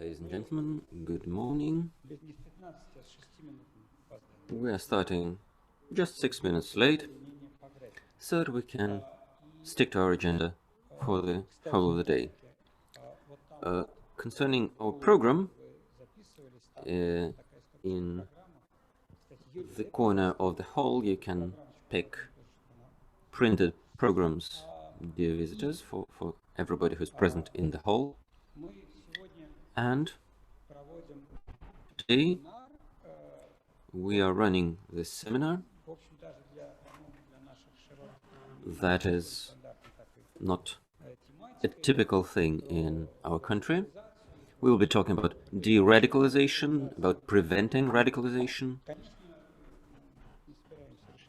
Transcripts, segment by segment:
Ladies and gentlemen, good morning. We are starting just 6 minutes late, so that we can stick to our agenda for the whole of the day. Concerning our program, in the corner of the hall you can pick printed programs, dear visitors, for everybody who's present in the hall. And today we are running this seminar that is not a typical thing in our country. We will be talking about de-radicalization, about preventing radicalization.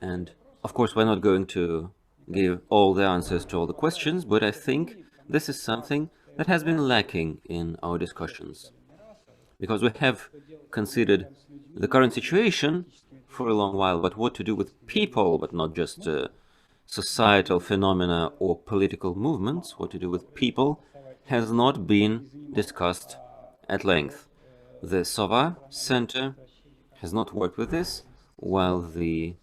And of course we're not going to give all the answers to all the questions, but I think this is something that has been lacking in our discussions, because we have considered the current situation for a long while, but what to do with people, but not just societal phenomena or political movements, what to do with people has not been discussed at length. The Sova Center has not worked with this, while the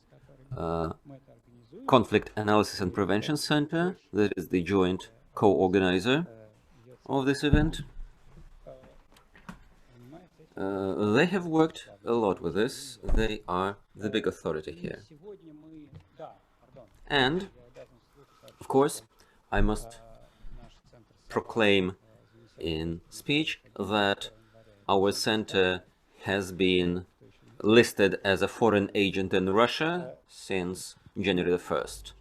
Conflict Analysis and Prevention Center, that is the joint co-organizer of this event, they have worked a lot with this. They are the big authority here. And, of course, I must proclaim in speech that our center has been listed as a foreign agent in Russia since January the 1st,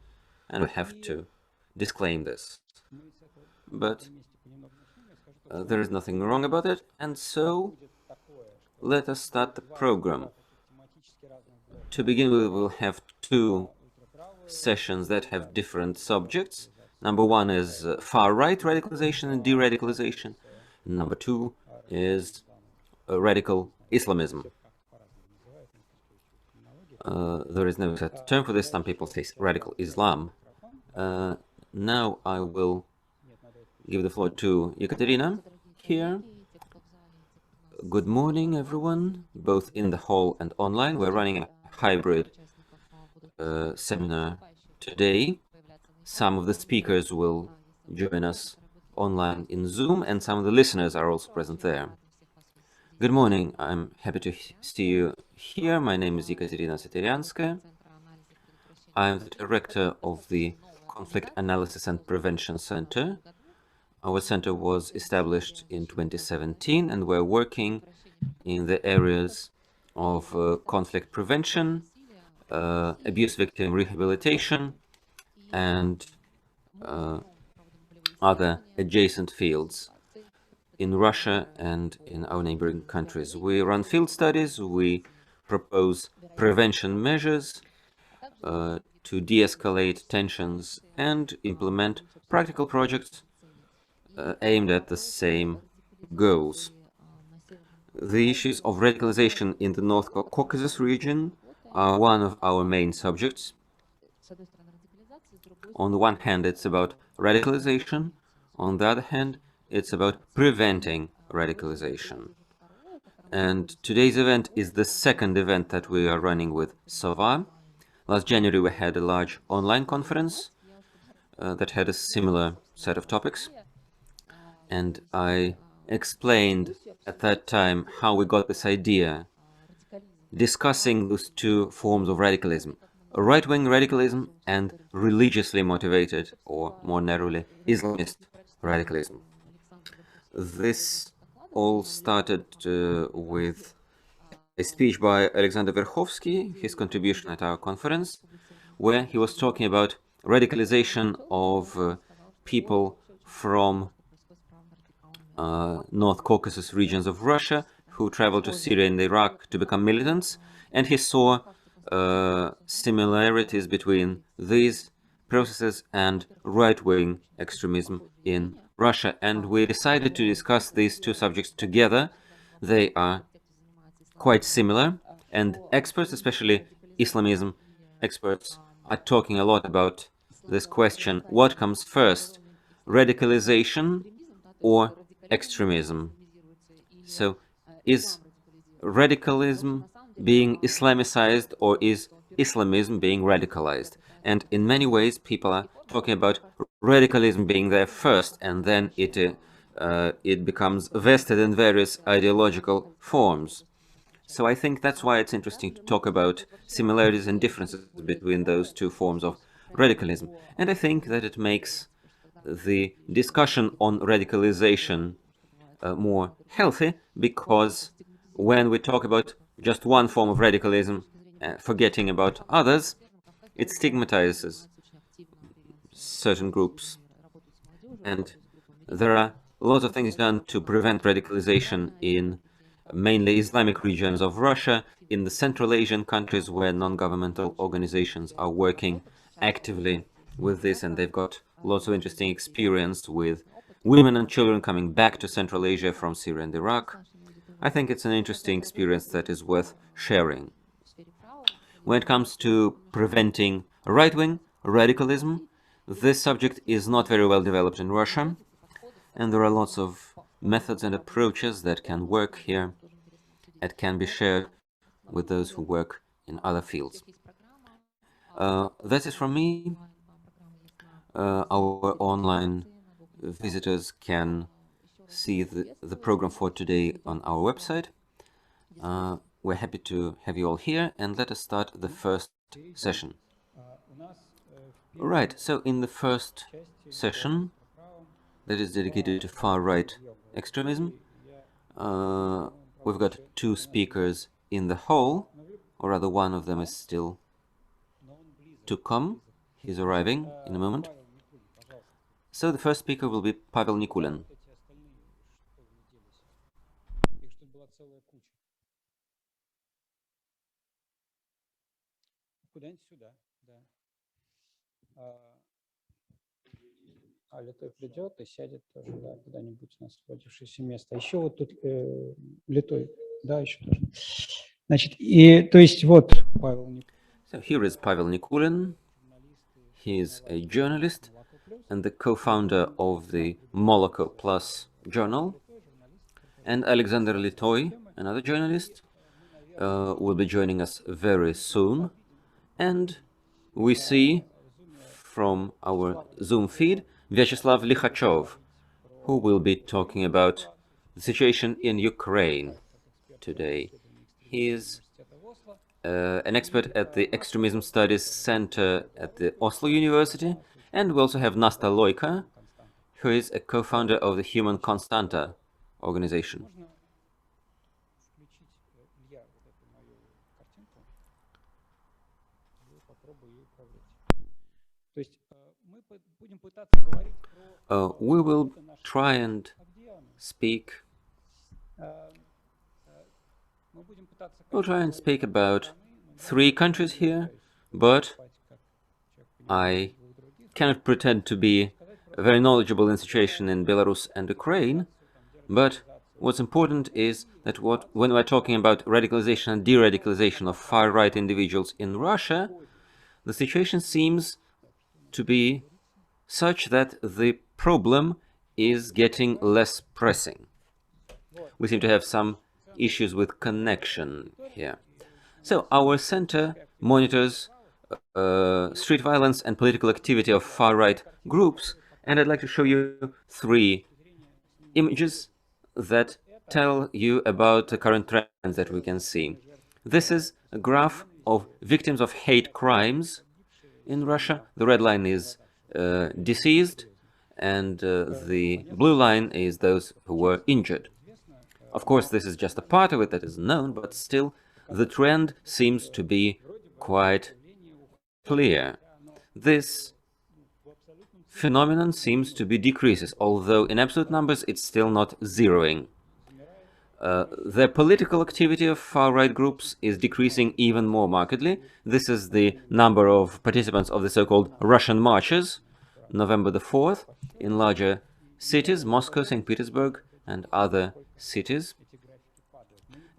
and we have to disclaim this. But there is nothing wrong about it, and so let us start the program. To begin with, we'll have two sessions that have different subjects. Number one is far-right radicalization and de-radicalization. Number two is radical Islamism. There is no set term for this. Some people say radical Islam. Now I will give the floor to Ekaterina here. Good morning, everyone, both in the hall and online. We're running a hybrid seminar today. Some of the speakers will join us online in Zoom, and some of the listeners are also present there. Good morning. I'm happy to see you here. My name is Ekaterina Saterianskaya. I'm the director of the Conflict Analysis and Prevention Center. Our center was established in 2017, and we're working in the areas of conflict prevention, abuse victim rehabilitation, and other adjacent fields in Russia and in our neighboring countries. We run field studies, we propose prevention measures to de-escalate tensions, and implement practical projects aimed at the same goals. The issues of radicalization in the North Caucasus region are one of our main subjects. On the one hand, it's about radicalization. On the other hand, it's about preventing radicalization. And today's event is the second event that we are running with Sova. Last January, we had a large online conference that had a similar set of topics. And I explained at that time how we got this idea, discussing those two forms of radicalism, right-wing radicalism and religiously motivated, or more narrowly, Islamist radicalism. This all started with a speech by Alexander Verkhovsky, his contribution at our conference, where he was talking about radicalization of people from North Caucasus regions of Russia who traveled to Syria and Iraq to become militants, and he saw similarities between these processes and right-wing extremism in Russia, and we decided to discuss these two subjects together. They are quite similar, and experts, especially Islamism experts, are talking a lot about this question: what comes first, radicalization or extremism? So, is radicalism being Islamicized, or is Islamism being radicalized? And in many ways, people are talking about radicalism being there first, and then it becomes vested in various ideological forms. So I think that's why it's interesting to talk about similarities and differences between those two forms of radicalism. And I think that it makes the discussion on radicalization more healthy, because when we talk about just one form of radicalism, forgetting about others, it stigmatizes certain groups. And there are lots of things done to prevent radicalization in mainly Islamic regions of Russia, in the Central Asian countries where non-governmental organizations are working actively with this, and they've got lots of interesting experience with women and children coming back to Central Asia from Syria and Iraq. I think it's an interesting experience that is worth sharing. When it comes to preventing right-wing radicalism, this subject is not very well developed in Russia, and there are lots of methods and approaches that can work here and can be shared with those who work in other fields. That is from me. Our online visitors can see the program for today on our website. We're happy to have you all here, and let us start the first session. Right, so in the first session, that is dedicated to far-right extremism, we've got two speakers in the hall, or rather one of them is still to come. He's arriving in a moment. So the first speaker will be Pavel Nikulin. А Литой придет и сядет тоже, да, куда-нибудь на освободившееся место. Еще вот тут Литой, да, еще тоже. Значит, и то есть вот Павел Никулин. So here is Pavel Nikulin. He is a journalist and the co-founder of the Moloko Plus journal. And Alexander Litoy, another journalist, will be joining us very soon. And we see from our Zoom feed Vyacheslav Likhachov, who will be talking about the situation in Ukraine today. He is an expert at the Extremism Studies Center at the Oslo University, and we also have Nasta Loika, who is a co-founder of the Human Constanta organization. We will try and speak. We'll try and speak about 3 countries here, but I cannot pretend to be very knowledgeable in the situation in Belarus and Ukraine. But what's important is that when we're talking about radicalization and de-radicalization of far-right individuals in Russia, the situation seems to be such that the problem is getting less pressing. We seem to have some issues with connection here. So our center monitors street violence and political activity of far-right groups, and I'd like to show you 3 images that tell you about the current trends that we can see. This is a graph of victims of hate crimes in Russia. The red line is deceased, and the blue line is those who were injured. Of course, this is just a part of it that is known, but still the trend seems to be quite clear. This phenomenon seems to be decreases, although in absolute numbers it's still not zeroing. The political activity of far-right groups is decreasing even more markedly. This is the number of participants of the so-called Russian marches, November the 4th, in larger cities, Moscow, St. Petersburg, and other cities.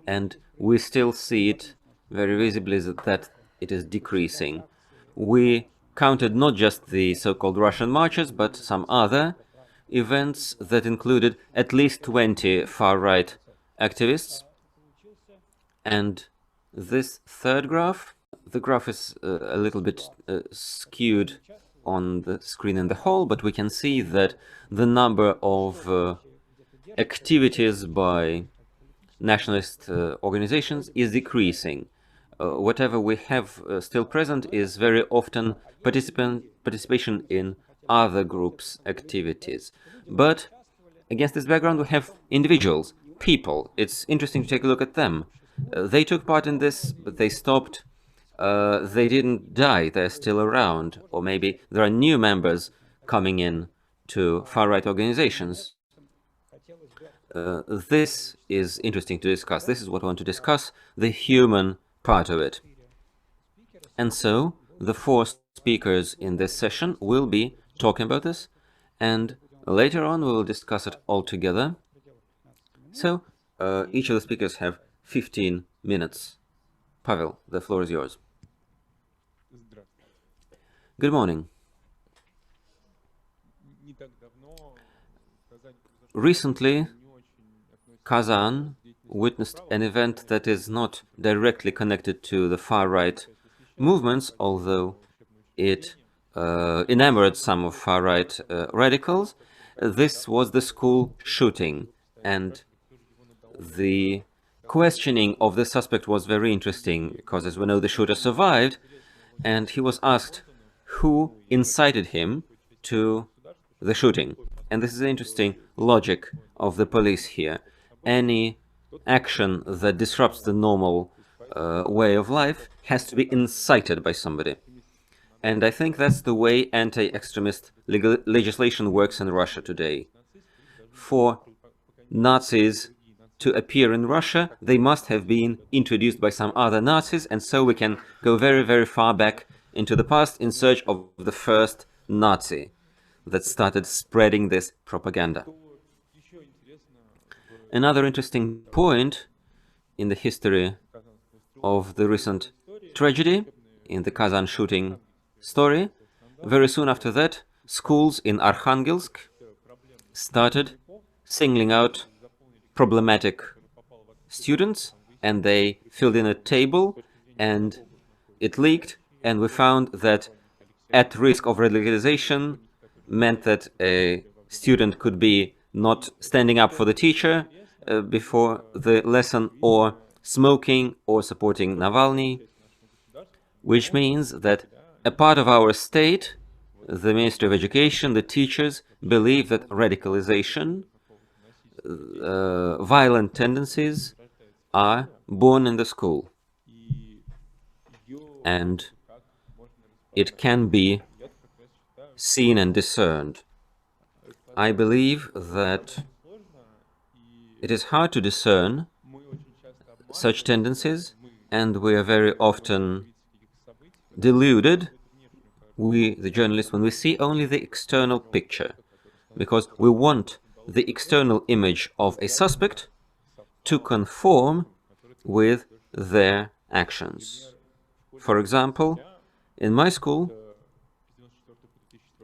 And we still see it very visibly that it is decreasing. We counted not just the so-called Russian marches, but some other events that included at least 20 far-right activists. And this third graph, the graph is a little bit skewed on the screen in the whole, but we can see that the number of activities by nationalist organizations is decreasing. Whatever we have still present is very often participation in other groups' activities. But against this background, we have individuals, people. It's interesting to take a look at them. They took part in this, but they stopped. They didn't die, they're still around. Or maybe there are new members coming in to far-right organizations. This is interesting to discuss. This is what I want to discuss, the human part of it. And so, the 4 speakers in this session will be talking about this, and later on we will discuss it all together. So, each of the speakers have 15 minutes. Pavel, the floor is yours. Good morning. Recently, Kazan witnessed an event that is not directly connected to the far-right movements, although it enamored some of far-right radicals. This was the school shooting, and the questioning of the suspect was very interesting, because as we know, the shooter survived, and he was asked who incited him to the shooting. And this is an interesting logic of the police here. Any action that disrupts the normal way of life has to be incited by somebody. And I think that's the way anti-extremist legislation works in Russia today. For Nazis to appear in Russia, they must have been introduced by some other Nazis, and so we can go very, very far back into the past in search of the first Nazi that started spreading this propaganda. Another interesting point in the history of the recent tragedy, in the Kazan shooting story, very soon after that, schools in Arkhangelsk started singling out problematic students, and they filled in a table, and it leaked, and we found that at risk of radicalization meant that a student could be not standing up for the teacher before the lesson, or smoking, or supporting Navalny, which means that a part of our state, the Ministry of Education, the teachers, believe that radicalization, violent tendencies are born in the school, and it can be seen and discerned. I believe that it is hard to discern such tendencies, and we are very often deluded, we, the journalists, when we see only the external picture, because we want the external image of a suspect to conform with their actions. For example, in my school,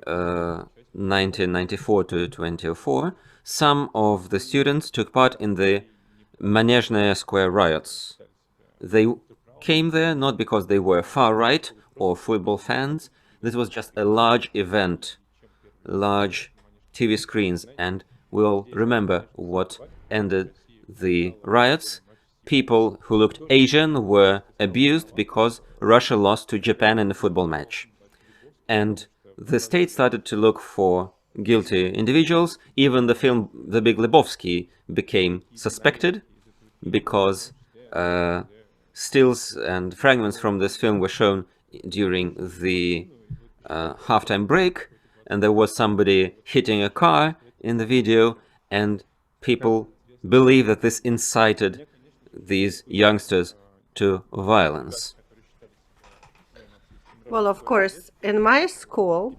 1994 to 2004, some of the students took part in the Manezhnaya Square riots. They came there not because they were far-right or football fans. This was just a large event, large TV screens, and we'll remember what ended the riots. People who looked Asian were abused because Russia lost to Japan in a football match. And the state started to look for guilty individuals. Even the film The Big Lebowski became suspected because stills and fragments from this film were shown during the halftime break, and there was somebody hitting a car in the video, and people believe that this incited these youngsters to violence. Well, of course, in my school,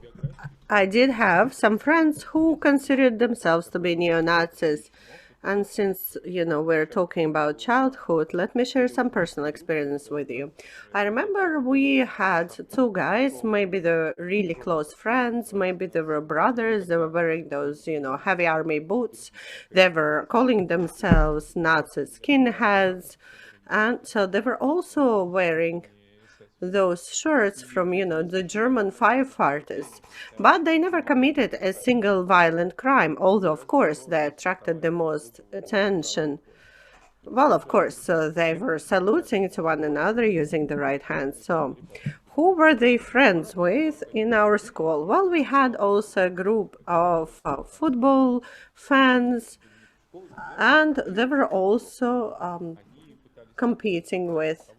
I did have some friends who considered themselves to be neo-Nazis. And since, we're talking about childhood, let me share some personal experience with you. I remember we had two guys, maybe they're really close friends, maybe they were brothers, they were wearing those, heavy army boots. They were calling themselves Nazi skinheads. And so they were also wearing those shirts from, the German firefighters. But they never committed a single violent crime, although, of course, they attracted the most attention. Well, of course, they were saluting to one another using the right hand. So, who were they friends with in our school? Well, we had also a group of football fans, and they were also competing with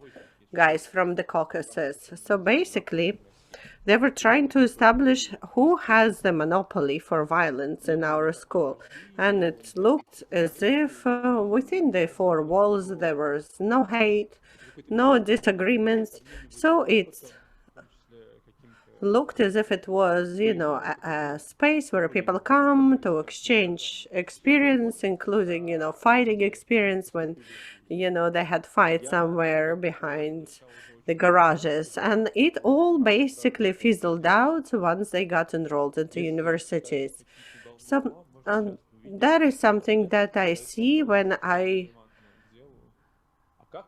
guys from the Caucasus. So basically, they were trying to establish who has the monopoly for violence in our school. And it looked as if within the four walls there was no hate, no disagreements. So it looked as if it was, a space where people come to exchange experience, including, fighting experience when, they had fight somewhere behind the garages. And it all basically fizzled out once they got enrolled into universities. So that is something that I see when I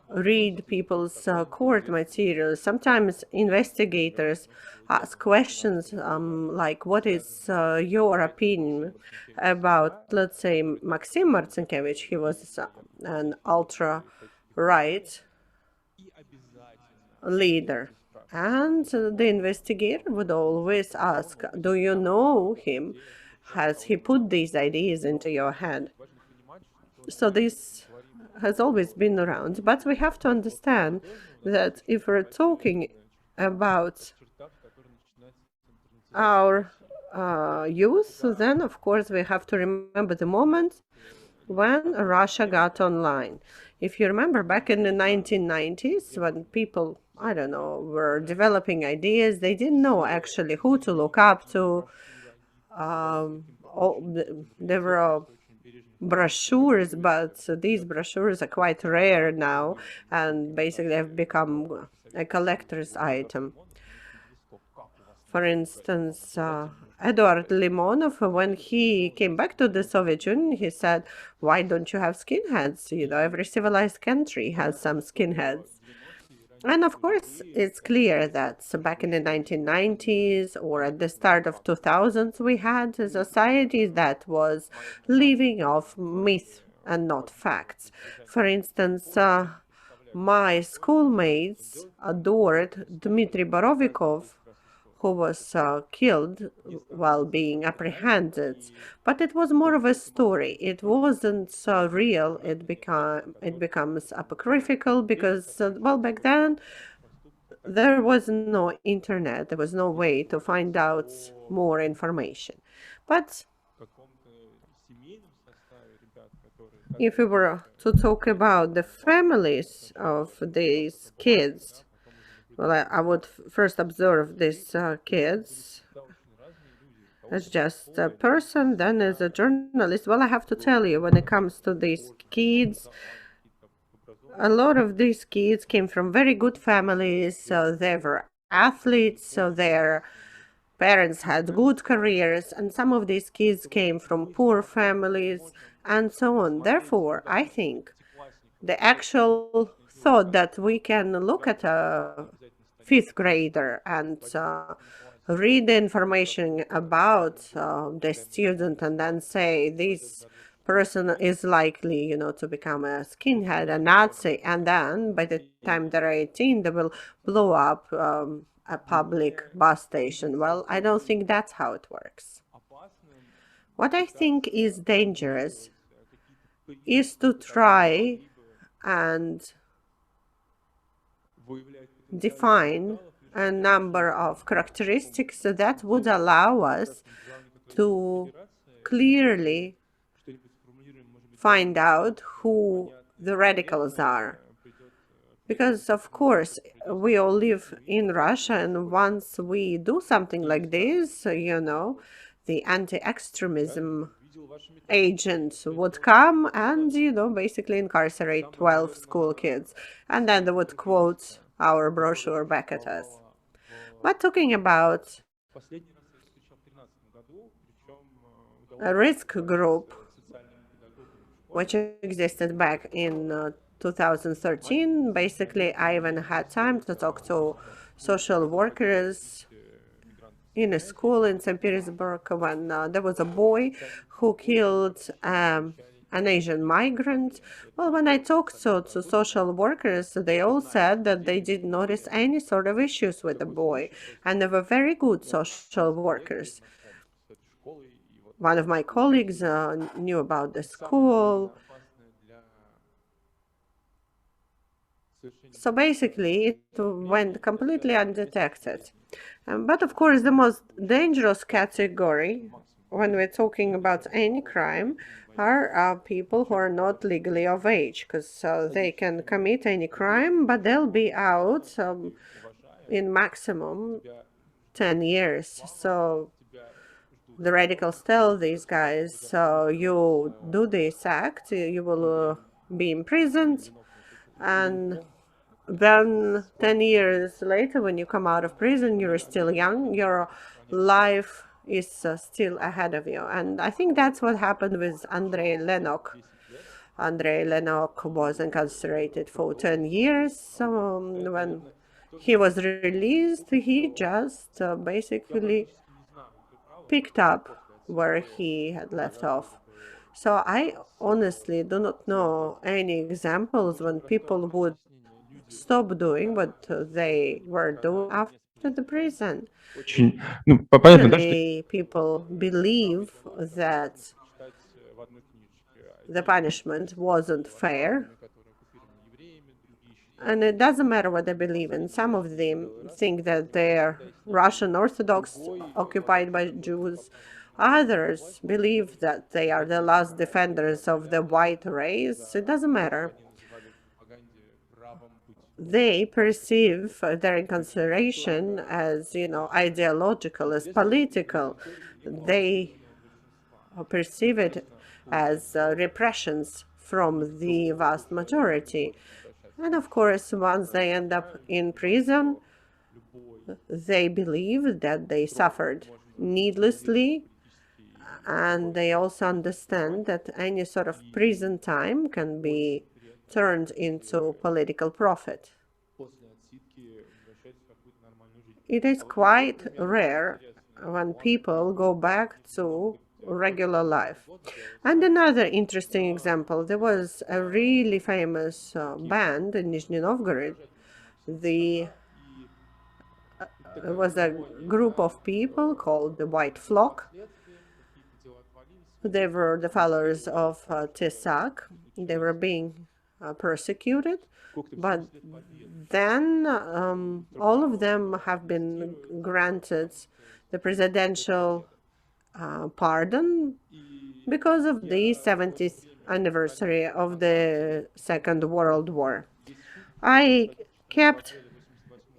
read people's court materials. Sometimes investigators ask questions like, what is your opinion about, let's say, Maxim Marcinkiewicz? He was an ultra-right leader. And the investigator would always ask, do you know him? Has he put these ideas into your head? So this has always been around, but we have to understand that if we're talking about our youth, then of course we have to remember the moment when Russia got online. If you remember back in the 1990s, when people, I don't know, were developing ideas, they didn't know actually who to look up to. There were brochures, but these brochures are quite rare now and basically have become a collector's item. For instance, Eduard Limonov, when he came back to the Soviet Union, he said, why don't you have skinheads? Every civilized country has some skinheads. And of course, it's clear that back in the 1990s or at the start of 2000s, we had a society that was living off myth and not facts. For instance, my schoolmates adored Dmitry Borovikov, who was killed while being apprehended. But it was more of a story. It wasn't real. It becomes apocryphal because, well, back then there was no internet. There was no way to find out more information. But if we were to talk about the families of these kids, well, I would first observe these kids as just a person, then as a journalist. Well, I have to tell you, when it comes to these kids, a lot of these kids came from very good families. So they were athletes, so their parents had good careers, and some of these kids came from poor families and so on. Therefore, I think the actual thought that we can look at a fifth grader and read the information about the student and then say this person is likely, to become a skinhead, a Nazi, and then by the time they're 18, they will blow up a public bus station. Well, I don't think that's how it works. What I think is dangerous is to try and define a number of characteristics that would allow us to clearly find out who the radicals are. Because, of course, we all live in Russia, and once we do something like this, the anti-extremism agents would come and, basically incarcerate 12 school kids. And then they would quote our brochure back at us. But talking about a risk group, which existed back in 2013, basically I even had time to talk to social workers in a school in St. Petersburg when there was a boy who killed an Asian migrant. Well, when I talked to social workers, they all said that they didn't notice any sort of issues with the boy, and they were very good social workers. One of my colleagues knew about the school. So basically, it went completely undetected. But of course, the most dangerous category when we're talking about any crime are people who are not legally of age, because they can commit any crime, but they'll be out in maximum 10 years. So the radicals tell these guys, so you do this act, you will be imprisoned, and then 10 years later, when you come out of prison, you're still young, your life is still ahead of you. And I think that's what happened with Andrei Lenok. Andrei Lenok was incarcerated for 10 years. When he was released, he just basically picked up where he had left off. So I honestly do not know any examples when people would stop doing what they were doing after the prison. Usually people believe that the punishment wasn't fair, and it doesn't matter what they believe in. Some of them think that they're Russian Orthodox occupied by Jews. Others believe that they are the last defenders of the white race. It doesn't matter. They perceive their incarceration as, ideological, as political. They perceive it as repressions from the vast majority. And of course, once they end up in prison, they believe that they suffered needlessly, and they also understand that any sort of prison time can be turned into political profit. It is quite rare when people go back to regular life. And another interesting example, there was a really famous band in Nizhny Novgorod. There was a group of people called the White Flock. They were the followers of Tesak. They were being persecuted, but then all of them have been granted the presidential pardon because of the 70th anniversary of the Second World War. I kept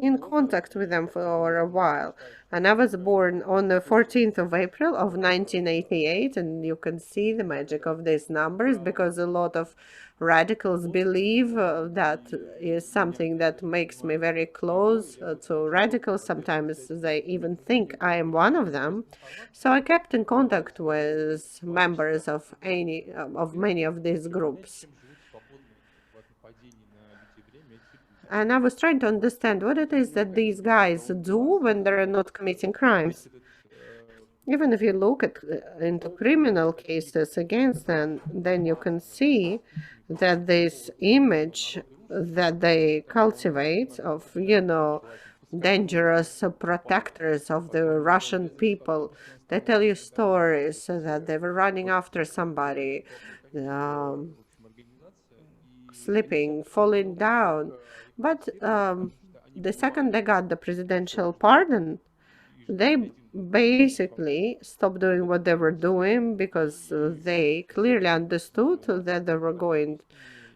in contact with them for a while, and I was born on the 14th of April of 1988, and you can see the magic of these numbers because a lot of radicals believe that is something that makes me very close to radicals. Sometimes they even think I am one of them. So I kept in contact with members of many of these groups. And I was trying to understand what it is that these guys do when they're not committing crimes. Even if you look into criminal cases against them, then you can see that this image that they cultivate of, dangerous protectors of the Russian people. They tell you stories that they were running after somebody, slipping, falling down. But the second they got the presidential pardon, they basically stopped doing what they were doing because they clearly understood that they were going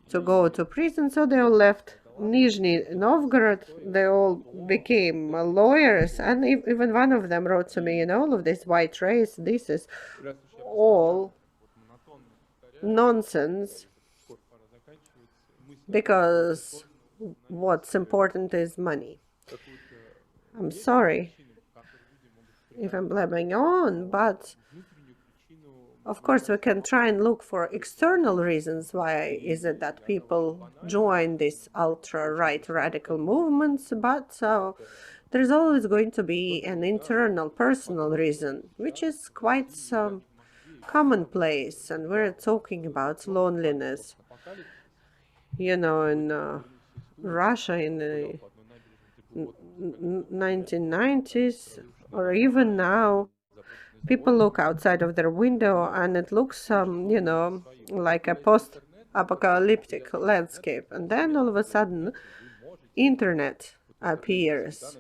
to go to prison. So they all left Nizhny Novgorod. They all became lawyers, and even one of them wrote to me, all of this white race, this is all nonsense, because what's important is money. I'm sorry if I'm blabbing on, but of course we can try and look for external reasons why is it that people join these ultra-right radical movements, but there's always going to be an internal personal reason, which is quite commonplace, and we're talking about loneliness. You know, in Russia in the 1990s, or even now, people look outside of their window and it looks, you know, like a post-apocalyptic landscape. And then all of a sudden, internet appears.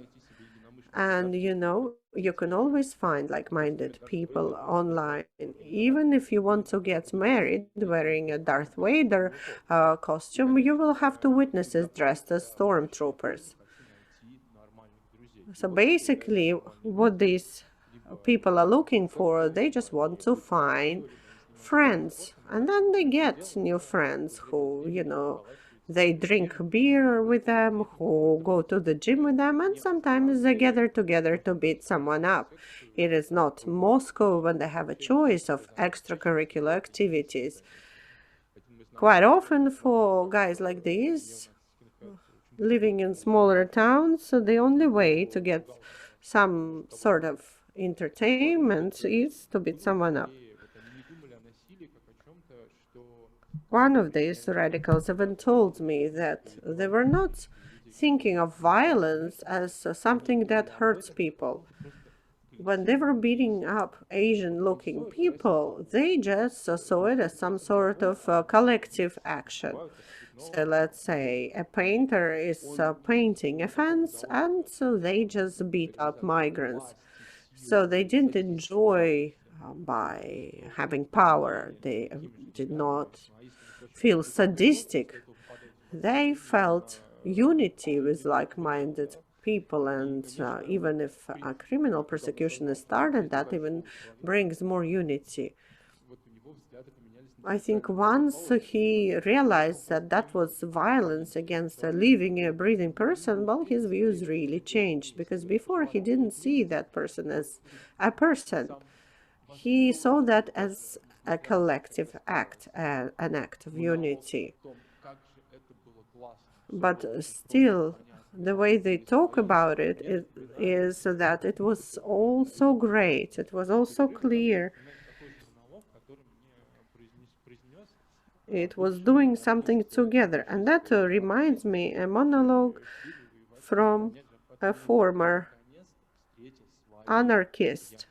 And, you know, you can always find like-minded people online. Even if you want to get married wearing a Darth Vader costume, you will have two witnesses dressed as stormtroopers. So basically, what these people are looking for, they just want to find friends. And then they get new friends who, you know, they drink beer with them, who go to the gym with them, and sometimes they gather together to beat someone up. It is not Moscow when they have a choice of extracurricular activities. Quite often for guys like these, living in smaller towns, the only way to get some sort of entertainment is to beat someone up. One of these radicals even told me that they were not thinking of violence as something that hurts people. When they were beating up Asian-looking people, they just saw it as some sort of collective action. So let's say a painter is painting a fence, and so they just beat up migrants. So they didn't enjoy by having power. They did not feel sadistic. They felt unity with like-minded people, and even if a criminal persecution is started, that even brings more unity. I think once he realized that that was violence against a living, breathing person, well, his views really changed, because before he didn't see that person as a person. He saw that as a collective act, an act of unity. But still, the way they talk about it is that it was all so great, it was all so clear. It was doing something together. And that reminds me a monologue from a former anarchist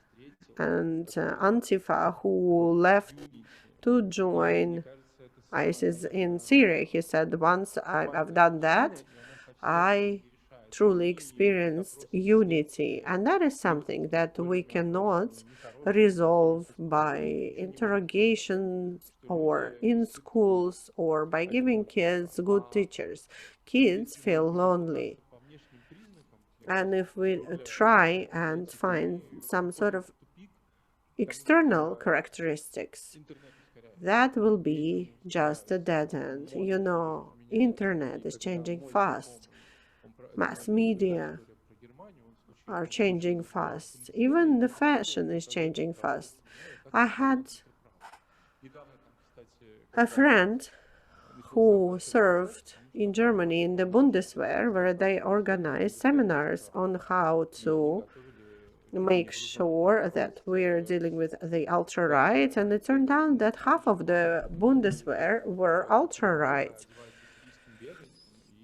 and Antifa who left to join ISIS in Syria. He said, once I've done that, I truly experienced unity. And that is something that we cannot resolve by interrogations or in schools or by giving kids good teachers. Kids feel lonely. And if we try and find some sort of external characteristics, that will be just a dead end. You know, internet is changing fast. Mass media are changing fast. Even the fashion is changing fast. I had a friend who served in Germany in the Bundeswehr, where they organize seminars on how to make sure that we're dealing with the ultra-right, and it turned out that half of the Bundeswehr were ultra-right.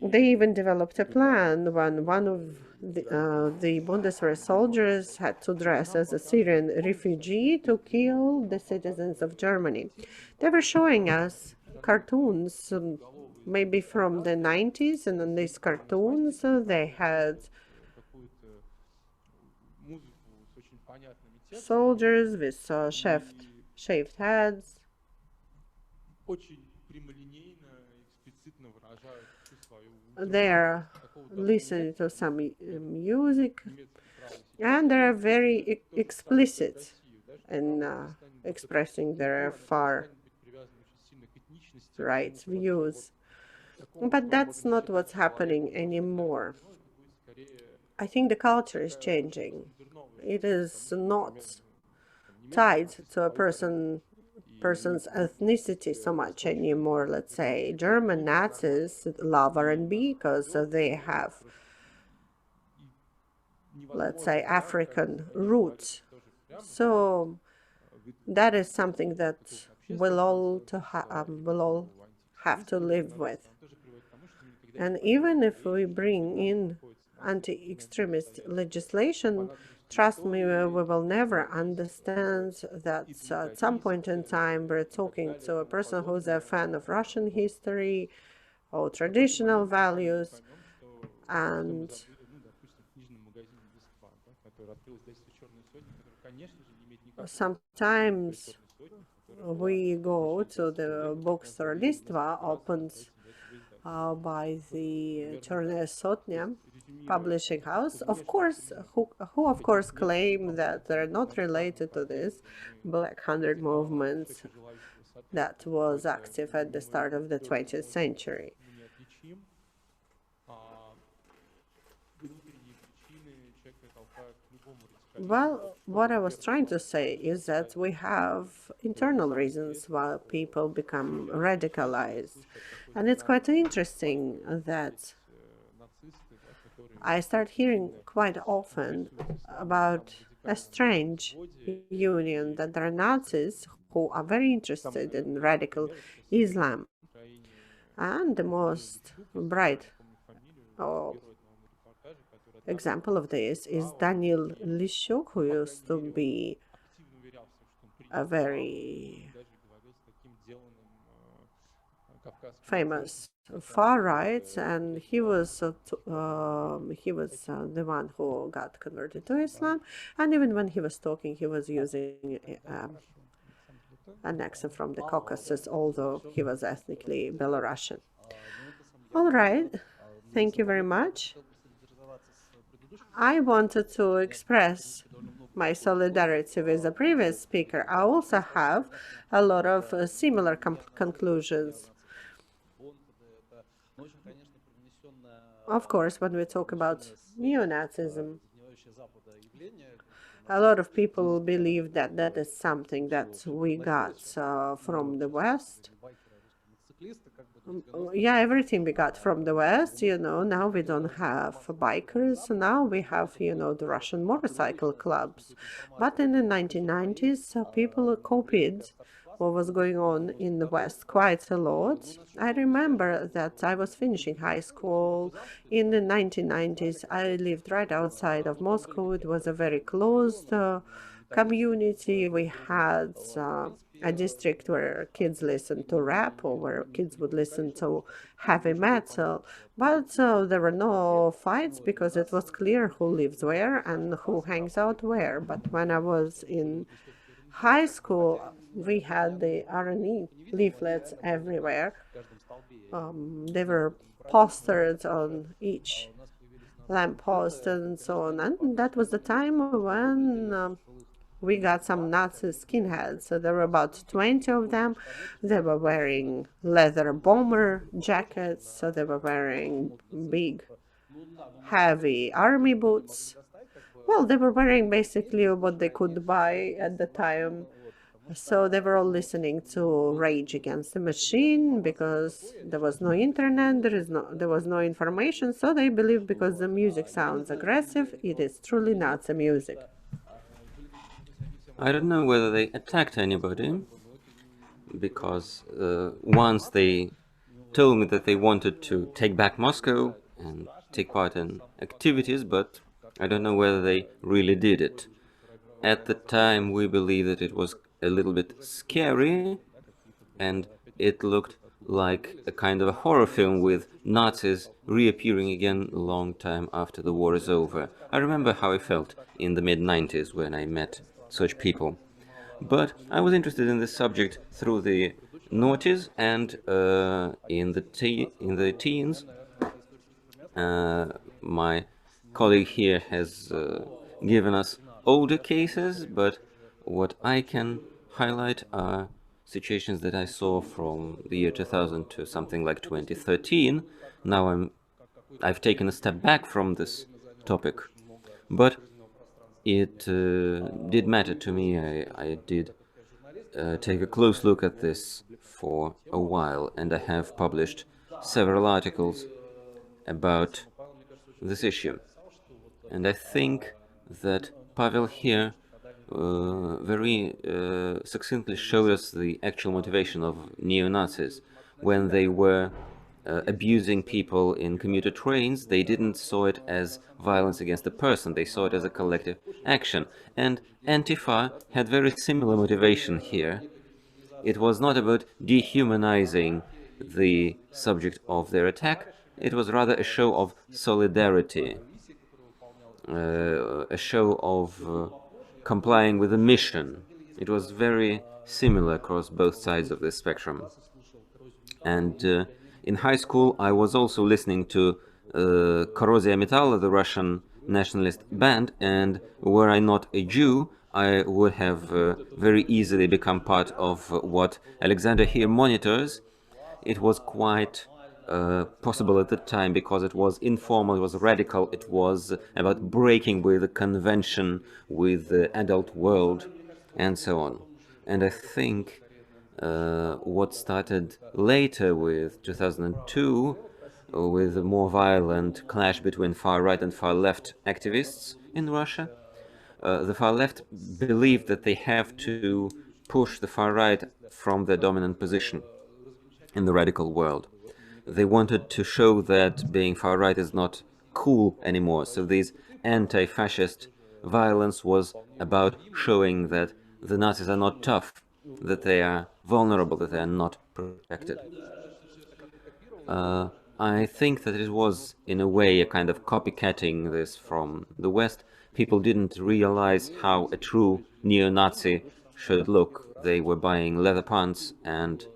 They even developed a plan when one of the Bundeswehr soldiers had to dress as a Syrian refugee to kill the citizens of Germany. They were showing us cartoons, maybe from the 90s, and in these cartoons they had soldiers with shaved heads. They're listening to some music, and they're very explicit in expressing their far rights views. But that's not what's happening anymore. I think the culture is changing. It is not tied to a person's ethnicity so much anymore. Let's say German Nazis love R&B because they have, let's say, African roots. So that is something that we'll all have to live with. And even if we bring in anti-extremist legislation, trust me, we will never understand that at some point in time we're talking to a person who's a fan of Russian history or traditional values, and sometimes we go to the bookstore Listva, opened by the Черная Сотня publishing house, of course, who of course claim that they're not related to this Black Hundred movement that was active at the start of the 20th century. Well, what I was trying to say is that we have internal reasons why people become radicalized. And it's quite interesting that I start hearing quite often about a strange union, that there are Nazis who are very interested in radical Islam. And the most bright example of this is Daniel Lishuk, who used to be a very famous far right, and he was the one who got converted to Islam. And even when he was talking, he was using an accent from the Caucasus, although he was ethnically Belarusian. All right, thank you very much. I wanted to express my solidarity with the previous speaker. I also have a lot of similar conclusions. Of course, when we talk about neo-Nazism, a lot of people believe that that is something that we got from the West. Yeah, everything we got from the West, now we don't have bikers, now we have, the Russian motorcycle clubs. But in the 1990s, people copied what was going on in the West quite a lot. I remember that I was finishing high school in the 1990s. I lived right outside of Moscow. It was a very closed community. We had a district where kids listened to rap, or where kids would listen to heavy metal. But there were no fights because it was clear who lives where and who hangs out where. But when I was in high school, we had the R&E leaflets everywhere. They were posted on each lamppost and so on. And that was the time when we got some Nazi skinheads. So there were about 20 of them. They were wearing leather bomber jackets. So they were wearing big, heavy army boots. Well, they were wearing basically what they could buy at the time. So they were all listening to Rage Against the Machine because there was no internet, there was no information. So they believed because the music sounds aggressive, it is truly Nazi music. I don't know whether they attacked anybody, because once they told me that they wanted to take back Moscow and take part in activities, but I don't know whether they really did it. At the time, we believed that it was a little bit scary, and it looked like a kind of a horror film with Nazis reappearing again a long time after the war is over. I remember how I felt in the mid-90s when I met such people. But I was interested in this subject through the noughties and in the teens. My colleague here has given us older cases, but what I can highlight are situations that I saw from the year 2000 to something like 2013. Now I've taken a step back from this topic, but it did matter to me. I did take a close look at this for a while, and I have published several articles about this issue. And I think that Pavel here very succinctly showed us the actual motivation of neo-Nazis. When they were abusing people in commuter trains, they didn't saw it as violence against a person, they saw it as a collective action. And Antifa had very similar motivation here. It was not about dehumanizing the subject of their attack, it was rather a show of solidarity, a show of complying with a mission. It was very similar across both sides of the spectrum. And in high school, I was also listening to Korozia Metalla, the Russian nationalist band, and were I not a Jew, I would have very easily become part of what Alexander here monitors. It was quite possible at the time because it was informal, it was radical, it was about breaking with the convention, with the adult world, and so on. And I think what started later with 2002, with a more violent clash between far-right and far-left activists in Russia, the far-left believed that they have to push the far-right from their dominant position in the radical world. They wanted to show that being far-right is not cool anymore, so this anti-fascist violence was about showing that the Nazis are not tough, that they are vulnerable, that they are not protected. I think that it was, in a way, a kind of copycatting this from the West. People didn't realize how a true neo-Nazi should look. They were buying leather pants and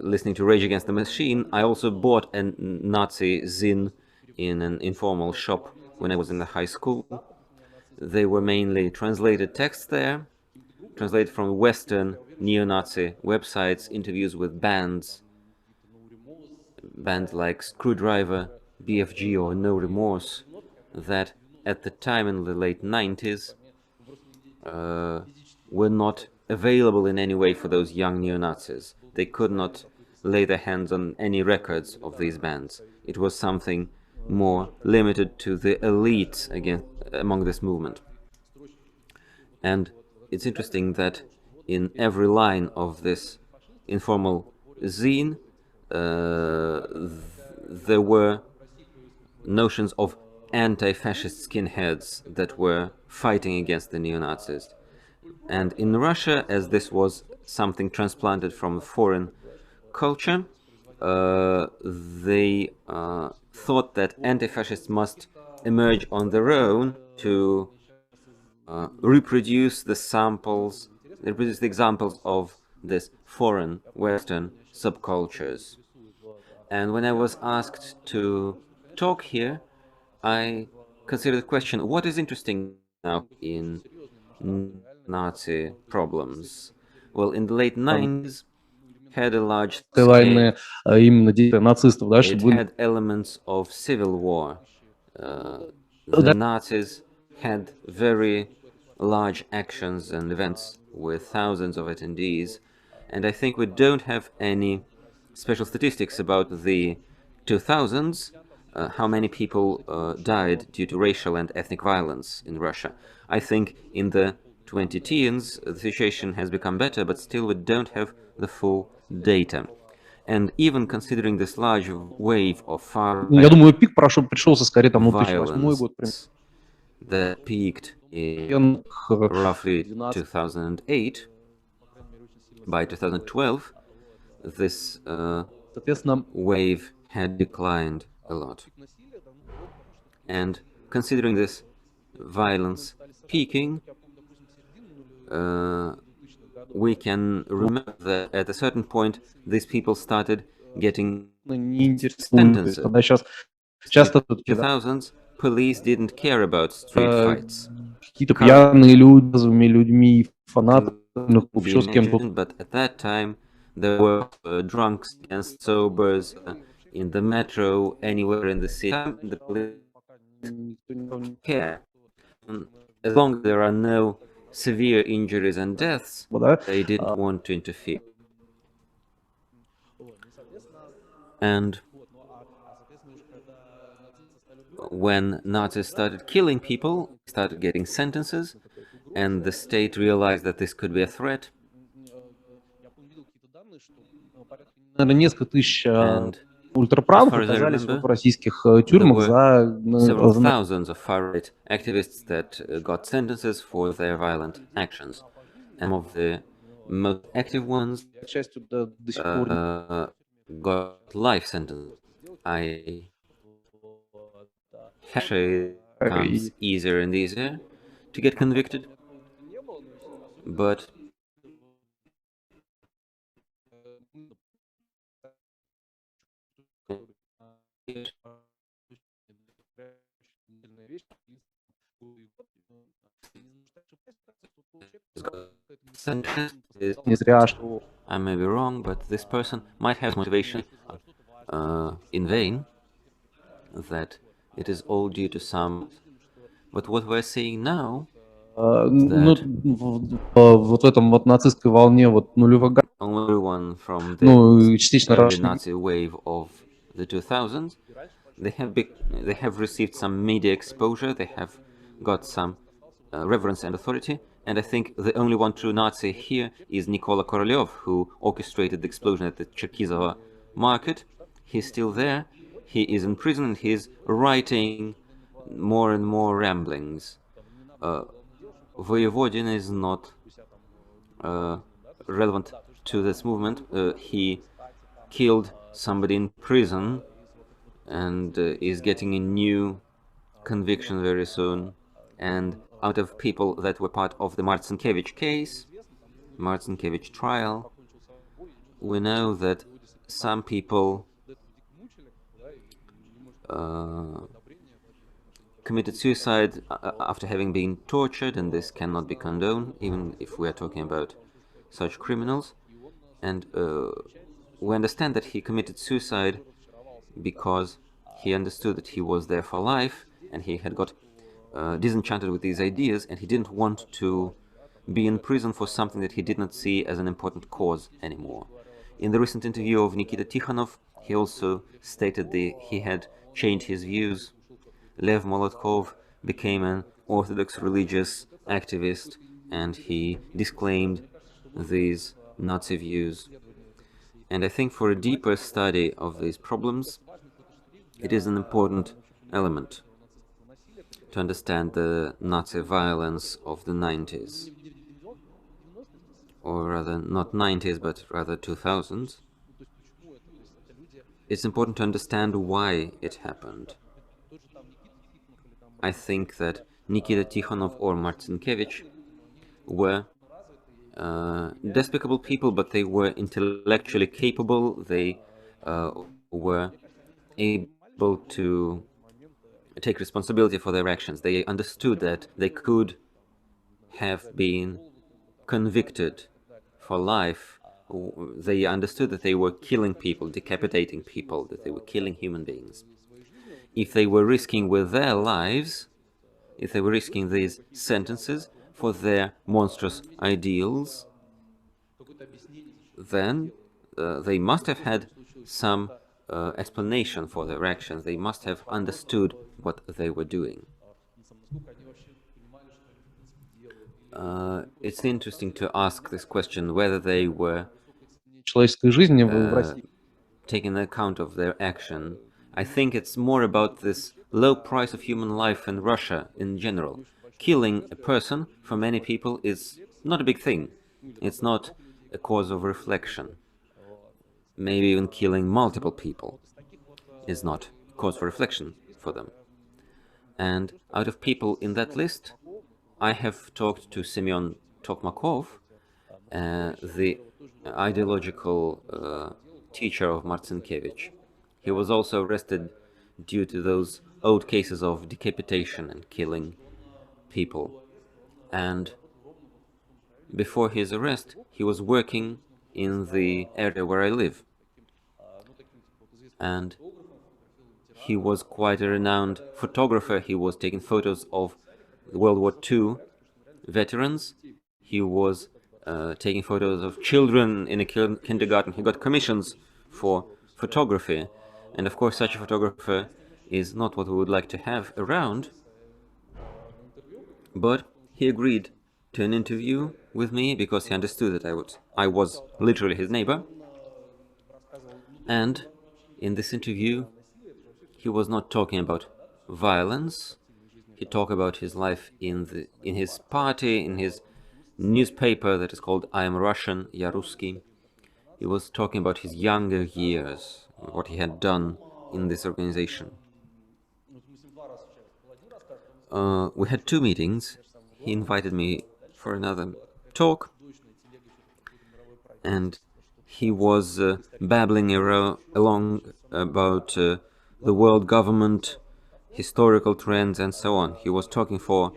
listening to Rage Against the Machine. I also bought a Nazi zine in an informal shop when I was in the high school. They were mainly translated texts there, translated from Western neo-Nazi websites, interviews with bands like Screwdriver, BFG or No Remorse, that at the time in the late 90s were not available in any way for those young neo-Nazis. They could not lay their hands on any records of these bands. It was something more limited to the elite among this movement. And it's interesting that in every line of this informal zine, there were notions of anti-fascist skinheads that were fighting against the neo-Nazis. And in Russia, as this was something transplanted from foreign culture, they thought that anti-fascists must emerge on their own to reproduce the examples of this foreign Western subcultures. And when I was asked to talk here, I considered the question, what is interesting now in Nazi problems? Well, in the late 90s, had a large scale. It had elements of civil war. The Nazis had very large actions and events with thousands of attendees, and I think we don't have any special statistics about the 2000s, how many people died due to racial and ethnic violence in Russia. I think in the 2010s the situation has become better, but still we don't have the full data. And even considering this large wave of far-right violence that peaked in roughly 2008, by 2012, this wave had declined a lot. And considering this violence peaking, we can remember that at a certain point these people started getting sentences. In the 2000s, police didn't care about street fights. be imagined, but at that time there were drunks against sobers in the metro, anywhere in the city. The police don't care. As long as there are no severe injuries and deaths, they didn't want to interfere. And when Nazis started killing people, started getting sentences, and the state realized that this could be a threat. Несколько тысяч And ультраправых as far as I оказались remember, в российских тюрьмах за several thousands of far-right activists that got sentences for their violent actions. And some of the most active ones частью до сих пор got life sentences. It becomes easier and easier to get convicted, but не зря, что I may be wrong, but this person might have motivation in vain, that it is all due to some. But what we're seeing now, ну, вот в этом вот нацистской волне вот нулевых годов, everyone from the ну, частично early раньше Nazi wave of the 2000s, they have received some media exposure, they have got some reverence and authority, and I think the only one true Nazi here is Nikola Korolev, who orchestrated the explosion at the Cherkizova market. He's still there, he is in prison, and he's writing more and more ramblings. Voyevodin is not relevant to this movement. He killed somebody in prison and is getting a new conviction very soon. And out of people that were part of the Marcinkevich case, Marcinkevich trial, we know that some people committed suicide after having been tortured, and this cannot be condoned, even if we are talking about such criminals. And we understand that he committed suicide because he understood that he was there for life, and he had got disenchanted with these ideas, and he didn't want to be in prison for something that he did not see as an important cause anymore. In the recent interview of Nikita Tikhonov, he also stated that he had changed his views. Lev Molotkov became an Orthodox religious activist, and he disclaimed these Nazi views. And I think for a deeper study of these problems, it is an important element to understand the Nazi violence of the 90s. Or rather, not 90s, but rather 2000s. It's important to understand why it happened. I think that Nikita Tikhonov or Marcinkevich were despicable people, but they were intellectually capable. They were able to take responsibility for their actions. They understood that they could have been convicted for life. They understood that they were killing people, decapitating people, that they were killing human beings. If they were risking with their lives, if they were risking these sentences for their monstrous ideals, then they must have had some explanation for their actions. They must have understood what they were doing. It's interesting to ask this question, whether they were человеческой жизни в России. taking account of their action. I think it's more about this low price of human life in Russia in general. Killing a person for many people is not a big thing. It's not a cause of reflection. Maybe even killing multiple people is not a cause for reflection for them. And out of people in that list, I have talked to Semyon Tokmakov, the ideological teacher of Marcinkevich. He was also arrested due to those old cases of decapitation and killing people. And before his arrest, he was working in the area where I live. And he was quite a renowned photographer. He was taking photos of World War II veterans. He was taking photos of children in a kindergarten. He got commissions for photography. And of course, such a photographer is not what we would like to have around. But he agreed to an interview with me because he understood that I was literally his neighbor. And in this interview, he was not talking about violence. He talked about his life in his party, in his newspaper that is called I Am Russian, Я Русский. He was talking about his younger years, what he had done in this organization. We had 2 meetings. He invited me for another talk, and he was babbling along about the world government, historical trends, and so on. He was talking for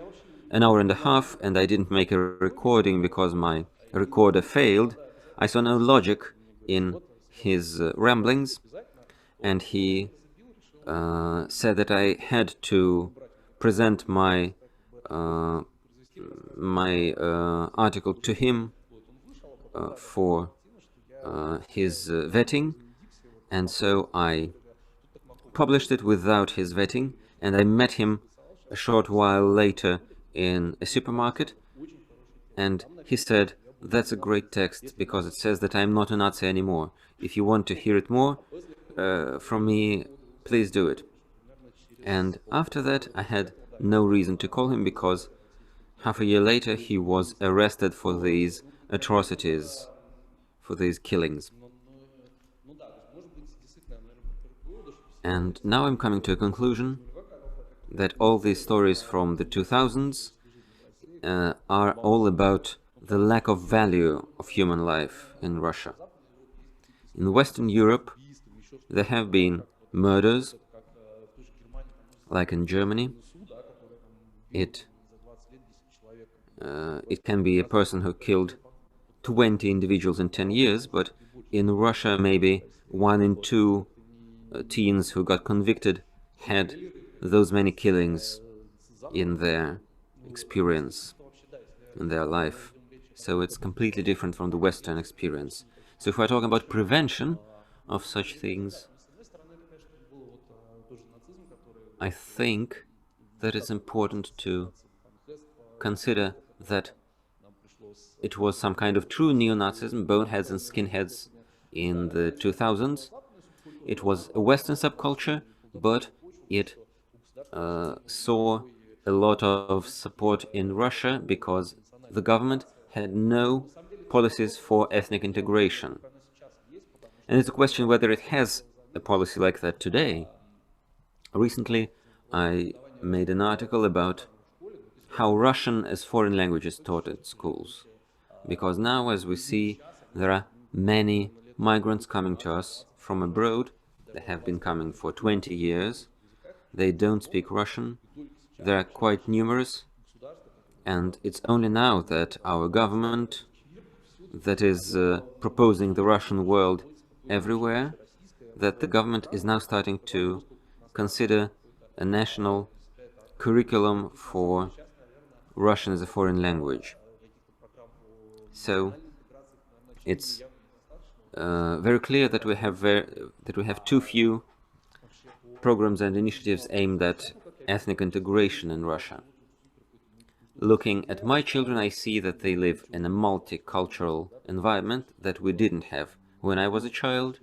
an hour and a half, and I didn't make a recording because my recorder failed. I saw no logic in his ramblings, and he said that I had to present my article to him for his vetting, and so I published it without his vetting, and I met him a short while later in a supermarket, and he said, "That's a great text, because it says that I'm not a Nazi anymore. If you want to hear it more from me, please do it." And after that, I had no reason to call him, because half a year later he was arrested for these atrocities, for these killings. And now I'm coming to a conclusion that all these stories from the 2000s are all about the lack of value of human life in Russia. In Western Europe, there have been murders, like in Germany. It can be a person who killed 20 individuals in 10 years, but in Russia maybe 1 in 2 teens who got convicted had those many killings in their experience, in their life. So it's completely different from the Western experience. So if we're talking about prevention of such things, I think that it's important to consider that it was some kind of true neo-Nazism, boneheads and skinheads in the 2000s. It was a Western subculture, but it saw a lot of support in Russia because the government had no policies for ethnic integration. And it's a question whether it has a policy like that today. Recently, I made an article about how Russian as foreign language is taught at schools. Because now, as we see, there are many migrants coming to us from abroad. They have been coming for 20 years. They don't speak Russian. They are quite numerous. And it's only now that our government, that is proposing the Russian world everywhere, that the government is now starting to consider a national curriculum for Russian as a foreign language. So it's very clear that we have too few programs and initiatives aimed at ethnic integration in Russia. Looking at my children, I see that they live in a multicultural environment that we didn't have when I was a child.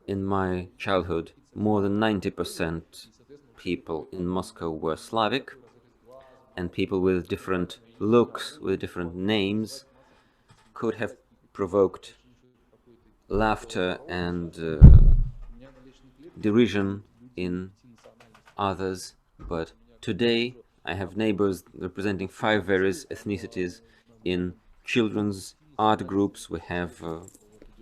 In my childhood, more than 90% people in Moscow were Slavic, and people with different looks, with different names, could have provoked laughter and derision in others. But today I have neighbors representing 5 various ethnicities in children's art groups. We have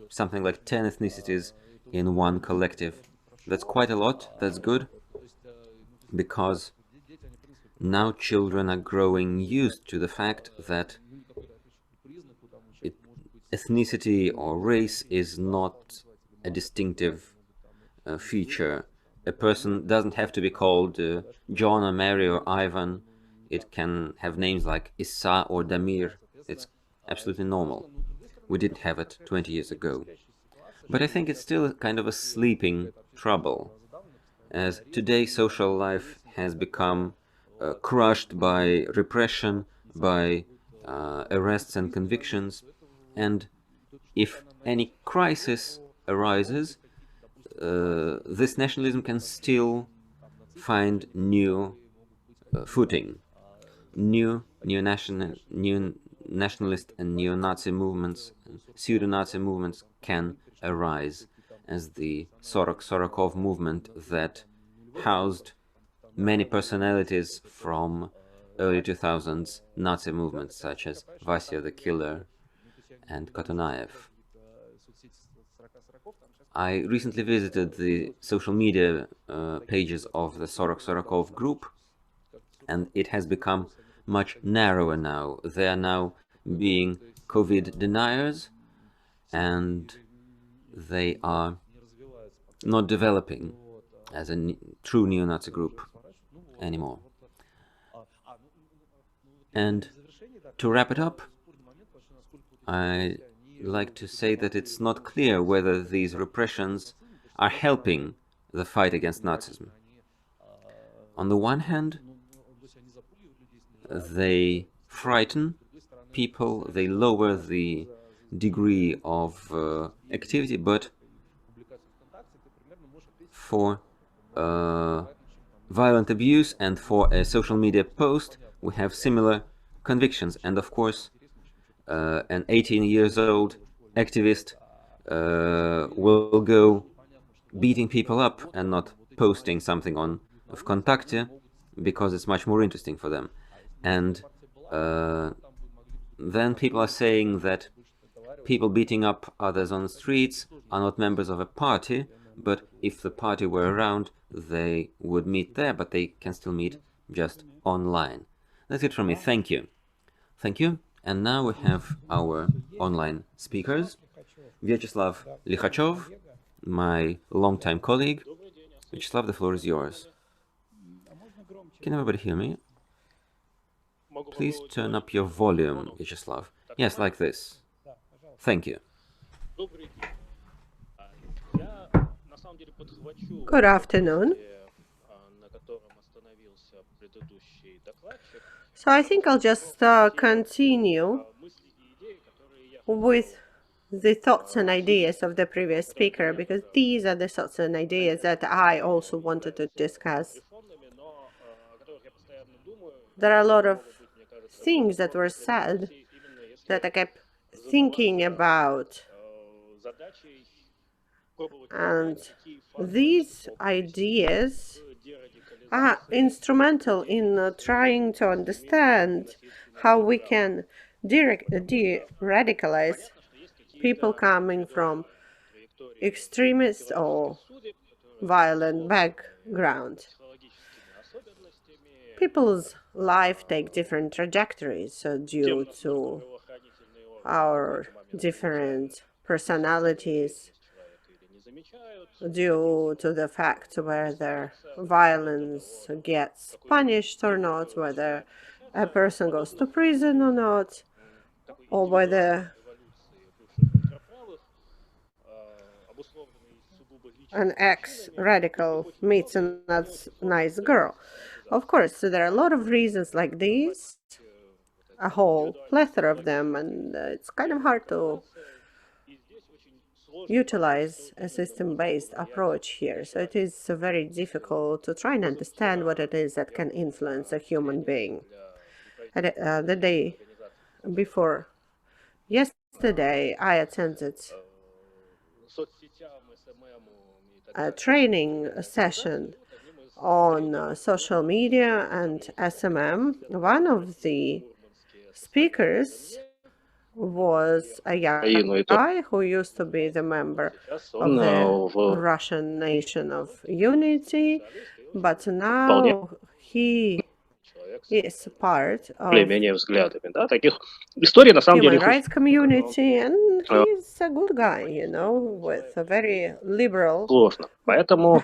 something like 10 ethnicities in one collective. That's quite a lot. That's good, because now children are growing used to the fact that ethnicity or race is not a distinctive feature. A person doesn't have to be called John or Mary or Ivan. It can have names like Issa or Damir. It's absolutely normal. We didn't have it 20 years ago. But I think it's still kind of a sleeping trouble, as today social life has become crushed by repression, by arrests and convictions, and if any crisis arises, this nationalism can still find new footing. New nationalist and neo-Nazi movements, pseudo-Nazi movements can arise, as the Sorokov movement that housed many personalities from early 2000s Nazi movements such as Vasya the Killer and Kotonayev. I recently visited the social media pages of the Sorokov group, and it has become much narrower now. They are now being COVID deniers, and they are not developing as a true neo-Nazi group anymore. And to wrap it up, I'd like to say that it's not clear whether these repressions are helping the fight against Nazism. On the one hand, they frighten people, they lower the degree of activity, but for violent abuse and for a social media post, we have similar convictions. And of course, an 18-year-old activist will go beating people up and not posting something on Vkontakte because it's much more interesting for them. And then people are saying that people beating up others on the streets are not members of a party, but if the party were around, they would meet there, but they can still meet just online. That's it from me. Thank you. Thank you. And now we have our online speakers. Vyacheslav Likhachov, my longtime colleague. Vyacheslav, the floor is yours. Can everybody hear me? Please turn up your volume, Vyacheslav. Yes, like this. Thank you. Good afternoon. So I think I'll just continue with the thoughts and ideas of the previous speaker, because these are the thoughts and ideas that I also wanted to discuss. There are a lot of things that were said that I kept thinking about, and these ideas are instrumental in trying to understand how we can de-radicalize people coming from extremist or violent background. People's life take different trajectories due to our different personalities, due to the fact whether violence gets punished or not, whether a person goes to prison or not, or whether an ex-radical meets a nice girl. Of course, there are a lot of reasons like these, a whole plethora of them, and it's kind of hard to utilize a system-based approach here. So it is very difficult to try and understand what it is that can influence a human being. The day before yesterday, I attended a training session on social media and SMM. One of the speakers was a young guy who used to be the member of the Russian Nation of Unity, but now he is part of более-менее взглядами, да, таких историй на самом деле human rights community, and he's a good guy, you know, with a very liberal. сложно. Поэтому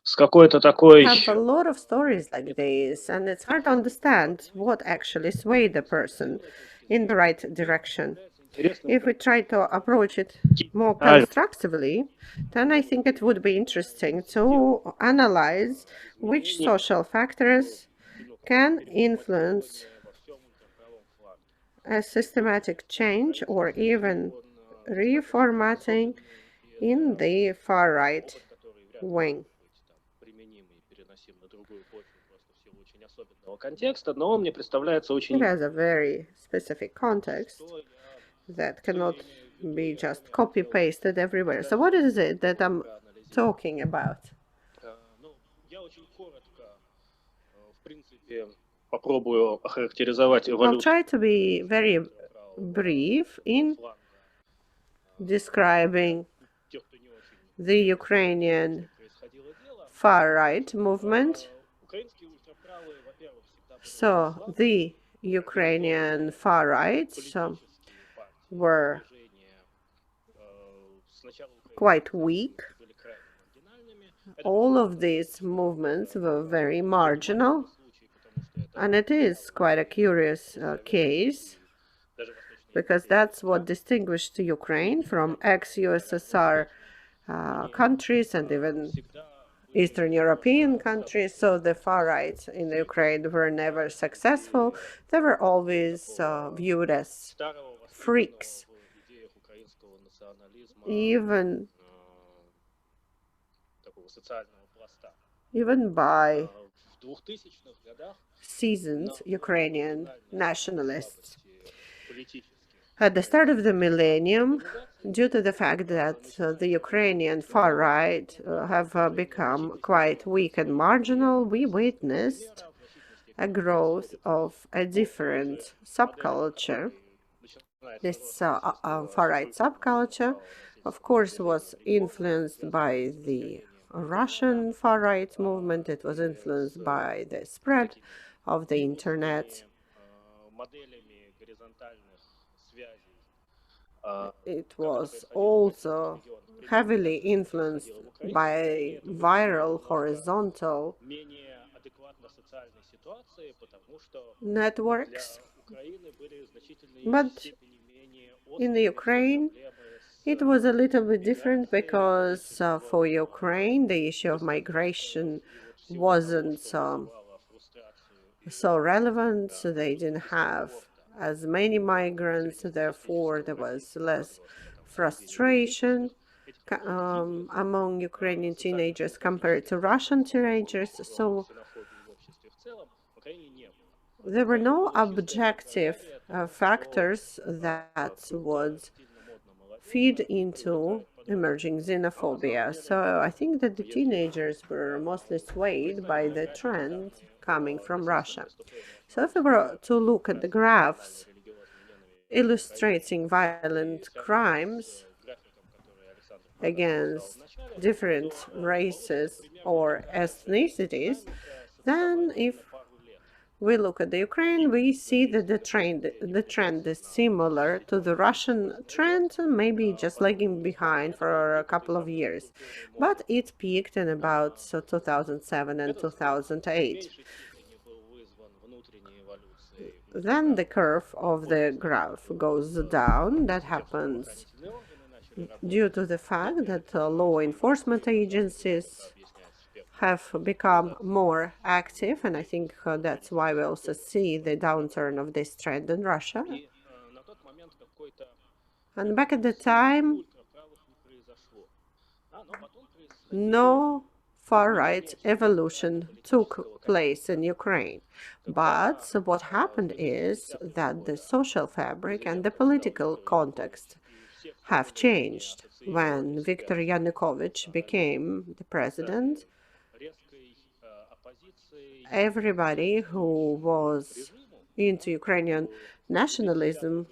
с какой-то такой Have a lot of stories like this, and it's hard to understand what actually swayed the person in the right direction. If we try to approach it more constructively, then I think it would be interesting to analyze which social factors can influence a systematic change or even reformatting in the far right wing. контекста, но он мне представляется очень It has a very specific context that cannot be just copy-pasted everywhere. So what is it that I'm talking about? Ну, я очень коротко, в принципе, попробую охарактеризовать I'll эволюцию try to be very brief in describing тех, кто не очень the Ukrainian происходило дело. far-right movement. Украинские ультраправые, во-первых, всегда So the Ukrainian far-right were quite weak. были крайне маргинальными. All of these movements were very marginal, and it is quite a curious case, because that's what distinguished Ukraine from ex-USSR countries and even Eastern European countries. So the far right in Ukraine were never successful. They were always viewed as freaks, идеях украинского национализма, even такого социального пласта. by В 2000-х годах seasoned Ukrainian nationalists. политических At the start of the millennium, due to the fact that the Ukrainian far right have become quite weak and marginal, we witnessed a growth of a different subculture. This far right subculture, of course, was influenced by the Russian far right movement. It was influenced by the spread of the internet. моделями горизонтальных связей. It was also heavily influenced by viral horizontal Менее адекватно социальной ситуации, потому что networks. Украины были в значительной But степени менее in the Ukraine, it was a little bit different, because for Ukraine, the issue of migration wasn't so relevant. So they didn't have as many migrants, therefore there was less frustration among Ukrainian teenagers compared to Russian teenagers. So there were no objective factors that would feed into emerging xenophobia. So I think that the teenagers were mostly swayed by the trend coming from Russia. So if we were to look at the graphs illustrating violent crimes against different races or ethnicities, then if we look at the Ukraine, we see that the trend is similar to the Russian trend, maybe just lagging behind for a couple of years. But it peaked in about 2007 and 2008. Then the curve of the graph goes down. That happens due to the fact that law enforcement agencies have become more active, and I think that's why we also see the downturn of this trend in Russia. And back at the time, no far-right evolution took place in Ukraine. But what happened is that the social fabric and the political context have changed. When Viktor Yanukovych became the president, everybody who was into Ukrainian nationalism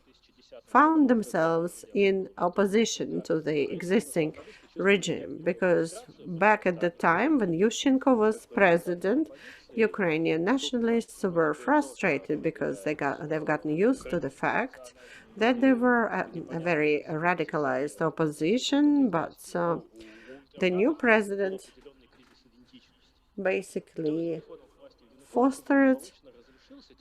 found themselves in opposition to the existing regime, because back at the time when Yushchenko was president, Ukrainian nationalists were frustrated because they've gotten used to the fact that they were a very radicalized opposition, but the new president basically fostered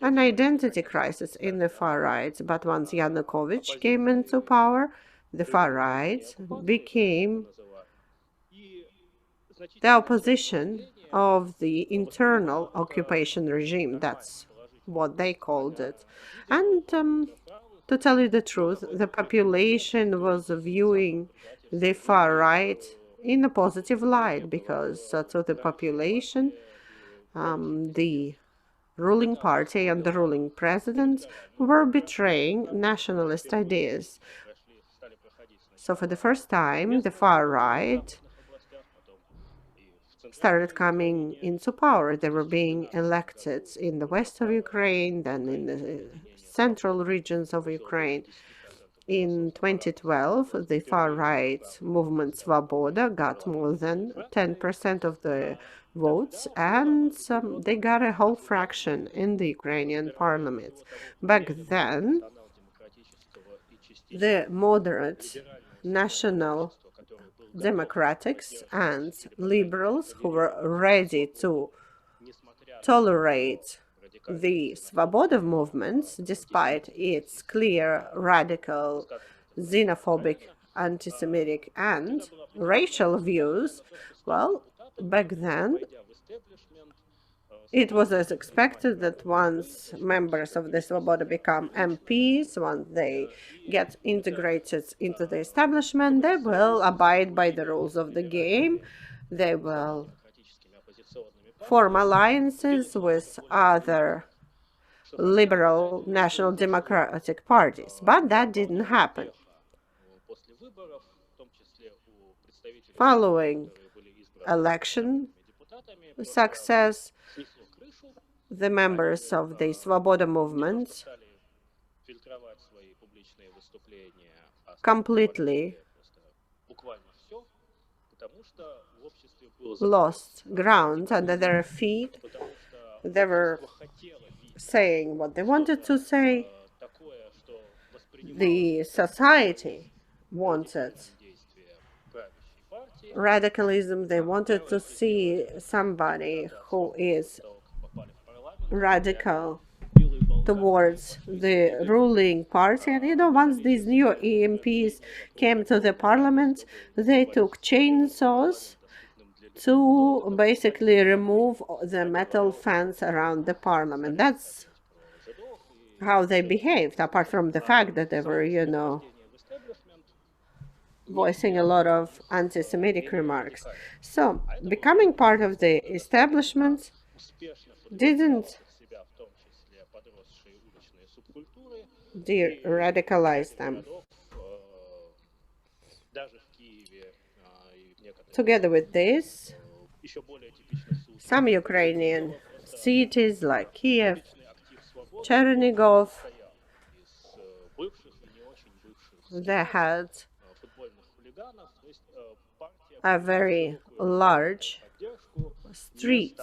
an identity crisis in the far right. But once Yanukovych came into power, the far right became the opposition of the internal occupation regime. That's what they called it. And to tell you the truth, the population was viewing the far right in a positive light because to the population, the ruling party and the ruling president were betraying nationalist ideas. So for the first time, the far right started coming into power. They were being elected in the west of Ukraine, then in the central regions of Ukraine. In 2012, the far-right movement Svoboda got more than 10% of the votes, and they got a whole fraction in the Ukrainian parliament. Back then, the moderate national democrats and liberals who were ready to tolerate the Svoboda movement, despite its clear, radical, xenophobic, anti-Semitic, and racial views, well, back then, it was as expected that once members of the Svoboda become MPs, once they get integrated into the establishment, they will abide by the rules of the game. They will form alliances with other liberal national democratic parties. But that didn't happen. Following election success, the members of the Svoboda movement completely lost ground under their feet. They were saying what they wanted to say. The society wanted radicalism. They wanted to see somebody who is radical towards the ruling party. And you know, once these new EMPs came to the parliament, they took chainsaws to basically remove the metal fence around the parliament. That's how they behaved, apart from the fact that they were, you know, voicing a lot of anti-Semitic remarks. So, becoming part of the establishment didn't de-radicalize them. Together with this, some Ukrainian cities like Kiev, Chernigov, they had a very large street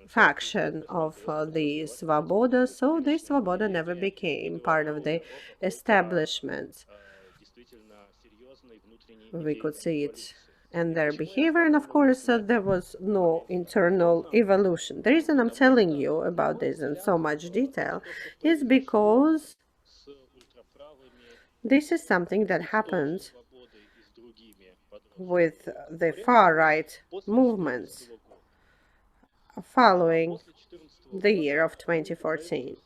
faction of the Svoboda, so the Svoboda never became part of the establishment. We could see it in their behavior, and of course there was no internal evolution. The reason I'm telling you about this in so much detail is because this is something that happened with the far-right movements following the year of 2014.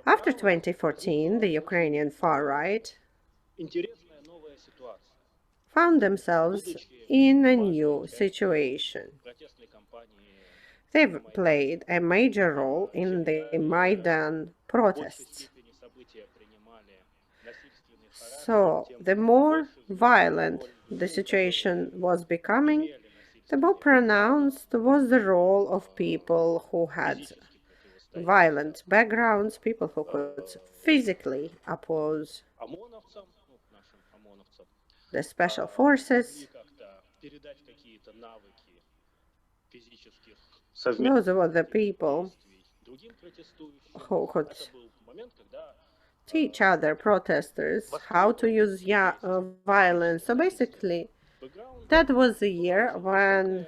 After 2014, the Ukrainian far-right found themselves in a new situation. They've played a major role in the Maidan protests. So, the more violent the situation was becoming, the more pronounced was the role of people who had violent backgrounds, people who could physically oppose the special forces, Those were the people who could teach other protesters how to use violence. So basically, that was the year when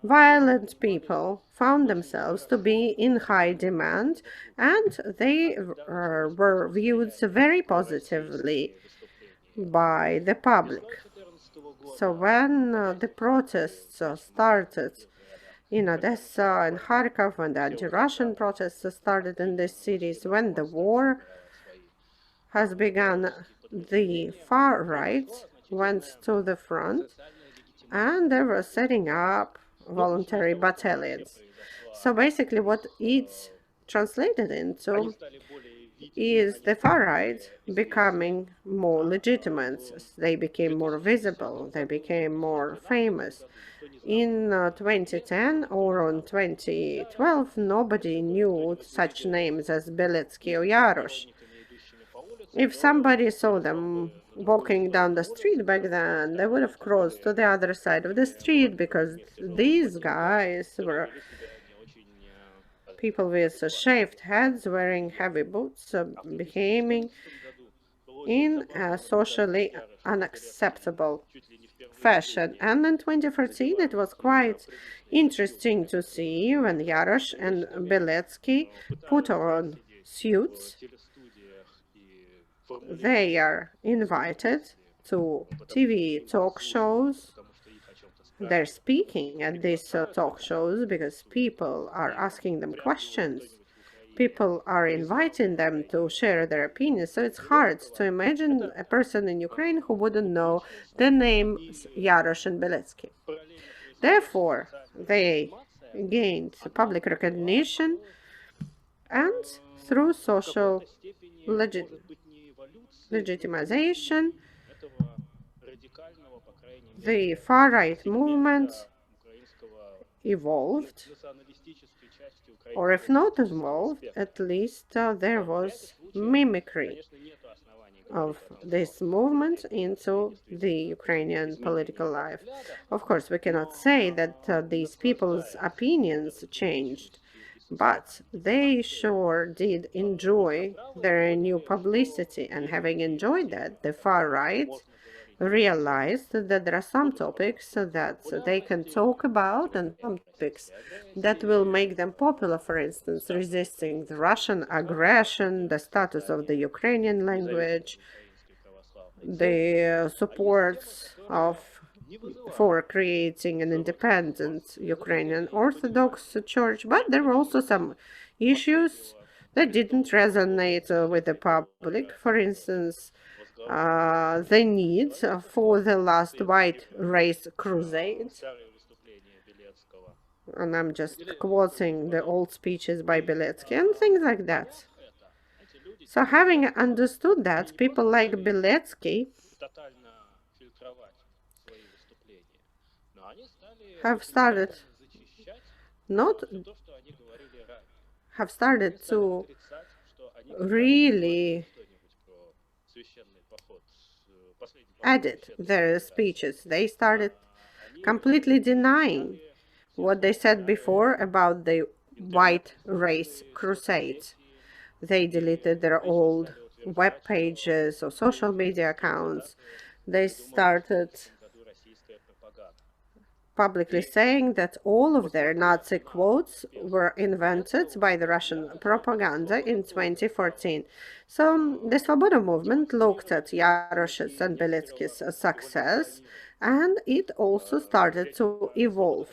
violent people found themselves to be in high demand, and they were viewed very positively by the public. So when the protests started in Odessa and Kharkov, when the anti-Russian protests started in these cities, when the war has begun, the far right went to the front and they were setting up voluntary battalions. So basically what it's translated into is the far right becoming more legitimate. They became more visible, they became more famous. In 2010 or in 2012, nobody knew such names as Beletsky or Yarosh. If somebody saw them walking down the street back then, they would have crossed to the other side of the street, because these guys were people with shaved heads, wearing heavy boots, behaving in a socially unacceptable fashion. And in 2014, it was quite interesting to see when Yarosh and Beletsky put on suits. They are invited to TV talk shows. They're speaking at these talk shows because people are asking them questions. People are inviting them to share their opinions. So it's hard to imagine a person in Ukraine who wouldn't know the names Yarosh and Beletsky. Therefore, they gained public recognition, and through social legitimization, the far-right movement evolved, or if not evolved, at least there was mimicry of this movement into the Ukrainian political life. Of course, we cannot say that these people's opinions changed, but they sure did enjoy their new publicity, and having enjoyed that, the far right realized that there are some topics that they can talk about and some topics that will make them popular. For instance, resisting the Russian aggression, the status of the Ukrainian language, the support for creating an independent Ukrainian Orthodox Church. But there were also some issues that didn't resonate with the public. For instance, the need for the last white race crusade. And I'm just quoting the old speeches by Beletsky and things like that. So having understood that, people like Beletsky have started to really edit their speeches. They started completely denying what they said before about the white race crusade. They deleted their old web pages or social media accounts. They started publicly saying that all of their Nazi quotes were invented by the Russian propaganda in 2014. So the Svoboda movement looked at Yarosh's and Beletsky's success, and it also started to evolve.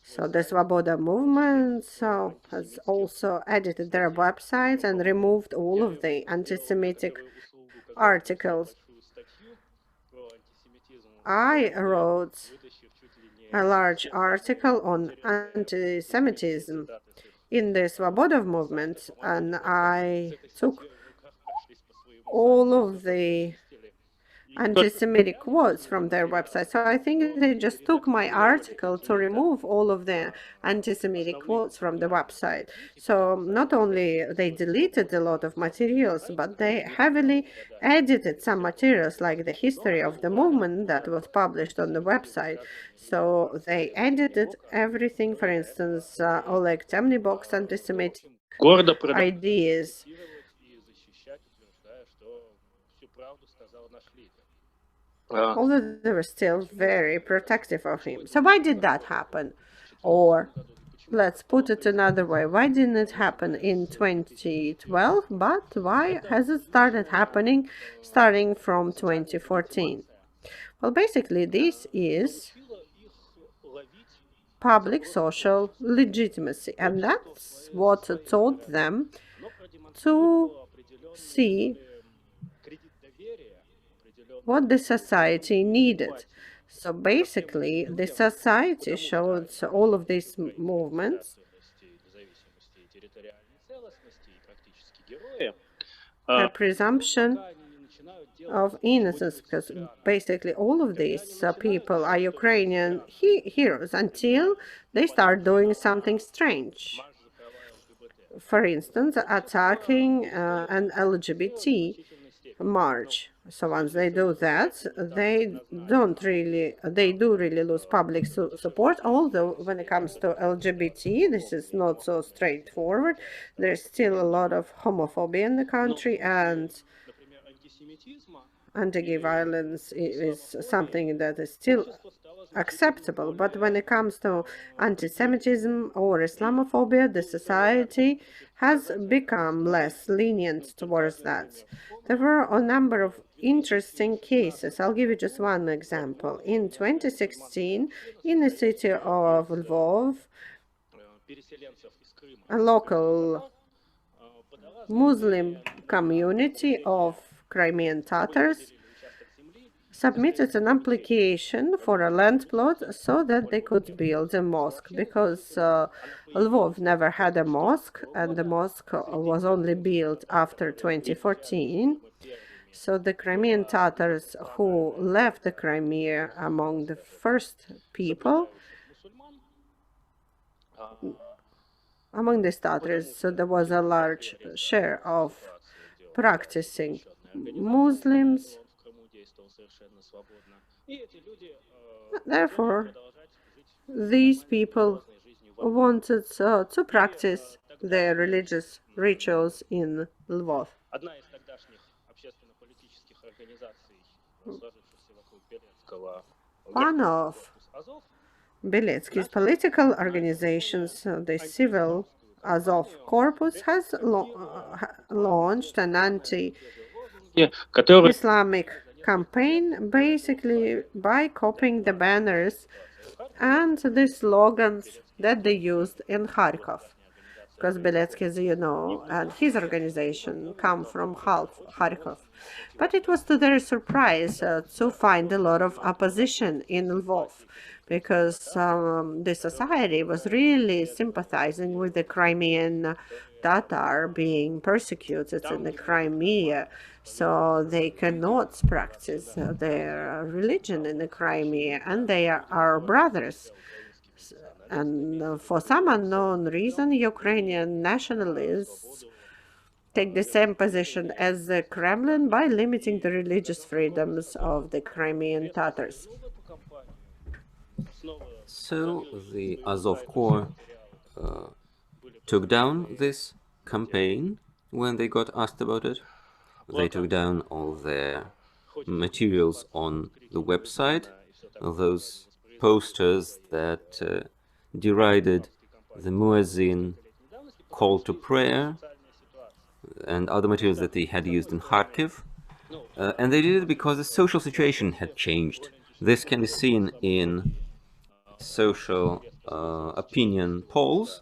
So the Svoboda movement has also edited their websites and removed all of the anti-Semitic articles. I wrote a large article on anti-Semitism in the Svoboda movement, and I took all of the anti-Semitic quotes from their website. So I think they just took my article to remove all of the anti-Semitic quotes from the website. So not only they deleted a lot of materials, but they heavily edited some materials like the history of the movement that was published on the website. So they edited everything, for instance, Oleg Temnybok's anti-Semitic ideas. Although they were still very protective of him. So why did that happen? Or let's put it another way. Why didn't it happen in 2012, but why has it started happening starting from 2014? Well, basically, this is public social legitimacy, and that's what taught them to see what the society needed. So basically, the society showed all of these movements a presumption of innocence, because basically all of these people are Ukrainian heroes until they start doing something strange. For instance, attacking an LGBT march. So once they do that, they do really lose public support. Although when it comes to LGBT, this is not so straightforward. There's still a lot of homophobia in the country, and anti-gay violence is something that is still acceptable. But when it comes to anti-Semitism or Islamophobia, the society has become less lenient towards that. There were a number of interesting cases. I'll give you just one example. In 2016, in the city of Lvov, a local Muslim community of Crimean Tatars submitted an application for a land plot so that they could build a mosque, because Lvov never had a mosque, and the mosque was only built after 2014. So the Crimean Tatars who left the Crimea among the first people among these Tatars, so there was a large share of practicing Muslims. Therefore, these people wanted to practice their religious rituals in Lvov. One of Beletsky's political organizations, the Civil Azov Corpus, has launched an anti-Islamic campaign, basically by copying the banners and the slogans that they used in Kharkov. Because Beletsky, as you know, and his organization come from Kharkov. But it was to their surprise to find a lot of opposition in Lvov, because the society was really sympathizing with the Crimean Tatar being persecuted in the Crimea. So they cannot practice their religion in the Crimea, and they are our brothers. And for some unknown reason, Ukrainian nationalists take the same position as the Kremlin by limiting the religious freedoms of the Crimean Tatars. So the Azov Corps took down this campaign when they got asked about it. They took down all their materials on the website, those posters that derided the Muezzin call to prayer and other materials that they had used in Kharkiv. And they did it because the social situation had changed. This can be seen in social opinion polls.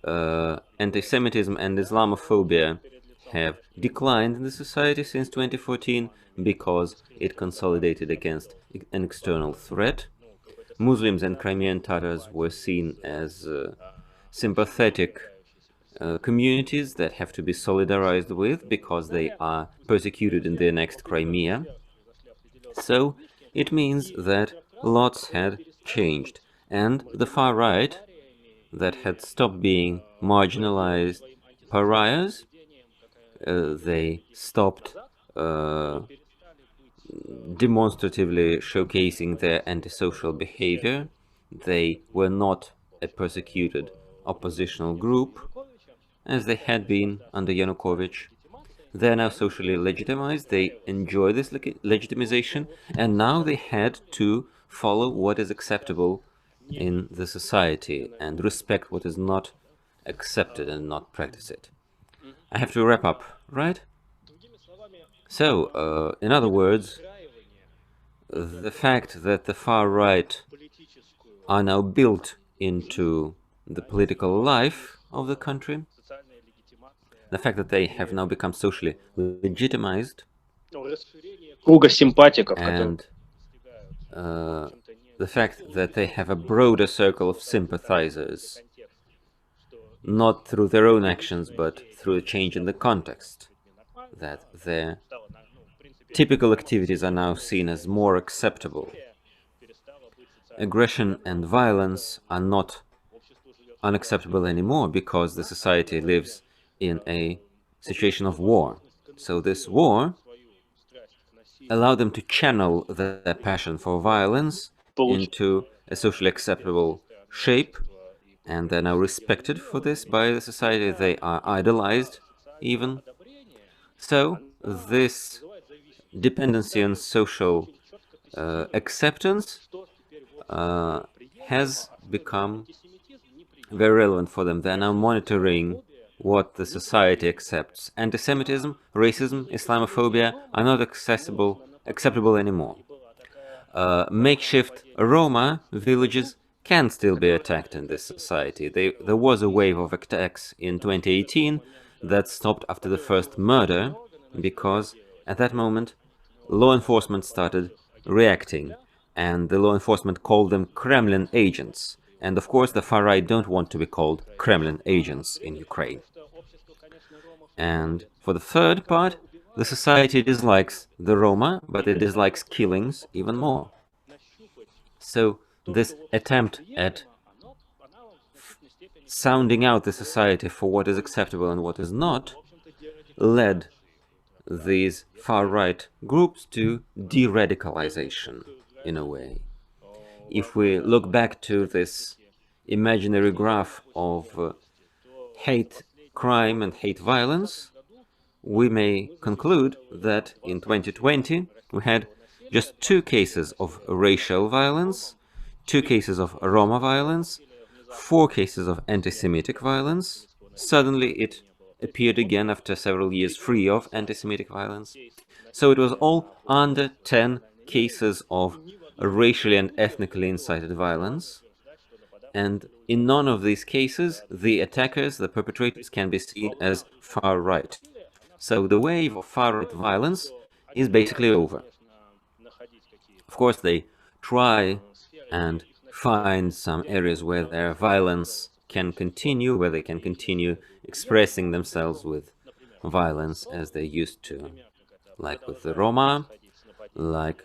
Anti-Semitism and Islamophobia have declined in the society since 2014 because it consolidated against an external threat. Muslims and Crimean Tatars were seen as sympathetic communities that have to be solidarized with because they are persecuted in the annexed Crimea. So it means that lots had changed, and the far right, that had stopped being marginalized pariahs, they stopped demonstratively showcasing their antisocial behavior. They were not a persecuted oppositional group, as they had been under Yanukovych. They are now socially legitimized, they enjoy this legitimization, and now they had to follow what is acceptable in the society and respect what is not accepted and not practice it. I have to wrap up, right? So, in other words, the fact that the far right are now built into the political life of the country, the fact that they have now become socially legitimized, Круга симпатиков, and the fact that they have a broader circle of sympathizers, not through their own actions, but through a change in the context, that their typical activities are now seen as more acceptable. Aggression and violence are not unacceptable anymore because the society lives in a situation of war. So this war allowed them to channel their passion for violence into a socially acceptable shape, and they're now respected for this by the society. They are idolized even. So this dependency on social acceptance has become very relevant for them. They're now monitoring what the society accepts. Anti-Semitism, racism, Islamophobia are not acceptable anymore. Makeshift Roma villages can still be attacked in this society. There was a wave of attacks in 2018 that stopped after the first murder, because at that moment law enforcement started reacting, and the law enforcement called them Kremlin agents. And of course the far right don't want to be called Kremlin agents in Ukraine. And for the third part, the society dislikes the Roma, but it dislikes killings even more. So this attempt at sounding out the society for what is acceptable and what is not led these far-right groups to de-radicalization, in a way. If we look back to this imaginary graph of hate crime and hate violence, we may conclude that in 2020 we had just 2 cases of racial violence, 2 cases of Roma violence, 4 cases of anti-Semitic violence. Suddenly it appeared again after several years free of anti-Semitic violence. So it was all under 10 cases of racially and ethnically incited violence. And in none of these cases, the attackers, the perpetrators, can be seen as far-right. So the wave of far-right violence is basically over. Of course, they try and find some areas where their violence can continue, where they can continue expressing themselves with violence as they used to, like with the Roma, like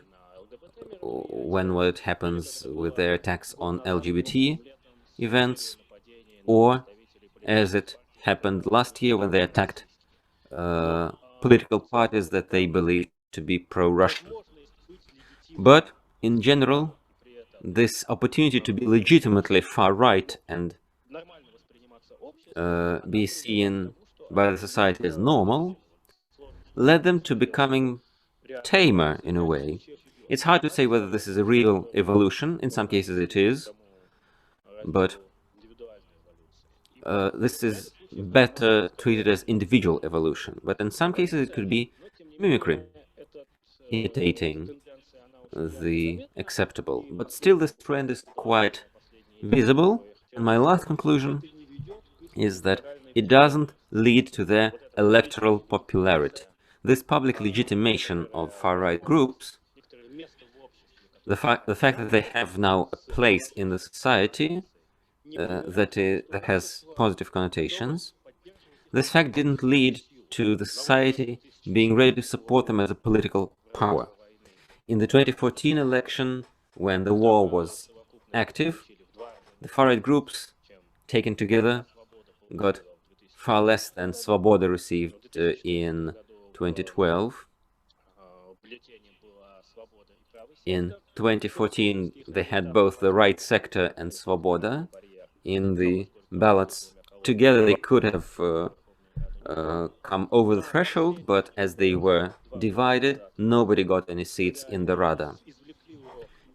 when what happens with their attacks on LGBT events, or as it happened last year when they attacked political parties that they believed to be pro-Russian. But in general, this opportunity to be legitimately far-right and be seen by the society as normal led them to becoming tamer in a way. It's hard to say whether this is a real evolution. In some cases it is, but this is better treated as individual evolution. But in some cases it could be mimicry, imitating the acceptable. But still this trend is quite visible. And my last conclusion is that it doesn't lead to their electoral popularity. This public legitimation of far-right groups, the fact that they have now a place in the society that has positive connotations, this fact didn't lead to the society being ready to support them as a political power. In the 2014 election, when the war was active, the far-right groups, taken together, got far less than Svoboda received in 2012. In 2014, they had both the right sector and Svoboda. In the ballots, together they could have come over the threshold, but as they were divided, nobody got any seats in the Rada.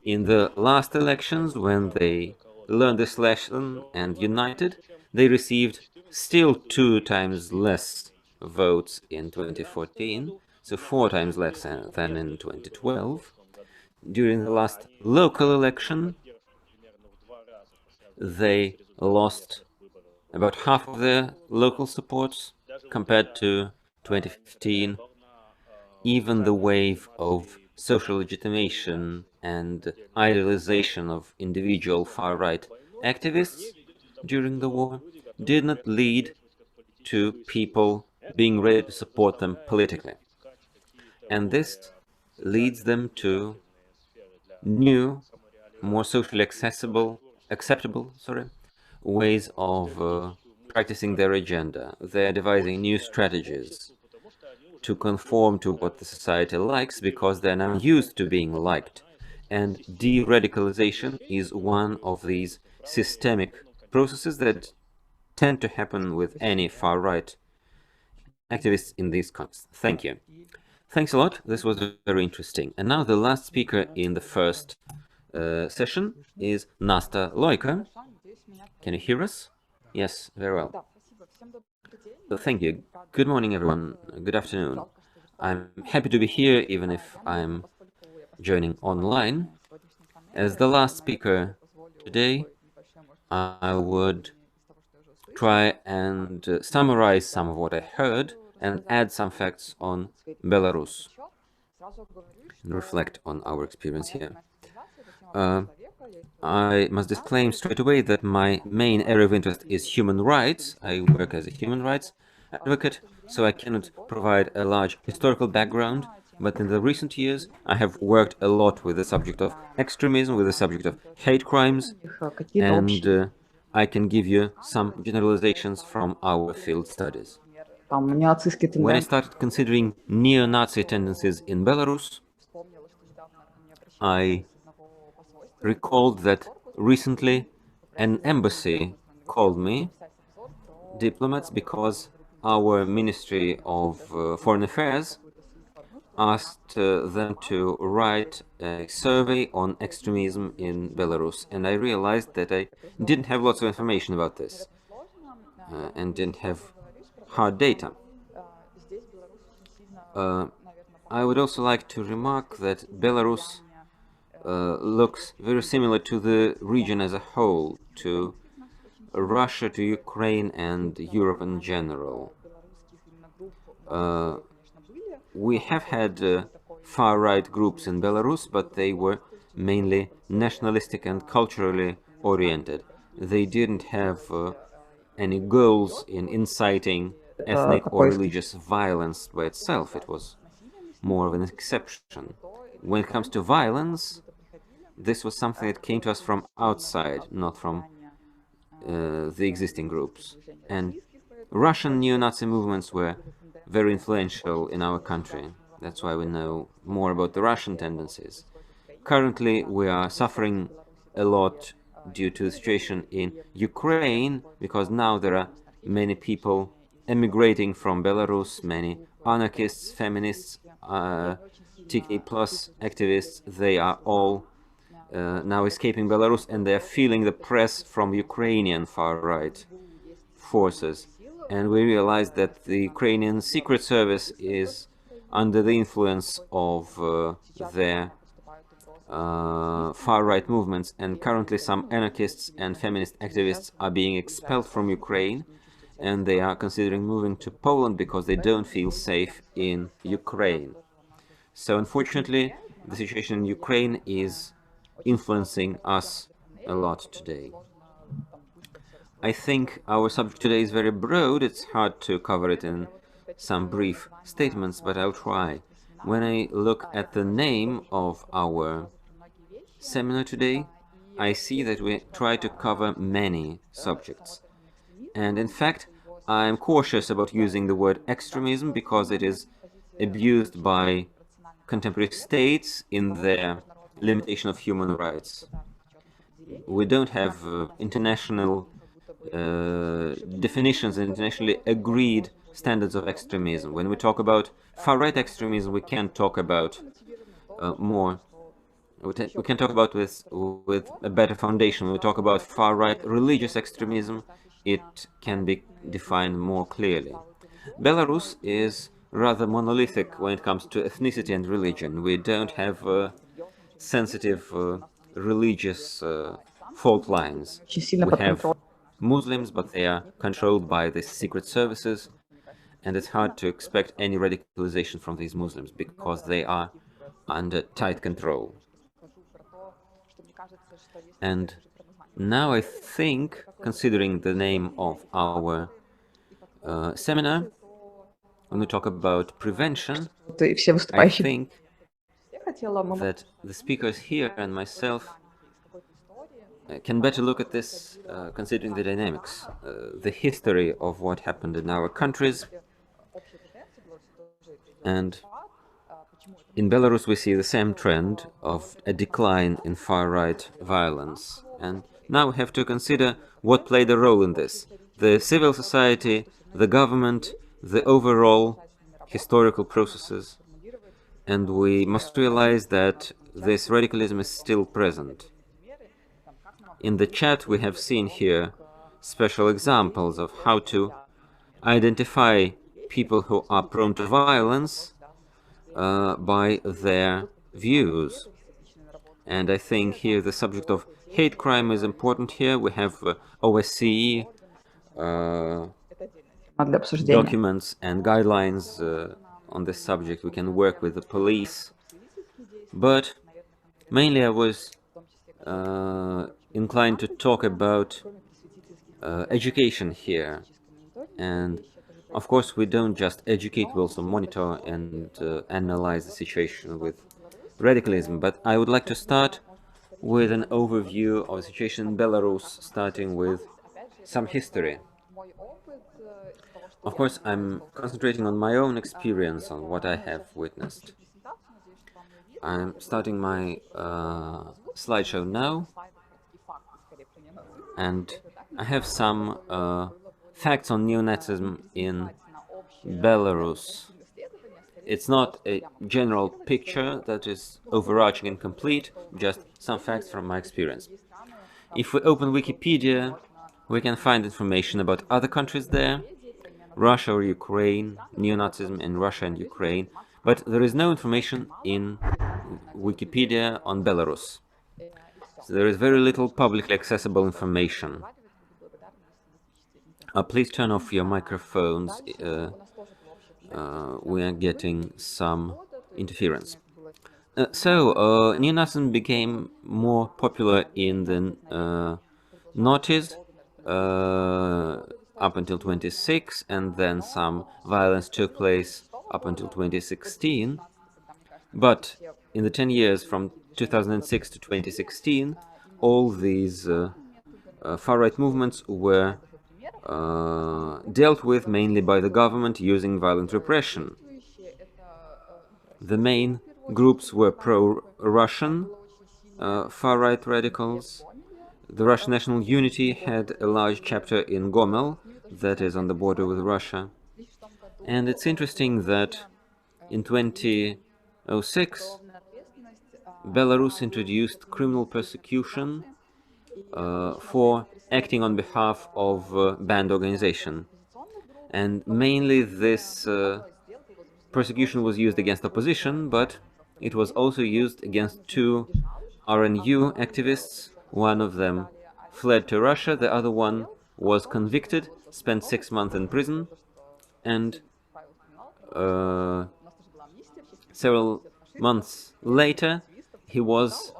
In the last elections, when they learned this lesson and united, they received still 2 times less votes in 2014, so 4 times less than in 2012. During the last local election, they lost about half of their local supports compared to 2015. Even the wave of social legitimation and idealization of individual far-right activists during the war did not lead to people being ready to support them politically. And this leads them to new, more socially acceptable ways of practicing their agenda. They're devising new strategies to conform to what the society likes because they're now used to being liked. And de-radicalization is one of these systemic processes that tend to happen with any far-right activists in these contexts. Thank you. Thanks a lot. This was very interesting. And now the last speaker in the first session is Nasta Loika. Can you hear us? Yes, very well. Thank you. Good morning, everyone. Good afternoon. I'm happy to be here, even if I'm joining online. As the last speaker today, I would try and summarize some of what I heard and add some facts on Belarus and reflect on our experience here. I must disclaim straight away that my main area of interest is human rights. I work as a human rights advocate, so I cannot provide a large historical background, but in the recent years I have worked a lot with the subject of extremism, with the subject of hate crimes, and I can give you some generalizations from our field studies. When I started considering neo-Nazi tendencies in Belarus, I recalled that recently an embassy called me, diplomats, because our Ministry of Foreign Affairs asked them to write a survey on extremism in Belarus, and I realized that I didn't have lots of information about this and didn't have hard data. I would also like to remark that Belarus looks very similar to the region as a whole, to Russia, to Ukraine, and Europe in general. We have had far-right groups in Belarus, but they were mainly nationalistic and culturally oriented. They didn't have any goals in inciting ethnic or religious violence by itself. It was more of an exception. When it comes to violence, this was something that came to us from outside, not from the existing groups. And Russian neo-Nazi movements were very influential in our country. That's why we know more about the Russian tendencies. Currently, we are suffering a lot due to the situation in Ukraine, because now there are many people emigrating from Belarus, many anarchists, feminists, TK plus activists. They are all now escaping Belarus, and they are feeling the press from Ukrainian far-right forces. And we realize that the Ukrainian Secret Service is under the influence of their far-right movements, and currently some anarchists and feminist activists are being expelled from Ukraine, and they are considering moving to Poland because they don't feel safe in Ukraine. So unfortunately, the situation in Ukraine is influencing us a lot today. I think our subject today is very broad. It's hard to cover it in some brief statements, but I'll try. When I look at the name of our seminar today, I see that we try to cover many subjects. And in fact, I'm cautious about using the word extremism because it is abused by contemporary states in their limitation of human rights. We don't have international definitions and internationally agreed standards of extremism. When we talk about far-right extremism, we can't talk about more. We can talk about this with a better foundation. When we talk about far-right religious extremism, it can be defined more clearly. Belarus is rather monolithic when it comes to ethnicity and religion. We don't have sensitive religious fault lines. We have Muslims, but they are controlled by the secret services, and it's hard to expect any radicalization from these Muslims because they are under tight control. And now I think, considering the name of our seminar, when we talk about prevention, I think that the speakers here and myself can better look at this, considering the dynamics, the history of what happened in our countries. And in Belarus we see the same trend of a decline in far-right violence. And now we have to consider what played a role in this. The civil society, the government, the overall historical processes. And we must realize that this radicalism is still present. In the chat we have seen here special examples of how to identify people who are prone to violence by their views. And I think here the subject of hate crime is important here. We have OSCE documents and guidelines on this subject. We can work with the police. But mainly I was inclined to talk about education here. And of course, we don't just educate, we also monitor and analyze the situation with radicalism. But I would like to start with an overview of the situation in Belarus, starting with some history. Of course, I'm concentrating on my own experience, on what I have witnessed. I'm starting my slideshow now, and I have some facts on neo-Nazism in Belarus. It's not a general picture that is overarching and complete, just some facts from my experience. If we open Wikipedia, we can find information about other countries there, Russia or Ukraine, neo-Nazism in Russia and Ukraine, but there is no information in Wikipedia on Belarus. So there is very little publicly accessible information. Please turn off your microphones. We are getting some interference. Neo-Nazism became more popular in the noughties up until 26, and then some violence took place up until 2016. But in the 10 years from 2006 to 2016, all these far-right movements were dealt with mainly by the government using violent repression. The main groups were pro-Russian far-right radicals. The Russian National Unity had a large chapter in Gomel, that is on the border with Russia. And it's interesting that in 2006, Belarus introduced criminal persecution for acting on behalf of banned organization. And mainly this persecution was used against opposition, but it was also used against two RNU activists. One of them fled to Russia, the other one was convicted, spent 6 months in prison, and several months later he was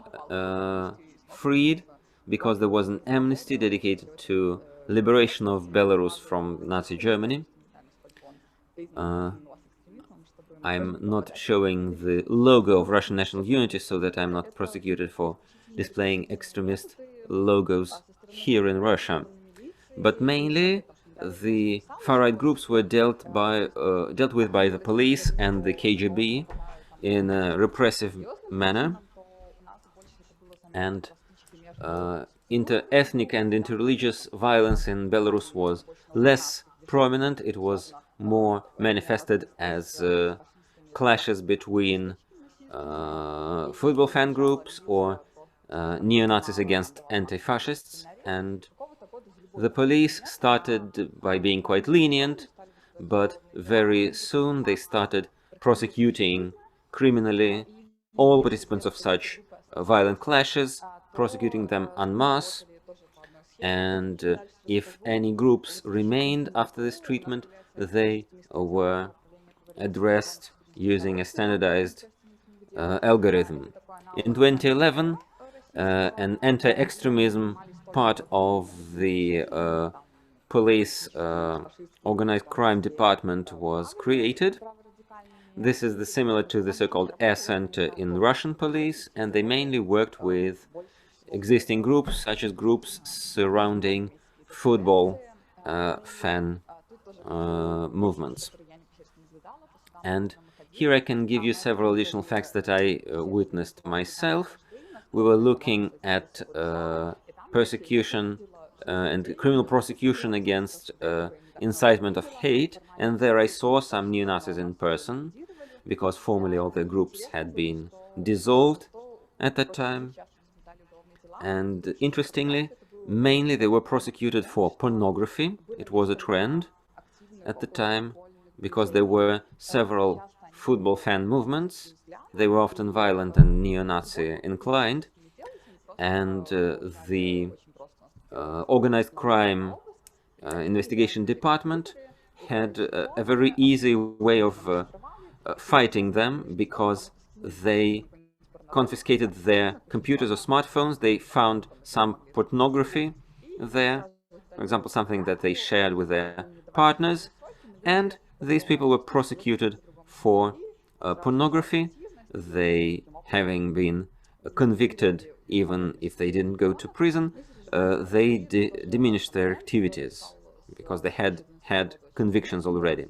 freed because there was an amnesty dedicated to liberation of Belarus from Nazi Germany. I'm not showing the logo of Russian National Unity so that I'm not prosecuted for displaying extremist logos here in Russia. But mainly, the far-right groups were dealt with by the police and the KGB in a repressive manner, and inter-ethnic and inter-religious violence in Belarus was less prominent. It was more manifested as clashes between football fan groups or neo-Nazis against anti-fascists, and the police started by being quite lenient, but very soon they started prosecuting criminally all participants of such violent clashes, prosecuting them en masse, and if any groups remained after this treatment, they were addressed using a standardized algorithm. In 2011, an anti-extremism part of the police organized crime department was created. This is similar to the so-called РОО Center in Russian police, and they mainly worked with existing groups, such as groups surrounding football fan movements. And here I can give you several additional facts that I witnessed myself. We were looking at persecution and criminal prosecution against incitement of hate, and there I saw some neo-Nazis in person, because formerly all the groups had been dissolved at that time. And interestingly, mainly they were prosecuted for pornography. It was a trend at the time, because there were several football fan movements. They were often violent and neo-Nazi inclined, and the organized crime investigation department had a very easy way of fighting them, because they confiscated their computers or smartphones. They found some pornography there, for example, something that they shared with their partners, and these people were prosecuted for pornography. They, having been convicted, even if they didn't go to prison, they diminished their activities, because they had convictions already.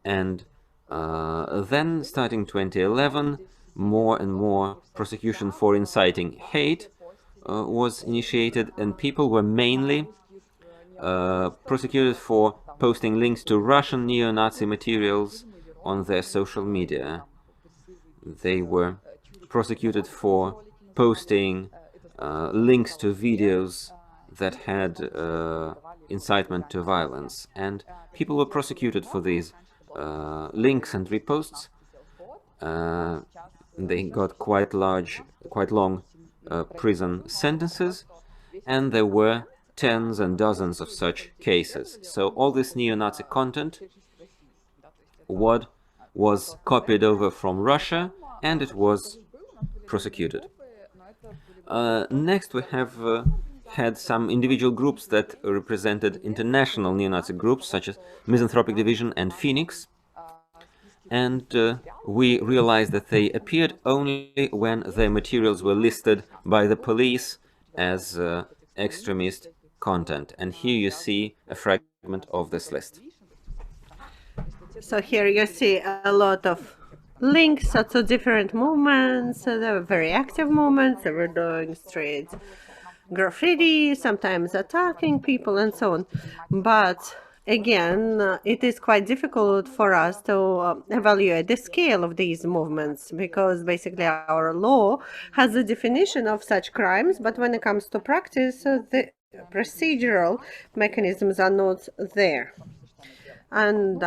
And then, starting 2011, more and more prosecution for inciting hate was initiated, and people were mainly prosecuted for posting links to Russian neo-Nazi materials on their social media. They were prosecuted for posting links to videos that had incitement to violence, and people were prosecuted for these links and reposts. They got quite long prison sentences, and there were tens and dozens of such cases. So all this neo-Nazi content was copied over from Russia, and it was prosecuted. Next, we have had some individual groups that represented international neo-Nazi groups, such as Misanthropic Division and Phoenix. And we realized that they appeared only when their materials were listed by the police as extremist content. And here you see a fragment of this list. So here you see a lot of links to different movements. They were very active movements. They were doing street graffiti, sometimes attacking people and so on. But again, it is quite difficult for us to evaluate the scale of these movements, because basically our law has a definition of such crimes, but when it comes to practice, the procedural mechanisms are not there. And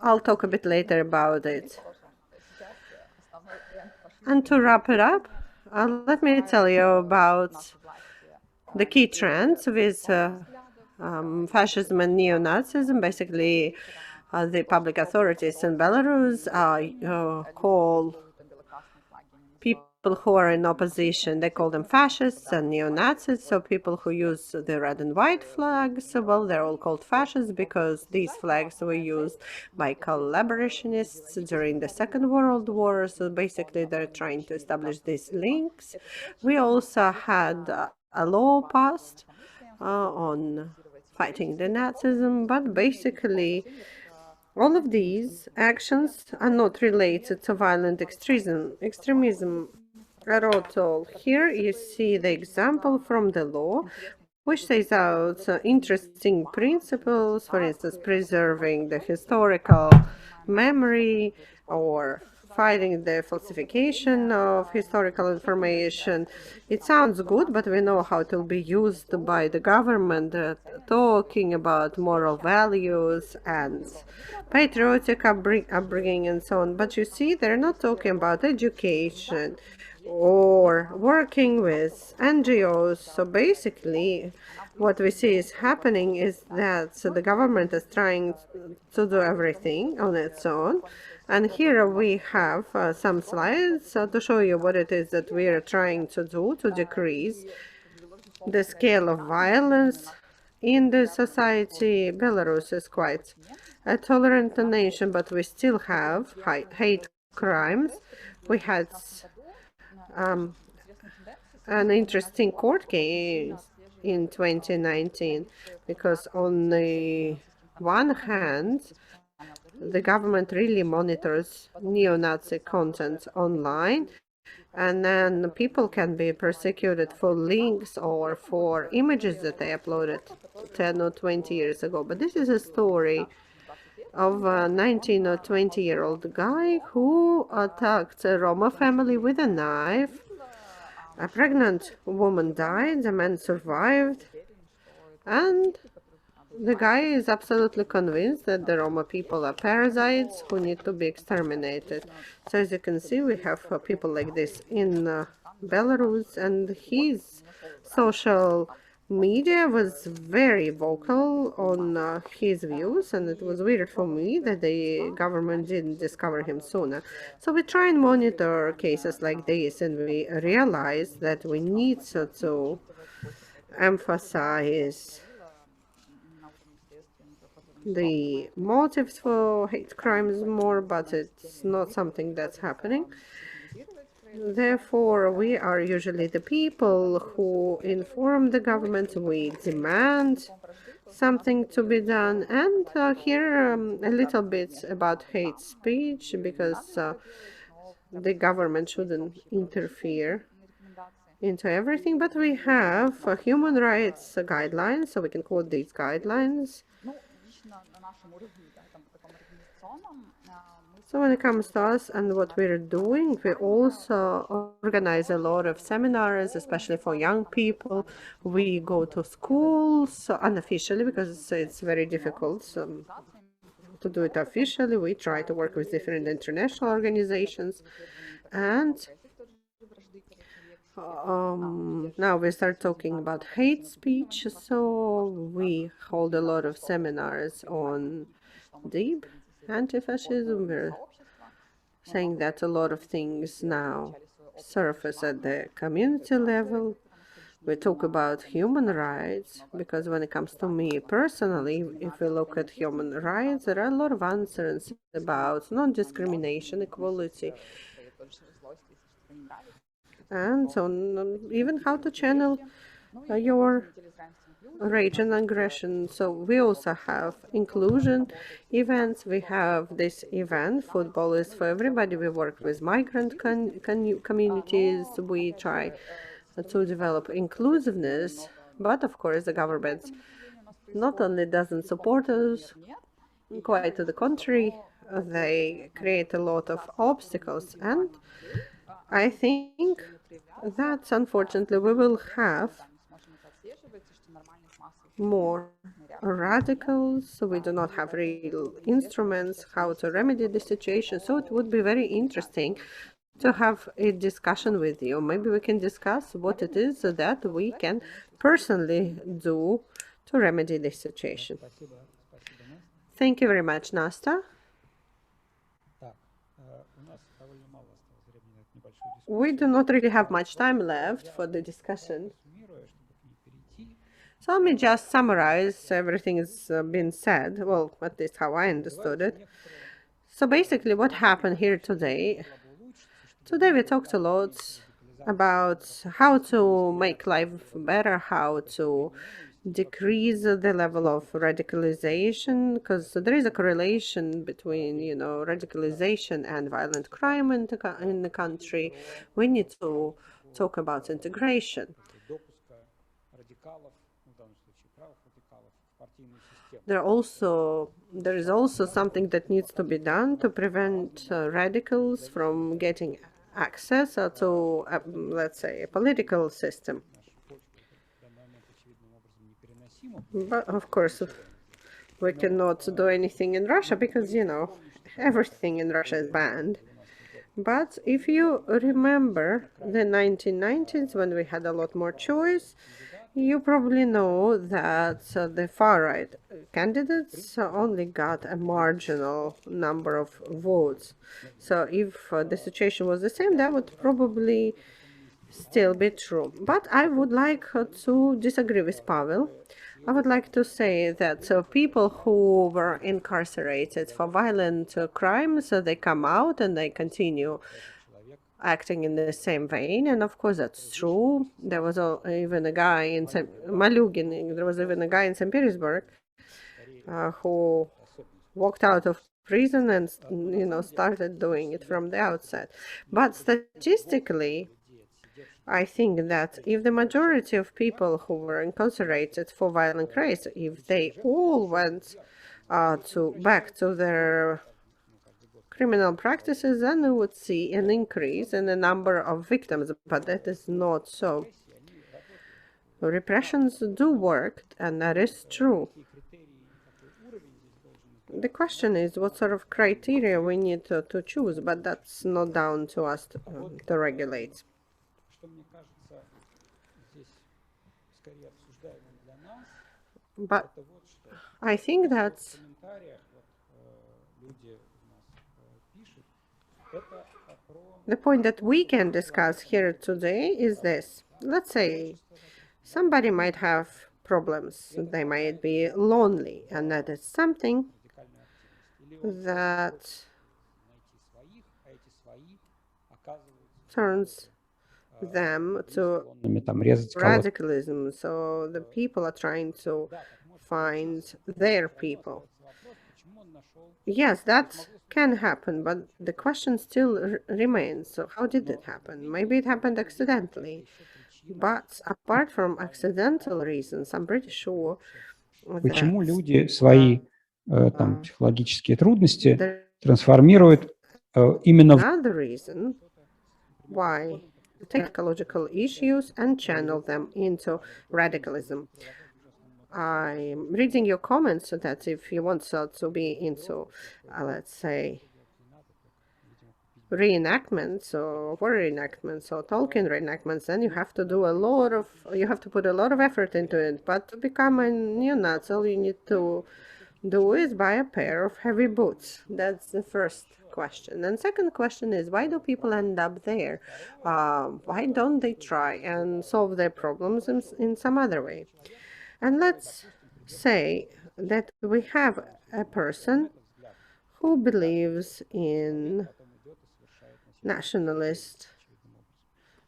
I'll talk a bit later about it. And to wrap it up, let me tell you about the key trends with fascism and neo-Nazism. Basically, the public authorities in Belarus call people who are in opposition, they call them fascists and neo-Nazis. So people who use the red and white flags, well, they're all called fascists because these flags were used by collaborationists during the Second World War. So basically, they're trying to establish these links. We also had a law passed on fighting the Nazism, but basically, all of these actions are not related to violent extremism at all. Here you see the example from the law, which says out interesting principles, for instance, preserving the historical memory or fighting the falsification of historical information. It sounds good, but we know how it will be used by the government, talking about moral values and patriotic upbringing and so on. But you see, they're not talking about education or working with NGOs. So basically, what we see is happening is that the government is trying to do everything on its own. And here we have some slides to show you what it is that we are trying to do to decrease the scale of violence in the society. Belarus is quite a tolerant nation, but we still have hate crimes. We had an interesting court case in 2019 because on the one hand, the government really monitors neo-Nazi content online, and then people can be persecuted for links or for images that they uploaded 10 or 20 years ago. But this is a story of a 19 or 20-year-old guy who attacked a Roma family with a knife. A pregnant woman died, the man survived, and the guy is absolutely convinced that the Roma people are parasites who need to be exterminated. So as you can see, we have people like this in Belarus, and his social media was very vocal on his views, and it was weird for me that the government didn't discover him sooner. So we try and monitor cases like this, and we realize that we need to emphasize the motives for hate crimes more, but it's not something that's happening. Therefore, we are usually the people who inform the government, we demand something to be done. And here a little bit about hate speech, because the government shouldn't interfere into everything, but we have human rights guidelines, so we can quote these guidelines. So when it comes to us and what we're doing, we also organize a lot of seminars, especially for young people. We go to schools unofficially because it's very difficult to do it officially. We try to work with different international organizations. And now we start talking about hate speech. So we hold a lot of seminars on deep anti-fascism. We're saying that a lot of things now surface at the community level. We talk about human rights, because when it comes to me personally, if we look at human rights, there are a lot of answers about non-discrimination, equality, and so even how to channel your rage and aggression. So we also have inclusion events. We have this event, Football is for Everybody. We work with migrant communities. We try to develop inclusiveness, but of course the government not only doesn't support us, quite to the contrary, they create a lot of obstacles. And I think that unfortunately we will have more radicals, so we do not have real instruments how to remedy the situation. So it would be very interesting to have a discussion with you. Maybe we can discuss what it is that we can personally do to remedy this situation. Thank you very much, Nasta. we do not really have much time left for the discussion. So let me just summarize everything has been said, well, at least how I understood it. So basically what happened here today, we talked a lot about how to make life better, how to decrease the level of radicalization, because there is a correlation between, radicalization and violent crime in the country. We need to talk about integration. There is also something that needs to be done to prevent radicals from getting access to, let's say, a political system. But of course, we cannot do anything in Russia because, everything in Russia is banned. But if you remember the 1990s, when we had a lot more choice, you probably know that the far-right candidates only got a marginal number of votes. So if the situation was the same, that would probably still be true. But I would like to disagree with Pavel. I would like to say that people who were incarcerated for violent crimes, they come out and they continue acting in the same vein, and of course that's true. There was even a guy in Malugin. There was even a guy in St. Petersburg who walked out of prison and started doing it from the outset. But statistically, I think that if the majority of people who were incarcerated for violent crimes, if they all went back to their criminal practices, then we would see an increase in the number of victims, but that is not so. Repressions do work, and that is true. The question is what sort of criteria we need to choose, but that's not down to us to regulate. But I think that the point that we can discuss here today is this. Let's say somebody might have problems, they might be lonely, and that is something that turns them to radicalism. So the people are trying to find their people. Yes, that can happen, but the question still remains. So how did it happen? Maybe it happened accidentally. But apart from accidental reasons, I'm pretty sure Почему люди свои психологические трудности трансформируют именно в... Another reason why take ecological issues and channel them into radicalism. I'm reading your comments so that if you want to be into, let's say, reenactments or war reenactments or Tolkien reenactments, then you have to put a lot of effort into it. But to become a neo-Nazi, all you need to do is buy a pair of heavy boots. That's the first question. And second question is, why do people end up there? Why don't they try and solve their problems in some other way? And let's say that we have a person who believes in nationalist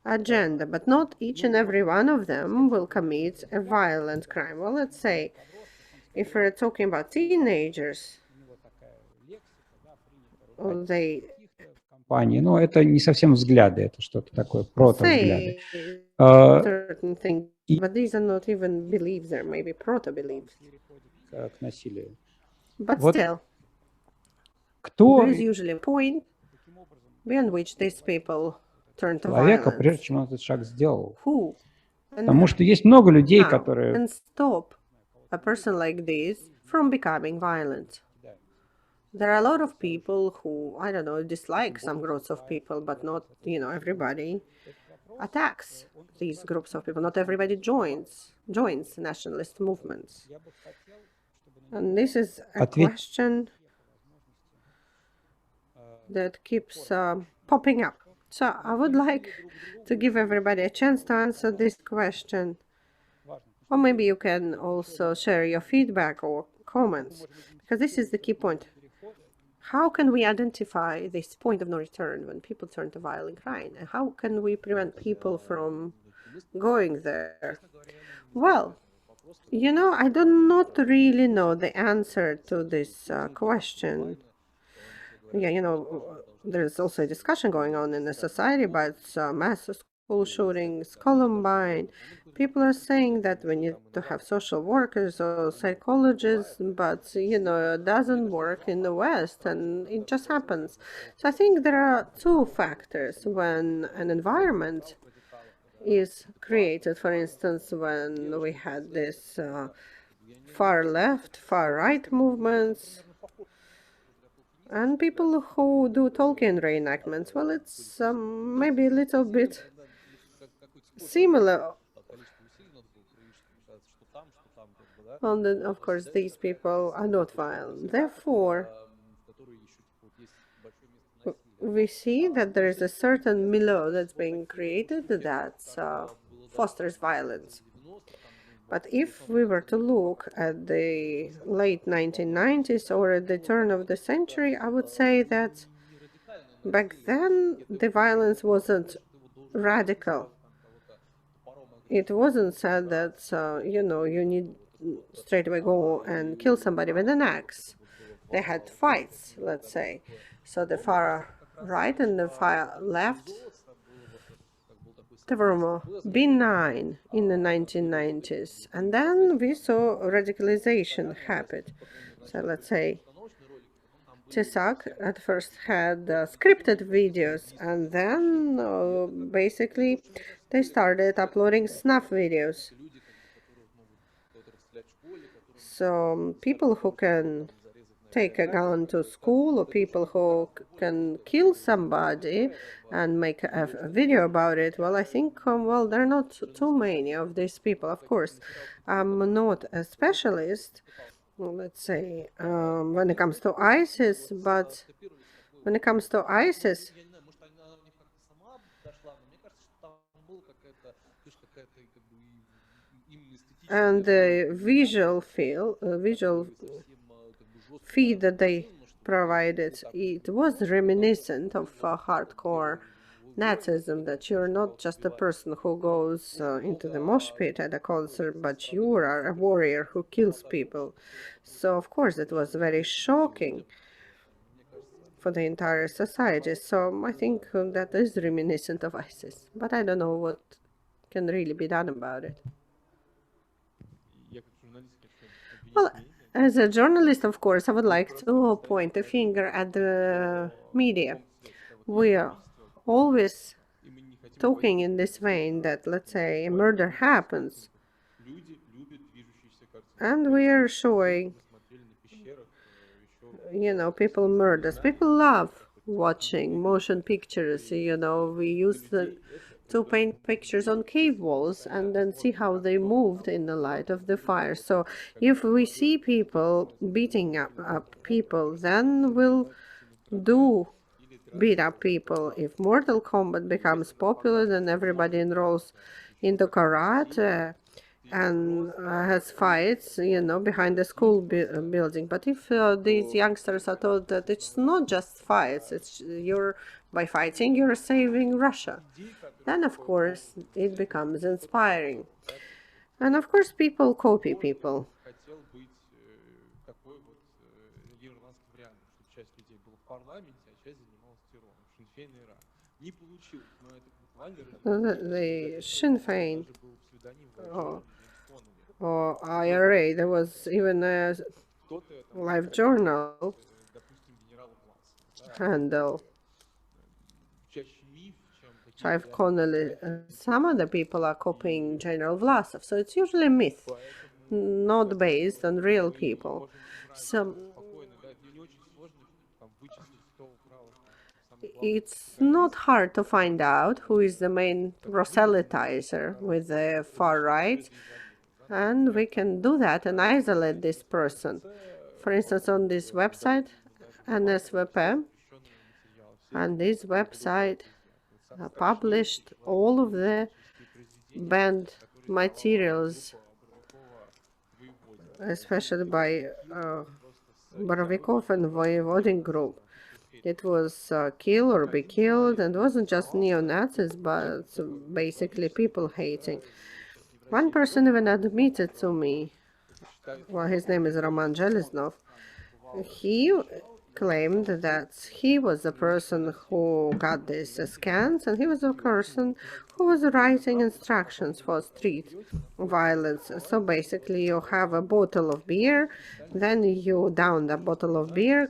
agenda, but not each and every one of them will commit a violent crime. Well, let's say if we're talking about teenagers, they Но это не совсем взгляды, это что-то такое протовзгляды. certain things, but these are not even beliefs, they're maybe proto-beliefs. К насилию. But Вот still, кто there is usually a point beyond which these people turn to человека, violence. прежде чем он этот шаг сделал? Who? Потому что есть много людей, How? которые And stop a person like this from becoming violent. There are a lot of people who, I don't know, dislike some groups of people, but not, everybody attacks these groups of people. Not everybody joins nationalist movements. And this is a question that keeps popping up. So I would like to give everybody a chance to answer this question. Or maybe you can also share your feedback or comments, because this is the key point. How can we identify this point of no return when people turn to violent crime? And how can we prevent people from going there? Well, you know, I do not really know the answer to this question. Yeah, you know, there's also a discussion going on in the society about mass school shootings, Columbine. People are saying that we need to have social workers or psychologists, but, you know, it doesn't work in the West, and it just happens. So I think there are two factors when an environment is created. For instance, when we had this far left, far right movements, and people who do Tolkien reenactments, well, it's maybe a little bit similar. And then, of course, these people are not violent. Therefore, we see that there is a certain milieu that's being created that fosters violence. But if we were to look at the late 1990s or at the turn of the century, I would say that back then the violence wasn't radical. It wasn't said that, you know, you need straight away go and kill somebody with an axe. They had fights, let's say. So the far right and the far left, they were more benign in the 1990s. And then we saw radicalization happen. So let's say Tisak at first had scripted videos, and then basically they started uploading snuff videos. So people who can take a gun to school, or people who can kill somebody and make a video about it, well, I think, well, there are not too many of these people. Of course, I'm not a specialist, let's say, when it comes to ISIS, but when it comes to ISIS, and the visual feed that they provided, it was reminiscent of hardcore Nazism, that you're not just a person who goes into the mosh pit at a concert, but you are a warrior who kills people. So, of course, it was very shocking for the entire society. So I think that is reminiscent of ISIS, but I don't know what can really be done about it. Well, as a journalist, of course, I would like to point a finger at the media. We are always talking in this vein that, let's say, a murder happens, and we are showing, you know, people murders. People love watching motion pictures. You know, we used to paint pictures on cave walls and then see how they moved in the light of the fire. So if we see people beating up people, then we'll do beat up people. If Mortal Kombat becomes popular, then everybody enrolls into karate and has fights, you know, behind the school building. But if these youngsters are told that it's not just fights, it's by fighting you're saving Russia, then of course it becomes inspiring. And of course people copy people. The Sinn Féin or IRA, there was even a live journal handle. Chief Connolly, some other people are copying General Vlasov, so it's usually a myth, not based on real people. So it's not hard to find out who is the main proselytizer with the far right, and we can do that and isolate this person. For instance, on this website, NSVP, and this website published all of the banned materials, especially by Borovikov and Voyevodin group. It was kill or be killed, and it wasn't just neo-Nazis, but basically people hating. One person even admitted to me, well, his name is Roman Zhelesnov, he claimed that he was the person who got these scans, and he was the person who was writing instructions for street violence. So basically you have a bottle of beer, then you down the bottle of beer,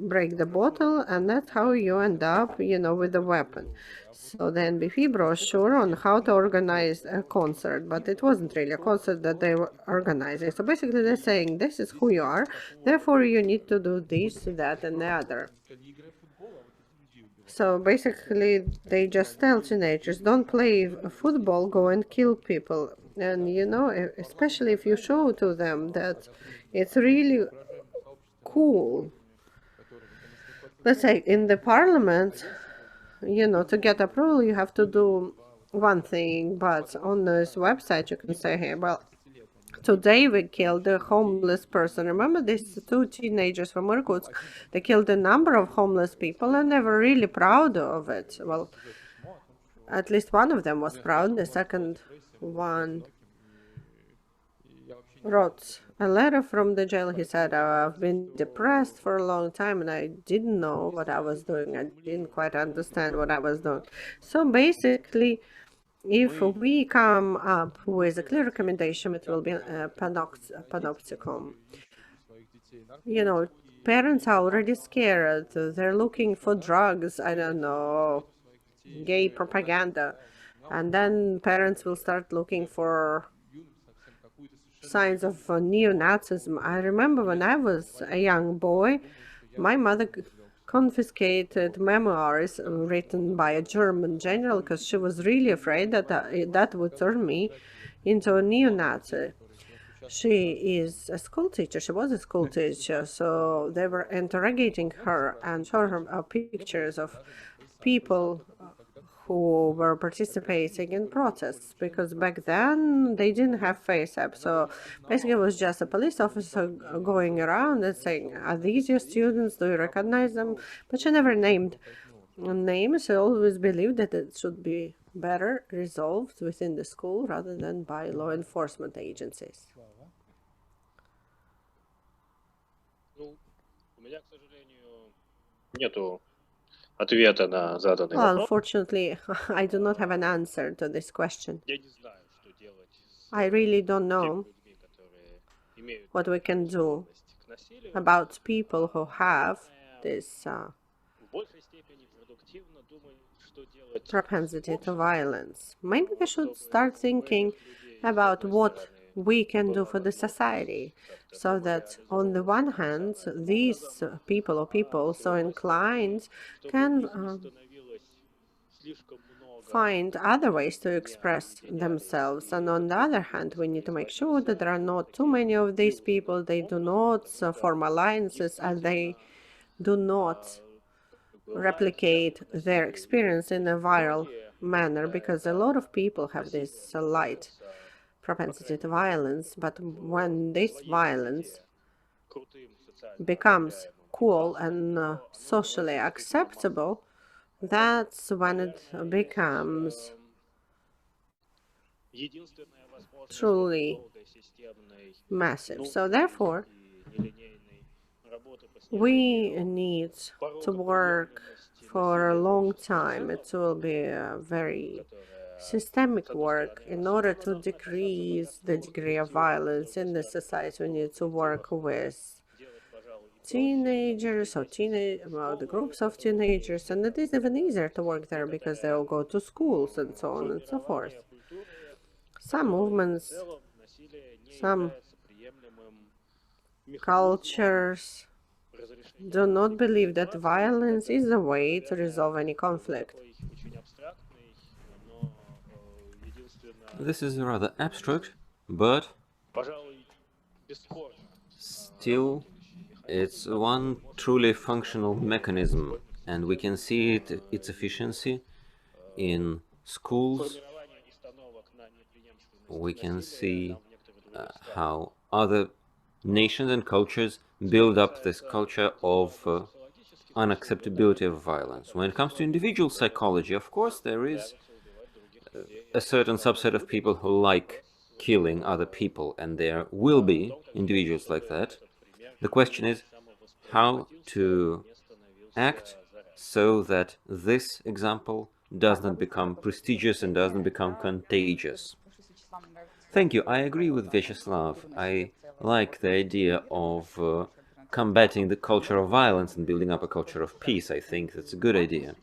break the bottle, and that's how you end up, with a weapon. So the NBP brochure on how to organize a concert, but it wasn't really a concert that they were organizing. So basically they're saying, this is who you are, therefore you need to do this, that, and the other. So basically they just tell teenagers, don't play football, go and kill people. And especially if you show to them that it's really cool. Let's say in the parliament, to get approval, you have to do one thing, but on this website you can say, hey, well, today we killed a homeless person. Remember these two teenagers from Irkutsk? They killed a number of homeless people, and they were really proud of it. Well, at least one of them was proud. The second one wrote a letter from the jail. He said, I've been depressed for a long time and I didn't know what I was doing. I didn't quite understand what I was doing. So basically, if we come up with a clear recommendation, it will be a panopticon. Parents are already scared. They're looking for drugs, I don't know, gay propaganda. And then parents will start looking for signs of neo-Nazism. I remember when I was a young boy, my mother confiscated memoirs written by a German general because she was really afraid that that would turn me into a neo-Nazi. She is a school teacher. She was a school teacher, so they were interrogating her and showing her pictures of people who were participating in protests, because back then they didn't have FaceApp. So basically it was just a police officer going around and saying, are these your students? Do you recognize them? But she never named names. She always believed that it should be better resolved within the school rather than by law enforcement agencies. У меня, к сожалению, нету ответа на заданный Well, вопрос. unfortunately, I do not have an answer to this question. Я не знаю, что делать с I really don't теми know людьми, которые имеют what we can do склонность к насилию. about people who have this В большей степени продуктивно думать, что делать. propensity to violence. Maybe we should start thinking about what we can do for the society, so that on the one hand, these people or people so inclined can Становилось слишком много. find other ways to express themselves. And on the other hand, we need to make sure that there are not too many of these people. They do not form alliances, and they do not replicate their experience in a viral manner, because a lot of people have this light propensity to violence. But when this violence Крутым социальным becomes cool and socially acceptable, that's when it becomes единственная возможность truly долгой системной massive. So therefore, и нелинейной работы по we need to work for a long time. It will be a very systemic work in order to decrease the degree of violence in the society. We need to work with teenagers or the groups of teenagers, and it is even easier to work there because they all go to schools and so on and so forth. Some movements, some cultures do not believe that violence is the way to resolve any conflict. This is rather abstract, but still it's one truly functional mechanism, and we can see its efficiency in schools, we can see how other nations and cultures build up this culture of unacceptability of violence. When it comes to individual psychology, of course, there is a certain subset of people who like killing other people, and there will be individuals like that. The question is how to act so that this example does not become prestigious and doesn't become contagious. Thank you. I agree with Vyacheslav. I like the idea of combating the culture of violence and building up a culture of peace. I think that's a good idea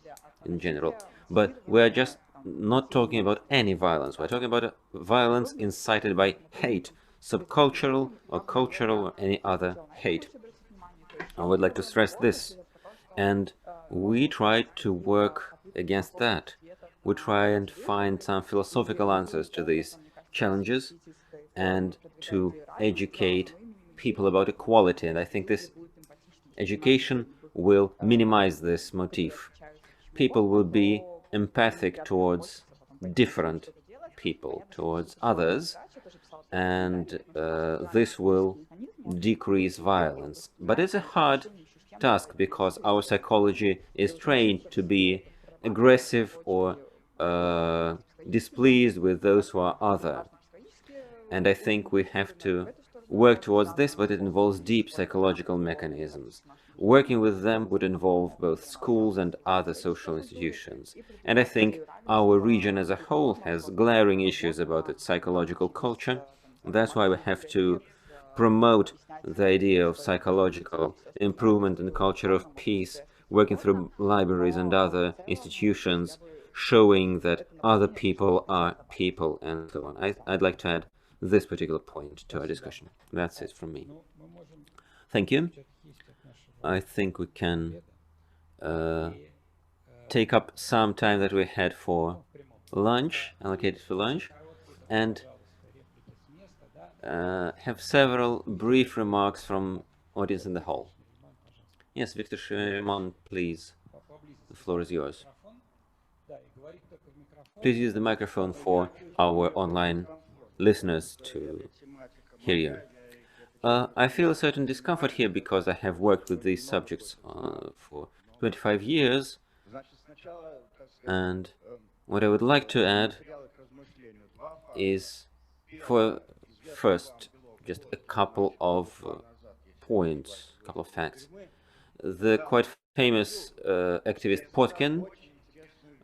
in general. But we're just not talking about any violence. We're talking about violence incited by hate, subcultural or cultural or any other hate. I would like to stress this. And we try to work against that. We try and find some philosophical answers to these challenges and to educate people about equality. And I think this education will minimize this motif. People will be empathic towards different people, towards others, and this will decrease violence. But it's a hard task because our psychology is trained to be aggressive or displeased with those who are other. And I think we have to work towards this, but it involves deep psychological mechanisms. Working with them would involve both schools and other social institutions. And I think our region as a whole has glaring issues about its psychological culture. That's why we have to promote the idea of psychological improvement and culture of peace, working through libraries and other institutions, showing that other people are people, and so on. I'd like to add this particular point to our discussion. That's it from me. Thank you. I think we can take up some time that we had for lunch, allocated for lunch, and have several brief remarks from audience in the hall. Yes, Victor Shimon, please. The floor is yours. Please use the microphone for our online listeners to hear you. I feel a certain discomfort here because I have worked with these subjects for 25 years, and what I would like to add is, first, just a couple of points, a couple of facts. The quite famous activist Potkin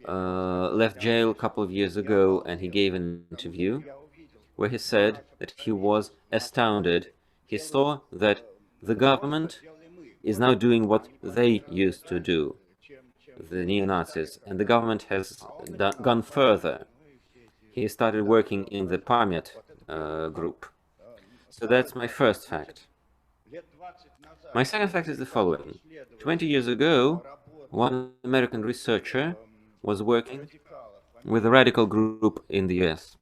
left jail a couple of years ago, and he gave an interview where he said that he was astounded. He saw that the government is now doing what they used to do, the neo-Nazis, and the government has gone further. He started working in the Pamyat group. So that's my first fact. My second fact is the following. 20 years ago, one American researcher was working with a radical group in the US.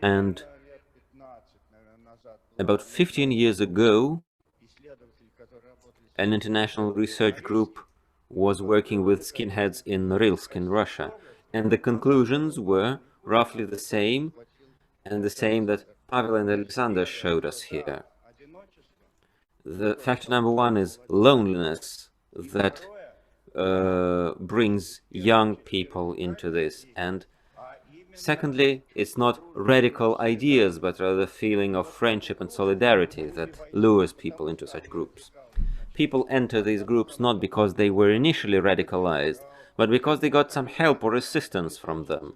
And about 15 years ago, an international research group was working with skinheads in Norilsk in Russia. And the conclusions were roughly the same, and the same that Pavel and Alexander showed us here. The factor number one is loneliness that brings young people into this. And secondly, it's not radical ideas, but rather the feeling of friendship and solidarity that lures people into such groups. People enter these groups not because they were initially radicalized, but because they got some help or assistance from them.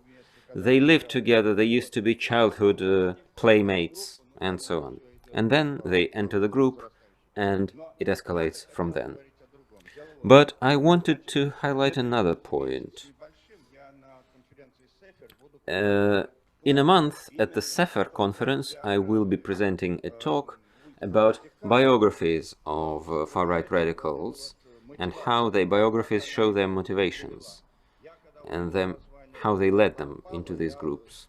They lived together, they used to be childhood playmates, and so on. And then they enter the group, and it escalates from then. But I wanted to highlight another point. In a month, at the Sefer conference, I will be presenting a talk about biographies of far-right radicals and how their biographies show their motivations and how they led them into these groups.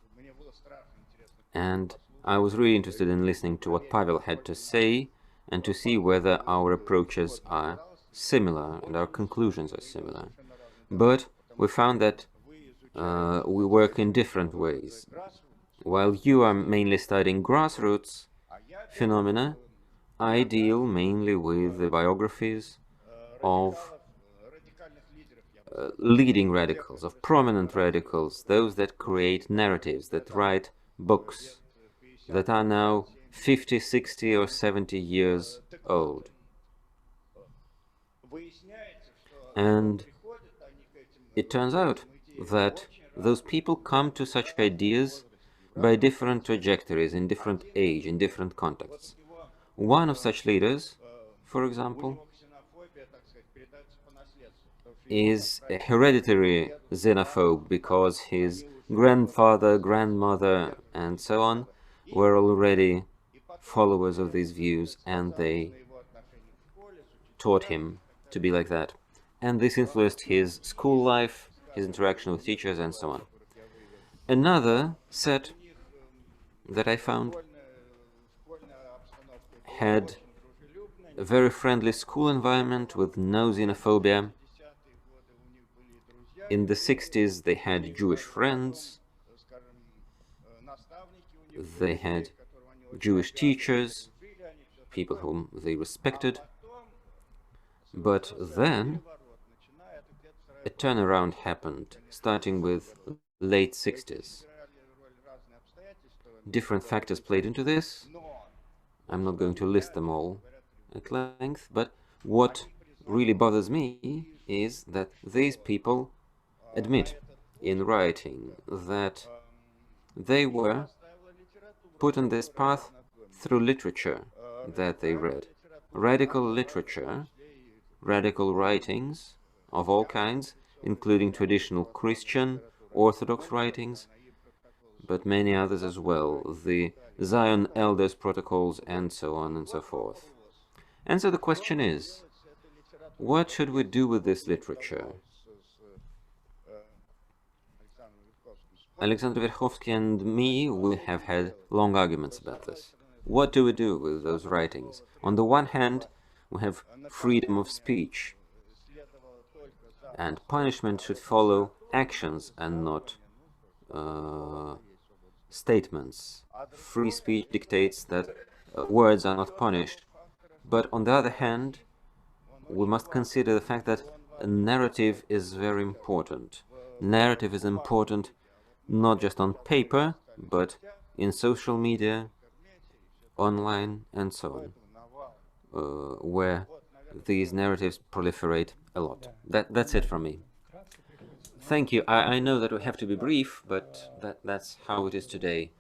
And I was really interested in listening to what Pavel had to say and to see whether our approaches are similar and our conclusions are similar. But we found that we work in different ways. While you are mainly studying grassroots phenomena, I deal mainly with the biographies of leading radicals, of prominent radicals, those that create narratives, that write books, that are now 50, 60 or 70 years old. And it turns out that those people come to such ideas by different trajectories, in different age, in different contexts. One of such leaders, for example, is a hereditary xenophobe because his grandfather, grandmother, and so on were already followers of these views, and they taught him to be like that. And this influenced his school life, his interaction with teachers, and so on. Another set that I found had a very friendly school environment with no xenophobia. In the 60s, they had Jewish friends, they had Jewish teachers, people whom they respected. But then a turnaround happened, starting with late 60s. Different factors played into this. I'm not going to list them all at length, but what really bothers me is that these people admit in writing that they were put on this path through literature that they read. Radical literature, radical writings of all kinds, including traditional Christian, Orthodox writings, but many others as well, the Zion Elders protocols, and so on and so forth. And so the question is, what should we do with this literature? Alexander Verkhovsky and me, we have had long arguments about this. What do we do with those writings? On the one hand, we have freedom of speech, and punishment should follow actions and not statements. Free speech dictates that words are not punished. But on the other hand, we must consider the fact that a narrative is very important. Narrative is important not just on paper, but in social media, online, and so on, where these narratives proliferate a lot. That's it from me. Thank you. I know that we have to be brief, but that's how it is today.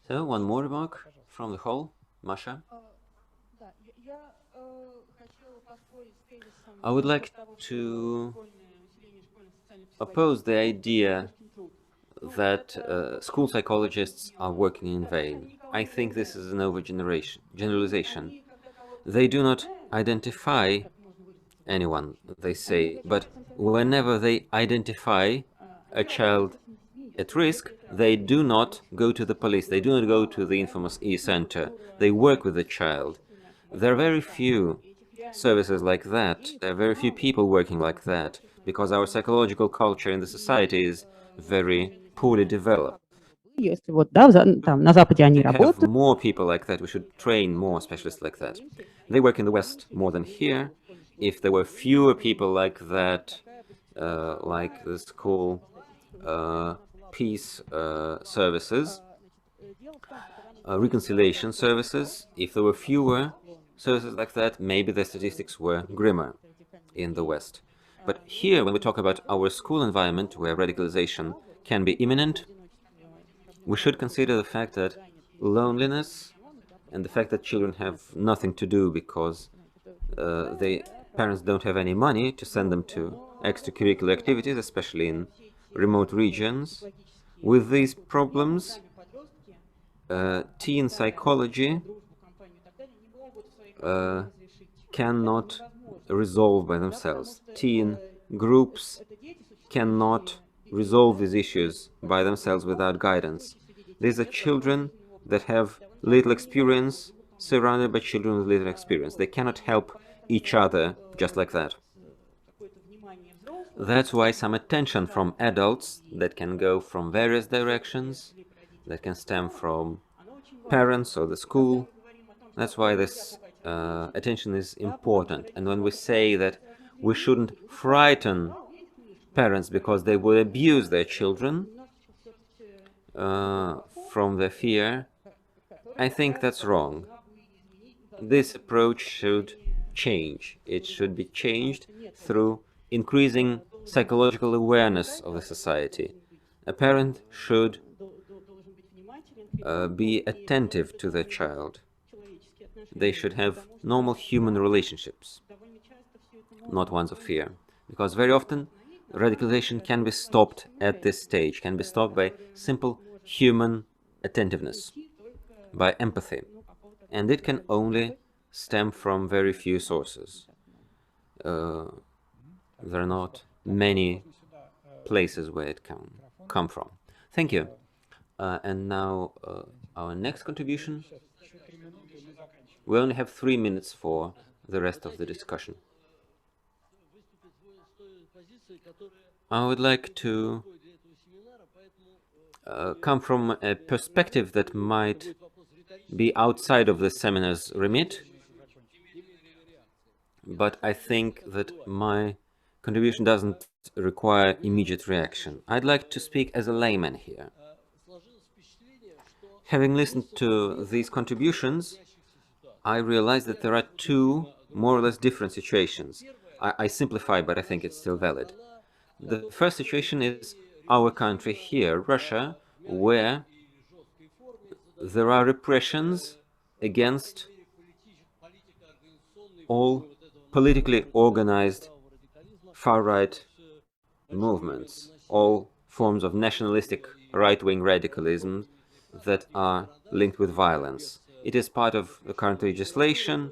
So, one more remark from the hall. Masha? I would like to oppose the idea that school psychologists are working in vain. I think this is an overgeneralization. They do not identify anyone, they say, but whenever they identify a child at risk, they do not go to the police, they do not go to the infamous E-Center, they work with the child. There are very few services like that, there are very few people working like that, because our psychological culture in the society is very poorly developed. Если вот, да, там на Западе они We have работают. more people like that, we should train more specialists like that. They work in the West more than here. If there were fewer people like that, like the school peace services, reconciliation services, if there were fewer services like that, maybe the statistics were grimmer in the West. But here, when we talk about our school environment, where radicalization can be imminent, we should consider the fact that loneliness and the fact that children have nothing to do because their parents don't have any money to send them to extracurricular activities, especially in remote regions. With these problems, teen psychology cannot resolve by themselves. Teen groups cannot resolve these issues by themselves without guidance. These are children that have little experience surrounded by children with little experience. They cannot help each other just like that. That's why some attention from adults that can go from various directions, that can stem from parents or the school, that's why this attention is important. And when we say that we shouldn't frighten parents because they would abuse their children from their fear, I think that's wrong. This approach should change. It should be changed through increasing psychological awareness of the society. A parent should be attentive to their child. They should have normal human relationships, not ones of fear. Because very often radicalization can be stopped at this stage, can be stopped by simple human attentiveness, by empathy. And it can only stem from very few sources. There are not many places where it can come from. Thank you. And now our next contribution. We only have 3 minutes for the rest of the discussion. I would like to come from a perspective that might be outside of the seminar's remit, but I think that my contribution doesn't require immediate reaction. I'd like to speak as a layman here. Having listened to these contributions, I realized that there are two more or less different situations. I simplify, but I think it's still valid. The first situation is our country here, Russia, where there are repressions against all politically organized far-right movements, all forms of nationalistic right-wing radicalism that are linked with violence. It is part of the current legislation.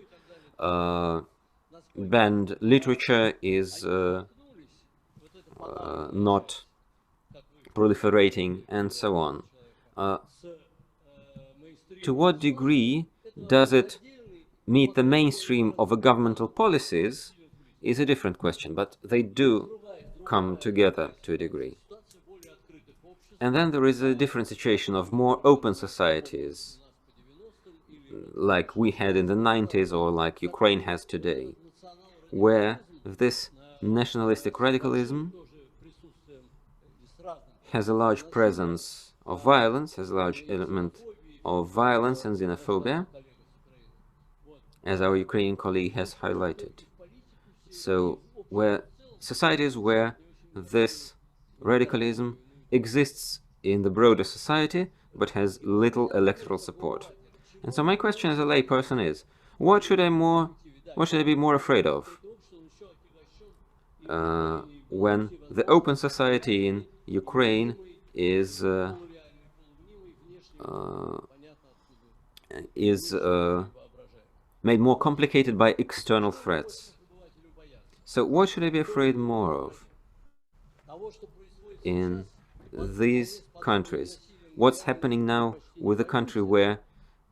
Banned literature is not proliferating, and so on. To what degree does it meet the mainstream of governmental policies is a different question, but they do come together to a degree. And then there is a different situation of more open societies, like we had in the 90s or like Ukraine has today, where this nationalistic radicalism has a large presence of violence, has a large element of violence and xenophobia, as our Ukrainian colleague has highlighted. So, where societies where this radicalism exists in the broader society, but has little electoral support. And so my question as a layperson is, what should I be more afraid of? When the open society in Ukraine is made more complicated by external threats. So what should I be afraid more of in these countries? What's happening now with a country where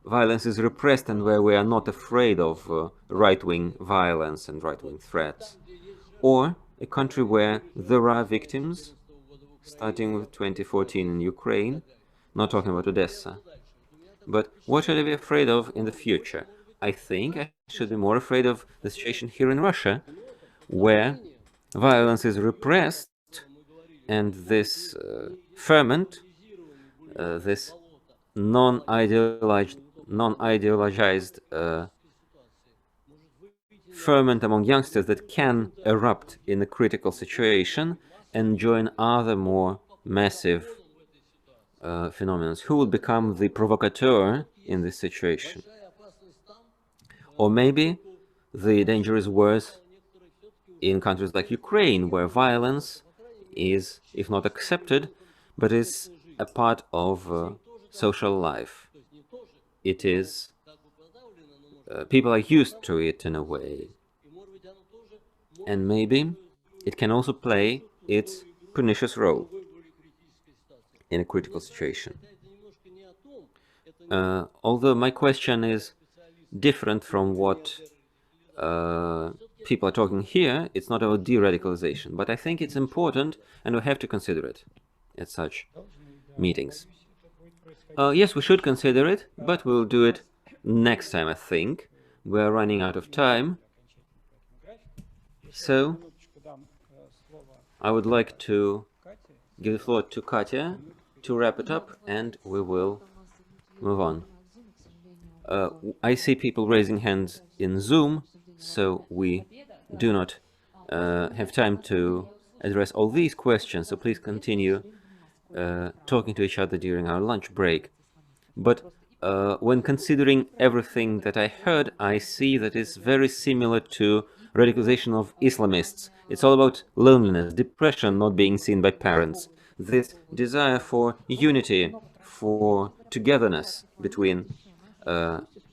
violence is repressed and where we are not afraid of right-wing violence and right-wing threats? Or a country where there are victims, starting with 2014 in Ukraine, not talking about Odessa. But what should I be afraid of in the future? I think I should be more afraid of the situation here in Russia, where violence is repressed and this ferment, this non-ideologized ferment among youngsters that can erupt in a critical situation and join other more massive phenomena. Who will become the provocateur in this situation? Or maybe the danger is worse in countries like Ukraine, where violence is, if not accepted, but is a part of social life. It is, people are used to it in a way. And maybe it can also play its pernicious role in a critical situation. Although my question is different from what people are talking here, it's not about de-radicalization, but I think it's important and we have to consider it at such meetings. Yes, we should consider it, but we'll do it next time, I think. We're running out of time. So, I would like to give the floor to Katya to wrap it up, and we will move on. I see people raising hands in Zoom, so we do not have time to address all these questions, so please continue talking to each other during our lunch break. But when considering everything that I heard, I see that it's very similar to radicalization of Islamists. It's all about loneliness, depression, not being seen by parents, this desire for unity, for togetherness between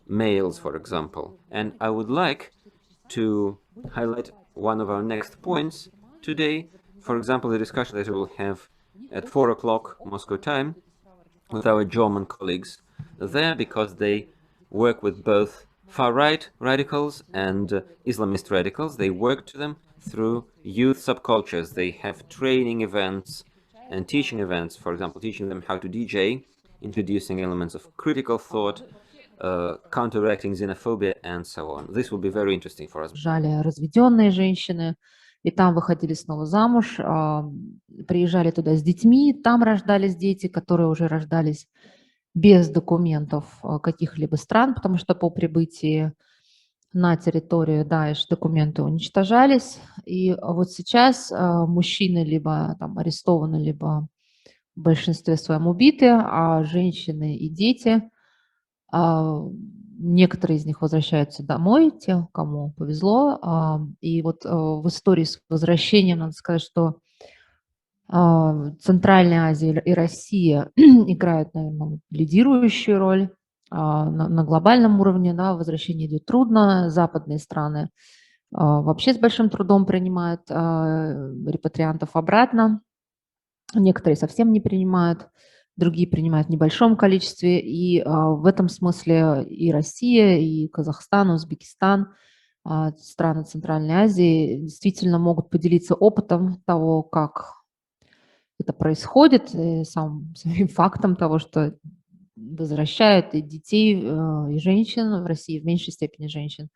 males, for example. And I would like to highlight one of our next points today, for example, the discussion that we will have at 4 o'clock Moscow time with our German colleagues there, because they work with both far-right radicals and Islamist radicals. They work to them through youth subcultures. They have training events and teaching events, for example, teaching them how to DJ, introducing elements of critical thought, counteracting xenophobia, and so on. This will be very interesting for us. Приезжали разведенные женщины, и там выходили снова замуж, приезжали туда с детьми, там рождались дети, которые уже рождались без документов каких-либо стран, потому что по прибытии на территорию Даиш документы уничтожались. И вот сейчас мужчины либо там арестованы, либо в большинстве своем убиты, а женщины и дети, некоторые из них возвращаются домой, те, кому повезло. И вот в истории с возвращением надо сказать, что Центральная Азия и Россия играют, наверное, лидирующую роль. На глобальном уровне, да, возвращение идет трудно. Западные страны вообще с большим трудом принимают репатриантов обратно. Некоторые совсем не принимают, другие принимают в небольшом количестве. И в этом смысле и Россия, и Казахстан, Узбекистан, страны Центральной Азии действительно могут поделиться опытом того, как это происходит, самим фактом того, что возвращают и детей, и женщин, в России в меньшей степени женщин,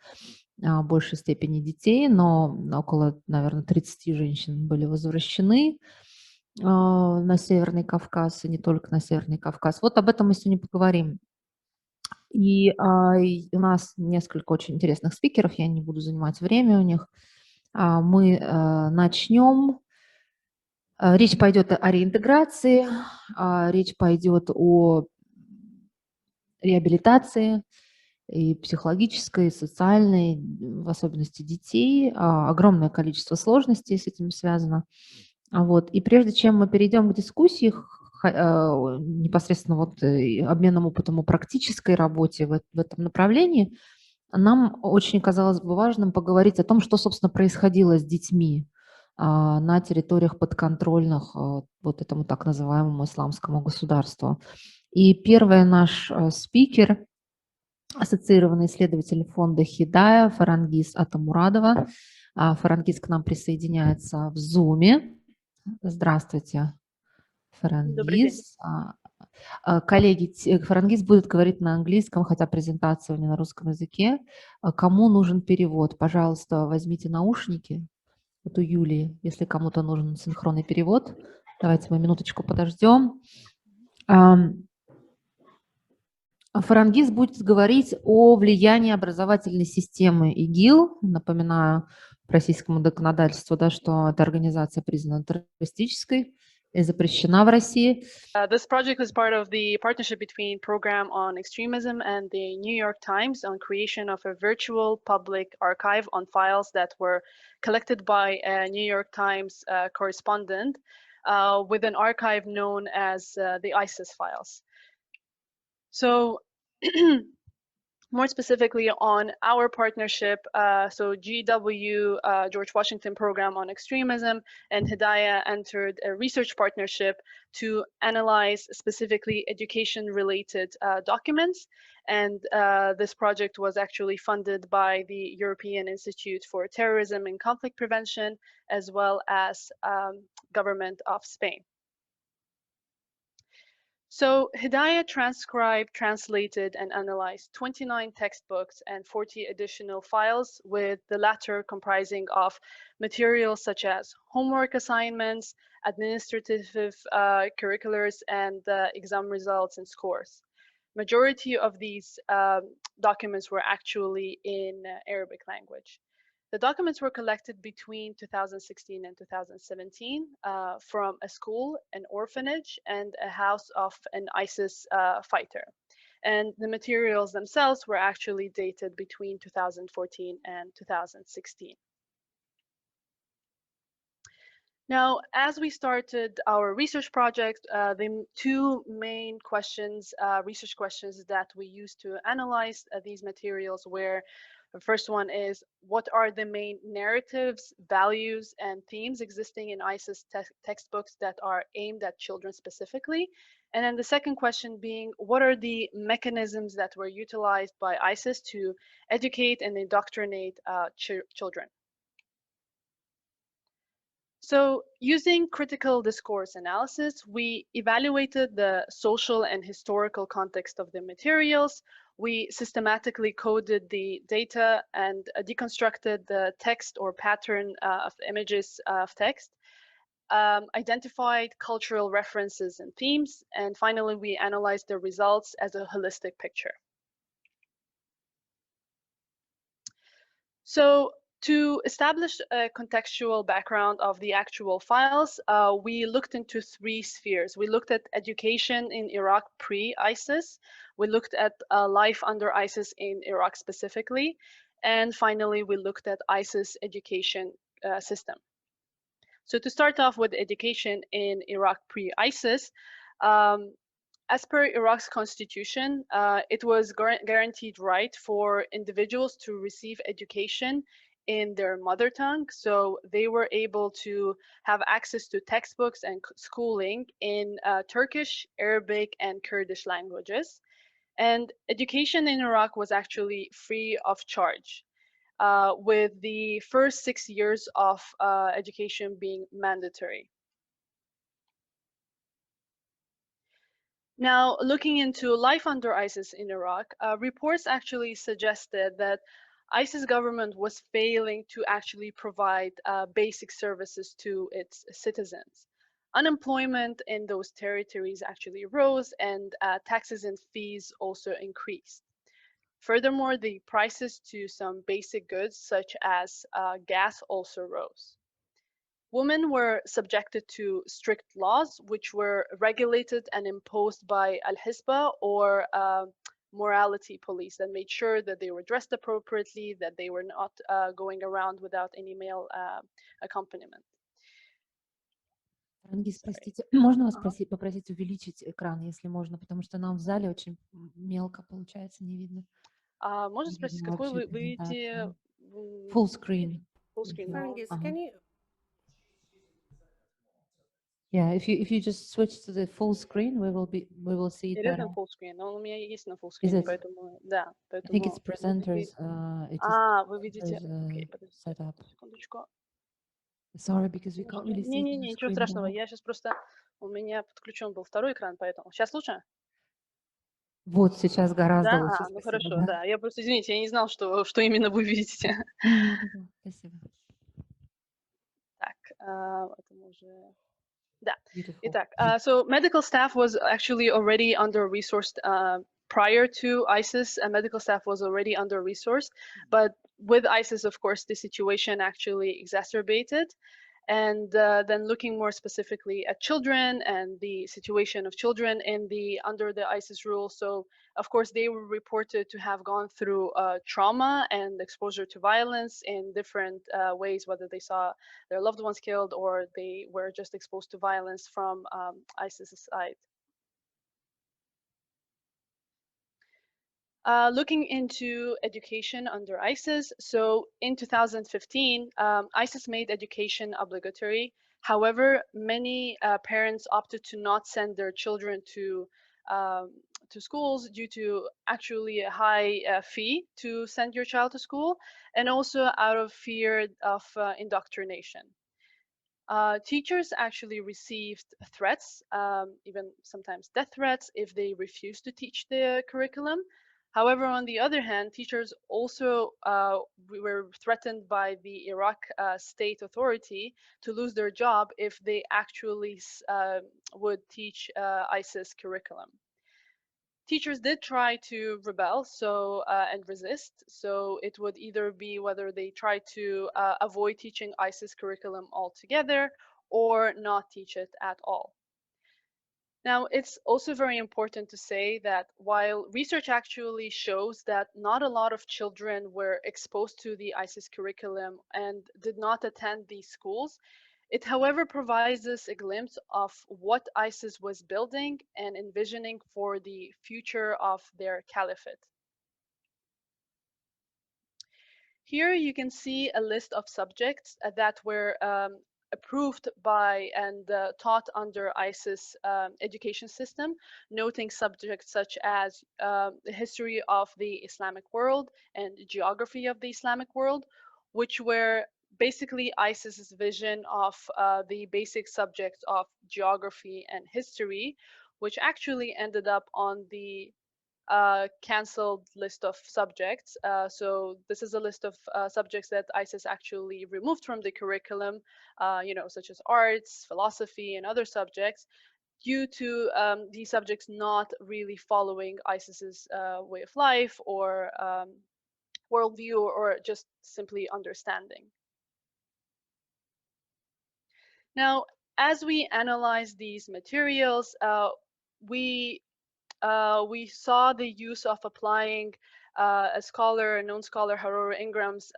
в большей степени детей, но около, наверное, 30 женщин были возвращены на Северный Кавказ, и не только на Северный Кавказ. Вот об этом мы сегодня поговорим. И у нас несколько очень интересных спикеров, я не буду занимать время у них. Мы начнем. Речь пойдет о реинтеграции, речь пойдет о реабилитации и психологической, и социальной, в особенности детей. Огромное количество сложностей с этим связано. Вот. И прежде чем мы перейдем к дискуссии, непосредственно вот обменным опытом о практической работе в этом направлении, нам очень казалось бы важным поговорить о том, что, собственно, происходило с детьми на территориях подконтрольных вот этому так называемому исламскому государству. И первый наш спикер, ассоциированный исследователь фонда Хидая Фарангиз Атамурадова. Фарангиз к нам присоединяется в Zoom. Здравствуйте, Фарангиз. Коллеги, Фарангиз будет говорить на английском, хотя презентация у меня на русском языке. Кому нужен перевод, пожалуйста, возьмите наушники. Вот у Юлии, если кому-то нужен синхронный перевод. Давайте мы минуточку подождем. Фарангиз будет говорить о влиянии образовательной системы ИГИЛ. Напоминаю по российскому законодательству, да, что эта организация признана террористической и запрещена в России. This project is part of the partnership between Program on Extremism and the New York Times on creation of a virtual public archive on files that were collected by a New York Times correspondent with an archive known as the ISIS files. So more specifically on our partnership, so GW, George Washington Program on Extremism, and Hidayah entered a research partnership to analyze specifically education-related documents. And this project was actually funded by the European Institute for Terrorism and Conflict Prevention, as well as government of Spain. So Hidayah transcribed, translated, and analyzed 29 textbooks and 40 additional files, with the latter comprising of materials such as homework assignments, administrative curriculars, and exam results and scores. Majority of these documents were actually in Arabic language. The documents were collected between 2016 and 2017 from a school, an orphanage, and a house of an ISIS fighter. And the materials themselves were actually dated between 2014 and 2016. Now, as we started our research project, the two main questions, research questions that we used to analyze these materials were, the first one is, what are the main narratives, values, and themes existing in ISIS textbooks that are aimed at children specifically? And then the second question being, what are the mechanisms that were utilized by ISIS to educate and indoctrinate children? So using critical discourse analysis, we evaluated the social and historical context of the materials. We systematically coded the data and deconstructed the text or pattern of images of text, identified cultural references and themes, and finally, we analyzed the results as a holistic picture. So to establish a contextual background of the actual files, we looked into three spheres. We looked at education in Iraq pre-ISIS. We looked at life under ISIS in Iraq specifically. And finally, we looked at ISIS education system. So to start off with education in Iraq pre-ISIS, as per Iraq's constitution, it was guaranteed right for individuals to receive education in their mother tongue. So they were able to have access to textbooks and schooling in Turkish, Arabic, and Kurdish languages. And education in Iraq was actually free of charge, with the first 6 years of education being mandatory. Now, looking into life under ISIS in Iraq, reports actually suggested that ISIS government was failing to actually provide basic services to its citizens. Unemployment in those territories actually rose, and taxes and fees also increased. Furthermore, the prices to some basic goods, such as gas, also rose. Women were subjected to strict laws, which were regulated and imposed by Al-Hisba, or morality police, that made sure that they were dressed appropriately, that they were not going around without any male accompaniment. Рангиз, простите, можно вас попросить увеличить экран, если можно, потому что нам в зале очень мелко получается, не видно. Можно спросить, какой вы видите? Full screen. Full screen. Rangis, can you? Yeah, if you just switch to the full screen, we will see it It better. is full screen. Он у меня есть на full screen, поэтому да. I think it's presenters. Вы видите? Окей, setup. Секундочку. Sorry, because we can't really see. Не, ничего страшного. Я сейчас просто, у меня подключен был второй экран, поэтому сейчас лучше? Вот сейчас гораздо лучше. Да, ну хорошо, да. Я просто, извините, я не знал, что именно вы видите. Спасибо. Так, это мы уже... Да. Итак, so medical staff was actually already under-resourced prior to ISIS. Medical staff was already under-resourced, but with ISIS, of course, the situation actually exacerbated. And then looking more specifically at children and the situation of children under the ISIS rule. So, of course, they were reported to have gone through trauma and exposure to violence in different ways, whether they saw their loved ones killed or they were just exposed to violence from ISIS side. Looking into education under ISIS, so in 2015, ISIS made education obligatory. However, many parents opted to not send their children to schools due to actually a high fee to send your child to school, and also out of fear of indoctrination. Teachers actually received threats, even sometimes death threats, if they refused to teach the curriculum. However, on the other hand, teachers also were threatened by the Iraq state authority to lose their job if they actually would teach ISIS curriculum. Teachers did try to rebel and resist, so it would either be whether they try to avoid teaching ISIS curriculum altogether or not teach it at all. Now, it's also very important to say that while research actually shows that not a lot of children were exposed to the ISIS curriculum and did not attend these schools, it, however, provides us a glimpse of what ISIS was building and envisioning for the future of their caliphate. Here you can see a list of subjects that were approved by and taught under ISIS education system, noting subjects such as the history of the Islamic world and geography of the Islamic world, which were basically ISIS's vision of the basic subjects of geography and history, which actually ended up on the canceled list of subjects. So this is a list of subjects that ISIS actually removed from the curriculum, such as arts, philosophy, and other subjects, due to these subjects not really following ISIS's way of life or worldview, or just simply understanding. Now, as we analyze these materials, we saw the use of applying a known scholar, Harora Ingram's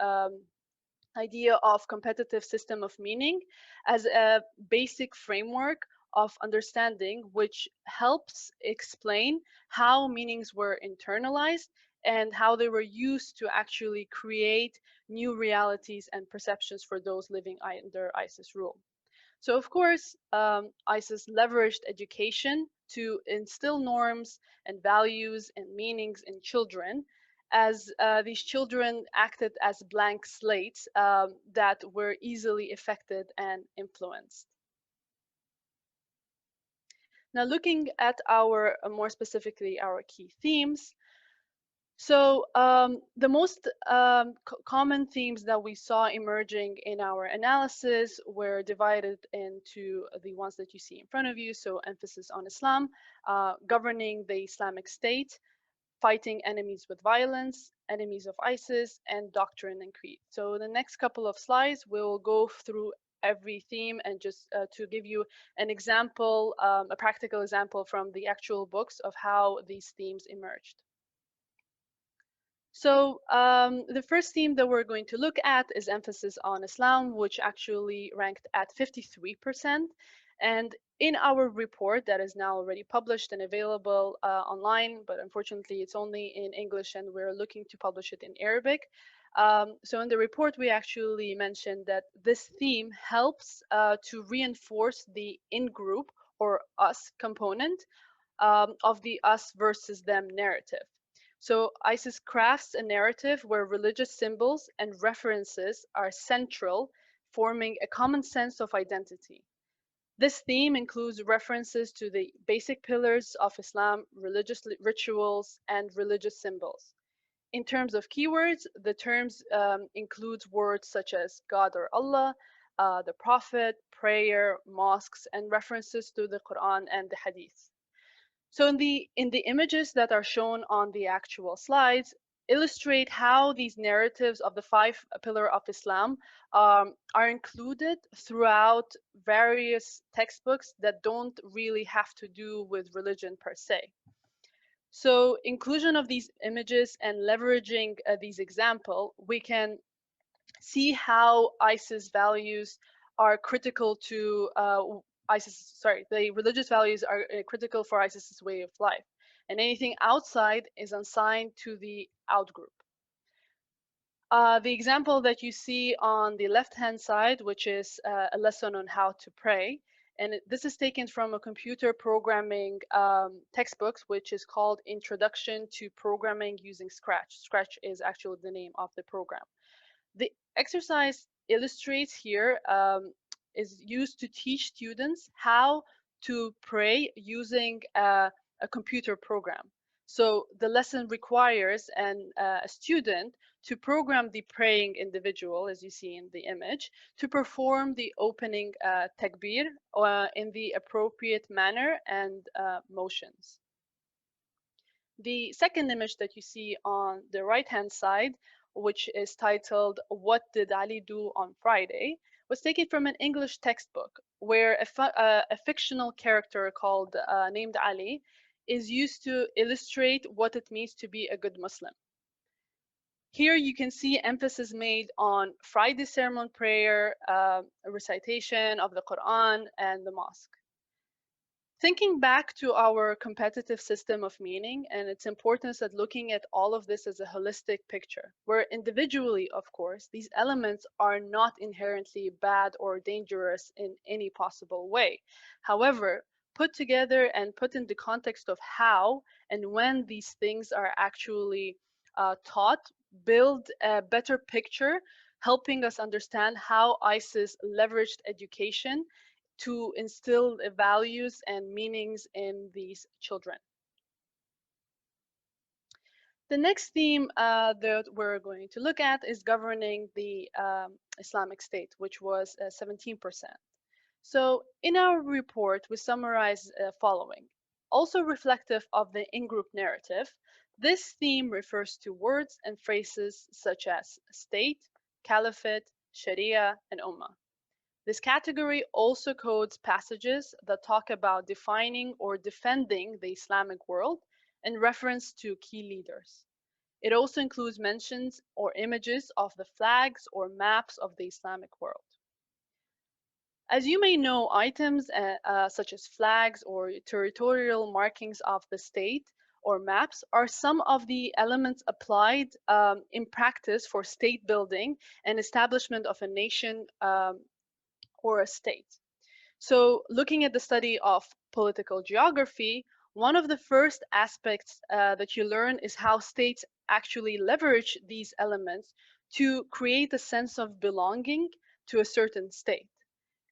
idea of competitive system of meaning as a basic framework of understanding, which helps explain how meanings were internalized and how they were used to actually create new realities and perceptions for those living under ISIS rule. So of course, ISIS leveraged education to instill norms and values and meanings in children, as these children acted as blank slates that were easily affected and influenced. Now, looking at more specifically, our key themes. So the most common themes that we saw emerging in our analysis were divided into the ones that you see in front of you. So emphasis on Islam, governing the Islamic State, fighting enemies with violence, enemies of ISIS, and doctrine and creed. So the next couple of slides, we'll go through every theme and just to give you an example, a practical example from the actual books of how these themes emerged. So the first theme that we're going to look at is emphasis on Islam, which actually ranked at 53%. And in our report that is now already published and available online, but unfortunately it's only in English and we're looking to publish it in Arabic. So in the report, we actually mentioned that this theme helps to reinforce the in-group or us component of the us versus them narrative. So ISIS crafts a narrative where religious symbols and references are central, forming a common sense of identity. This theme includes references to the basic pillars of Islam, religious rituals, and religious symbols. In terms of keywords, the terms includes words such as God or Allah, the Prophet, prayer, mosques, and references to the Quran and the Hadith. So in the images that are shown on the actual slides illustrate how these narratives of the 5 pillars of Islam are included throughout various textbooks that don't really have to do with religion per se. So inclusion of these images and leveraging these examples, we can see how ISIS values are critical to the religious values are critical for ISIS's way of life. and anything outside is assigned to the outgroup. The example that you see on the left-hand side, which is a lesson on how to pray, and this is taken from a computer programming textbook, which is called Introduction to Programming Using Scratch. Scratch is actually the name of the program. The exercise illustrates here is used to teach students how to pray using a computer program. So the lesson requires a student to program the praying individual, as you see in the image, to perform the opening takbir in the appropriate manner and motions. The second image that you see on the right-hand side, which is titled, "What Did Ali Do on Friday?" was taken from an English textbook where a fictional character called named Ali is used to illustrate what it means to be a good Muslim. Here you can see emphasis made on Friday sermon prayer, a recitation of the Quran, and the mosque. Thinking back to our competitive system of meaning and its importance at looking at all of this as a holistic picture, where individually, of course, these elements are not inherently bad or dangerous in any possible way. However, put together and put in the context of how and when these things are actually taught, build a better picture, helping us understand how ISIS leveraged education to instill values and meanings in these children. The next theme that we're going to look at is governing the Islamic State, which was 17%. So in our report, we summarize following. Also reflective of the in-group narrative, this theme refers to words and phrases such as state, caliphate, sharia, and ummah. This category also codes passages that talk about defining or defending the Islamic world in reference to key leaders. It also includes mentions or images of the flags or maps of the Islamic world. As you may know, items such as flags or territorial markings of the state or maps are some of the elements applied in practice for state building and establishment of a nation or a state. So looking at the study of political geography, one of the first aspects that you learn is how states actually leverage these elements to create a sense of belonging to a certain state.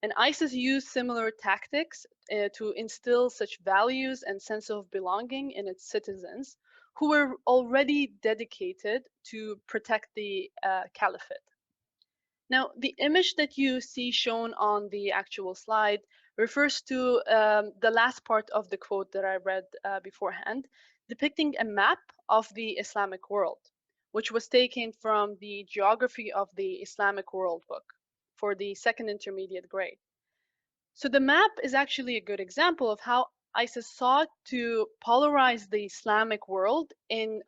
And ISIS used similar tactics to instill such values and sense of belonging in its citizens who were already dedicated to protect the caliphate. Now, the image that you see shown on the actual slide refers to the last part of the quote that I read beforehand, depicting a map of the Islamic world, which was taken from the Geography of the Islamic World book for the second intermediate grade. So the map is actually a good example of how ISIS sought to polarize the Islamic world in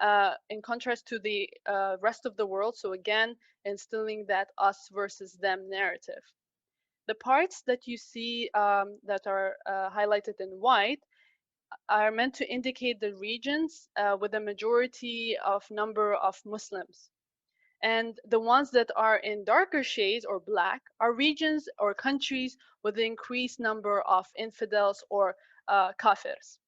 contrast to the rest of the world. So again, instilling that us versus them narrative. The parts that you see that are highlighted in white are meant to indicate the regions with a majority of number of Muslims. And the ones that are in darker shades or black are regions or countries with an increased number of infidels or kafirs.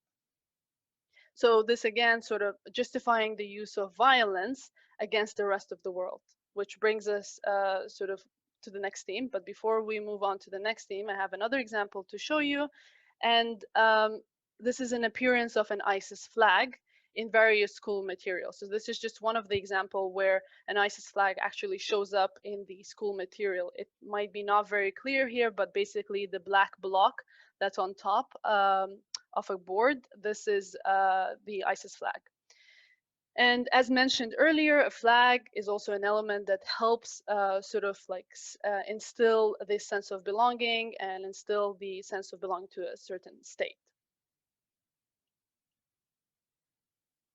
So this again sort of justifying the use of violence against the rest of the world, which brings us sort of to the next theme. But before we move on to the next theme, I have another example to show you. And this is an appearance of an ISIS flag in various school materials. So this is just one of the example where an ISIS flag actually shows up in the school material. It might be not very clear here, but basically the black block that's on top of a board, this is the ISIS flag. And as mentioned earlier, a flag is also an element that helps sort of like instill this sense of belonging and instill the sense of belonging to a certain state.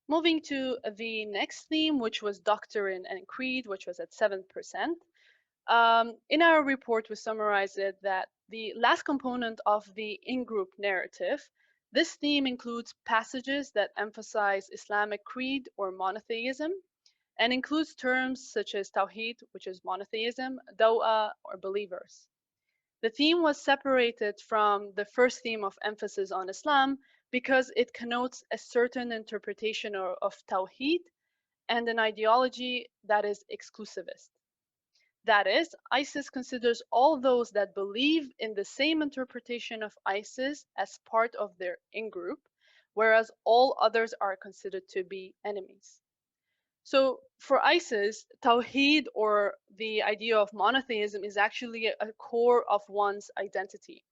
Moving to the next theme, which was doctrine and creed, which was at 7%. In our report, we summarized it that the last component of the in-group narrative This theme includes passages that emphasize Islamic creed or monotheism, and includes terms such as Tawheed, which is monotheism, Daw'a, or believers. The theme was separated from the first theme of emphasis on Islam because it connotes a certain interpretation of Tawheed and an ideology that is exclusivist. That is, ISIS considers all those that believe in the same interpretation of ISIS as part of their in-group, whereas all others are considered to be enemies. So for ISIS, Tawheed, or the idea of monotheism, is actually a core of one's identity.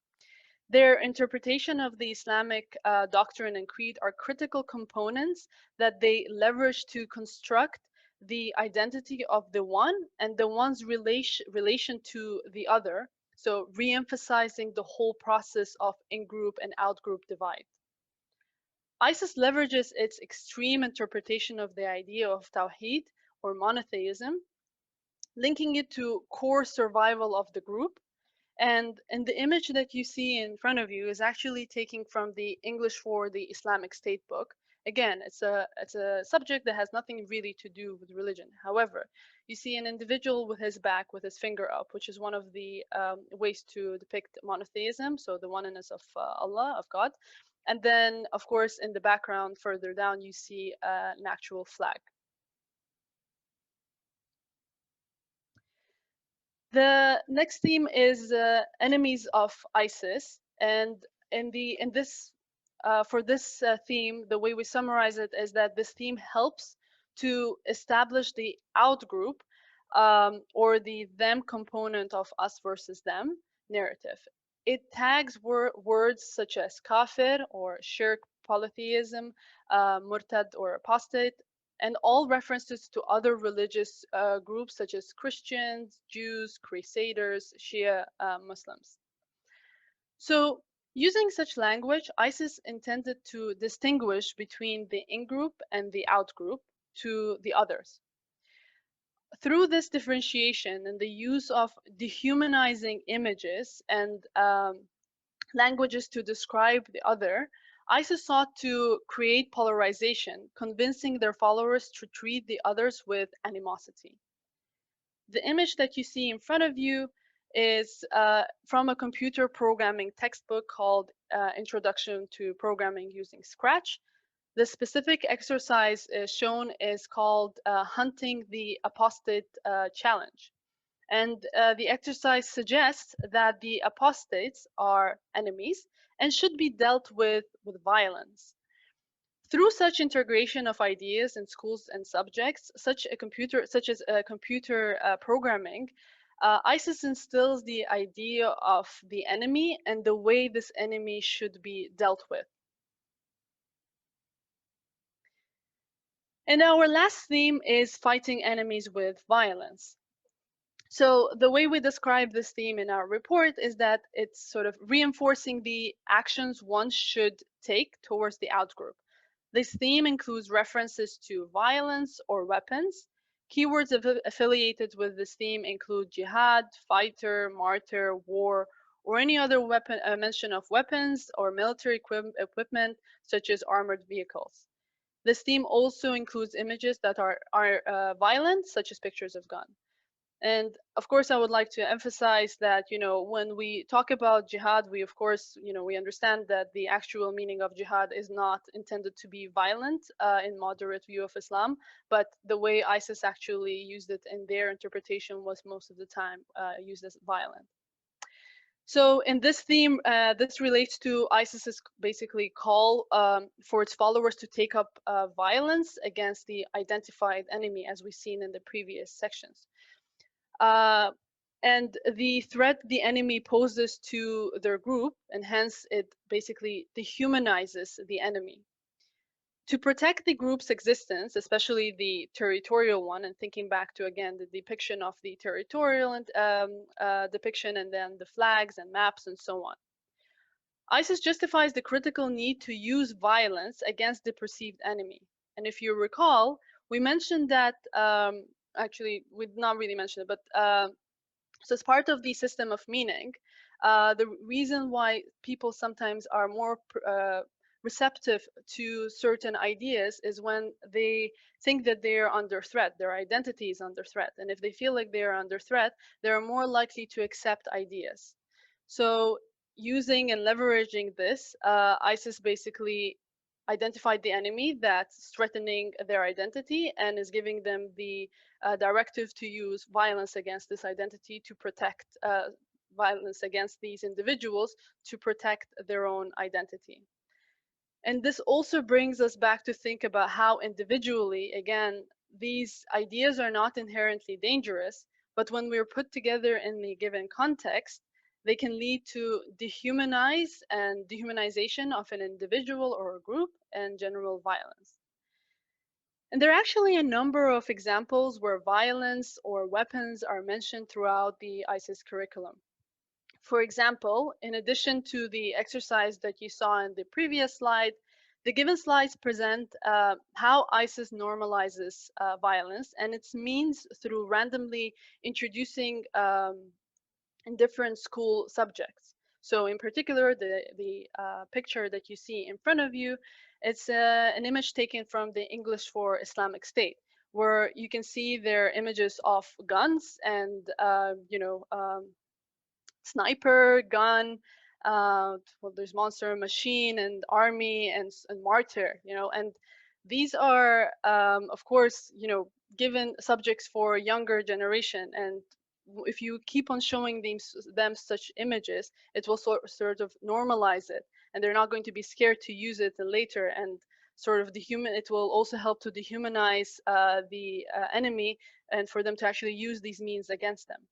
Their interpretation of the Islamic doctrine and creed are critical components that they leverage to construct the identity of the one and the one's relation to the other, so re-emphasizing the whole process of in-group and out-group divide. ISIS leverages its extreme interpretation of the idea of Tawheed, or monotheism, linking it to core survival of the group. And the image that you see in front of you is actually taken from the English for the Islamic State book. Again, it's a subject that has nothing really to do with religion. However, you see an individual with his back, with his finger up, which is one of the ways to depict monotheism, so the oneness of Allah, of God. And then, of course, in the background further down, you see an actual flag. The next theme is enemies of ISIS, and for this theme, the way we summarize it is that this theme helps to establish the out group, or the them component of us versus them narrative. It tags words such as kafir, or shirk, polytheism, murtad, or apostate, and all references to other religious groups such as Christians, Jews, Crusaders, Shia Muslims. So using such language, ISIS intended to distinguish between the in-group and the out-group to the others. Through this differentiation and the use of dehumanizing images and languages to describe the other, ISIS sought to create polarization, convincing their followers to treat the others with animosity. The image that you see in front of you is from a computer programming textbook called Introduction to Programming Using Scratch. The specific exercise shown is called Hunting the Apostate Challenge. And the exercise suggests that the apostates are enemies and should be dealt with violence. Through such integration of ideas in schools and subjects, such as computer programming, ISIS instills the idea of the enemy and the way this enemy should be dealt with. And our last theme is fighting enemies with violence. So the way we describe this theme in our report is that it's sort of reinforcing the actions one should take towards the outgroup. This theme includes references to violence or weapons. Keywords affiliated with this theme include jihad, fighter, martyr, war, or any other mention of weapons or military equipment such as armored vehicles. This theme also includes images that are violent, such as pictures of guns. And of course, I would like to emphasize that, when we talk about jihad, we of course, we understand that the actual meaning of jihad is not intended to be violent in moderate view of Islam, but the way ISIS actually used it in their interpretation was most of the time used as violent. So in this theme, this relates to ISIS's basically call for its followers to take up violence against the identified enemy, as we've seen in the previous sections. And the threat the enemy poses to their group, and hence it basically dehumanizes the enemy. To protect the group's existence, especially the territorial one, and thinking back to, again, the depiction of the territorial depiction, and then the flags and maps and so on. ISIS justifies the critical need to use violence against the perceived enemy. And if you recall, we mentioned that, actually, we did not really mention it, but so as part of the system of meaning, the reason why people sometimes are more receptive to certain ideas is when they think that they are under threat, their identity is under threat. And if they feel like they are under threat, they're more likely to accept ideas. So using and leveraging this, ISIS basically identified the enemy that's threatening their identity and is giving them the directive to use violence against this identity to protect violence against these individuals to protect their own identity. And this also brings us back to think about how individually, again, these ideas are not inherently dangerous, but when we're put together in a given context, they can lead to dehumanization of an individual or a group and general violence. And there are actually a number of examples where violence or weapons are mentioned throughout the ISIS curriculum. For example, in addition to the exercise that you saw in the previous slide, the given slides present how ISIS normalizes violence and its means through randomly introducing in different school subjects. So in particular, the picture that you see in front of you, it's an image taken from the English for Islamic State, where you can see their images of guns and, sniper, gun, well, there's monster, machine, and army, and martyr, and these are, of course, given subjects for younger generation, and if you keep on showing them such images, it will sort of normalize it, and they're not going to be scared to use it later, and sort of it will also help to dehumanize the enemy, and for them to actually use these means against them.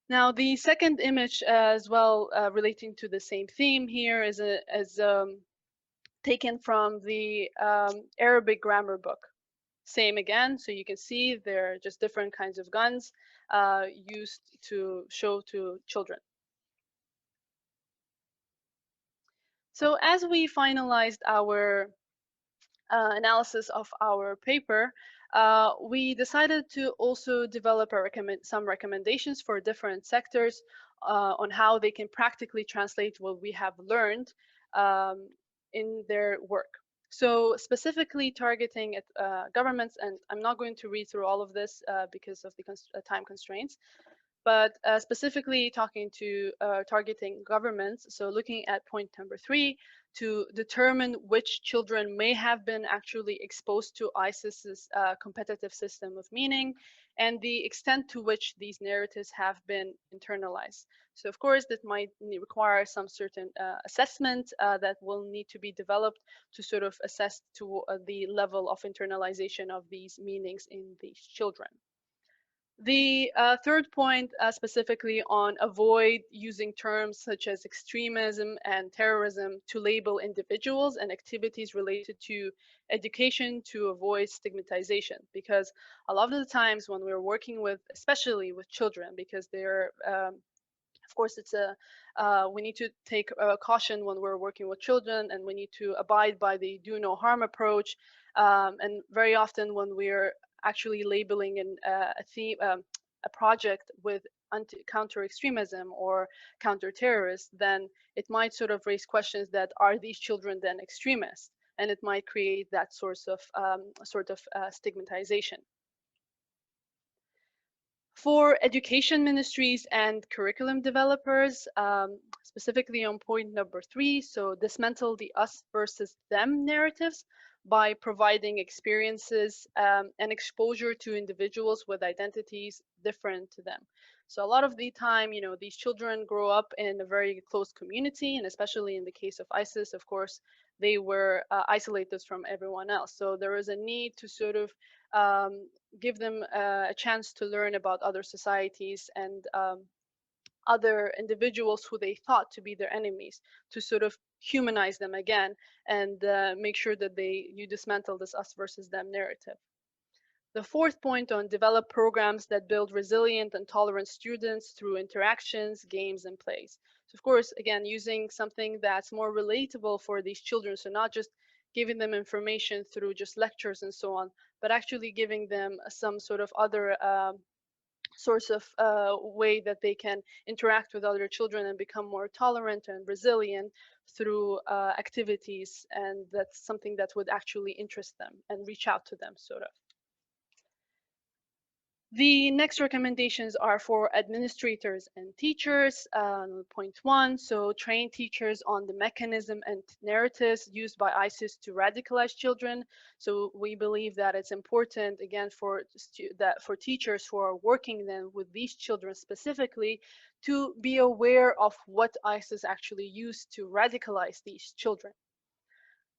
Now, the second image as well, relating to the same theme here, is taken from the Arabic grammar book. Same again, so you can see they're just different kinds of guns used to show to children. So as we finalized our analysis of our paper, we decided to also develop some recommendations for different sectors on how they can practically translate what we have learned in their work. So specifically targeting at governments, and I'm not going to read through all of this because of the time constraints, but specifically targeting governments. So looking at point number 3, to determine which children may have been actually exposed to ISIS's competitive system of meaning and the extent to which these narratives have been internalized. So of course, that might require some certain assessment that will need to be developed to sort of assess to the level of internalization of these meanings in these children. The third point specifically on avoid using terms such as extremism and terrorism to label individuals and activities related to education to avoid stigmatization, because a lot of the times when we're working with, especially with children, because they're of course, we need to take caution when we're working with children, and we need to abide by the do no harm approach. And very often when we're actually labeling a project with counter-extremism or counter-terrorist, then it might sort of raise questions that are these children then extremists? And it might create that sort of stigmatization. For education ministries and curriculum developers, specifically on point number 3, so dismantle the us versus them narratives by providing experiences and exposure to individuals with identities different to them. So a lot of the time, these children grow up in a very close community, and especially in the case of ISIS, of course, they were isolated from everyone else. So there is a need to sort of give them a chance to learn about other societies and other individuals who they thought to be their enemies, to sort of humanize them again and make sure that you dismantle this us versus them narrative. The fourth point on develop programs that build resilient and tolerant students through interactions, games, and plays. So of course, again, using something that's more relatable for these children, so not just giving them information through just lectures and so on, but actually giving them some sort of other source of way that they can interact with other children and become more tolerant and resilient through activities, and that's something that would actually interest them and reach out to them, sort of. The next recommendations are for administrators and teachers. Point 1, so train teachers on the mechanism and narratives used by ISIS to radicalize children. So we believe that it's important, again, for teachers who are working then with these children specifically to be aware of what ISIS actually used to radicalize these children.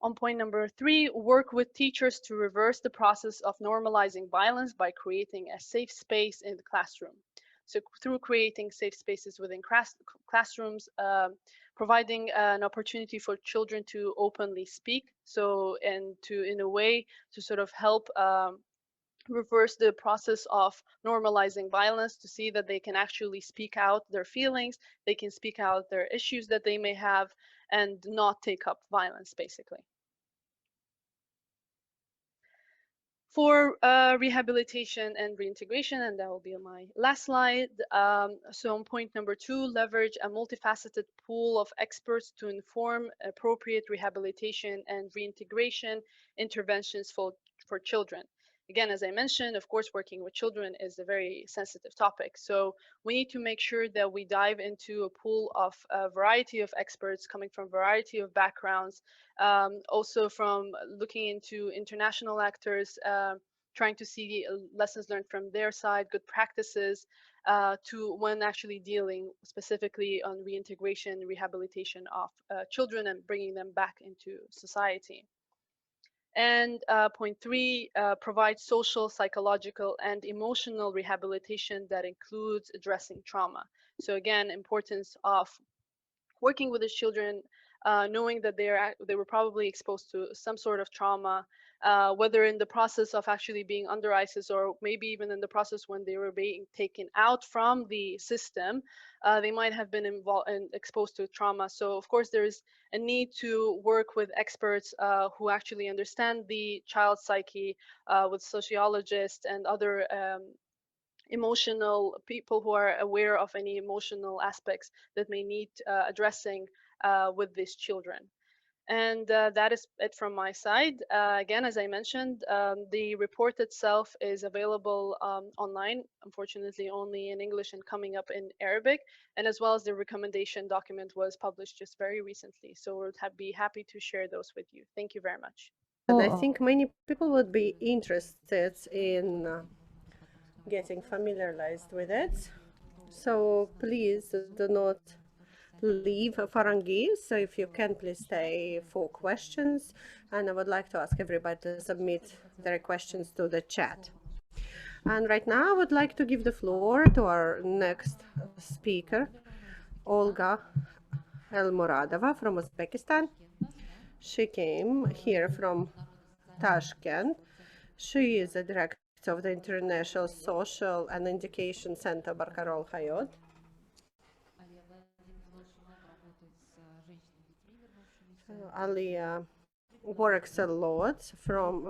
On point number 3, work with teachers to reverse the process of normalizing violence by creating a safe space in the classroom. So through creating safe spaces within classrooms, providing an opportunity for children to openly speak, so and to, in a way, to sort of help reverse the process of normalizing violence, to see that they can actually speak out their feelings, they can speak out their issues that they may have, and not take up violence, basically. For rehabilitation and reintegration, and that will be on my last slide. So on point number 2, leverage a multifaceted pool of experts to inform appropriate rehabilitation and reintegration interventions for children. Again, as I mentioned, of course, working with children is a very sensitive topic. So we need to make sure that we dive into a pool of a variety of experts coming from a variety of backgrounds, also from looking into international actors, trying to see lessons learned from their side, good practices, to when actually dealing specifically on reintegration, rehabilitation of children and bringing them back into society. And point 3, provide social, psychological, and emotional rehabilitation that includes addressing trauma. So again, importance of working with the children, knowing that they were probably exposed to some sort of trauma, whether in the process of actually being under ISIS or maybe even in the process when they were being taken out from the system, they might have been involved and exposed to trauma. So of course there is a need to work with experts who actually understand the child's psyche, with sociologists and other emotional people who are aware of any emotional aspects that may need addressing with these children. And that is it from my side. Again, as I mentioned, the report itself is available online, unfortunately only in English and coming up in Arabic, and as well as the recommendation document was published just very recently. So we'll be happy to share those with you. Thank you very much. And I think many people would be interested in getting familiarized with it. So please do not leave Farangi. So if you can, please stay for questions. And I would like to ask everybody to submit their questions to the chat. And right now I would like to give the floor to our next speaker, Olga Elmuradova from Uzbekistan. She came here from Tashkent. She is the director of the International Social and Education Center Barkarol Hayot. Alia works a lot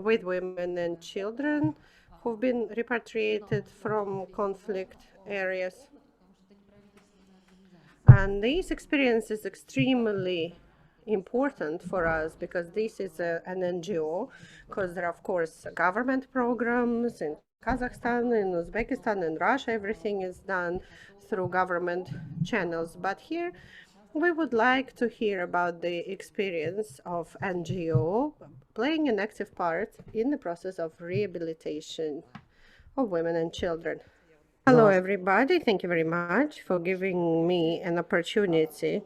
with women and children who've been repatriated from conflict areas. And this experience is extremely important for us because this is an NGO, because there are, of course, government programs in Kazakhstan, in Uzbekistan, and Russia. Everything is done through government channels. But here we would like to hear about the experience of NGO playing an active part in the process of rehabilitation of women and children. Hello, everybody. Thank you very much for giving me an opportunity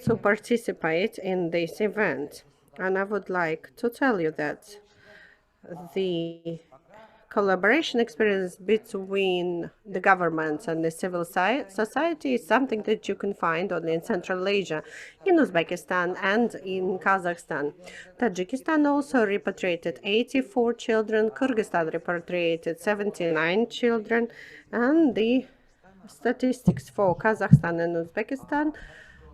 to participate in this event. And I would like to tell you that the collaboration experience between the government and the civil society is something that you can find only in Central Asia, in Uzbekistan and in Kazakhstan. Tajikistan also repatriated 84 children, Kyrgyzstan repatriated 79 children, and the statistics for Kazakhstan and Uzbekistan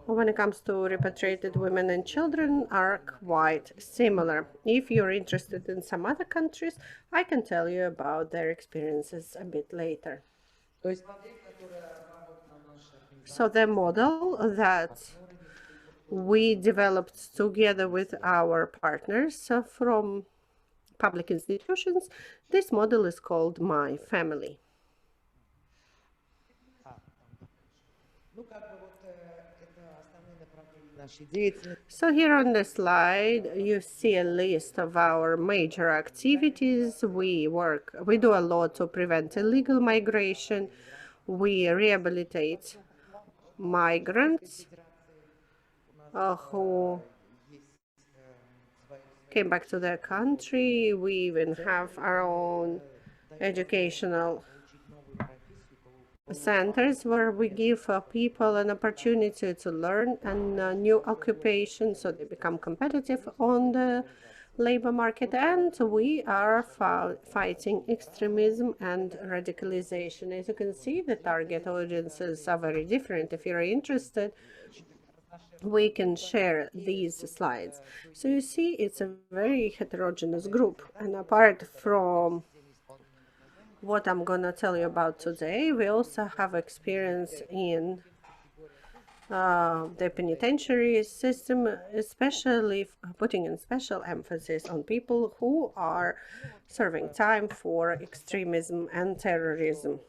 when it comes to repatriated women and children are quite similar. If you're interested in some other countries, I can tell you about their experiences a bit later. So the model that we developed together with our partners from public institutions. This model is called My Family. So here on the slide, you see a list of our major activities. We do a lot to prevent illegal migration. We rehabilitate migrants who came back to their country. We even have our own educational centers where we give people an opportunity to learn a new occupation so they become competitive on the labor market. And we are fighting extremism and radicalization. As you can see, the target audiences are very different. If you're interested, we can share these slides. So you see, it's a very heterogeneous group. And apart from what I'm going to tell you about today, we also have experience in the penitentiary system, especially putting in special emphasis on people who are serving time for extremism and terrorism.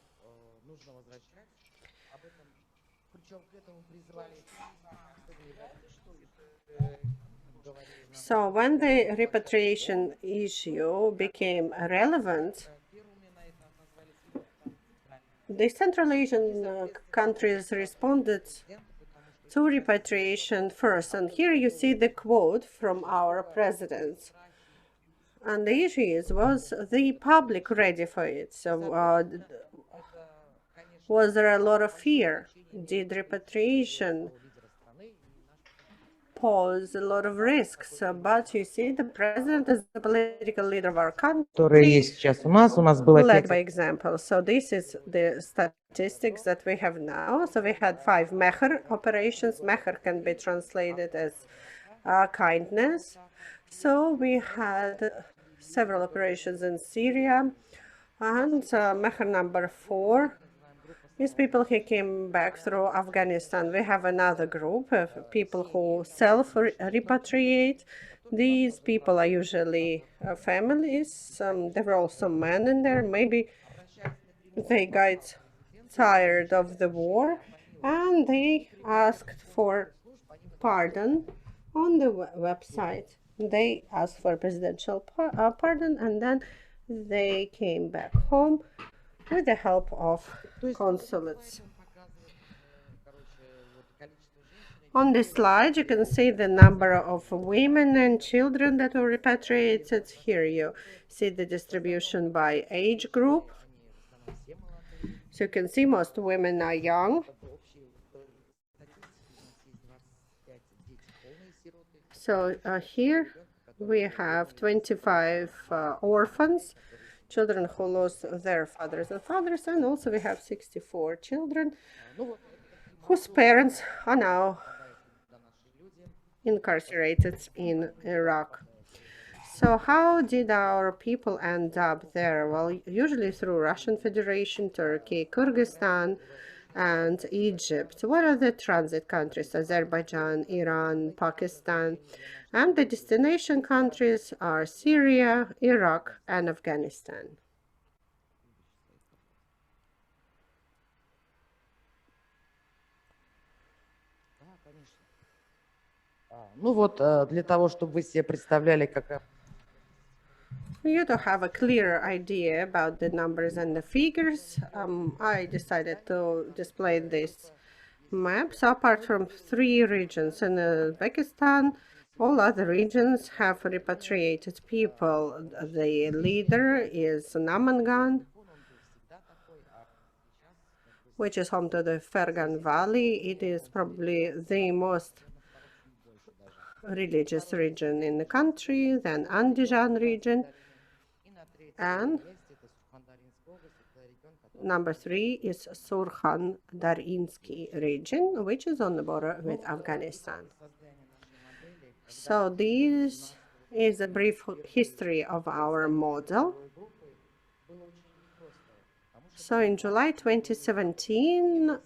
So when the repatriation issue became relevant, the Central Asian countries responded to repatriation first. And here you see the quote from our president. And the issue is, was the public ready for it? So was there a lot of fear? Did repatriation pose a lot of risks? But you see, the president is the political leader of our country, led by example. So this is the statistics that we have now. So we had 5 Meher operations. Meher can be translated as kindness. So we had several operations in Syria. And Meher number 4 is people who came back through Afghanistan. We have another group of people who self-repatriate. These people are usually families. There were also men in there. Maybe they got tired of the war and they asked for pardon on the website. They asked for presidential pardon, and then they came back home with the help of consulates. On this slide, you can see the number of women and children that were repatriated. Here you see the distribution by age group. So you can see most women are young. So here we have 25 orphans, children who lost their fathers, and also we have 64 children whose parents are now incarcerated in Iraq. So how did our people end up there? Well, usually through Russian Federation, Turkey, Kyrgyzstan, and Egypt. What are the transit countries? Azerbaijan, Iran, Pakistan. And the destination countries are Syria, Iraq, and Afghanistan. Ну вот, для того, чтобы вы себе представляли, как... For you to have a clear idea about the numbers and the figures, I decided to display this map. So apart from 3 regions in Uzbekistan, all other regions have repatriated people. The leader is Namangan, which is home to the Fergan Valley. It is probably the most religious region in the country, then Andijan region, and number 3 is Surkhan-Darinsky region, which is on the border with Afghanistan. So this is a brief history of our model. So in July 2017,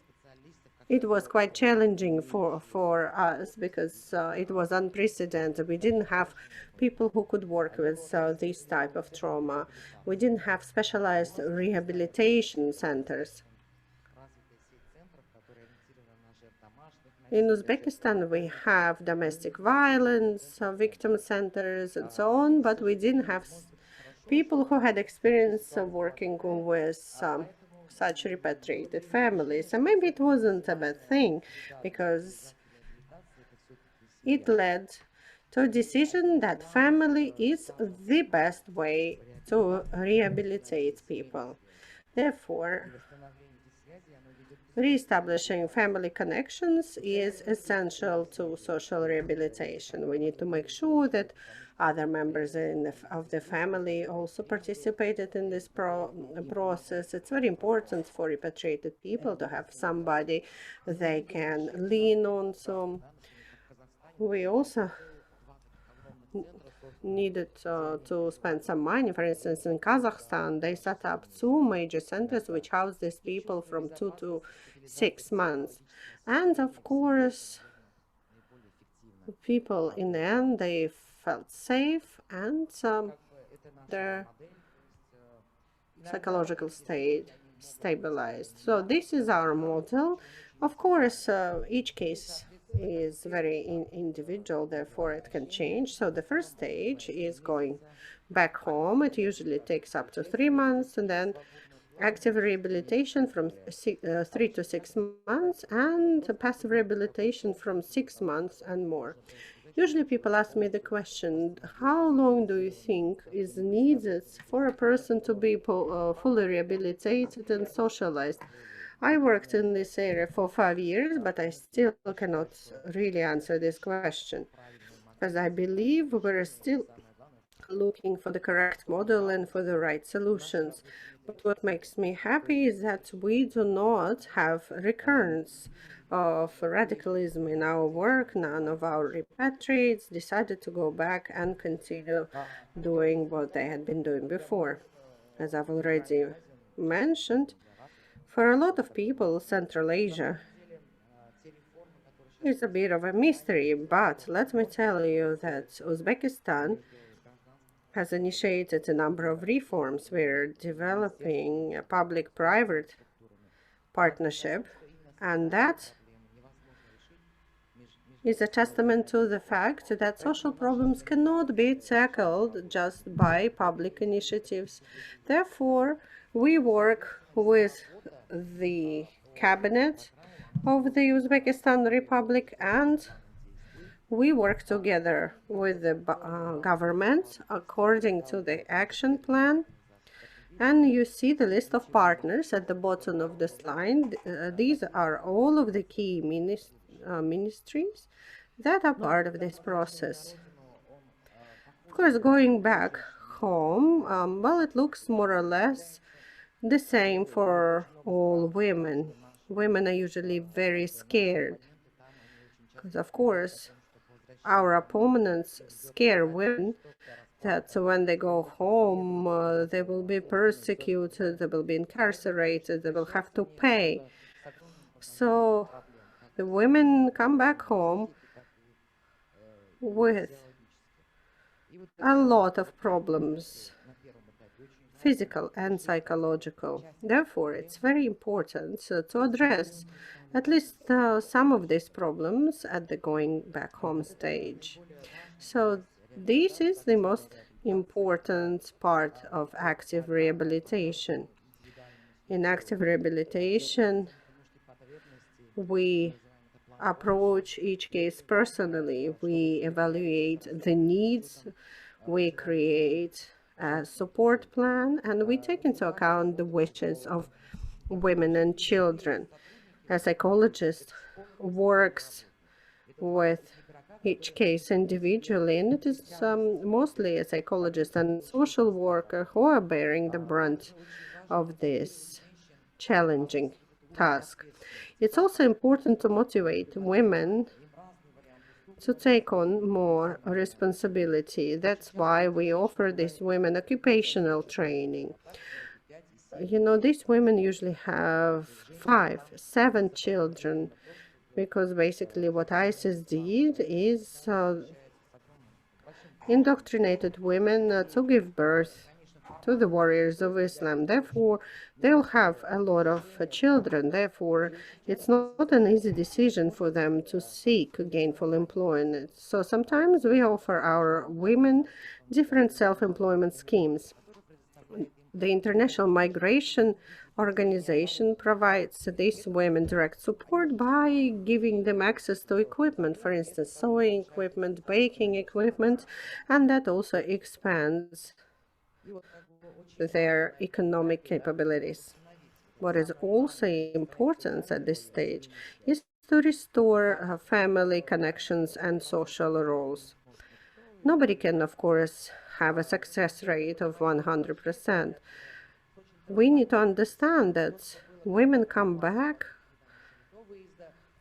it was quite challenging for us because it was unprecedented. We didn't have people who could work with this type of trauma. We didn't have specialized rehabilitation centers. In Uzbekistan, we have domestic violence victim centers and so on, but we didn't have people who had experience of working with such repatriated families. And maybe it wasn't a bad thing, because it led to a decision that family is the best way to rehabilitate people. Therefore, reestablishing family connections is essential to social rehabilitation. We need to make sure that other members of the family also participated in this process. It's very important for repatriated people to have somebody they can lean on. So we also needed to spend some money. For instance, in Kazakhstan, they set up 2 major centers which house these people from 2 to 6 months. And of course, people in the end, they felt safe and their psychological state stabilized. So this is our model. Of course, each case is very individual, therefore it can change. So the first stage is going back home. It usually takes up to 3 months, and then active rehabilitation from 3 to 6 months, and passive rehabilitation from 6 months and more. Usually people ask me the question, how long do you think is needed for a person to be fully rehabilitated and socialized? I worked in this area for 5 years, but I still cannot really answer this question, because I believe we're still looking for the correct model and for the right solutions. But what makes me happy is that we do not have recurrence of radicalism in our work. None of our repatriates decided to go back and continue doing what they had been doing before. As I've already mentioned, for a lot of people, Central Asia is a bit of a mystery, but let me tell you that Uzbekistan has initiated a number of reforms. We're developing a public-private partnership, and that is a testament to the fact that social problems cannot be tackled just by public initiatives. Therefore, we work with the cabinet of the Uzbekistan Republic, and we work together with the government according to the action plan. And you see the list of partners at the bottom of the slide. These are all of the key ministries that are part of this process. Of course, going back home, well, it looks more or less the same for all women. Women are usually very scared because, of course, our opponents scare women that when they go home, they will be persecuted, they will be incarcerated, they will have to pay. So the women come back home with a lot of problems, physical and psychological. Therefore, it's very important to address at least some of these problems at the going back home stage. So this is the most important part of active rehabilitation. In active rehabilitation, we approach each case personally. We evaluate the needs, we create a support plan, and we take into account the wishes of women and children. A psychologist works with each case individually, and it is mostly a psychologist and social worker who are bearing the brunt of this challenging task. It's also important to motivate women to take on more responsibility. That's why we offer these women occupational training. You know, these women usually have 5, 7 children, because basically what ISIS did is indoctrinated women to give birth to the warriors of Islam. Therefore, they'll have a lot of children. Therefore, it's not an easy decision for them to seek gainful employment. So sometimes we offer our women different self-employment schemes. The International Migration Organization provides these women direct support by giving them access to equipment, for instance, sewing equipment, baking equipment, and that also expands their economic capabilities. What is also important at this stage is to restore family connections and social roles. Nobody can, of course, have a success rate of 100%. We need to understand that women come back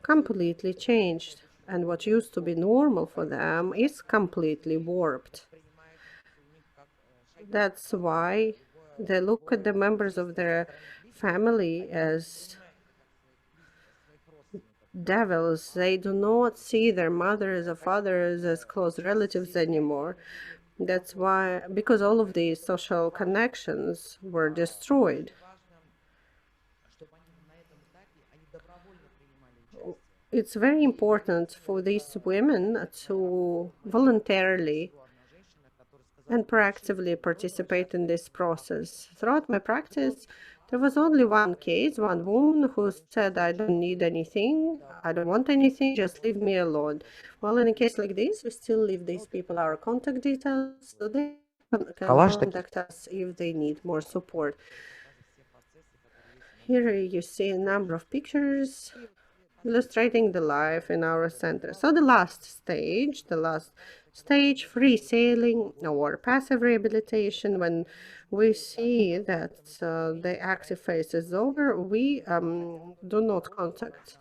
completely changed, and what used to be normal for them is completely warped. That's why they look at the members of their family as devils. They do not see their mothers or fathers as close relatives anymore. That's why, because all of these social connections were destroyed. It's very important for these women to voluntarily and proactively participate in this process. Throughout my practice, there was only one case, one woman who said, I don't need anything, I don't want anything, just leave me alone. Well, in a case like this, we still leave these people our contact details, so they can contact us if they need more support. Here you see a number of pictures illustrating the life in our center. So the last stage, free sailing or passive rehabilitation, when we see that the active phase is over, we do not contact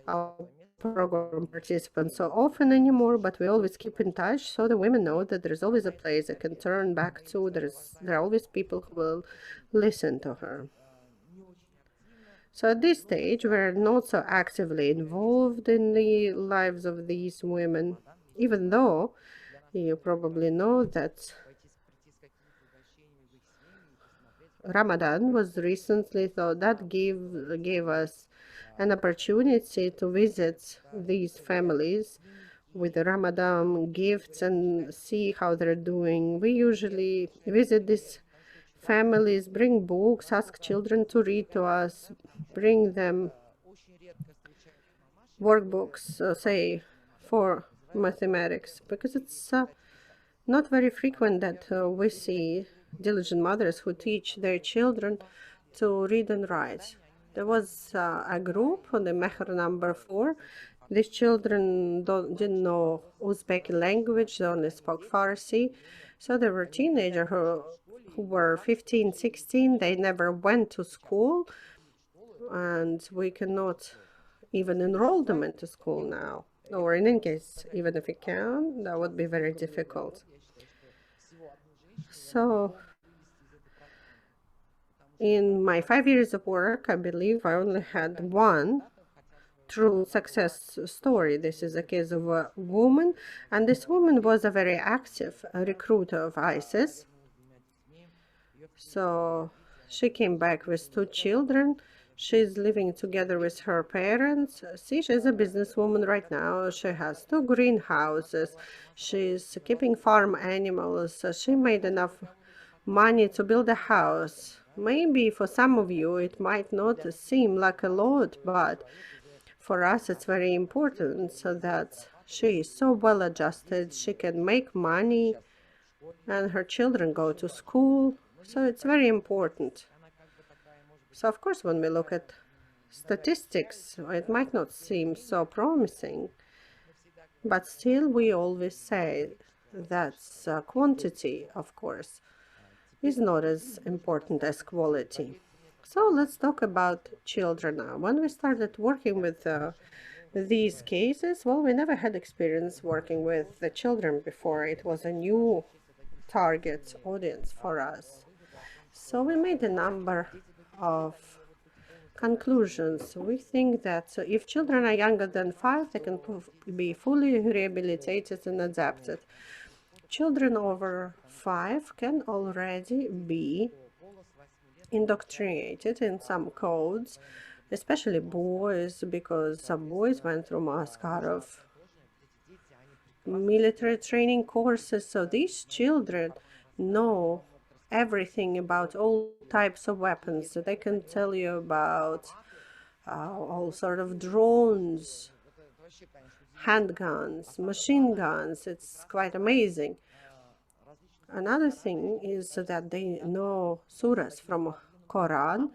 our program participants so often anymore, but we always keep in touch so the women know that there's always a place they can turn back to. There are always people who will listen to her. So at this stage, we're not so actively involved in the lives of these women, even though you probably know that Ramadan was recently, so that gave us an opportunity to visit these families with the Ramadan gifts and see how they're doing. We usually visit these families, bring books, ask children to read to us, bring them workbooks, say, for mathematics, because it's not very frequent that we see diligent mothers who teach their children to read and write. There was a group on the Mehr number 4. These children didn't know Uzbek language, they only spoke Farsi. So they were teenagers who were 15, 16. They never went to school, and we cannot even enroll them into school now. Or in any case, even if we can, that would be very difficult. So in my 5 years of work, I believe I only had one true success story. This is a case of a woman, and this woman was a very active recruiter of ISIS. So she came back with 2 children. She's living together with her parents. See, she's a businesswoman right now. She has 2 greenhouses. She's keeping farm animals. She made enough money to build a house. Maybe for some of you it might not seem like a lot, but for us it's very important, so that she is so well adjusted, she can make money, and her children go to school. So it's very important. So of course, when we look at statistics, it might not seem so promising, but still we always say that quantity, of course, is not as important as quality. So let's talk about children now. When we started working with these cases, well, we never had experience working with the children before. It was a new target audience for us. So we made a number of conclusions. We think that if children are younger than 5, they can be fully rehabilitated and adapted. Children over 5 can already be indoctrinated in some codes, especially boys, because some boys went through Sakharov military training courses. So these children know everything about all types of weapons. So they can tell you about all sort of drones, handguns, machine guns. It's quite amazing. Another thing is that they know surahs from Quran,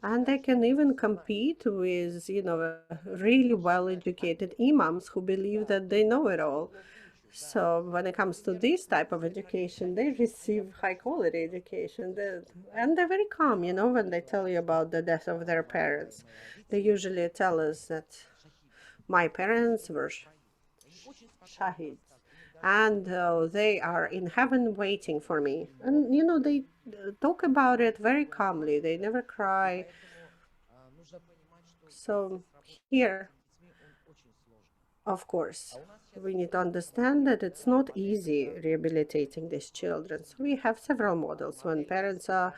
and they can even compete with, really well-educated imams who believe that they know it all. So when it comes to this type of education, they receive high-quality education, and they're very calm, when they tell you about the death of their parents. They usually tell us that my parents were shahids, and they are in heaven waiting for me. And, they talk about it very calmly. They never cry. So here, of course, we need to understand that it's not easy rehabilitating these children. So we have several models when parents are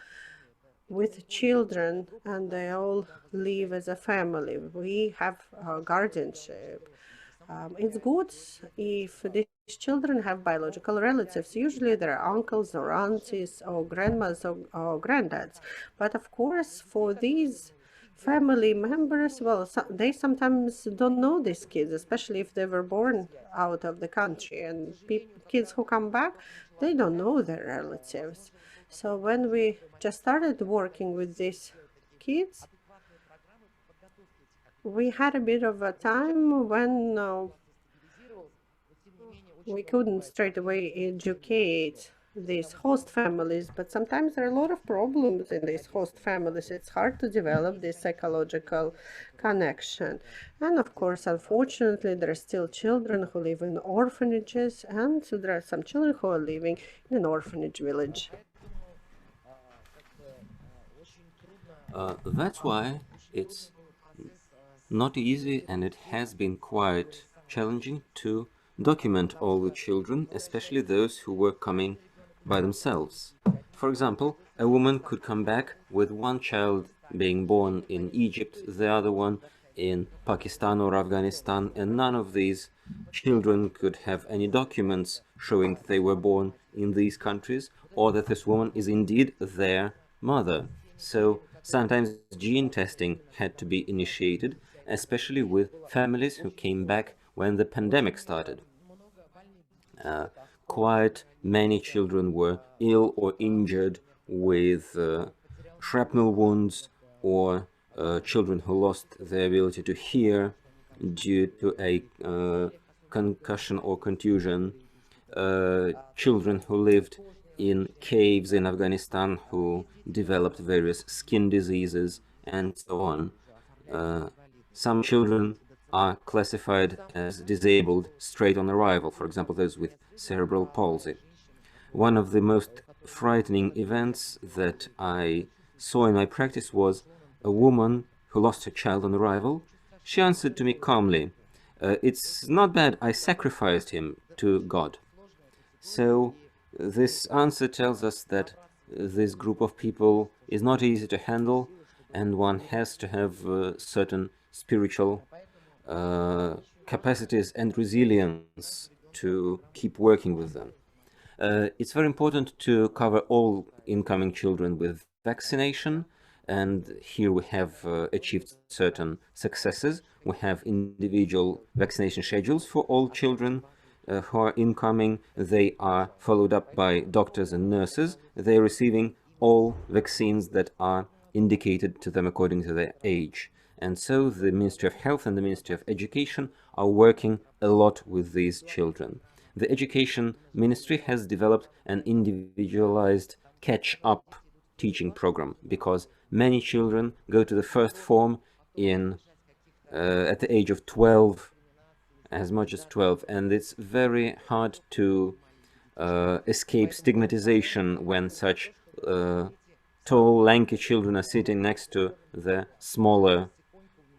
with children and they all live as a family. We have guardianship. It's good if these children have biological relatives. Usually they're uncles or aunties or grandmas or granddads. But of course, for these family members, well, they sometimes don't know these kids, especially if they were born out of the country. And kids who come back, they don't know their relatives. So when we just started working with these kids, we had a bit of a time when we couldn't straight away educate these host families, but sometimes there are a lot of problems in these host families. It's hard to develop this psychological connection. And of course, unfortunately, there are still children who live in orphanages, and so there are some children who are living in an orphanage village. That's why it's not easy, and it has been quite challenging to document all the children, especially those who were coming by themselves. For example, a woman could come back with one child being born in Egypt, the other one in Pakistan or Afghanistan, and none of these children could have any documents showing that they were born in these countries or that this woman is indeed their mother. So sometimes gene testing had to be initiated, especially with families who came back when the pandemic started. Quite many children were ill or injured with shrapnel wounds, or children who lost their ability to hear due to a concussion or contusion, children who lived in caves in Afghanistan who developed various skin diseases, and so on. Some children are classified as disabled straight on arrival, for example, those with cerebral palsy. One of the most frightening events that I saw in my practice was a woman who lost her child on arrival. She answered to me calmly, "It's not bad, I sacrificed him to God." So this answer tells us that this group of people is not easy to handle, and one has to have certain spiritual capacities and resilience to keep working with them. It's very important to cover all incoming children with vaccination, and here we have achieved certain successes. We have individual vaccination schedules for all children who are incoming. They are followed up by doctors and nurses. They are receiving all vaccines that are indicated to them according to their age. And so the Ministry of Health and the Ministry of Education are working a lot with these children. The Education Ministry has developed an individualized catch-up teaching program, because many children go to the first form at the age of 12, as much as 12, and it's very hard to escape stigmatization when such tall, lanky children are sitting next to the smaller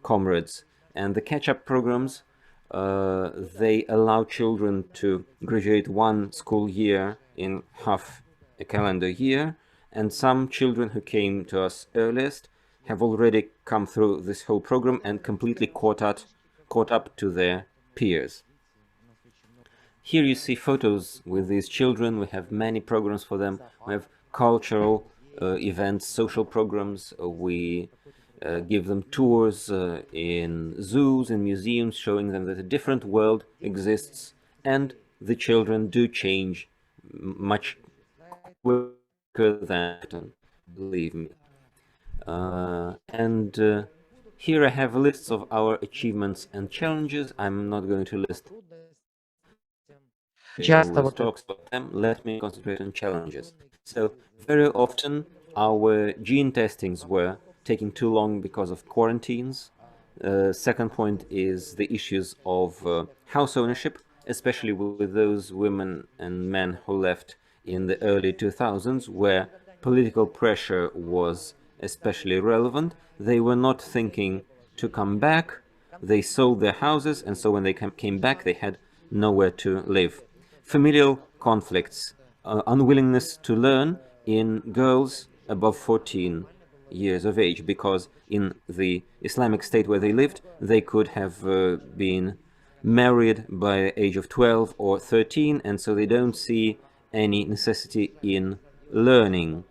comrades. And the catch-up programs, they allow children to graduate one school year in half a calendar year, and some children who came to us earliest have already come through this whole program and completely caught up to their peers. Here you see photos with these children. We have many programs for them. We have cultural events, social programs. We give them tours in zoos and museums, showing them that a different world exists, and the children do change much quicker than, believe me. Here I have lists of our achievements and challenges. I'm not going to list talks about them. Let me concentrate on challenges. So very often our gene testings were taking too long because of quarantines. Second point is the issues of house ownership, especially with those women and men who left in the early 2000s, where political pressure was especially relevant. They were not thinking to come back. They sold their houses, and so when they came back, they had nowhere to live. Familial conflicts, unwillingness to learn in girls above 14 years of age, because in the Islamic State where they lived, they could have been married by the age of 12 or 13, and so they don't see any necessity in learning.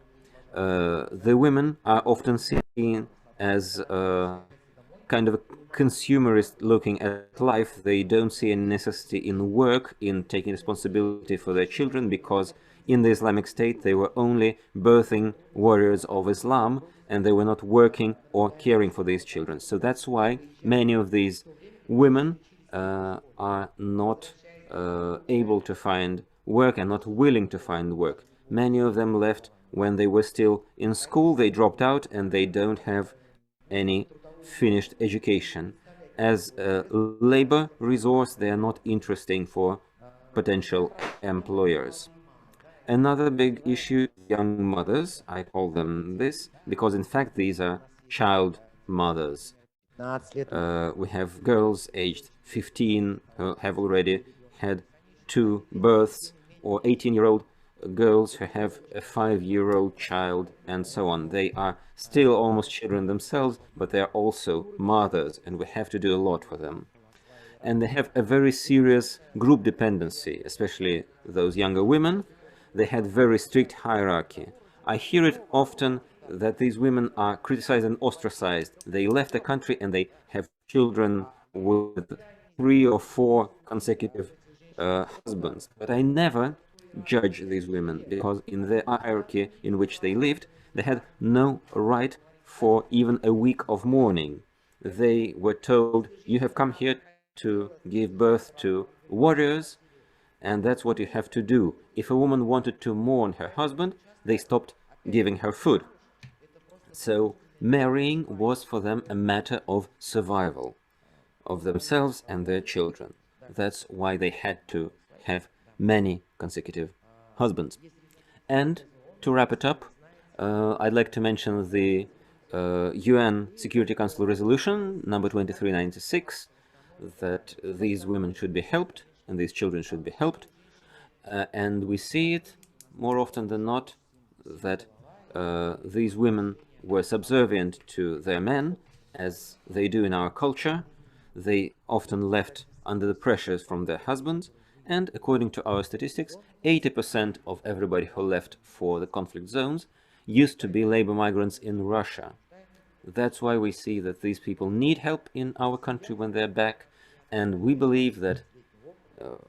The women are often seen as kind of a consumerist looking at life. They don't see any necessity in work, in taking responsibility for their children, because in the Islamic State they were only birthing warriors of Islam, and they were not working or caring for these children. So that's why many of these women are not able to find work and not willing to find work. Many of them left when they were still in school. They dropped out and they don't have any finished education. As a labor resource, they are not interesting for potential employers. Another big issue, young mothers. I call them this because in fact these are child mothers. We have girls aged 15 who have already had 2 births, or 18-year-old girls who have a 5-year-old child, and so on. They are still almost children themselves, but they are also mothers, and we have to do a lot for them. And they have a very serious group dependency, especially those younger women. They had very strict hierarchy. I hear it often that these women are criticized and ostracized. They left the country and they have children with 3 or 4 consecutive husbands. But I never judge these women, because in the hierarchy in which they lived, they had no right for even a week of mourning. They were told, you have come here to give birth to warriors, and that's what you have to do. If a woman wanted to mourn her husband, they stopped giving her food. So marrying was for them a matter of survival of themselves and their children. That's why they had to have many consecutive husbands. And to wrap it up, I'd like to mention the UN Security Council resolution number 2396, that these women should be helped and these children should be helped. And we see it more often than not that these women were subservient to their men, as they do in our culture. They often left under the pressures from their husbands, and according to our statistics, 80% of everybody who left for the conflict zones used to be labor migrants in Russia. That's why we see that these people need help in our country when they're back, and we believe that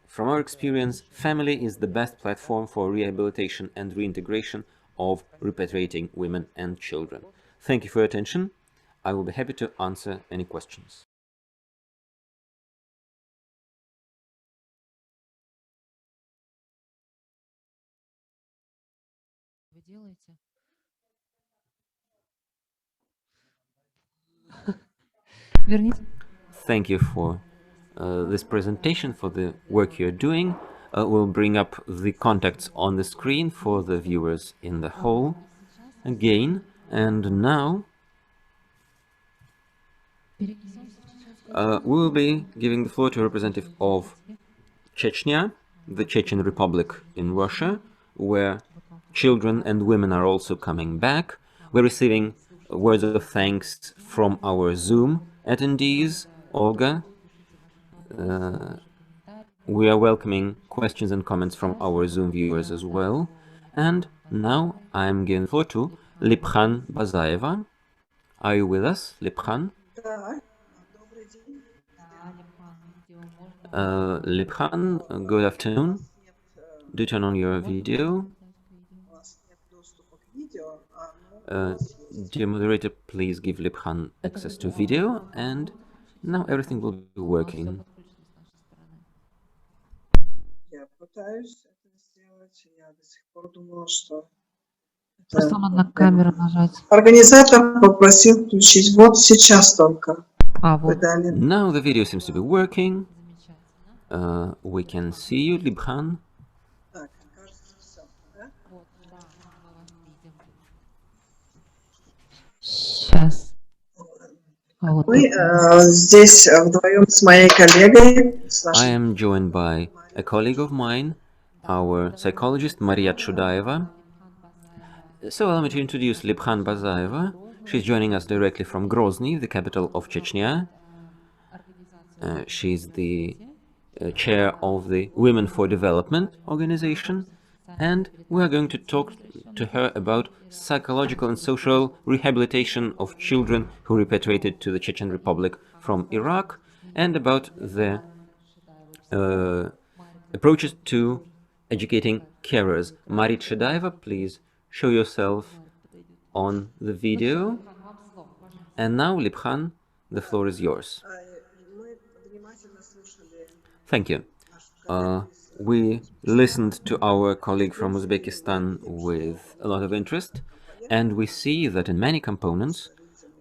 from our experience, family is the best platform for rehabilitation and reintegration of repatriating women and children. Thank you for your attention. I will be happy to answer any questions. Thank you for this presentation, for the work you're doing. We'll bring up the contacts on the screen for the viewers in the hall. again, and now we will be giving the floor to a representative of Chechnya, the Chechen Republic in Russia, where children and women are also coming back. We're receiving words of thanks from our Zoom attendees, Olga. We are welcoming questions and comments from our Zoom viewers as well. And now I'm giving the floor to Lipkhan Bazaeva. Are you with us, Lipkhan? Lipkhan, good afternoon. Do turn on your video. Dear moderator, please give Lipkhan access to video, and now everything will be working. Просто надо на камеру нажать. Организатор попросил включить вот сейчас только. Вот. Now the video seems to be working. We can see you, Lipkhan. Сейчас. Мы здесь вдвоем с моей коллегой. I am joined by a colleague of mine, our psychologist Maria Chudaeva. So allow me to introduce Lipkhan Bazaeva. She's joining us directly from Grozny, the capital of Chechnya. She's the chair of the Women for Development organization, and we are going to talk to her about psychological and social rehabilitation of children who repatriated to the Chechen Republic from Iraq, and about the approaches to educating carers. Maria Chudaeva, please show yourself on the video. And now, Lipkhan, the floor is yours. Thank you. We listened to our colleague from Uzbekistan with a lot of interest, and we see that in many components,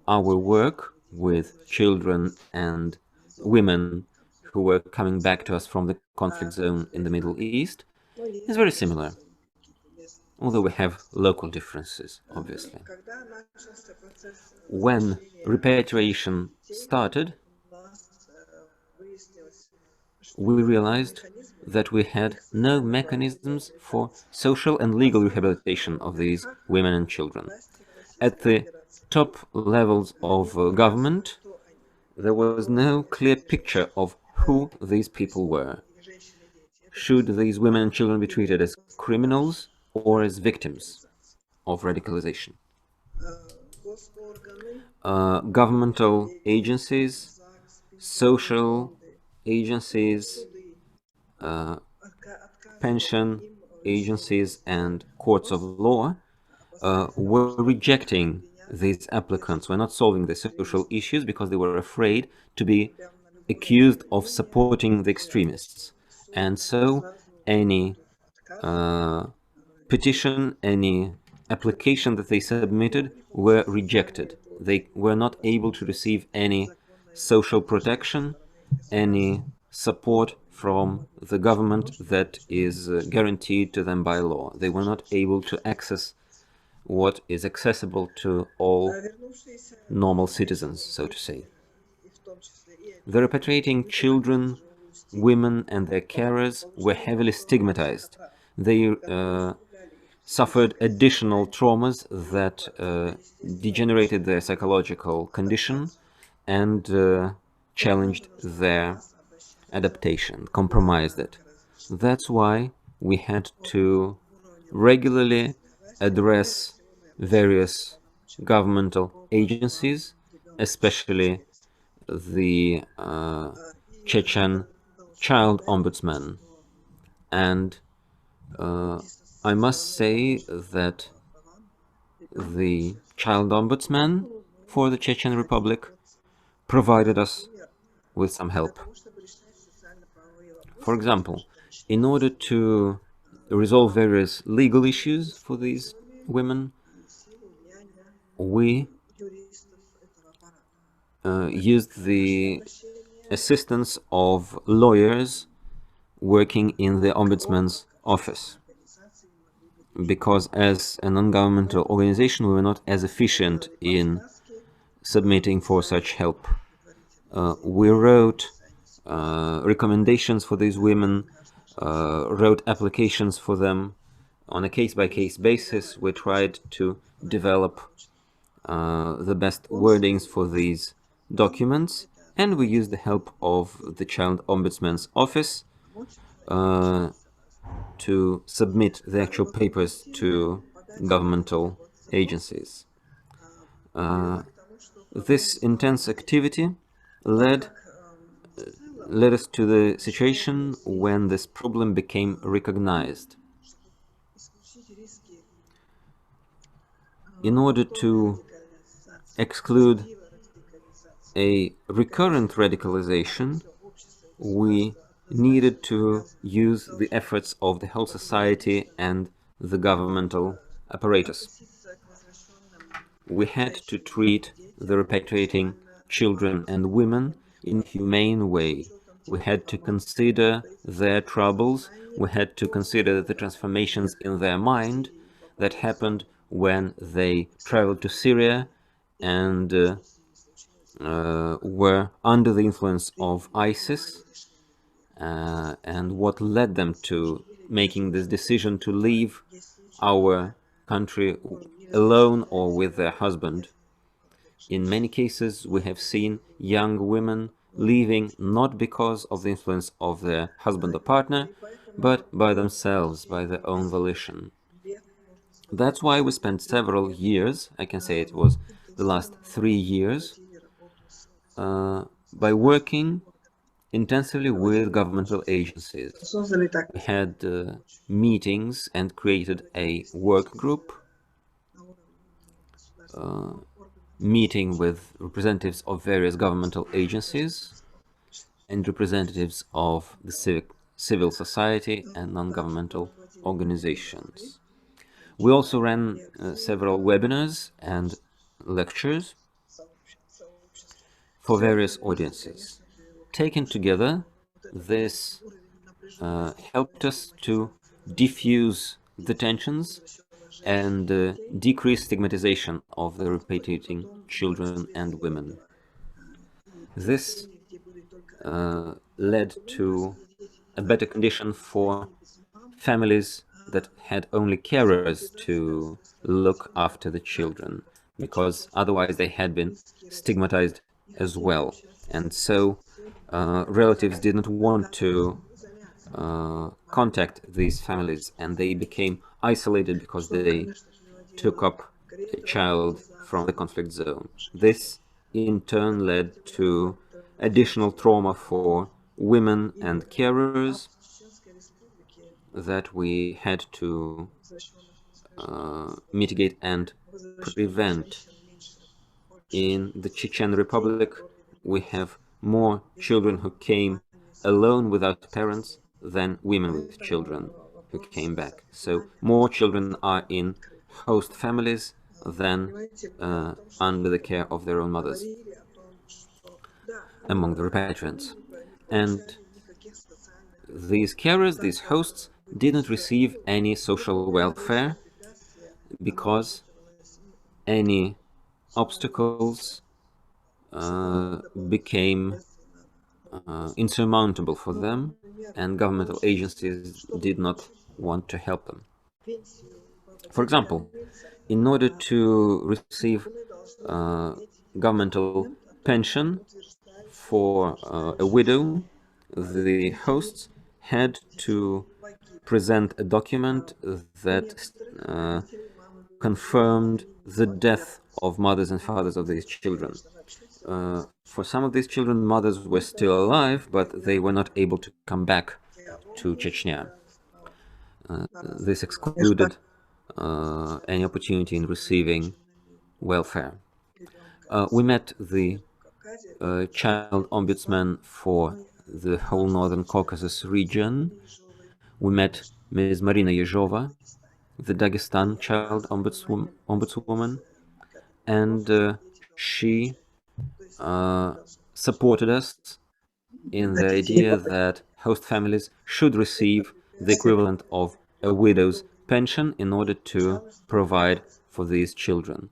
our work with children and women who were coming back to us from the conflict zone in the Middle East is very similar, although we have local differences, obviously. When repatriation started, we realized that we had no mechanisms for social and legal rehabilitation of these women and children. At the top levels of government, there was no clear picture of who these people were. Should these women and children be treated as criminals or as victims of radicalization? Governmental agencies, social agencies, pension agencies and courts of law were rejecting these applicants, were not solving the social issues because they were afraid to be accused of supporting the extremists. And so any petition, any application that they submitted were rejected. They were not able to receive any social protection, any support from the government that is guaranteed to them by law. They were not able to access what is accessible to all normal citizens, so to say. The repatriating children, women and their carers were heavily stigmatized. They suffered additional traumas that degenerated their psychological condition and challenged their adaptation, compromised it. That's why we had to regularly address various governmental agencies, especially the Chechen Child Ombudsman. And I must say that the Child Ombudsman for the Chechen Republic provided us with some help. For example, in order to resolve various legal issues for these women, we used the assistance of lawyers working in the Ombudsman's office. because as a non-governmental organization we were not as efficient in submitting for such help. We wrote recommendations for these women, wrote applications for them on a case-by-case basis. We tried to develop the best wordings for these documents, and we used the help of the Child Ombudsman's office to submit the actual papers to governmental agencies. This intense activity led us to the situation when this problem became recognized. In order to exclude a recurrent radicalization, we needed to use the efforts of the whole society and the governmental apparatus. We had to treat the repatriating children and women in a humane way. We had to consider their troubles, we had to consider the transformations in their mind that happened when they traveled to Syria and were under the influence of ISIS, and what led them to making this decision to leave our country alone or with their husband. In many cases, we have seen young women leaving not because of the influence of their husband or partner, but by themselves, by their own volition. That's why we spent several years, I can say it was the last 3 years, by working intensively with governmental agencies. We had meetings and created a work group, meeting with representatives of various governmental agencies and representatives of the civil society and non-governmental organizations. We also ran several webinars and lectures for various audiences. Taken together, this helped us to diffuse the tensions and decrease stigmatization of the repatriating children and women. This led to a better condition for families that had only carers to look after the children, because otherwise they had been stigmatized as well. And so relatives didn't want to contact these families, and they became isolated because they took up a child from the conflict zone. This in turn led to additional trauma for women and carers that we had to mitigate and prevent. In the Chechen Republic, we have more children who came alone without parents than women with children who came back. So more children are in host families than under the care of their own mothers among the repatriants. And these carers, these hosts, didn't receive any social welfare because any obstacles became insurmountable for them, and governmental agencies did not want to help them. For example, in order to receive governmental pension for a widow, the hosts had to present a document that confirmed the death of mothers and fathers of these children. For some of these children, mothers were still alive, but they were not able to come back to Chechnya. This excluded any opportunity in receiving welfare. We met the Child Ombudsman for the whole Northern Caucasus region. We met Ms. Marina Yezhova, the Dagestan Child Ombudswoman, and she supported us in the idea that host families should receive the equivalent of a widow's pension in order to provide for these children.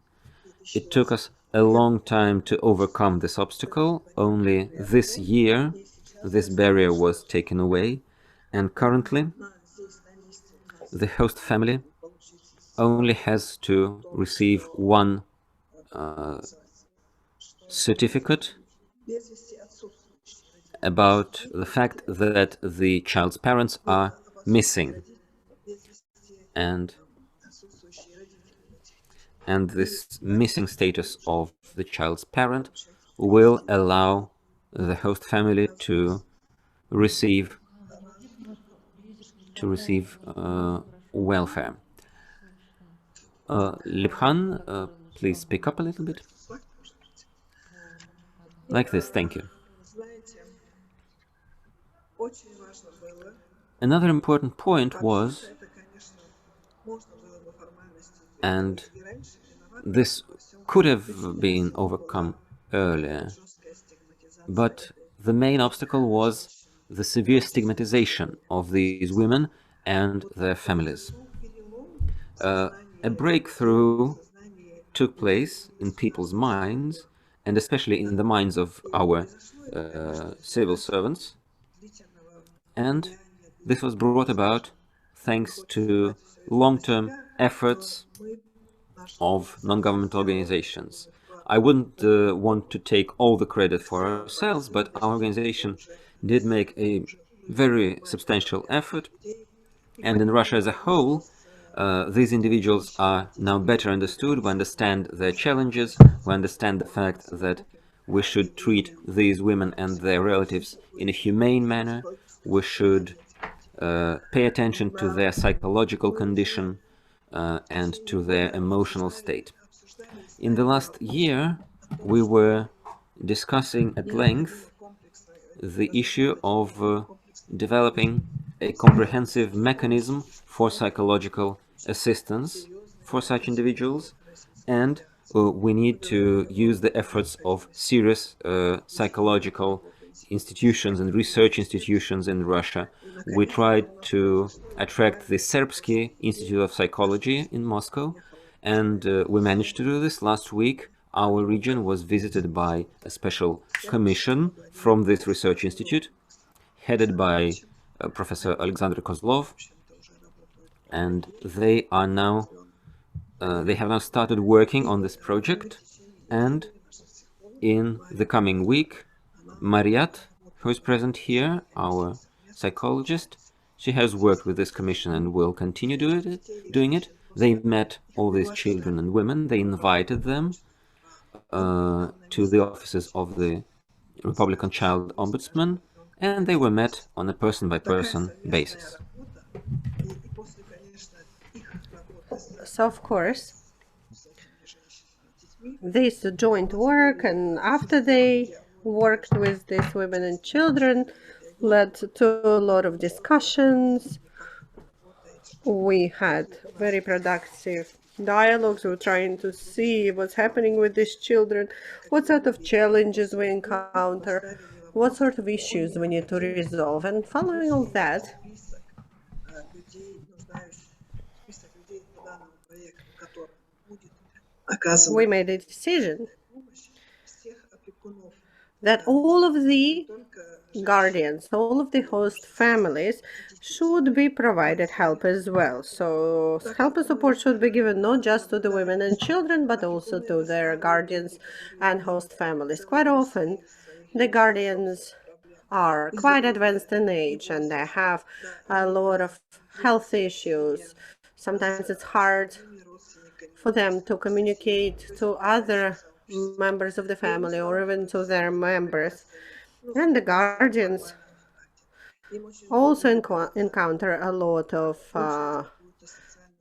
It took us a long time to overcome this obstacle. Only this year this barrier was taken away, and currently the host family only has to receive one certificate about the fact that the child's parents are missing, and this missing status of the child's parent will allow the host family to receive welfare. Libhan, please speak up a little bit. Like this, thank you. Another important point was, and this could have been overcome earlier, but the main obstacle was the severe stigmatization of these women and their families. A breakthrough took place in people's minds, and especially in the minds of our civil servants, and this was brought about thanks to long-term efforts of non-governmental organizations. I wouldn't want to take all the credit for ourselves, but our organization did make a very substantial effort, and in Russia as a whole, these individuals are now better understood. We understand their challenges, we understand the fact that we should treat these women and their relatives in a humane manner. We should pay attention to their psychological condition and to their emotional state. In the last year, we were discussing at length the issue of developing a comprehensive mechanism for psychological assistance for such individuals, and we need to use the efforts of serious psychological institutions and research institutions in Russia. We tried to attract the Serbsky Institute of Psychology in Moscow, and we managed to do this. Last week, our region was visited by a special commission from this research institute, headed by Professor Alexander Kozlov, and they have now started working on this project. And in the coming week, Mariat, who is present here, our psychologist, she has worked with this commission and will continue doing it. They met all these children and women. They invited them to the offices of the Republican Child Ombudsman, and they were met on a person-by-person basis. So, of course, this joint work, and after they worked with these women and children, led to a lot of discussions. We had very productive dialogues. We were trying to see what's happening with these children, what sort of challenges we encounter, what sort of issues we need to resolve. And following all that, we made a decision that all of the guardians, all of the host families should be provided help as well. So help and support should be given not just to the women and children, but also to their guardians and host families. Quite often, the guardians are quite advanced in age and they have a lot of health issues. Sometimes it's hard for them to communicate to other members of the family or even to their members. And the guardians also encounter a lot of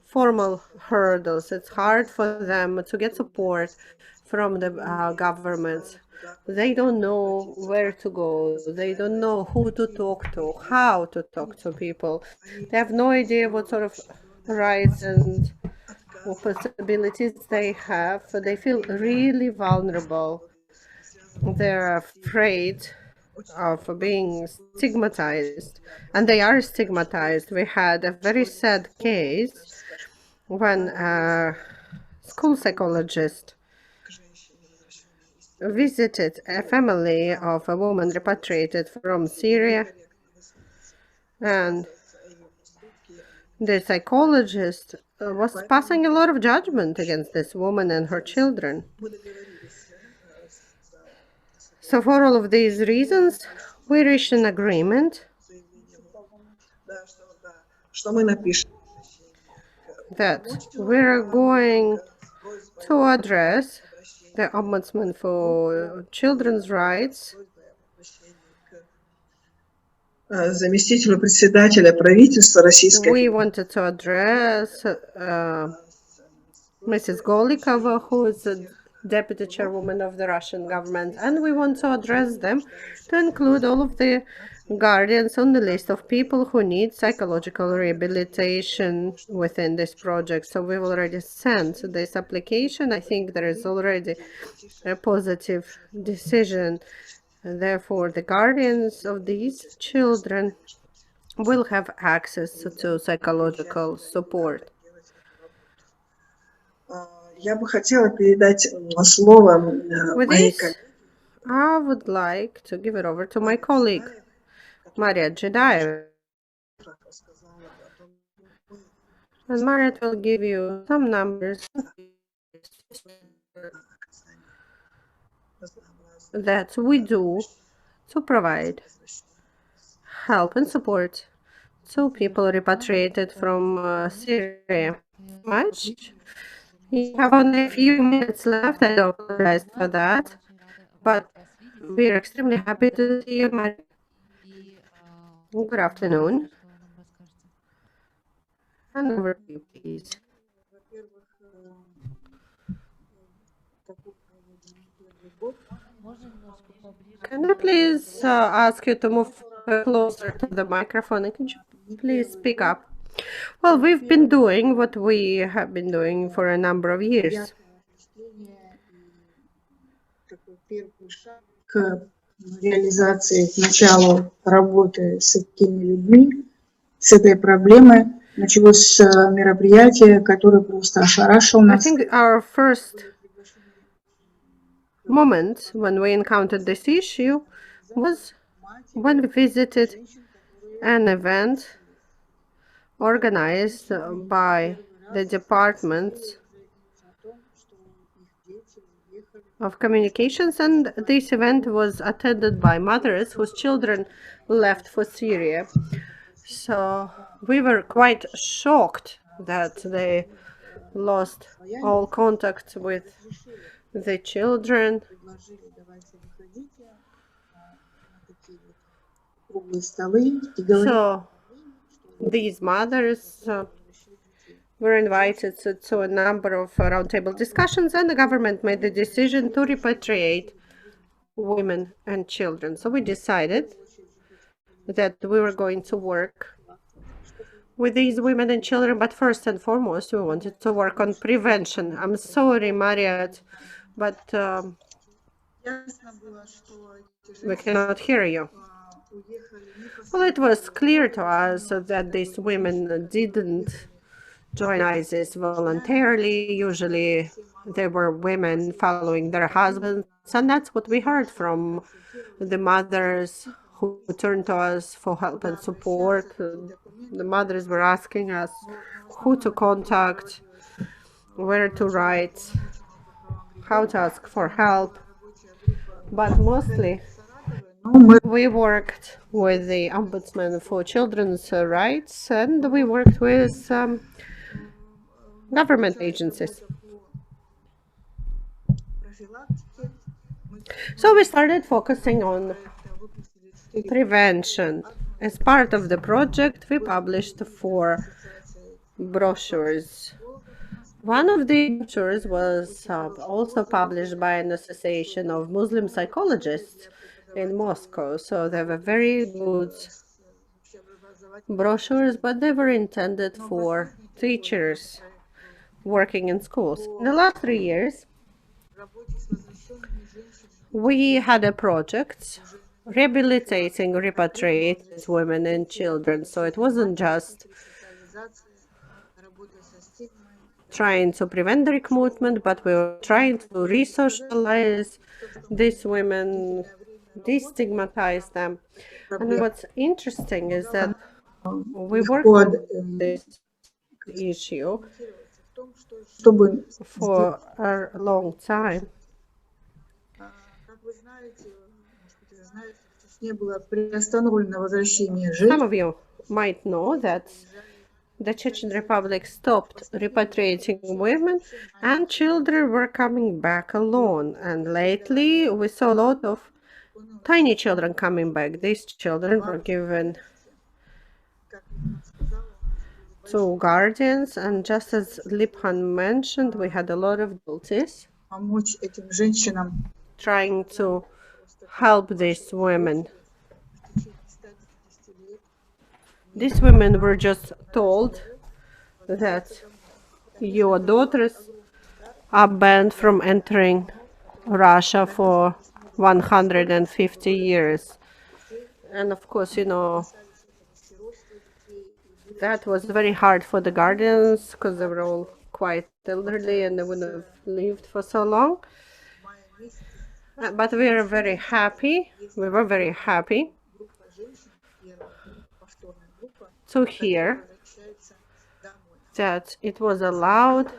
formal hurdles. It's hard for them to get support from the government. They don't know where to go. They don't know who to talk to, how to talk to people. They have no idea what sort of rights and possibilities they have. They feel really vulnerable. They're afraid of being stigmatized, and they are stigmatized. We had a very sad case when a school psychologist visited a family of a woman repatriated from Syria, and the psychologist was passing a lot of judgment against this woman and her children. So for all of these reasons, we reached an agreement that we're going to address the Ombudsman for Children's Rights, заместителю председателя правительства Российской. We wanted to address Mrs. Golikova, who is the deputy chairwoman of the Russian government, and we want to address them to include all of the guardians on the list of people who need psychological rehabilitation within this project. So we've already sent this application. I think there is already a positive decision. Therefore, the guardians of these children will have access to psychological support. Я бы хотела передать слово With моей this, коллеге. I would like to give it over to my colleague, Maria Jedaeva. And Maria will give you some numbers that we do to provide help and support to people repatriated from Syria. Much. You have only a few minutes left. I apologize for that, but we're extremely happy to see you, Maria. Good afternoon. And over to you, please. Can I please ask you to move closer to the microphone? And could you please speak up? Well, we've been doing what we have been doing for a number of years. К реализации, к началу работы с этими людьми, с этой проблемой началось мероприятие, которое просто ошарашило I нас. think our first moment when we encountered this issue was when we visited an event organized by the Department of Communications, and this event was attended by mothers whose children left for Syria. So we were quite shocked that they lost all contact with the children. So these mothers were invited to a number of roundtable discussions, and the government made the decision to repatriate women and children. So we decided that we were going to work with these women and children, but first and foremost, we wanted to work on prevention. I'm sorry, Mariat, but we cannot hear you. Well, it was clear to us that these women didn't join ISIS voluntarily. Usually they were women following their husbands, and that's what we heard from the mothers who turned to us for help and support. The mothers were asking us who to contact, where to write, how to ask for help. But mostly we worked with the Ombudsman for Children's Rights, and we worked with government agencies. So we started focusing on prevention. As part of the project, we published 4 brochures. One of the brochures was also published by an association of Muslim psychologists in Moscow. So they were very good brochures, but they were intended for teachers working in schools. In the last 3 years, we had a project rehabilitating repatriated women and children. So it wasn't just trying to prevent the recruitment, but we were trying to re-socialize these women, destigmatize them. And what's interesting is that we worked on this issue for a long time. Some of you might know that the Chechen Republic stopped repatriating women and children were coming back alone. And lately we saw a lot of tiny children coming back. These children were given to guardians, and just as Liphan mentioned, we had a lot of difficulties trying to help these women. These women were just told that your daughters are banned from entering Russia for 150 years. And of course, you know, that was very hard for the guardians because they were all quite elderly and they wouldn't have lived for so long. But we are very happy. We were very happy to hear that it was allowed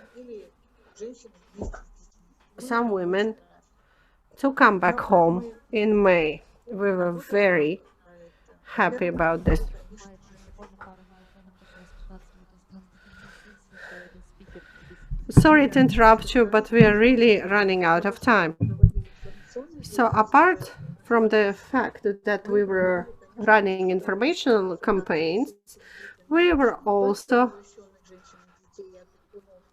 some women to come back home in May. We were very happy about this. Sorry to interrupt you, but we are really running out of time. So apart from the fact that we were running informational campaigns, we were also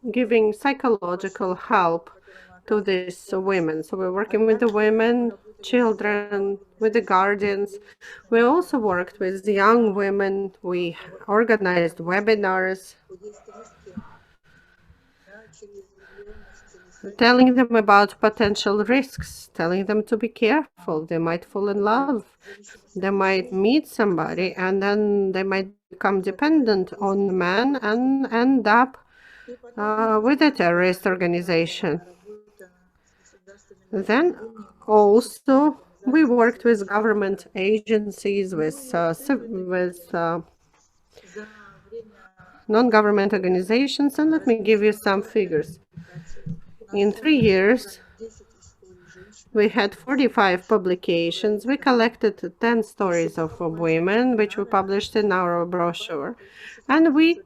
giving psychological help to these women. So we're working with the women, children, with the guardians. We also worked with the young women. We organized webinars, telling them about potential risks, telling them to be careful. They might fall in love, they might meet somebody, and then they might become dependent on the man and end up with a terrorist organization. Then also we worked with government agencies, with non-government organizations, and let me give you some figures. In 3 years, we had 45 publications. We collected 10 stories of women, which we published in our brochure, and we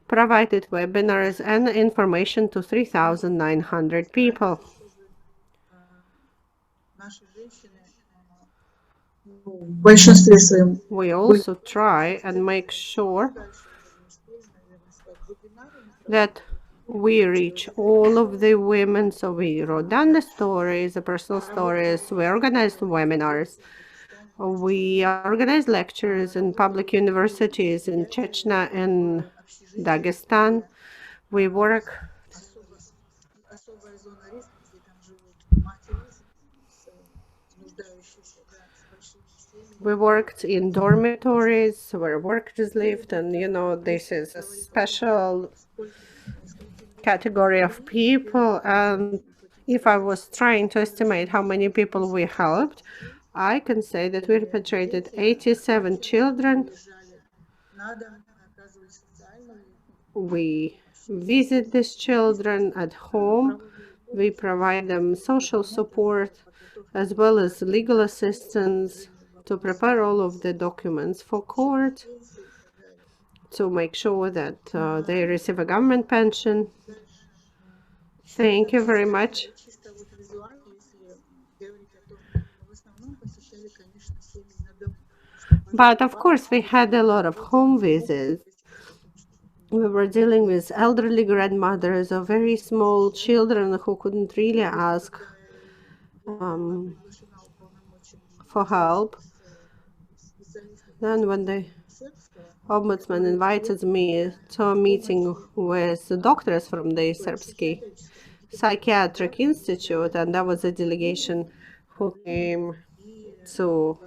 provided webinars and information to 3,900 people. We also try and make sure that we reach all of the women. So we wrote down the stories, the personal stories. We organized webinars. We organized lectures in public universities in Chechnya and Dagestan. We work worked in dormitories where workers lived, and you know, this is a special category of people. And if I was trying to estimate how many people we helped, I can say that we repatriated 87 children. We visit these children at home. We provide them social support as well as legal assistance to prepare all of the documents for court, to make sure that they receive a government pension. Thank you very much. But of course, we had a lot of home visits. We were dealing with elderly grandmothers or very small children who couldn't really ask for help. Then when the Ombudsman invited me to a meeting with the doctors from the Serbsky Psychiatric Institute, and that was a delegation who came to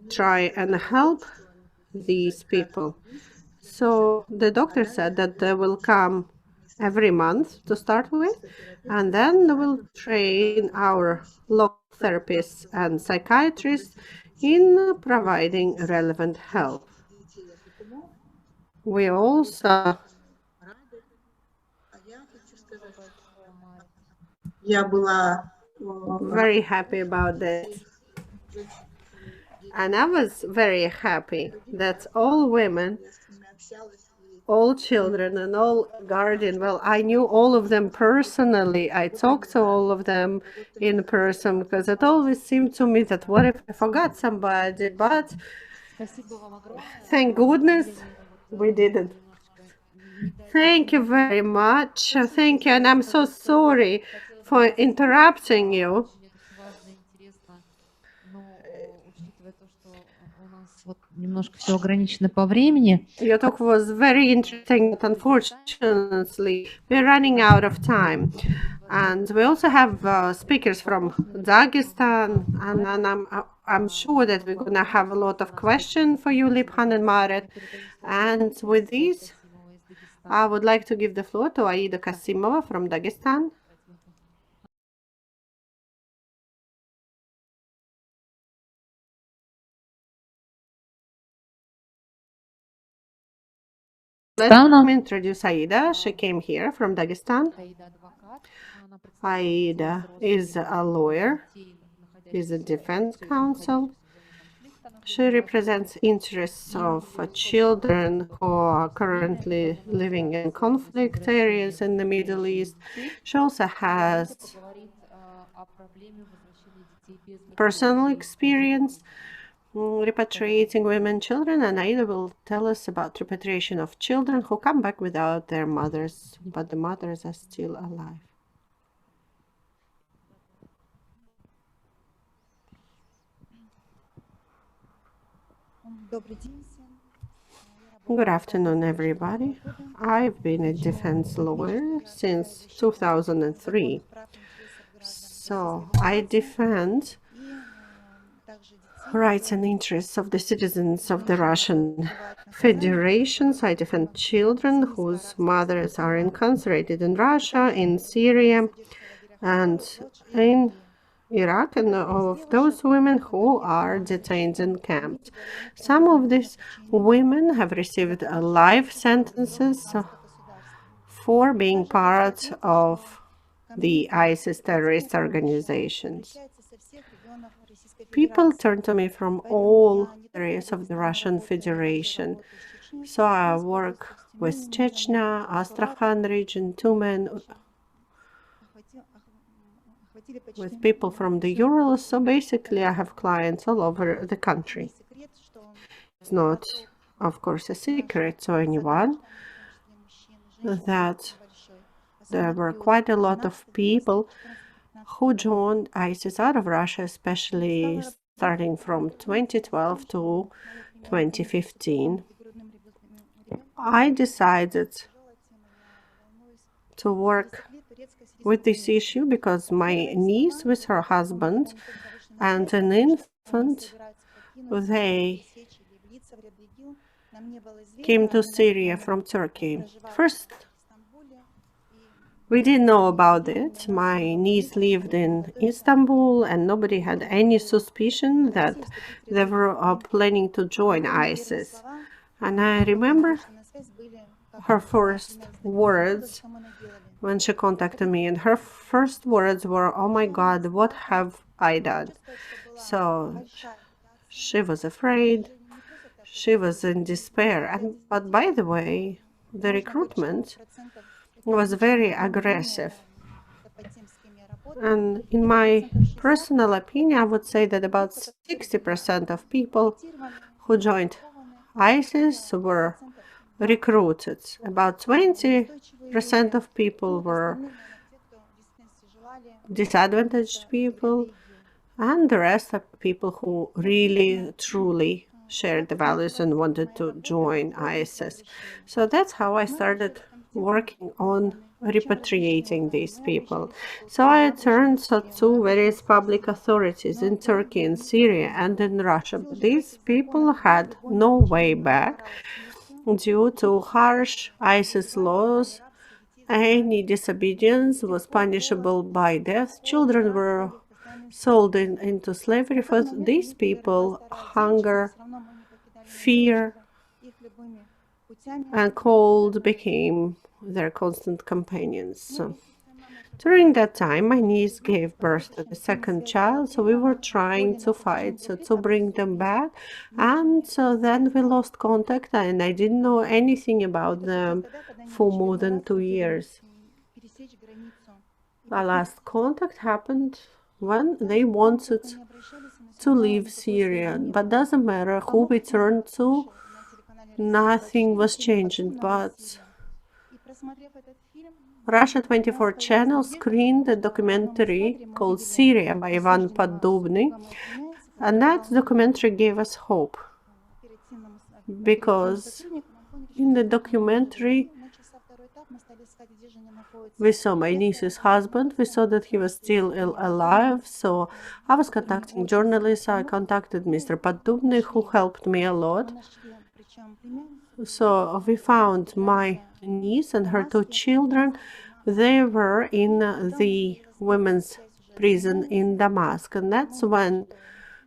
try and help these people. So the doctor said that they will come every month to start with, and then they will train our local therapists and psychiatrists in providing relevant help. We also very happy about this. And I was very happy that all women, all children, and all guardians, well, I knew all of them personally. I talked to all of them in person because it always seemed to me that what if I forgot somebody, but thank goodness we didn't. Thank you very much. Thank you, and I'm so sorry for interrupting you. Немножко все ограничено по времени. Your talk was very interesting, but unfortunately, we're running out of time. And we also have speakers from Dagestan, and I'm sure that we're going to have a lot of questions for you, Liphan and Maret. And with this, I would like to give the floor to Aida Kasimova from Dagestan. Let me introduce Aida. She came here from Dagestan. Aida is a lawyer, is a defense counsel. She represents interests of children who are currently living in conflict areas in the Middle East. She also has personal experience repatriating women and children, and Aida will tell us about repatriation of children who come back without their mothers, but the mothers are still alive. Good afternoon, everybody. I've been a defense lawyer since 2003. So I defend rights and interests of the citizens of the Russian Federation. I defend children whose mothers are incarcerated in Russia, in Syria, and in Iraq, and of those women who are detained in camps. Some of these women have received life sentences for being part of the ISIS terrorist organizations. People turn to me from all areas of the Russian Federation. So I work with Chechnya, Astrakhan region, Tumen, with people from the Urals. So basically I have clients all over the country. It's not, of course, a secret to anyone that there were quite a lot of people who joined ISIS out of Russia, especially starting from 2012 to 2015. I decided to work with this issue because my niece with her husband and an infant, they came to Syria from Turkey. First, we didn't know about it. My niece lived in Istanbul and nobody had any suspicion that they were planning to join ISIS. And I remember her first words when she contacted me, and her first words were, "Oh my God, what have I done?" So she was afraid, she was in despair. But by the way, the recruitment was very aggressive. And in my personal opinion, I would say that about 60% of people who joined ISIS were recruited. About 20% of people were disadvantaged people, and the rest are people who really, truly shared the values and wanted to join ISIS. So that's how I started working on repatriating these people. So I turned to various public authorities in Turkey, in Syria, and in Russia. These people had no way back. Due to harsh ISIS laws, any disobedience was punishable by death. Children were sold into slavery. For these people, hunger, fear, and cold became their constant companions. During that time, my niece gave birth to the second child, so we were trying to fight to bring them back. And so then we lost contact, and I didn't know anything about them for more than 2 years. Our last contact happened when they wanted to leave Syria, but doesn't matter who we turned to, nothing was changing. But Russia 24 channel screened a documentary called Syria by Ivan Поддубный, and that documentary gave us hope, because in the documentary we saw my niece's husband, we saw that he was still alive, so I was contacting journalists, I contacted Mr. Поддубный, who helped me a lot. So we found my niece and her 2 children. They were in the women's prison in Damascus, and that's when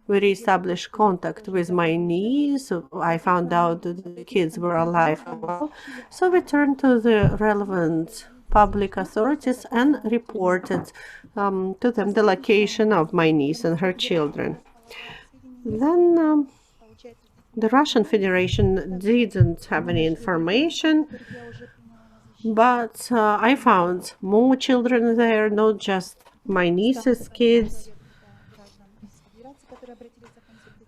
we reestablished contact with my niece. I found out that the kids were alive and well. So we turned to the relevant public authorities and reported to them the location of my niece and her children. Then the Russian Federation didn't have any information, but I found more children there, not just my niece's kids.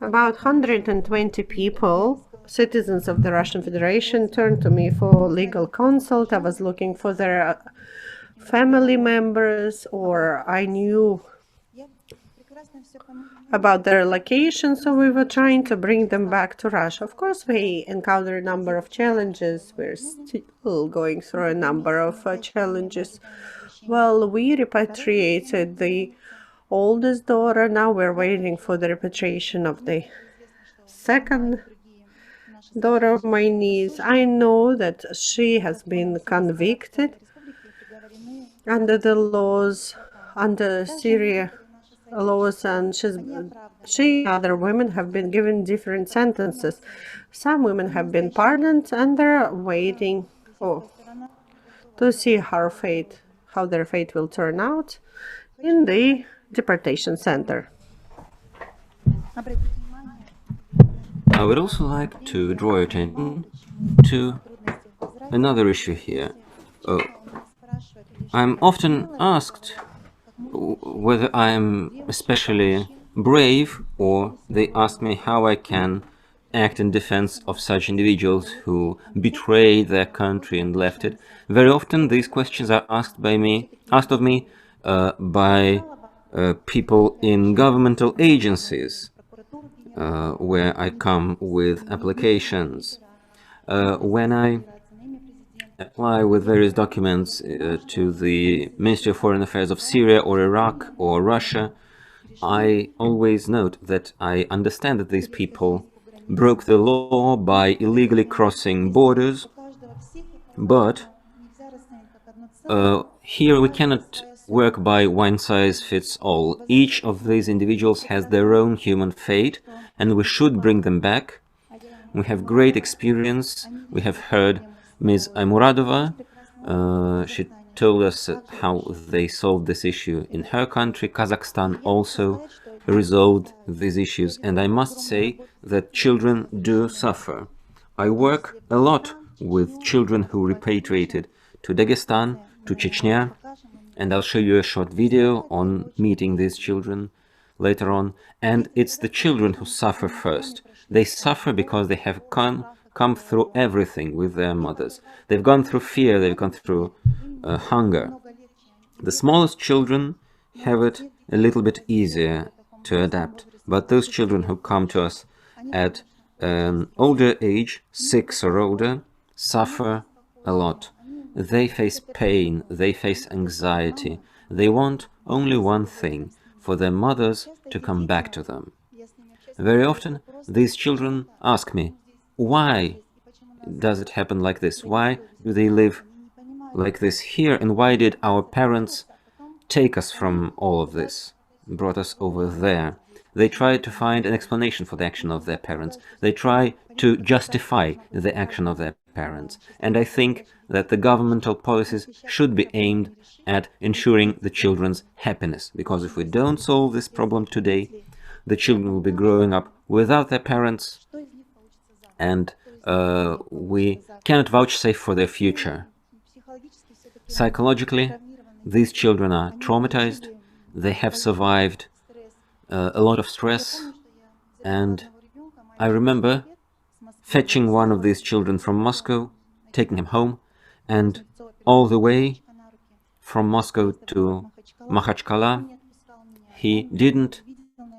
About 120 people, citizens of the Russian Federation, turned to me for legal consult. I was looking for their family members, or I knew about their location, so we were trying to bring them back to Russia. Of course, we encountered a number of challenges. We're still going through a number of challenges. Well, we repatriated the oldest daughter. Now we're waiting for the repatriation of the second daughter of my niece. I know that she has been convicted under the laws, under Syria laws, and she and other women have been given different sentences. Some women have been pardoned, and they're waiting to see how their fate will turn out in the deportation center. I would also like to draw your attention to another issue here. I'm often asked whether I'm especially brave, or they ask me how I can act in defense of such individuals who betrayed their country and left it. Very often these questions are asked of me by people in governmental agencies where I come with applications. When I apply with various documents to the Ministry of Foreign Affairs of Syria or Iraq or Russia, I always note that I understand that these people broke the law by illegally crossing borders, but here we cannot work by one size fits all. Each of these individuals has their own human fate, and we should bring them back. We have great experience. We have heard Ms. Aymuradova. She told us how they solved this issue in her country. Kazakhstan also resolved these issues, and I must say that children do suffer. I work a lot with children who repatriated to Dagestan, to Chechnya, and I'll show you a short video on meeting these children later on. And it's the children who suffer first. They suffer because they have come through everything with their mothers. They've gone through fear, they've gone through hunger. The smallest children have it a little bit easier to adapt, but those children who come to us at an older age, 6 or older, suffer a lot. They face pain, they face anxiety. They want only one thing, for their mothers to come back to them. Very often, these children ask me, why does it happen like this? Why do they live like this here? And why did our parents take us from all of this, brought us over there? They try to find an explanation for the action of their parents. They try to justify the action of their parents. And I think that the governmental policies should be aimed at ensuring the children's happiness. Because if we don't solve this problem today, the children will be growing up without their parents, and we cannot vouchsafe for their future. Psychologically, these children are traumatized. They have survived a lot of stress, and I remember fetching one of these children from Moscow, taking him home, and all the way from Moscow to Makhachkala, he didn't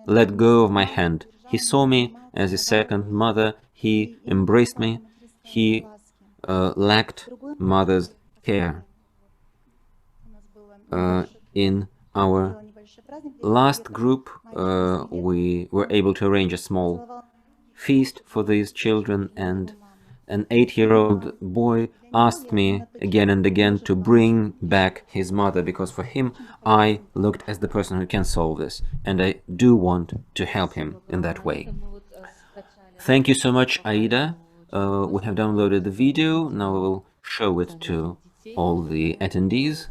let go of my hand. He saw me as his second mother. He embraced me. He lacked mother's care. In our last group, we were able to arrange a small feast for these children, and an 8-year-old boy asked me again and again to bring back his mother, because for him I looked as the person who can solve this, and I do want to help him in that way. Thank you so much, Aida. We have downloaded the video. Now we will show it to all the attendees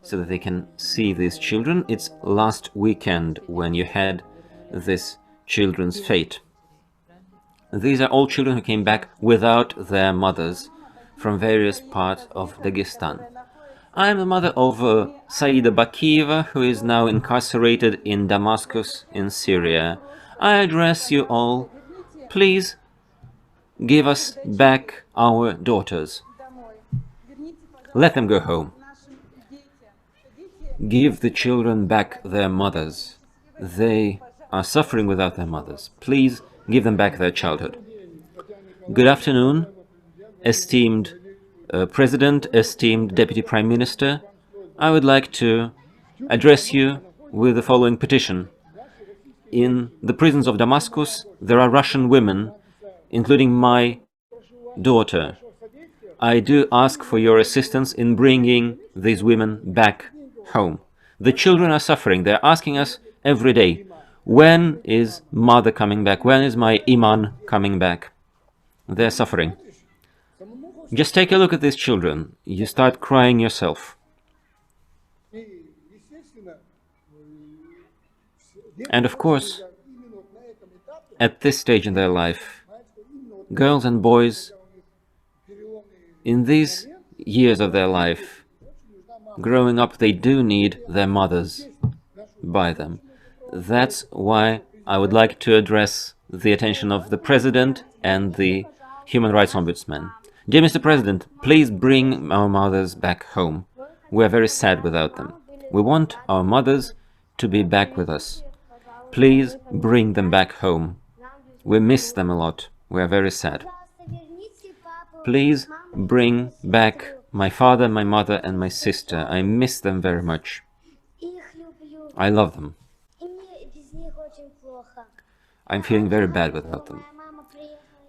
so that they can see these children. It's last weekend when you had this children's fate. These are all children who came back without their mothers from various parts of Dagestan. I am the mother of Saida Bakiyeva, who is now incarcerated in Damascus in Syria. I address you all. Please give us back our daughters. Let them go home. Give the children back their mothers. They are suffering without their mothers. Please give them back their childhood. Good afternoon, esteemed President, esteemed Deputy Prime Minister. I would like to address you with the following petition. In the prisons of Damascus, there are Russian women, including my daughter. I do ask for your assistance in bringing these women back home. The children are suffering. They're asking us every day, when is mother coming back? When is my Iman coming back? They're suffering. Just take a look at these children. You start crying yourself. And of course, at this stage in their life, girls and boys, in these years of their life, growing up, they do need their mothers by them. That's why I would like to address the attention of the President and the Human Rights Ombudsman. Dear Mr. President, please bring our mothers back home. We are very sad without them. We want our mothers to be back with us. Please bring them back home. We miss them a lot. We are very sad. Please bring back my father, my mother, and my sister. I miss them very much. I love them. I'm feeling very bad without them.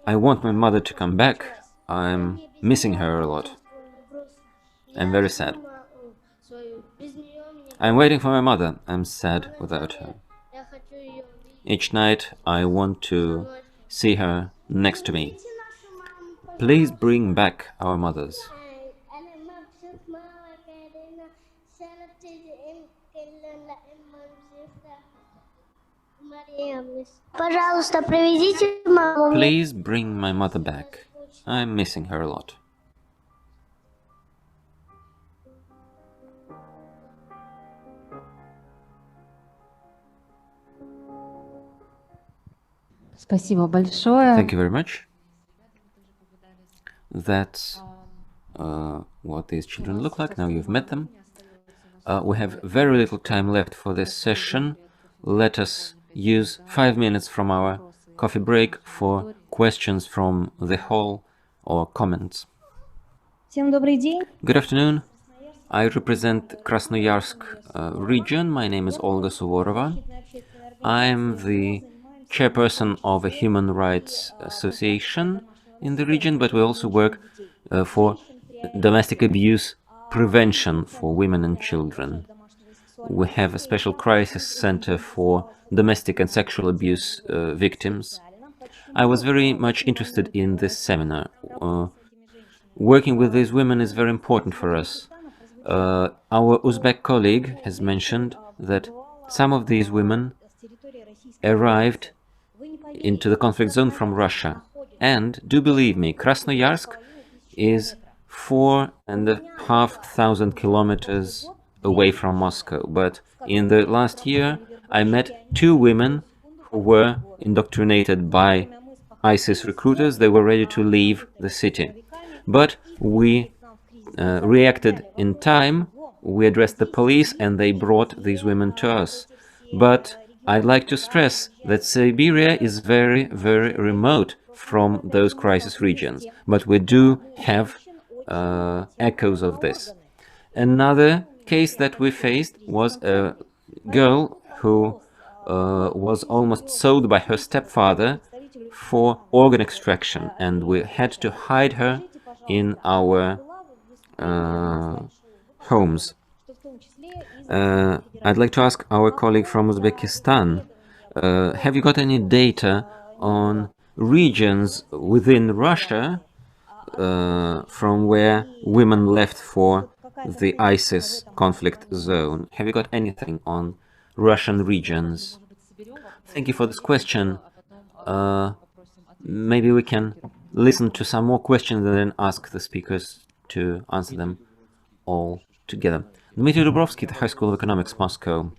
I want my mother to come back. I'm missing her a lot. I'm very sad. I'm waiting for my mother. I'm sad without her. Each night I want to see her next to me. Please bring back our mothers. Please bring my mother back. I'm missing her a lot. Спасибо большое. Thank you very much. That's what these children look like. Now you've met them. We have very little time left for this session. Let us use 5 minutes from our coffee break for questions from the hall or comments. Good afternoon. I represent Krasnoyarsk region. My name is Olga Suvorova. I am the chairperson of a human rights association in the region, but we also work for domestic abuse prevention for women and children. We have a special crisis center for domestic and sexual abuse victims. I was very much interested in this seminar. Working with these women is very important for us. Our Uzbek colleague has mentioned that some of these women arrived into the conflict zone from Russia. And do believe me, Krasnoyarsk is 4,500 kilometers away from Moscow. But in the last year, I met 2 women who were indoctrinated by ISIS recruiters. They were ready to leave the city. But we reacted in time. We addressed the police and they brought these women to us. But I'd like to stress that Siberia is very, very remote from those crisis regions. But we do have echoes of this. Another case that we faced was a girl who was almost sold by her stepfather for organ extraction, and we had to hide her in our homes. I'd like to ask our colleague from Uzbekistan, have you got any data on regions within Russia from where women left for the ISIS conflict zone? Have you got anything on Russian regions? Thank you for this question. Maybe we can listen to some more questions and then ask the speakers to answer them all together. Dmitry Dubrovsky, the High School of Economics, Moscow.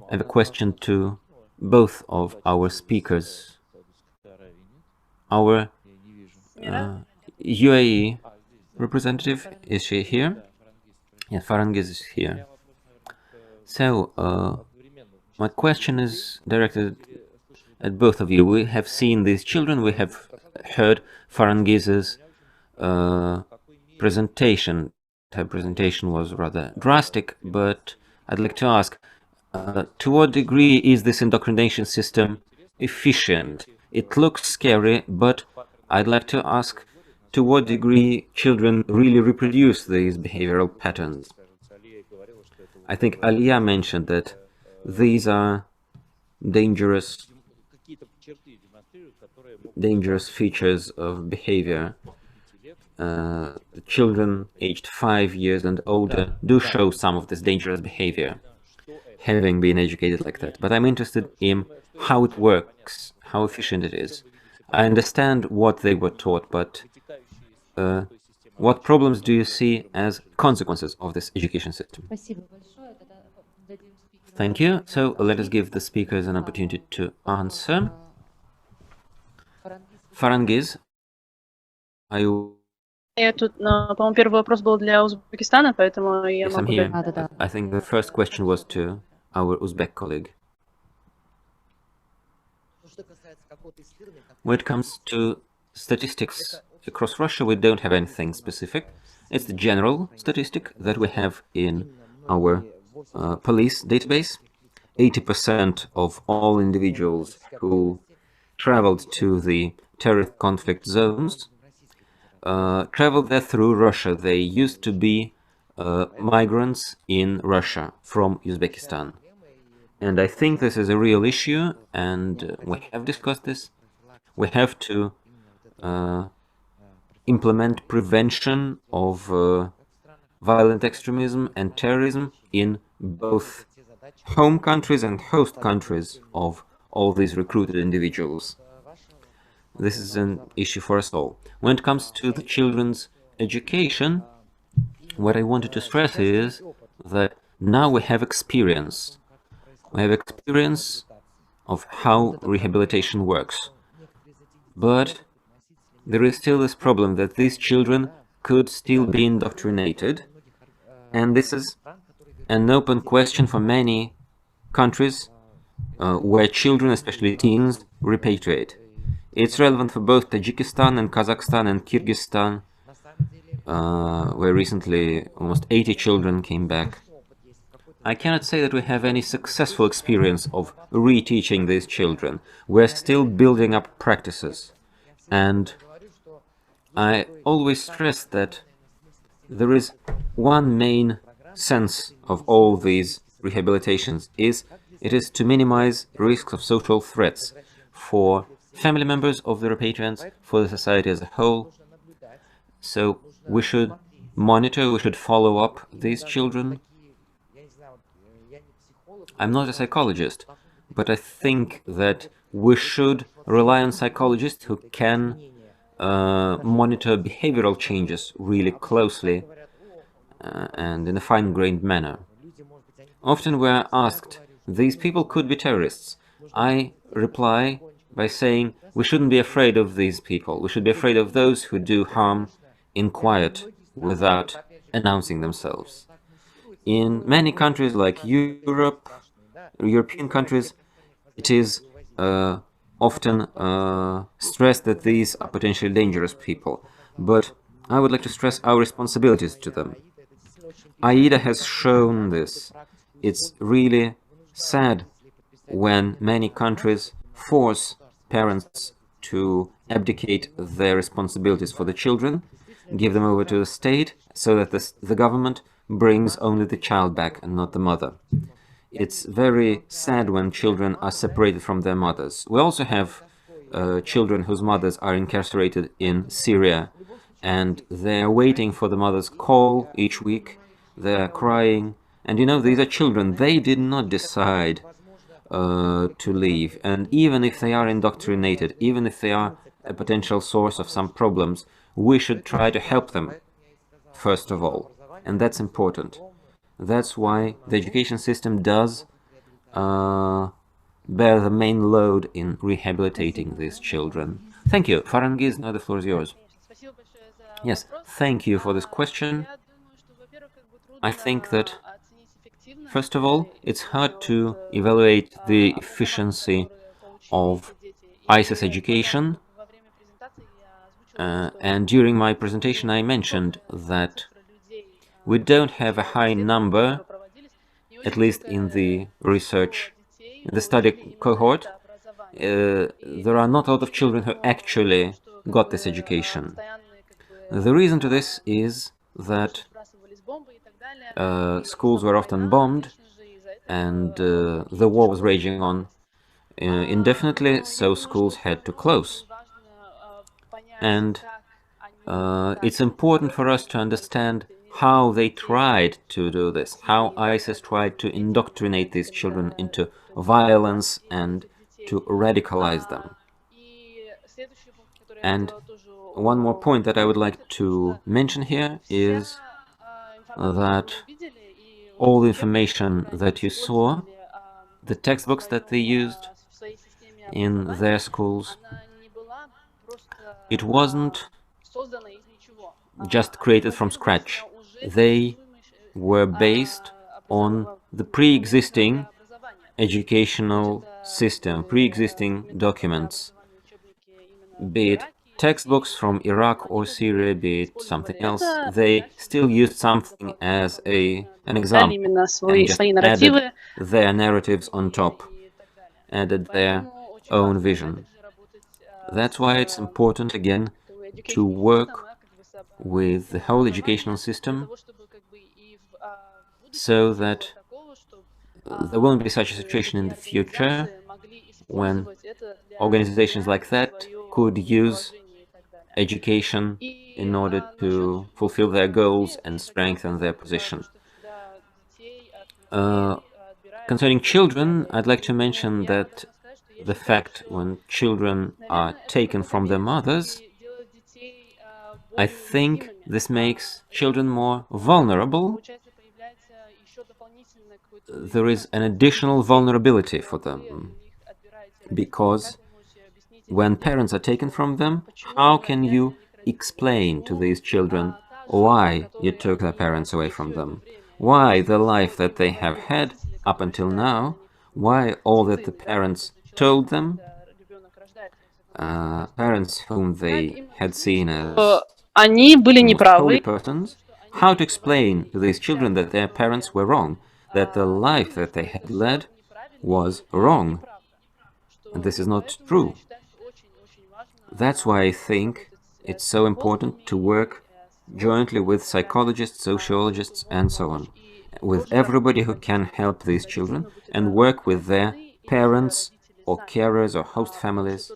I have a question to both of our speakers. Our UAE representative, is she here? Yeah, Farangiz is here. So, my question is directed at both of you. We have seen these children, we have heard Farangiz's presentation. Her presentation was rather drastic, but I'd like to ask, to what degree is this indoctrination system efficient? It looks scary, but I'd like to ask, to what degree children really reproduce these behavioral patterns? I think Alia mentioned that these are dangerous features of behavior. The children aged 5 years and older do show some of this dangerous behavior, having been educated like that. But I'm interested in how it works, how efficient it is. I understand what they were taught, but what problems do you see as consequences of this education system? Thank you. So let us give the speakers an opportunity to answer. Farangiz, are you... Я тут, по-моему, первый вопрос был для Узбекистана, поэтому я могу... I think the first question was to our Uzbek colleague. When it comes to statistics across Russia, we don't have anything specific. It's the general statistic that we have in our police database. 80% of all individuals who traveled to the terrorist conflict zones traveled there through Russia. They used to be migrants in Russia from Uzbekistan. And I think this is a real issue, and we have discussed this. We have to implement prevention of violent extremism and terrorism in both home countries and host countries of all these recruited individuals. This is an issue for us all. When it comes to the children's education, what I wanted to stress is that now we have experience. We have experience of how rehabilitation works. But there is still this problem that these children could still be indoctrinated, and this is an open question for many countries where children, especially teens, repatriate. It's relevant for both Tajikistan and Kazakhstan and Kyrgyzstan, where recently almost 80 children came back. I cannot say that we have any successful experience of reteaching these children. We're still building up practices. And I always stress that there is one main sense of all these rehabilitations it is to minimize risks of social threats for family members of the repatriants, for the society as a whole. So we should monitor, we should follow up these children. I'm not a psychologist, but I think that we should rely on psychologists who can monitor behavioral changes really closely and in a fine-grained manner. Often we are asked, these people could be terrorists. I reply by saying we shouldn't be afraid of these people. We should be afraid of those who do harm in quiet without announcing themselves. In many countries like European countries, it is often stressed that these are potentially dangerous people. But I would like to stress our responsibilities to them. AIDA has shown this. It's really sad when many countries force parents to abdicate their responsibilities for the children, give them over to the state, so that the government brings only the child back and not the mother. It's very sad when children are separated from their mothers. We also have children whose mothers are incarcerated in Syria, and they're waiting for the mother's call each week. They're crying, and you know, these are children. They did not decide to leave, and even if they are indoctrinated, even if they are a potential source of some problems, we should try to help them, first of all, and that's important. That's why the education system does bear the main load in rehabilitating these children. Thank you. Farangiz, now the floor is yours. Yes, thank you for this question. I think that, first of all, it's hard to evaluate the efficiency of ISIS education. And during my presentation, I mentioned that we don't have a high number, at least in the research, in the study cohort. There are not a lot of children who actually got this education. The reason to this is that schools were often bombed, and the war was raging on indefinitely, so schools had to close. And it's important for us to understand how they tried to do this, how ISIS tried to indoctrinate these children into violence and to radicalize them. And one more point that I would like to mention here is that all the information that you saw, the textbooks that they used in their schools, it wasn't just created from scratch. They were based on the pre-existing educational system, pre-existing documents, be it textbooks from Iraq or Syria, be it something else. They still used something as an example and just added their narratives on top, added their own vision. That's why it's important, again, to work with the whole educational system so that there won't be such a situation in the future when organizations like that could use education in order to fulfill their goals and strengthen their position. Concerning children, I'd like to mention that the fact when children are taken from their mothers, I think this makes children more vulnerable. There is an additional vulnerability for them, because when parents are taken from them, how can you explain to these children why you took their parents away from them? Why the life that they have had up until now, why all that the parents told them, parents whom they had seen as holy persons, how to explain to these children that their parents were wrong, that the life that they had led was wrong, and this is not true. That's why I think it's so important to work jointly with psychologists, sociologists, and so on, with everybody who can help these children, and work with their parents or carers or host families,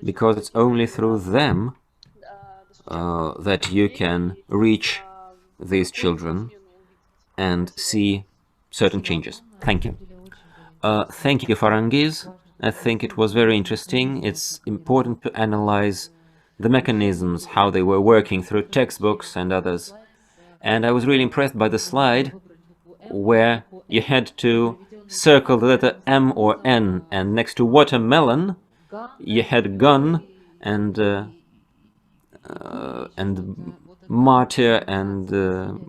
because it's only through them that you can reach these children and see certain changes. Thank you. Thank you, Farangiz. I think it was very interesting. It's important to analyze the mechanisms, how they were working through textbooks and others. And I was really impressed by the slide where you had to circle the letter M or N, and next to watermelon you had gun and martyr and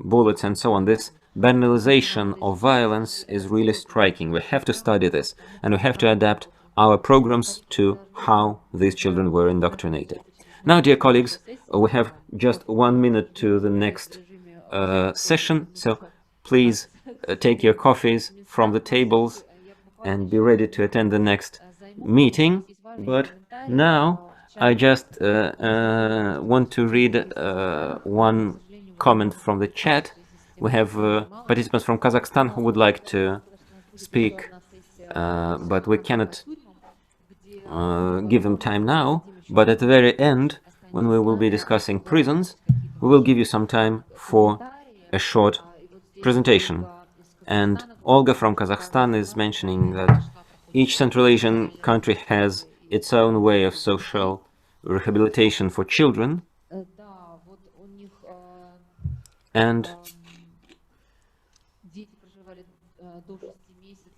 bullets and so on. This banalization of violence is really striking. We have to study this, and we have to adapt our programs to how these children were indoctrinated. Now, dear colleagues, we have just 1 minute to the next session, so please take your coffees from the tables and be ready to attend the next meeting. But now I just want to read one comment from the chat. We have participants from Kazakhstan who would like to speak, but we cannot give them time now. But at the very end, when we will be discussing prisons, we will give you some time for a short presentation. And Olga from Kazakhstan is mentioning that each Central Asian country has its own way of social rehabilitation for children, and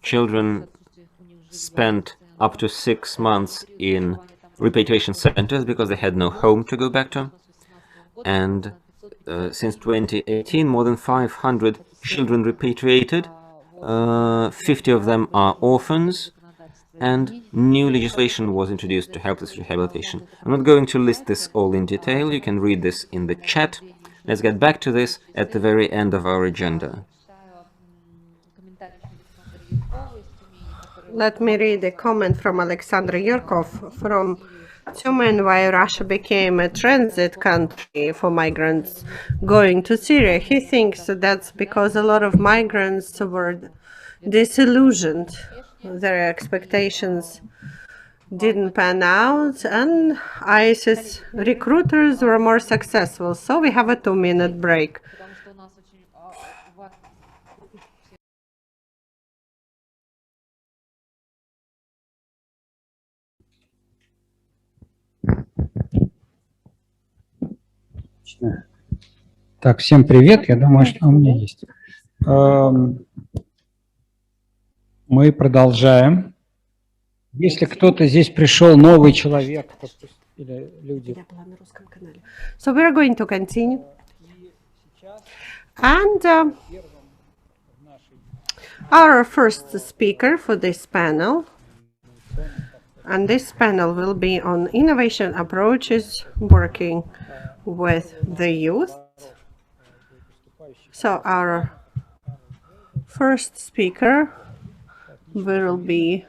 children spent up to 6 months in repatriation centers because they had no home to go back to. And since 2018, more than 500 children repatriated, 50 of them are orphans, and new legislation was introduced to help this rehabilitation. I'm not going to list this all in detail, you can read this in the chat. Let's get back to this at the very end of our agenda. Let me read a comment from Alexander Yurkov from Tumen, why Russia became a transit country for migrants going to Syria. He thinks that's because a lot of migrants were disillusioned. Their expectations didn't pan out, and ISIS recruiters were more successful. So we have a 2-minute break. Так, всем привет. Я думаю, что у меня есть. Мы продолжаем. Если кто-то здесь пришел, новый человек, или люди. So we are going to continue. And our first speaker for this panel, and this panel will be on innovation approaches working with the youth. So our first speaker will be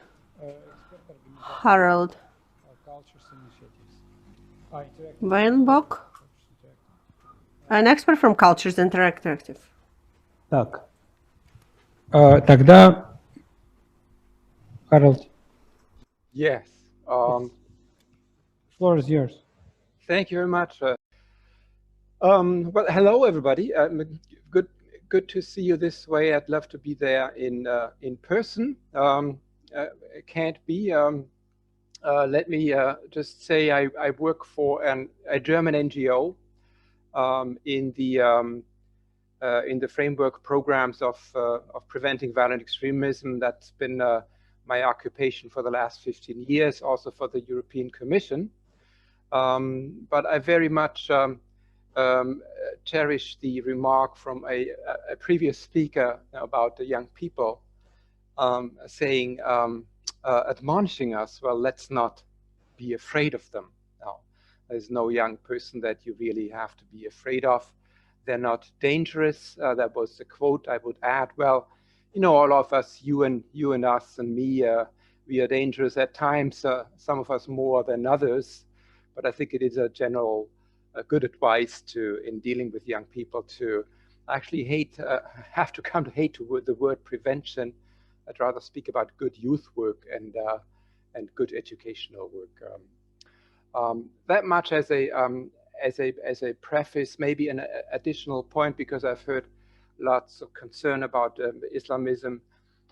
Harald Weinbock, an expert from Cultures Interactive. Так, тогда Harald. Yes. Floor is yours. Thank you very much. Well, hello everybody. Good to see you this way. I'd love to be there in person. Can't be. Let me just say I work for a German NGO in the framework programs of preventing violent extremism. That's been my occupation for the last 15 years, also for the European Commission. But I very much cherish the remark from a previous speaker about the young people saying, admonishing us, well, let's not be afraid of them. No, there's no young person that you really have to be afraid of. They're not dangerous. That was the quote I would add. Well, you know, all of us, you and us and me, we are dangerous at times, some of us more than others. But I think it is a general good advice in dealing with young people to actually have to come to hate the word prevention. I'd rather speak about good youth work and good educational work. That much as a preface, maybe an additional point, because I've heard lots of concern about Islamism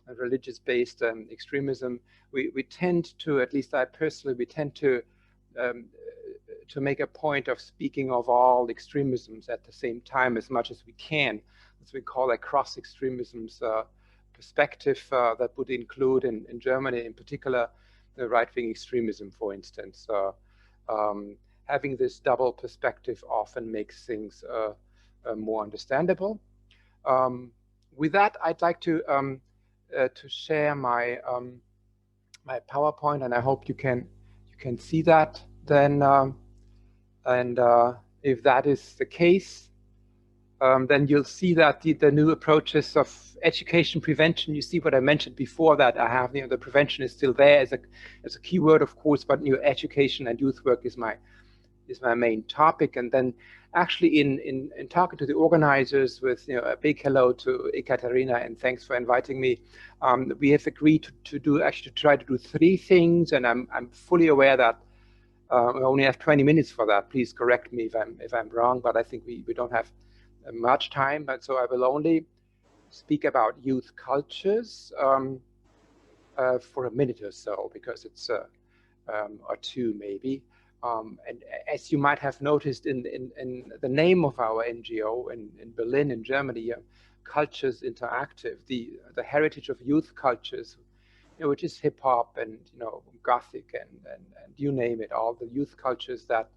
and religious-based extremism. We tend to, at least I personally, we tend to make a point of speaking of all extremisms at the same time as much as we can, as we call a cross-extremisms perspective that would include, in Germany in particular, the right-wing extremism, for instance. Having this double perspective often makes things more understandable. With that, I'd like to share my my PowerPoint, and I hope you can see that. Then, if that is the case, then you'll see that the new approaches of education prevention. You see what I mentioned before, that I have, the prevention is still there as a keyword, of course, but education and youth work is my main topic. And then actually in talking to the organizers, with a big hello to Ekaterina, and thanks for inviting me, we have agreed to try to do 3 things, and I'm fully aware that we only have 20 minutes for that. Please correct me if I'm wrong, but I think we don't have much time, but so I will only speak about youth cultures for a minute or so, because it's or 2 maybe. And as you might have noticed in the name of our NGO in Berlin, in Germany, Cultures Interactive, the heritage of youth cultures, which is hip hop and Gothic and you name it, all the youth cultures that,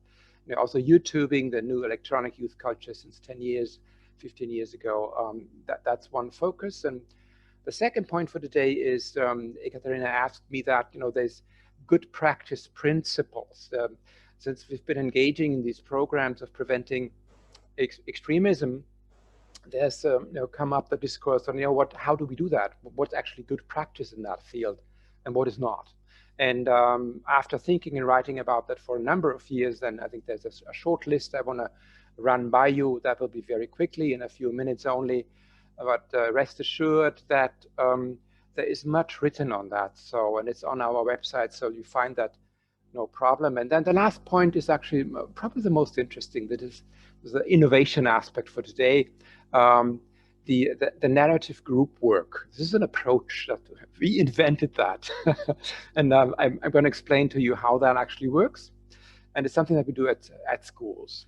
also YouTubing the new electronic youth culture since 10 years, 15 years ago. That's one focus. And the second point for today is, Ekaterina asked me that, there's good practice principles. Since we've been engaging in these programs of preventing extremism, there's come up the discourse on how do we do that? What's actually good practice in that field, and what is not? And after thinking and writing about that for a number of years, then I think there's a short list I want to run by you. That will be very quickly, in a few minutes only. But rest assured that there is much written on that. So, and it's on our website, so you find that no problem. And then the last point is actually probably the most interesting. That is the innovation aspect for today. The narrative group work. This is an approach that we invented that. And I'm going to explain to you how that actually works. And it's something that we do at schools.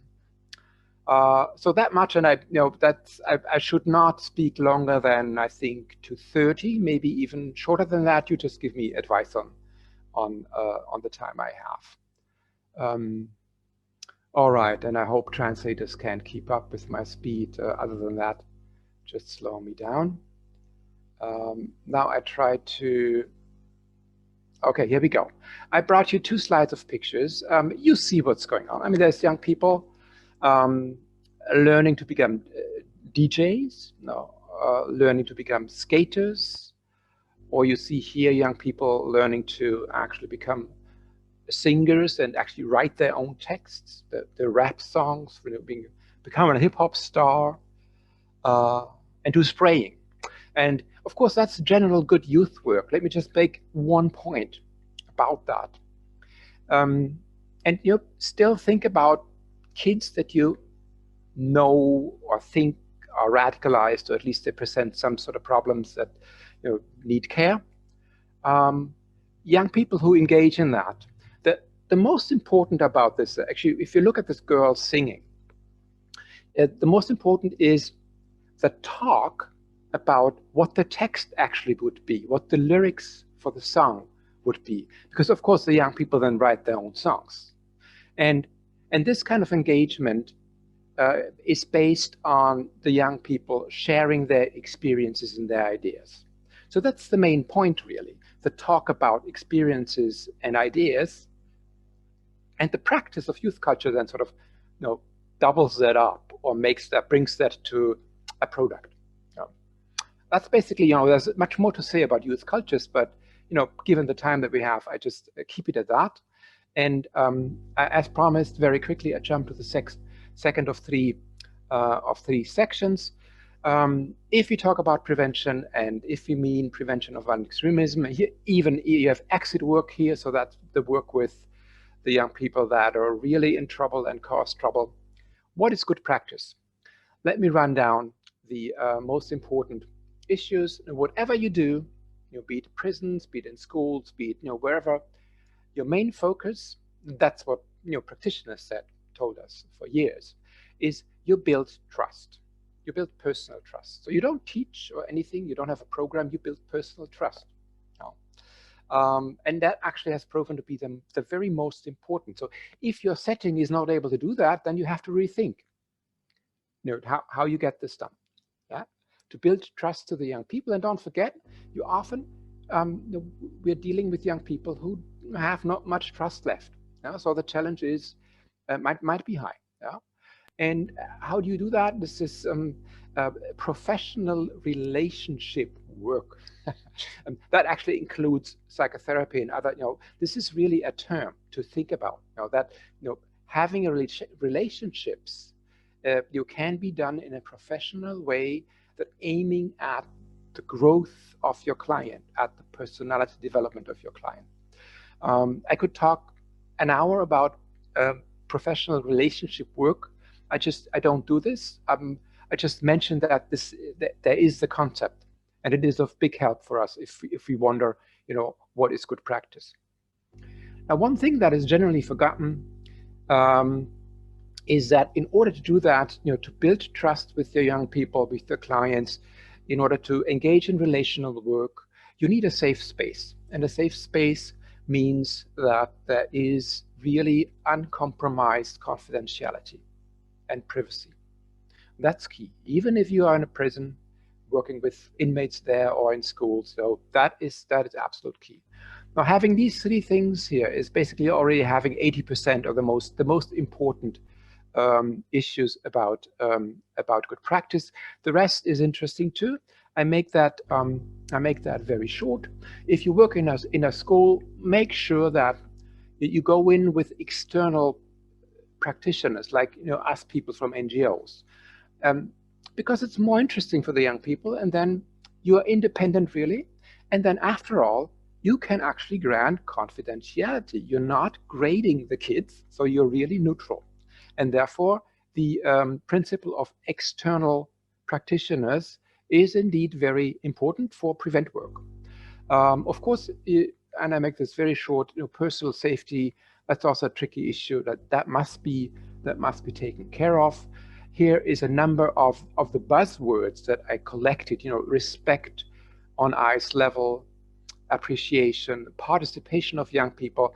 So that much, and I should not speak longer than, I think, to 30, maybe even shorter than that. You just give me advice on the time I have. All right, and I hope translators can keep up with my speed. Other than that, just slow me down. Now I try to. Okay, here we go. I brought you 2 slides of pictures. You see what's going on. I mean, there's young people learning to become DJs, learning to become skaters, or you see here young people learning to actually become singers and actually write their own texts, the rap songs, become a hip-hop star, and do spraying. And of course, that's general good youth work. Let me just make one point about that. And you still think about kids that you know or think are radicalized, or at least they present some sort of problems that need care. Young people who engage in that. The most important about this, actually, if you look at this girl singing, the most important is the talk about what the text actually would be, what the lyrics for the song would be. Because of course the young people then write their own songs. And this kind of engagement is based on the young people sharing their experiences and their ideas. So that's the main point, really, the talk about experiences and ideas. And the practice of youth culture then sort of doubles that up, or brings that to a product. That's basically, there's much more to say about youth cultures, but given the time that we have, I just keep it at that. And as promised, very quickly, I jump to the second of three sections. If we talk about prevention, and if we mean prevention of violent extremism, even you have exit work here, so that's the work with the young people that are really in trouble and cause trouble. What is good practice? Let me run down the most important issues. Whatever you do, be it prisons, be it in schools, be it wherever, your main focus, that's what practitioners told us for years, is you build trust. You build personal trust. So you don't teach or anything, you don't have a program, you build personal trust. And that actually has proven to be the very most important. So if your setting is not able to do that, then you have to rethink how you get this done. Yeah? To build trust to the young people. And don't forget, you often, we're dealing with young people who have not much trust left. Yeah? So the challenge is, might be high. Yeah? And how do you do that? This is professional relationship work. That actually includes psychotherapy and other, this is really a term to think about, that, having a relationships, you can be done in a professional way, that aiming at the growth of your client, at the personality development of your client. I could talk an hour about professional relationship work. I don't do this. I just mentioned that that there is the concept, and it is of big help for us if we wonder, what is good practice. Now, one thing that is generally forgotten is that in order to do that, to build trust with your young people, with your clients, in order to engage in relational work, you need a safe space. And a safe space means that there is really uncompromised confidentiality and privacy. That's key. Even if you are in a prison, working with inmates there or in schools, so that is absolute key. Now, having these three things here is basically already having 80% of the most important issues about good practice. The rest is interesting too. I make that very short. If you work in a school, make sure that you go in with external practitioners, like us people from NGOs, because it's more interesting for the young people, and then you are independent really, and then after all, you can actually grant confidentiality. You're not grading the kids, so you're really neutral, and therefore the principle of external practitioners is indeed very important for prevent work. Of course, and I make this very short, personal safety, that's also a tricky issue that must be taken care of. Here is a number of the buzzwords that I collected, respect on eyes level, appreciation, participation of young people.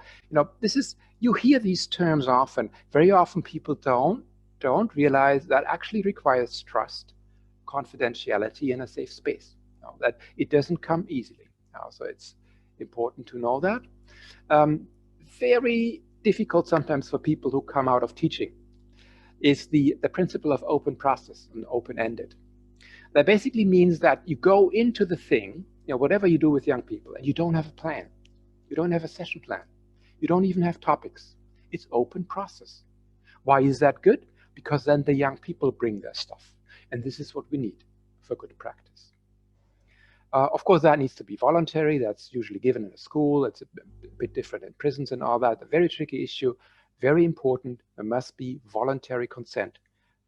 You hear these terms often. Very often people don't realize that actually requires trust, confidentiality, and a safe space. That it doesn't come easily. So it's important to know that. Very difficult sometimes for people who come out of teaching is the principle of open process and open-ended. That basically means that you go into the thing, whatever you do with young people, and you don't have a plan. You don't have a session plan. You don't even have topics. It's open process. Why is that good? Because then the young people bring their stuff. And this is what we need for good practice. Of course, that needs to be voluntary. That's usually given in a school. It's a bit different in prisons and all that. A very tricky issue, very important. There must be voluntary consent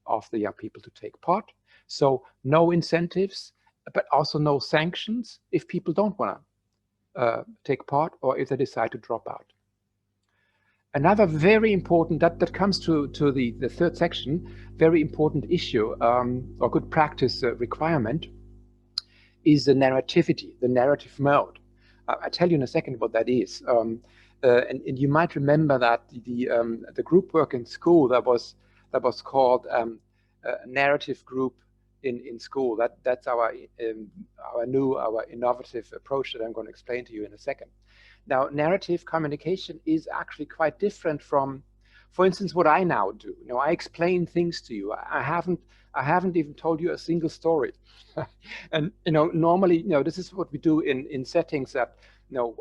of the young people to take part. So no incentives, but also no sanctions if people don't want to take part or if they decide to drop out. Another very important, that comes to the third section, very important issue or good practice requirement is the narrativity, the narrative mode. I'll tell you in a second what that is. And you might remember that the group work in school that was called narrative group in school. That's our innovative approach that I'm going to explain to you in a second. Now, narrative communication is actually quite different from, for instance, what I now do. I explain things to you. I I haven't even told you a single story. And normally, this is what we do in settings that,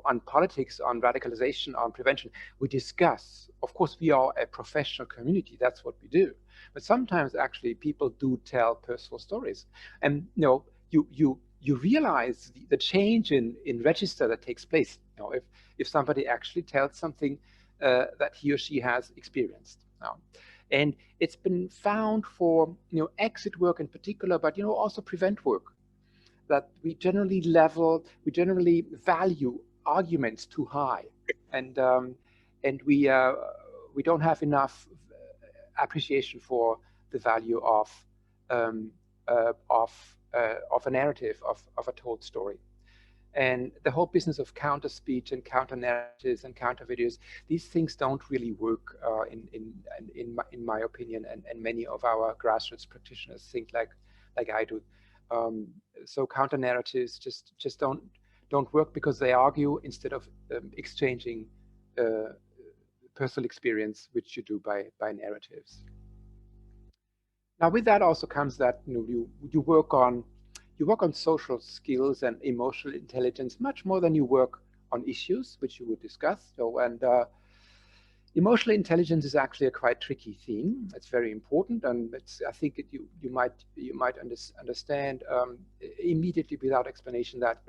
on politics, on radicalization, on prevention, we discuss. Of course, we are a professional community. That's what we do. But sometimes, actually, people do tell personal stories, and you realize the change in register that takes place. If somebody actually tells something that he or she has experienced. And it's been found for exit work in particular, but also prevent work, that we generally value arguments too high, and we don't have enough appreciation for the value of a narrative, of a told story. And the whole business of counter speech and counter narratives and counter videos, these things don't really work in my opinion, and many of our grassroots practitioners think like I do. So counter narratives just don't work, because they argue instead of exchanging personal experience, which you do by narratives. Now, with that also comes that you work on social skills and emotional intelligence much more than you work on issues, which you would discuss. Emotional intelligence is actually a quite tricky theme. It's very important, and I think you might understand immediately without explanation that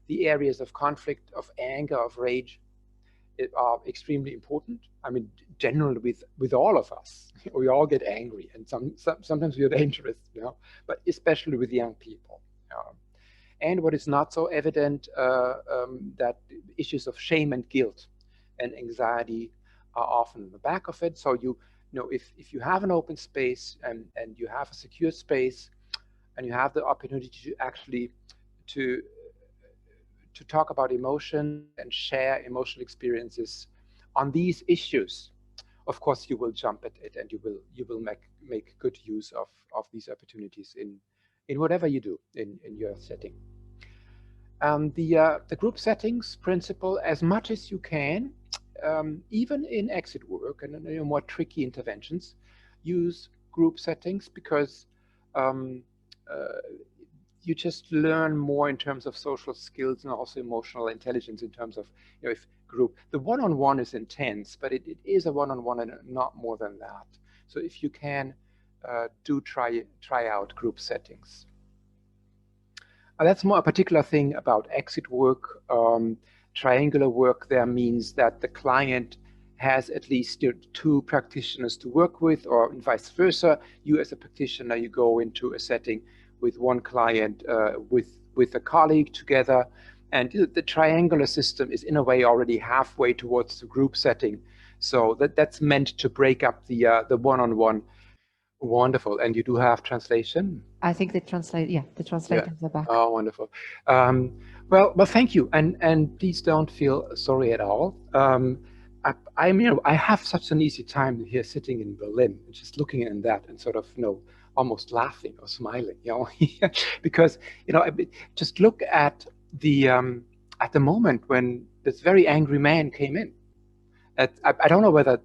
the areas of conflict, of anger, of rage are extremely important. I mean, generally with all of us, we all get angry, and sometimes we are dangerous, but especially with young people. And what is not so evident, that issues of shame and guilt and anxiety are often in the back of it. So if you have an open space and you have a secure space, and you have the opportunity to actually to talk about emotion and share emotional experiences on these issues, of course you will jump at it, and you will make good use of these opportunities in whatever you do in your setting. The group settings principle, as much as you can, even in exit work and more tricky interventions, use group settings, because you just learn more in terms of social skills and also emotional intelligence in terms of, if group. The one-on-one is intense, but it is a one-on-one and not more than that. So if you can, do try out group settings. That's more a particular thing about exit work. Triangular work there means that the client has at least two practitioners to work with, or vice versa. You as a practitioner, you go into a setting with one client, with a colleague together, and the triangular system is in a way already halfway towards the group setting. So that's meant to break up the one-on-one. Wonderful. And you do have translation? I think the translators are back. Oh, wonderful. Well, thank you. And please don't feel sorry at all. I have such an easy time here sitting in Berlin, just looking at that and sort of, almost laughing or smiling, because, just look at the moment when this very angry man came in. I don't know whether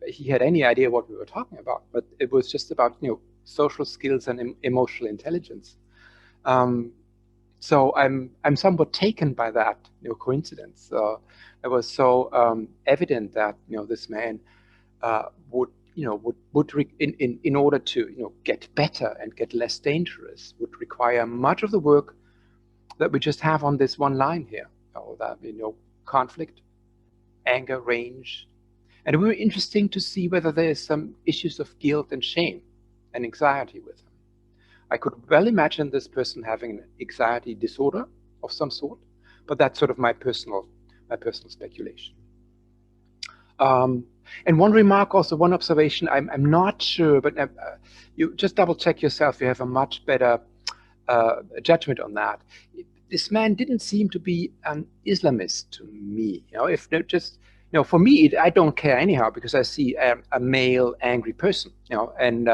he had any idea what we were talking about, but it was just about, social skills and emotional intelligence. So I'm somewhat taken by that, coincidence. It was so evident that, this man would in order to, get better and get less dangerous, would require much of the work that we just have on this one line here. That, conflict, anger, rage. And it would be interesting to see whether there's some issues of guilt and shame and anxiety with him. I could well imagine this person having an anxiety disorder of some sort, but that's sort of my personal speculation. And one remark, also one observation, I'm not sure, but you just double check yourself. You have a much better judgment on that. This man didn't seem to be an Islamist to me. For me, I don't care anyhow, because I see a male angry person, and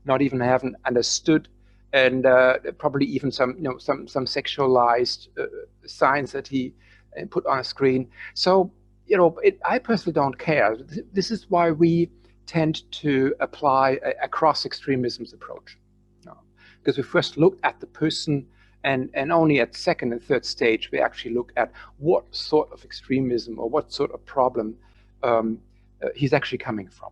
not even haven't understood, and probably even some sexualized signs that he put on a screen. So, I personally don't care. This is why we tend to apply a cross-extremism approach. because we first look at the person, and only at second and third stage we actually look at what sort of extremism or what sort of problem he's actually coming from.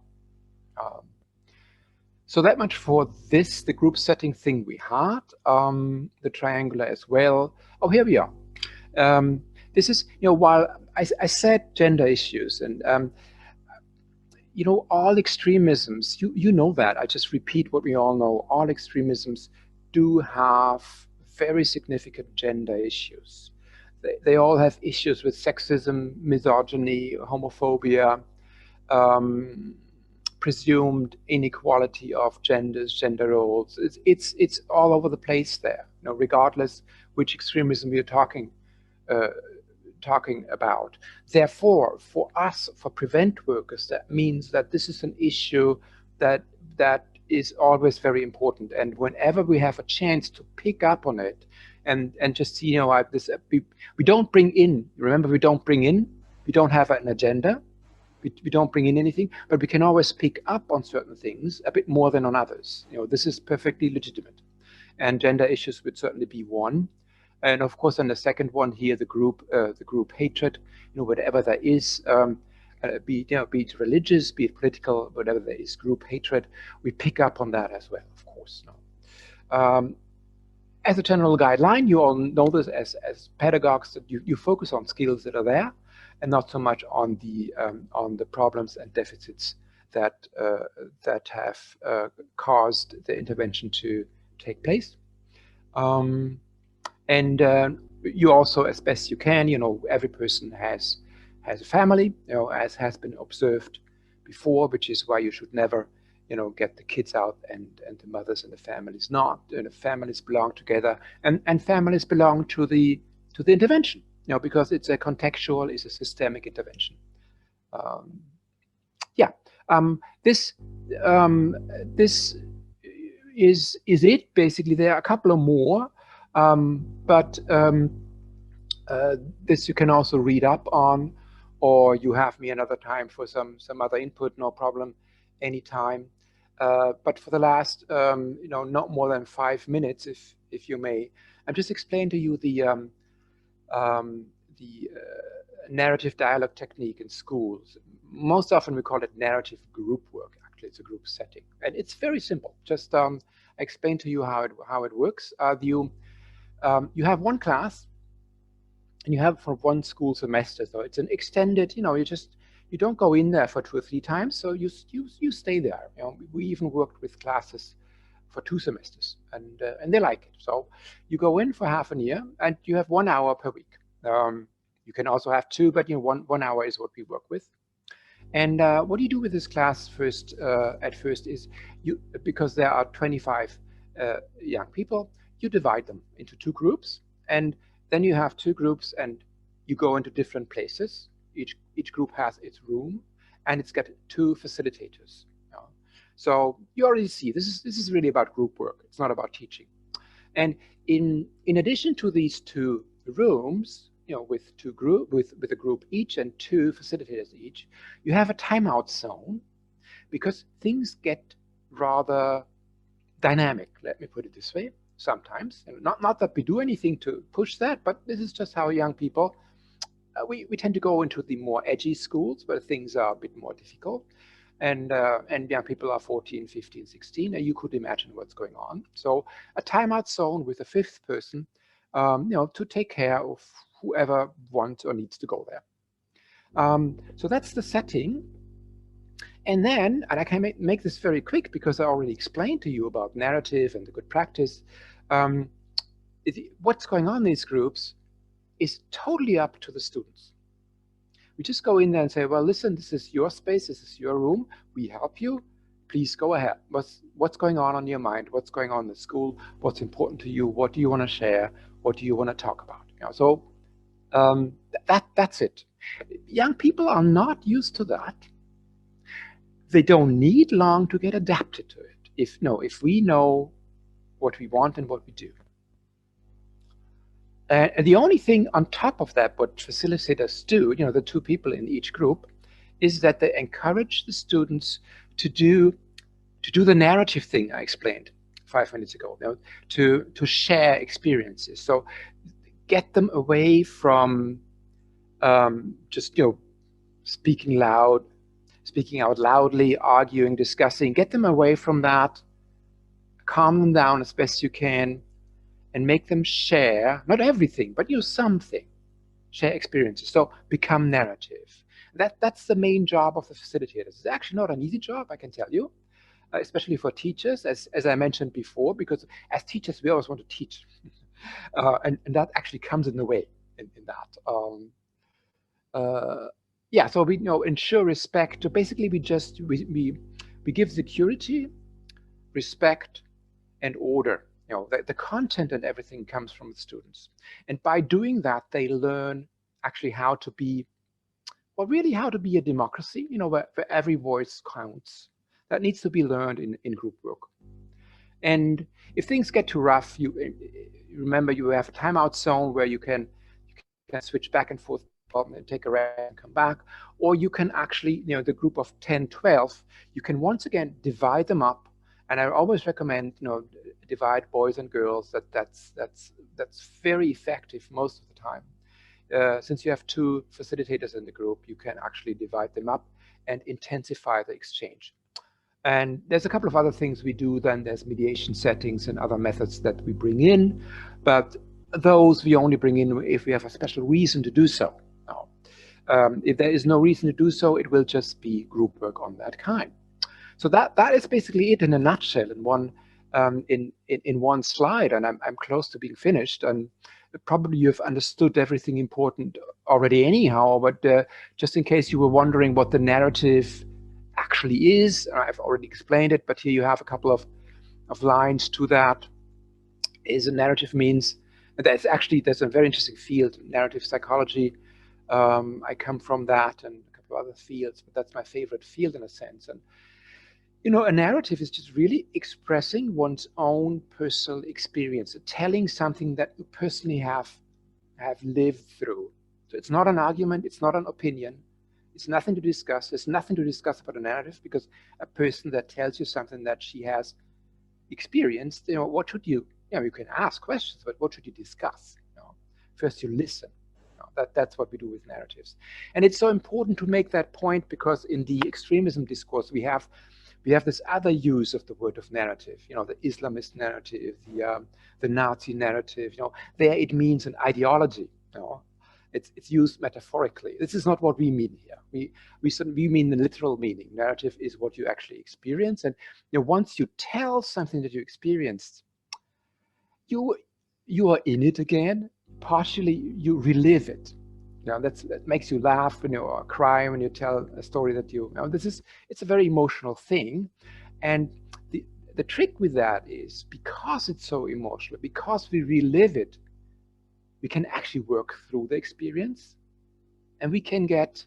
So that much for this, the group setting thing we had, the triangular as well. Oh, here we are. This is, while I said gender issues, and all extremisms, you know that, I just repeat what we all know, all extremisms do have very significant gender issues. They all have issues with sexism, misogyny, homophobia, presumed inequality of genders, gender roles. It's all over the place there, regardless which extremism we're talking about. Therefore, for us, for prevent workers, that means that this is an issue that is always very important. And whenever we have a chance to pick up on it and just see, we don't bring in, remember, we don't have an agenda, we don't bring in anything, but we can always pick up on certain things a bit more than on others. This is perfectly legitimate. And gender issues would certainly be one. And of course, then the second one here, the group hatred, whatever there is, be it religious, be it political, whatever there is, group hatred, we pick up on that as well, of course. As a general guideline, you all know this as pedagogues, that you focus on skills that are there, and not so much on the problems and deficits that have caused the intervention to take place. And you also, as best you can, every person has a family, as has been observed before, which is why you should never, get the kids out and the mothers and the families not. Families belong together, and families belong to the intervention, because it's a contextual, it's a systemic intervention. This is it. Basically, there are a couple of more. But this you can also read up on, or you have me another time for some other input, no problem, anytime. But for the last, not more than 5 minutes, if you may, I'm just explaining to you the narrative dialogue technique in schools. Most often we call it narrative group work. Actually, it's a group setting, and it's very simple. Just explain to you how it works. You have one class, and you have for one school semester, so it's an extended. You don't go in there for 2 or 3 times, so you stay there. We even worked with classes for 2 semesters, and they like it. So you go in for half a year, and you have 1 hour per week. You can also have 2, but 1 hour is what we work with. And what you do with this class at first is because there are 25 young people, you divide them into 2 groups, and then you have 2 groups, and you go into different places. Each group has its room, and it's got 2 facilitators. So you already see this is really about group work. It's not about teaching. And in addition to these 2 rooms, with a group each and 2 facilitators each, you have a timeout zone, because things get rather dynamic. Let me put it this way. Sometimes, not that we do anything to push that, but this is just how young people, we tend to go into the more edgy schools where things are a bit more difficult, and young people are 14, 15, 16, and you could imagine what's going on. So a timeout zone with a 5th person, to take care of whoever wants or needs to go there. So that's the setting. And then, and I can make this very quick because I already explained to you about narrative and the good practice. What's going on in these groups is totally up to the students. We just go in there and say, well, listen, this is your space, this is your room, we help you, please go ahead. What's going on your mind? What's going on in the school? What's important to you? What do you want to share? What do you want to talk about? So that's it. Young people are not used to that. They don't need long to get adapted to it. If we know what we want and what we do. And the only thing on top of that, what facilitators do, the 2 people in each group, is that they encourage the students to do the narrative thing I explained. 5 minutes ago, to share experiences. So get them away from just speaking out loudly, arguing, discussing. Get them away from that, calm them down as best you can, and make them share, not everything, but something, share experiences. So become narrative. That's the main job of the facilitators. It's actually not an easy job, I can tell you, especially for teachers, as I mentioned before, because as teachers, we always want to teach. And that actually comes in the way in that. Yeah, so we ensure respect. So basically, we give security, respect, and order. The content and everything comes from the students, and by doing that, they learn actually how to be, well, really how to be a democracy. Where every voice counts. That needs to be learned in group work. And if things get too rough, you remember you have a timeout zone where you can switch back and forth and take a rest and come back, or you can actually, the group of 10, 12, you can once again divide them up. And I always recommend, divide boys and girls. That's very effective most of the time. Since you have 2 facilitators in the group, you can actually divide them up and intensify the exchange. And there's a couple of other things we do. Then there's mediation settings and other methods that we bring in, but those we only bring in if we have a special reason to do so. If there is no reason to do so, it will just be group work on that kind. So that is basically it in a nutshell, in one slide. And I'm close to being finished. And probably you've understood everything important already anyhow. But just in case you were wondering what the narrative actually is, I've already explained it. But here you have a couple of lines to that. Is a narrative means there's a very interesting field, narrative psychology. I come from that and a couple of other fields, but that's my favorite field in a sense. And a narrative is just really expressing one's own personal experience, telling something that you personally have lived through. So it's not an argument, it's not an opinion, it's nothing to discuss. There's nothing to discuss about a narrative, because a person that tells you something that she has experienced, what should you? You can ask questions, but what should you discuss? First you listen. That's what we do with narratives. And it's so important to make that point, because in the extremism discourse, we have this other use of the word of narrative, the Islamist narrative, the Nazi narrative, there it means an ideology, it's used metaphorically. This is not what we mean here. We mean the literal meaning. Narrative is what you actually experience. And once you tell something that you experienced, you are in it again. Partially, you relive it. That makes you laugh or cry when you tell a story that it's a very emotional thing. And the trick with that is, because it's so emotional, because we relive it, we can actually work through the experience, and we can get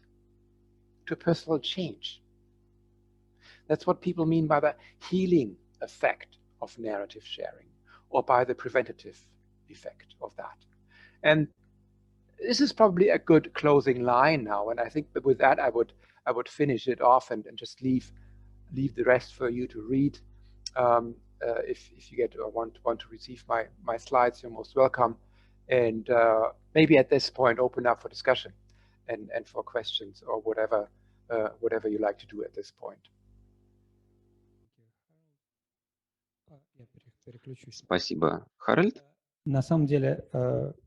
to personal change. That's what people mean by the healing effect of narrative sharing, or by the preventative effect of that. And this is probably a good closing line now. And I think that with that, I would finish it off and just leave the rest for you to read. If you want to receive my slides, you're most welcome. And maybe at this point, open up for discussion and for questions, or whatever you like to do at this point. Спасибо, Харальд. На самом деле,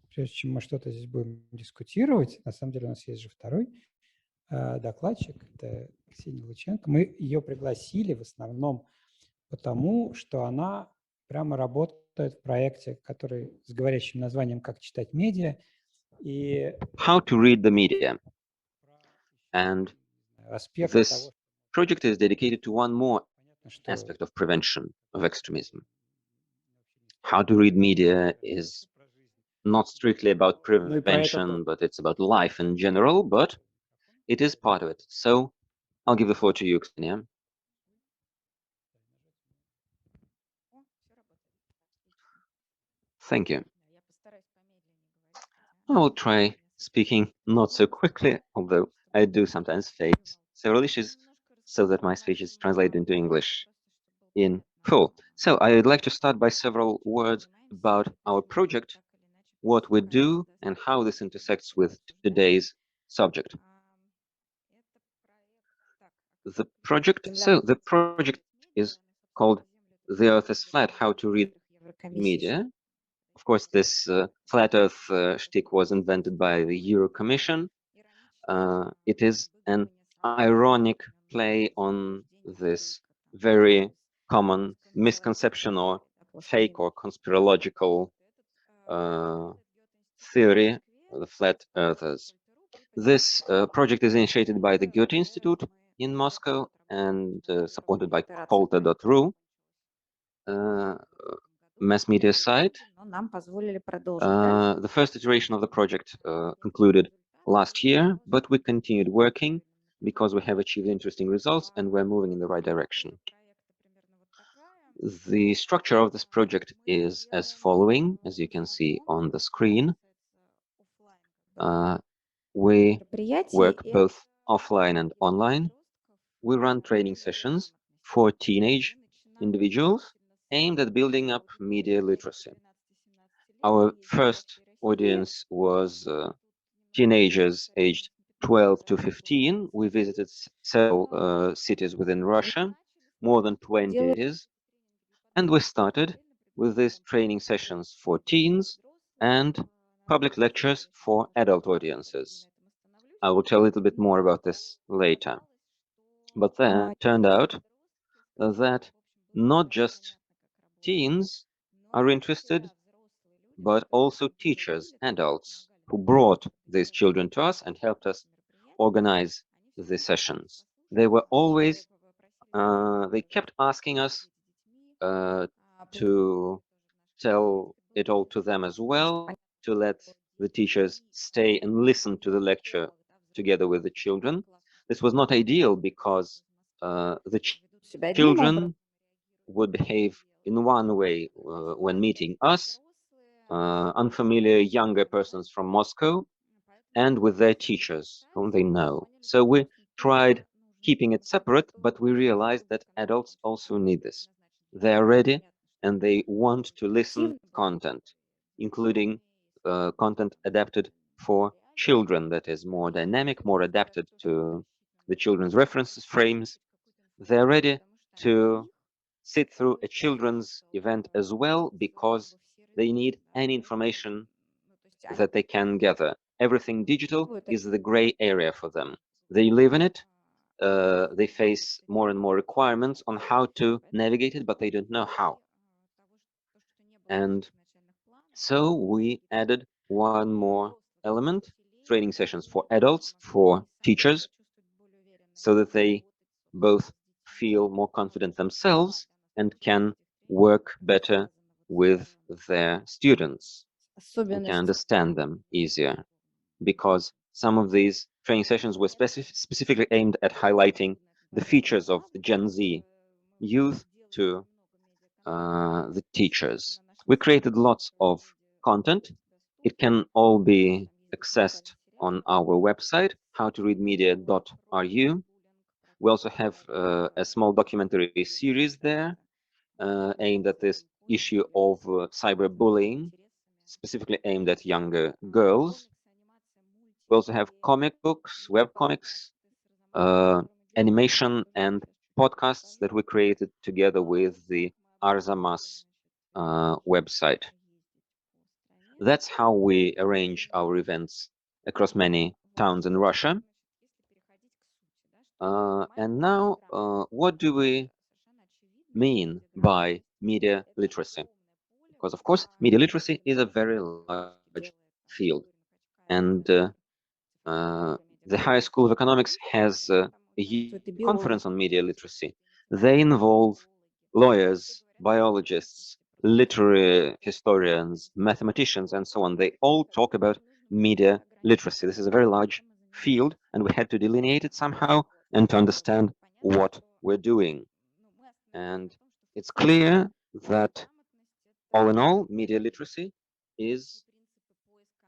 прежде чем мы что-то здесь будем дискутировать, на самом деле у нас есть же второй докладчик, это Ксения Лученко. Мы ее пригласили в основном потому, что она прямо работает в проекте, который с говорящим названием «Как читать медиа». И How to read the media. And this project is dedicated to one more aspect of prevention of extremism. How to read media is not strictly about prevention, but it's about life in general, but it is part of it. So I'll give the floor to you, Ksenia. Thank you. I will try speaking not so quickly, although I do sometimes face several issues, so that my speech is translated into English in Cool. So I'd like to start by several words about our project, what we do, and how this intersects with today's subject. The project is called The Earth is Flat, How to Read Media. Of course, this flat Earth shtick was invented by the Euro Commission. It is an ironic play on this very common misconception or fake or conspirological theory of the flat earthers. This project is initiated by the Goethe Institute in Moscow and supported by Kolta.ru, mass media site. The first iteration of the project concluded last year, but we continued working because we have achieved interesting results and we're moving in the right direction. The structure of this project is as following, as you can see on the screen. We work both offline and online. We run training sessions for teenage individuals aimed at building up media literacy. Our first audience was teenagers aged 12 to 15. We visited several cities within Russia, more than 20 cities, and we started with these training sessions for teens and public lectures for adult audiences. I will tell a little bit more about this later. But then it turned out that not just teens are interested, but also teachers, adults, who brought these children to us and helped us organize the sessions. They were always, they kept asking us to tell it all to them as well, to let the teachers stay and listen to the lecture together with the children. This was not ideal because the children would behave in one way when meeting us, unfamiliar younger persons from Moscow, and with their teachers whom they know. So we tried keeping it separate, but we realized that adults also need this. They are ready and they want to listen to content, including content adapted for children, that is more dynamic, more adapted to the children's reference frames. They're ready to sit through a children's event as well because they need any information that they can gather. Everything digital is the gray area for them. They live in it. They face more and more requirements on how to navigate it, but they don't know how. And so we added one more element, training sessions for adults, for teachers, so that they both feel more confident themselves and can work better with their students. We can understand them easier, because some of these training sessions were specifically aimed at highlighting the features of the Gen Z youth to the teachers. We created lots of content. It can all be accessed on our website, howtoreadmedia.ru. We also have a small documentary series there aimed at this issue of cyberbullying, specifically aimed at younger girls. We also have comic books, webcomics, animation, and podcasts that we created together with the Arzamas website. That's how we arrange our events across many towns in Russia. And now, what do we mean by media literacy? Because, of course, media literacy is a very large field. And the Higher School of Economics has a conference on media literacy. They involve lawyers, biologists, literary historians, mathematicians, and so on. They all talk about media literacy. This is a very large field, and we had to delineate it somehow and to understand what we're doing. And it's clear that, all in all, media literacy is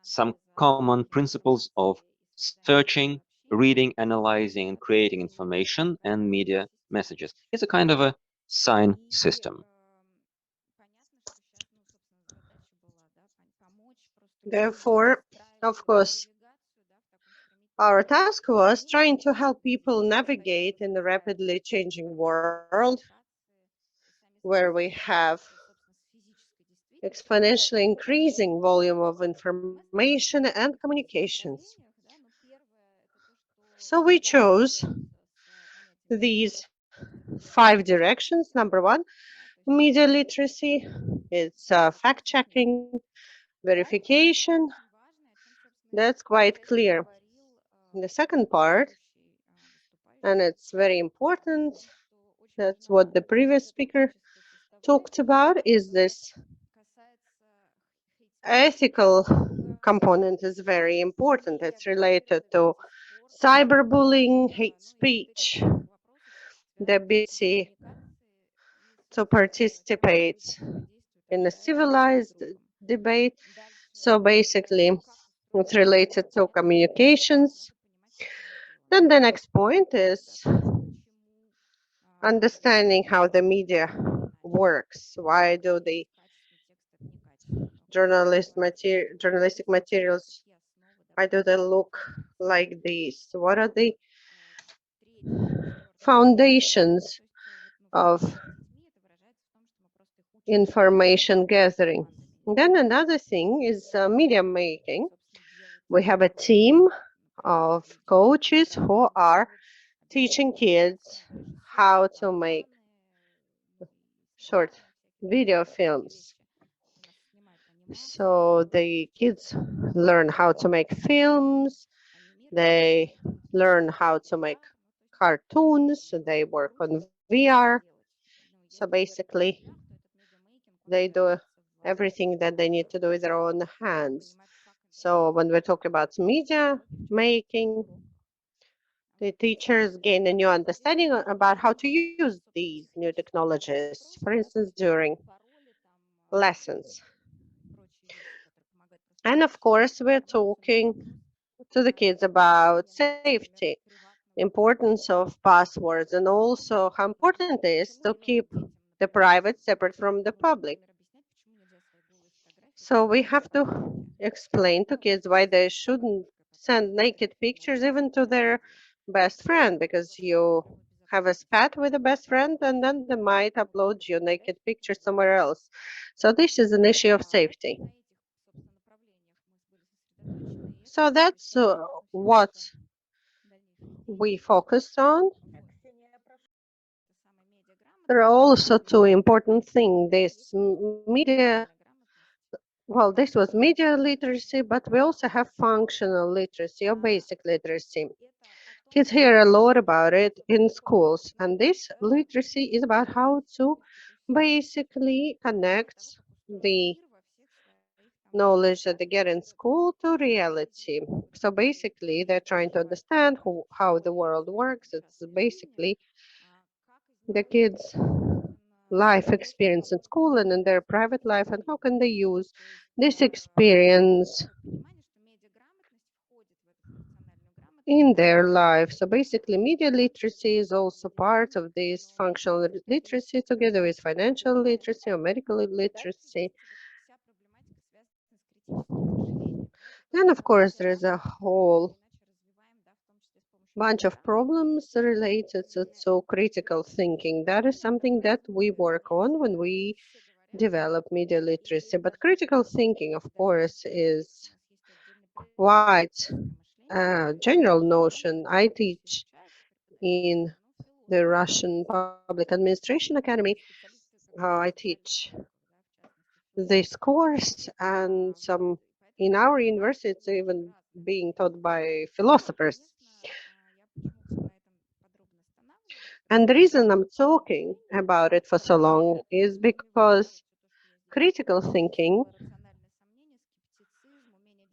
some common principles of searching, reading, analyzing, and creating information and media messages. It's a kind of a sign system. Therefore, of course, our task was trying to help people navigate in the rapidly changing world where we have exponentially increasing volume of information and communications. So we chose these 5 directions. Number 1, media literacy. It's fact-checking, verification. That's quite clear. The second part, and it's very important, that's what the previous speaker talked about, is this ethical component is very important. It's related to cyberbullying, hate speech, the ability to participate in a civilized debate. So basically, it's related to communications. Then the next point is understanding how the media works. Why do the journalistic materials, why do they look like this? What are the foundations of information gathering? Then another thing is media making. We have a team of coaches who are teaching kids how to make short video films. So the kids learn how to make films, they learn how to make cartoons, they work on VR. So basically, they do everything that they need to do with their own hands. So when we talk about media making, the teachers gain a new understanding about how to use these new technologies, for instance, during lessons. And of course, we're talking to the kids about safety, importance of passwords, and also how important it is to keep the private separate from the public. So we have to explain to kids why they shouldn't send naked pictures even to their best friend, because you have a spat with a best friend and then they might upload your naked picture somewhere else. So this is an issue of safety. So that's what we focused on. There are also 2 important things. This media, well, this was media literacy, but we also have functional literacy or basic literacy. Kids hear a lot about it in schools, and this literacy is about how to basically connect the knowledge that they get in school to reality. So basically, they're trying to understand how the world works. It's basically the kids' life experience in school and in their private life, and how can they use this experience in their life. So basically, media literacy is also part of this functional literacy together with financial literacy or medical literacy. And of course, there's a whole bunch of problems related to critical thinking. That is something that we work on when we develop media literacy. But critical thinking, of course, is quite a general notion. I teach in the Russian Public Administration Academy. I teach this course, and some in our university it's even being taught by philosophers. And the reason I'm talking about it for so long is because critical thinking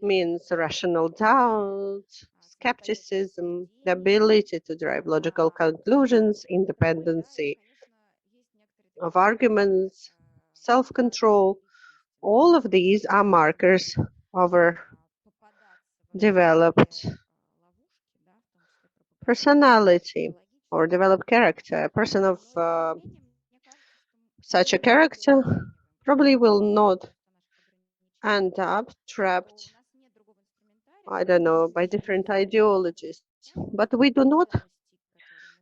means rational doubt, skepticism, the ability to derive logical conclusions, independency of arguments, self-control. All of these are markers of a developed personality or developed character. A person of such a character probably will not end up trapped I don't know, by different ideologies. But we do not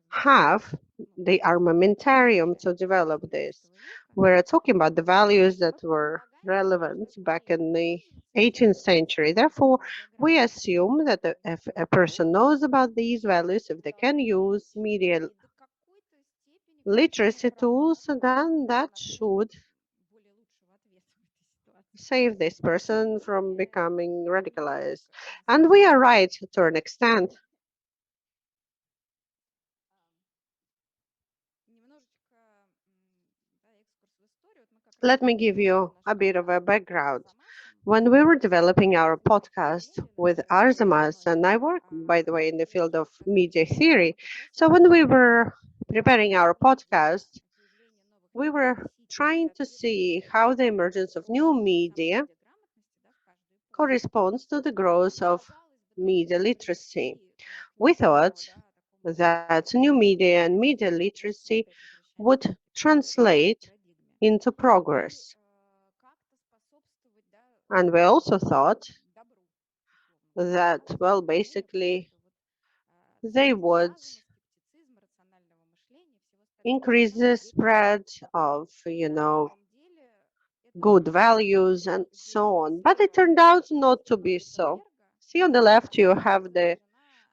have the armamentarium to develop this. We're talking about the values that were relevant back in the 18th century. Therefore, we assume that if a person knows about these values, if they can use media literacy tools, then that should save this person from becoming radicalized. And we are right to an extent. Let me give you a bit of a background. When we were developing our podcast with Arzamas, and I work, by the way, in the field of media theory. So when we were preparing our podcast, we were trying to see how the emergence of new media corresponds to the growth of media literacy. We thought that new media and media literacy would translate into progress. And we also thought that, well, basically, they would increase the spread of, good values and so on. But it turned out not to be so. See, on the left, you have the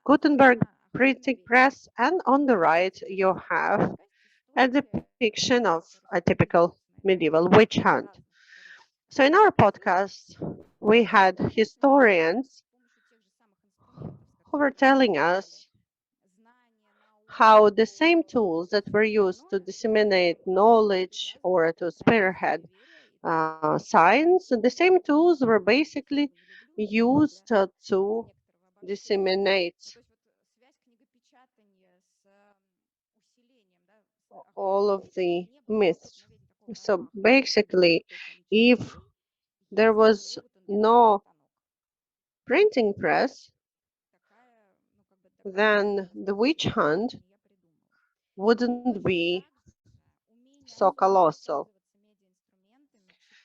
Gutenberg printing press, and on the right, you have a depiction of a typical medieval witch hunt. So in our podcast, we had historians who were telling us how the same tools that were used to disseminate knowledge or to spearhead science, the same tools were basically used to disseminate all of the myths. So basically, if there was no printing press, then the witch hunt wouldn't be so colossal.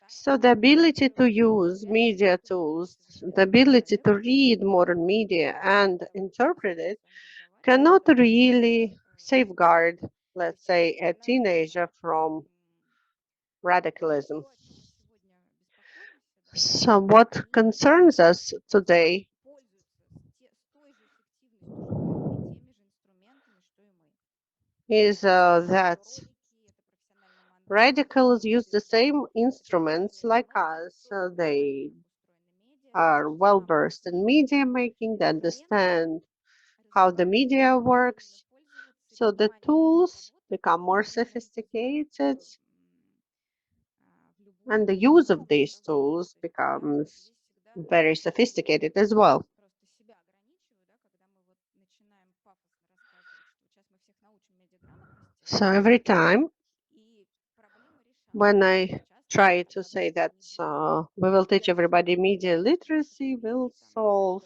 So the ability to use media tools, the ability to read modern media and interpret it, cannot really safeguard, let's say, a teenager from radicalism. So what concerns us today is that radicals use the same instruments like us. They are well versed in media making, they understand how the media works. So the tools become more sophisticated, and the use of these tools becomes very sophisticated as well. So every time when I try to say that we will teach everybody media literacy, we'll solve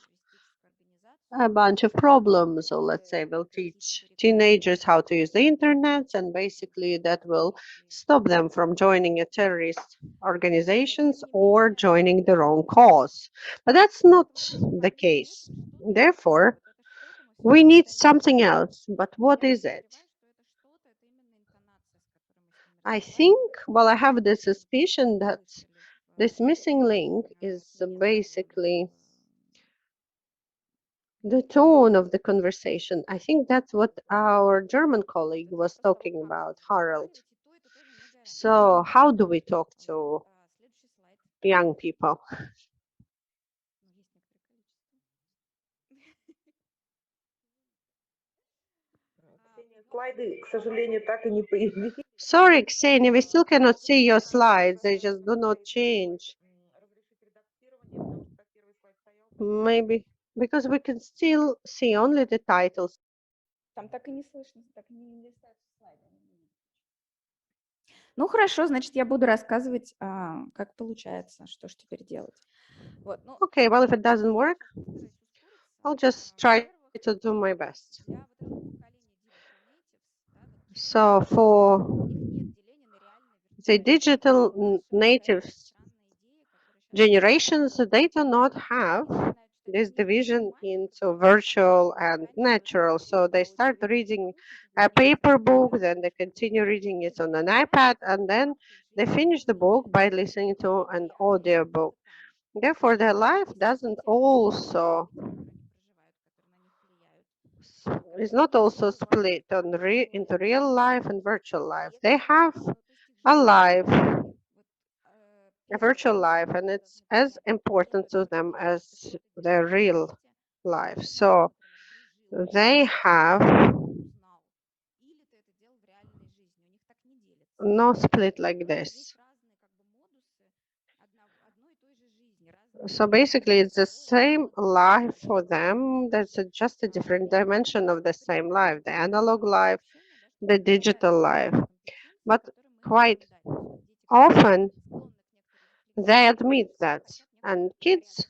a bunch of problems. So let's say we'll teach teenagers how to use the internet, and basically that will stop them from joining a terrorist organizations or joining the wrong cause. But that's not the case. Therefore, we need something else. But what is it? I think, well, I have the suspicion that this missing link is basically the tone of the conversation. I think that's what our German colleague was talking about, Harald. So how do we talk to young people? Sorry, Ksenia, we still cannot see your slides. They just do not change. Maybe because we can still see only the titles. Там так и не слышно, так и не листаются слайды. Ну хорошо, значит, я буду рассказывать, как получается, что ж теперь делать. Вот, ну, Okay, well, if it doesn't work, I'll just try to do my best. So for the digital natives generations, they do not have this division into virtual and natural. So they start reading a paper book, then they continue reading it on an iPad, and then they finish the book by listening to an audio book. Therefore, their life doesn't also is not also split on into real life and virtual life. They have a life, a virtual life, and it's as important to them as their real life. So they have no split like this. So basically, it's the same life for them. That's just a different dimension of the same life, the analog life, the digital life. But quite often, they admit that. And kids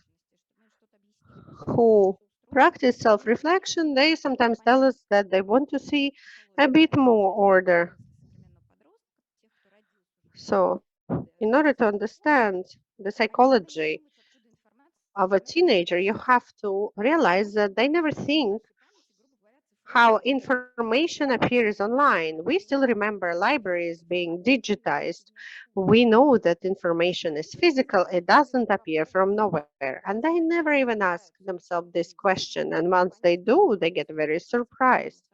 who practice self-reflection, they sometimes tell us that they want to see a bit more order. So in order to understand the psychology of a teenager, you have to realize that they never think how information appears online. We still remember libraries being digitized. We know that information is physical, it doesn't appear from nowhere. And they never even ask themselves this question. And once they do, they get very surprised.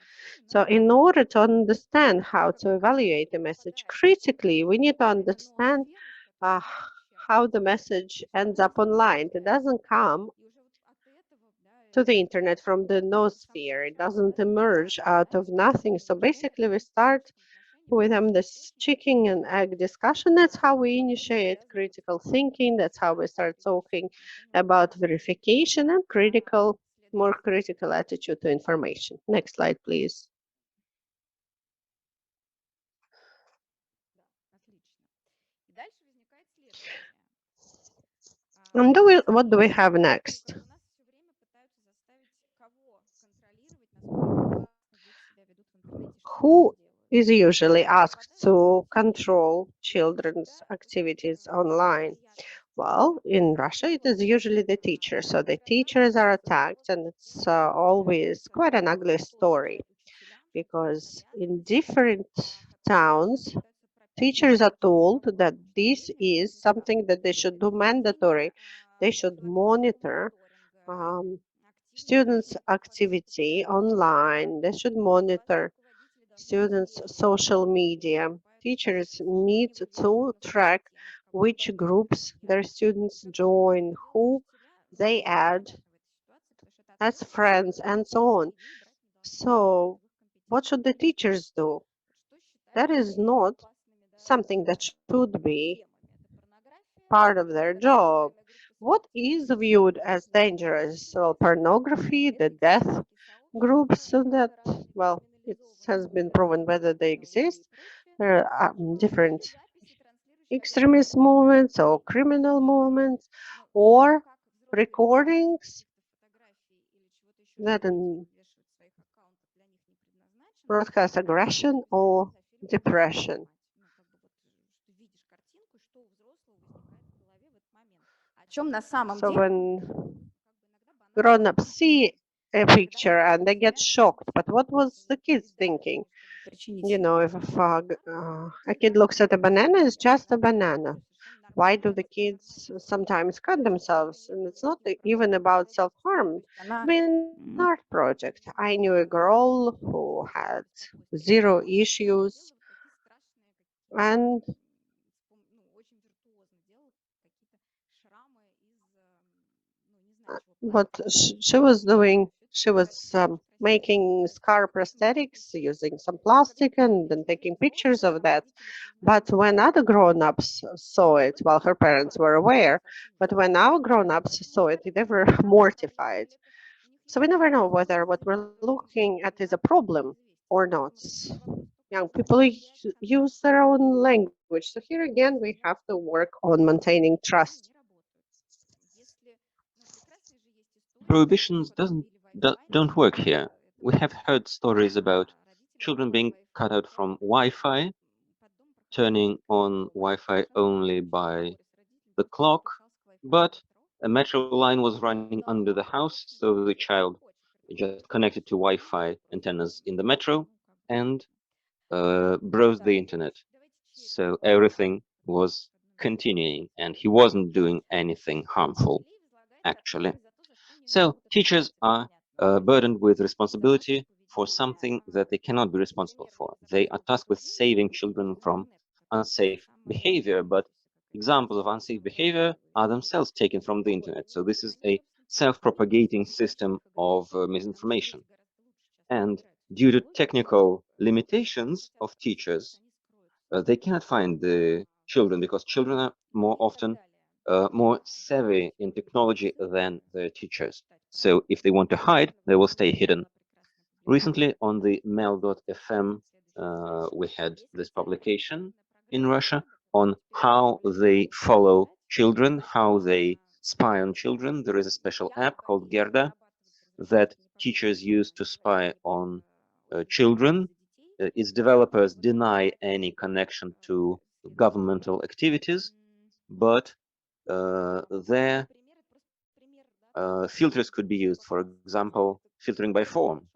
So in order to understand how to evaluate a message critically, we need to understand uh, how the message ends up online. It doesn't come to the internet from the noosphere. It doesn't emerge out of nothing. So basically, we start with this chicken and egg discussion. That's how we initiate critical thinking. That's how we start talking about verification and more critical attitude to information. Next slide, please. And what do we have next? Who is usually asked to control children's activities online? Well, in Russia, it is usually the teachers. So the teachers are attacked, and it's always quite an ugly story because in different towns, teachers are told that this is something that they should do mandatory. They should monitor students' activity online. They should monitor students' social media. Teachers need to track which groups their students join, who they add as friends, and so on. So what should the teachers do? That is not something that should be part of their job. What is viewed as dangerous? Well, pornography, the death groups, so that, well, it has been proven whether they exist. There are different extremist movements or criminal movements or recordings that broadcast aggression or depression. So when grown-ups see a picture and they get shocked, but what was the kids thinking? You know, if a kid looks at a banana, it's just a banana. Why do the kids sometimes cut themselves? And it's not even about self-harm. I mean, an art project. I knew a girl who had 0 issues, and what she was doing, she was making scar prosthetics using some plastic and then taking pictures of that. But when other grown-ups saw it, well, her parents were aware, but when our grown-ups saw it, they were mortified. So we never know whether what we're looking at is a problem or not. Young people use their own language. So here again, we have to work on maintaining trust. Prohibitions don't work here. We have heard stories about children being cut out from Wi-Fi, turning on Wi-Fi only by the clock, but a metro line was running under the house, so the child just connected to Wi-Fi antennas in the metro and browsed the internet. So everything was continuing, and he wasn't doing anything harmful, actually. So teachers are burdened with responsibility for something that they cannot be responsible for. They are tasked with saving children from unsafe behavior, but examples of unsafe behavior are themselves taken from the internet. So this is a self-propagating system of misinformation. And due to technical limitations of teachers, they cannot find the children because children are more often more savvy in technology than their teachers. So if they want to hide, they will stay hidden. Recently on the mail.fm, we had this publication in Russia on how they follow children, how they spy on children. There is a special app called Gerda that teachers use to spy on children. Its developers deny any connection to governmental activities, but their filters could be used. For example, filtering by form.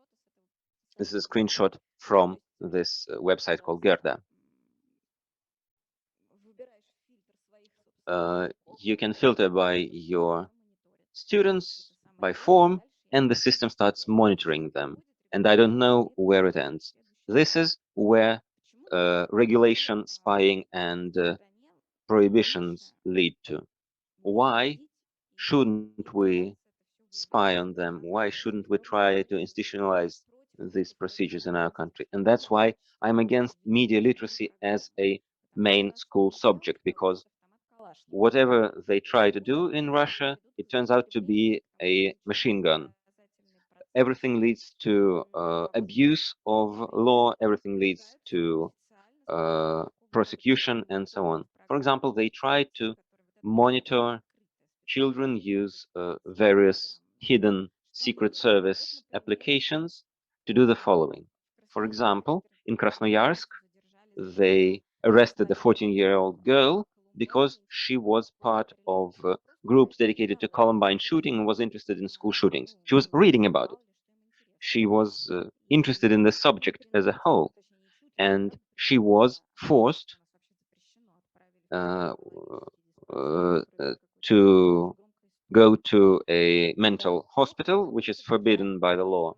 This is a screenshot from this website called Gerda. You can filter by your students, by form, and the system starts monitoring them. And I don't know where it ends. This is where regulation, spying, and prohibitions lead to. Why shouldn't we spy on them? Why shouldn't we try to institutionalize these procedures in our country? And that's why I'm against media literacy as a main school subject, because whatever they try to do in Russia, it turns out to be a machine gun. Everything leads to abuse of law, everything leads to prosecution, and so on. For example, they try to monitor children, use various hidden Secret Service applications to do the following. For example, in Krasnoyarsk, they arrested a 14-year-old girl because she was part of groups dedicated to Columbine shooting and was interested in school shootings. She was reading about it. She was interested in the subject as a whole, and she was forced to go to a mental hospital, which is forbidden by the law.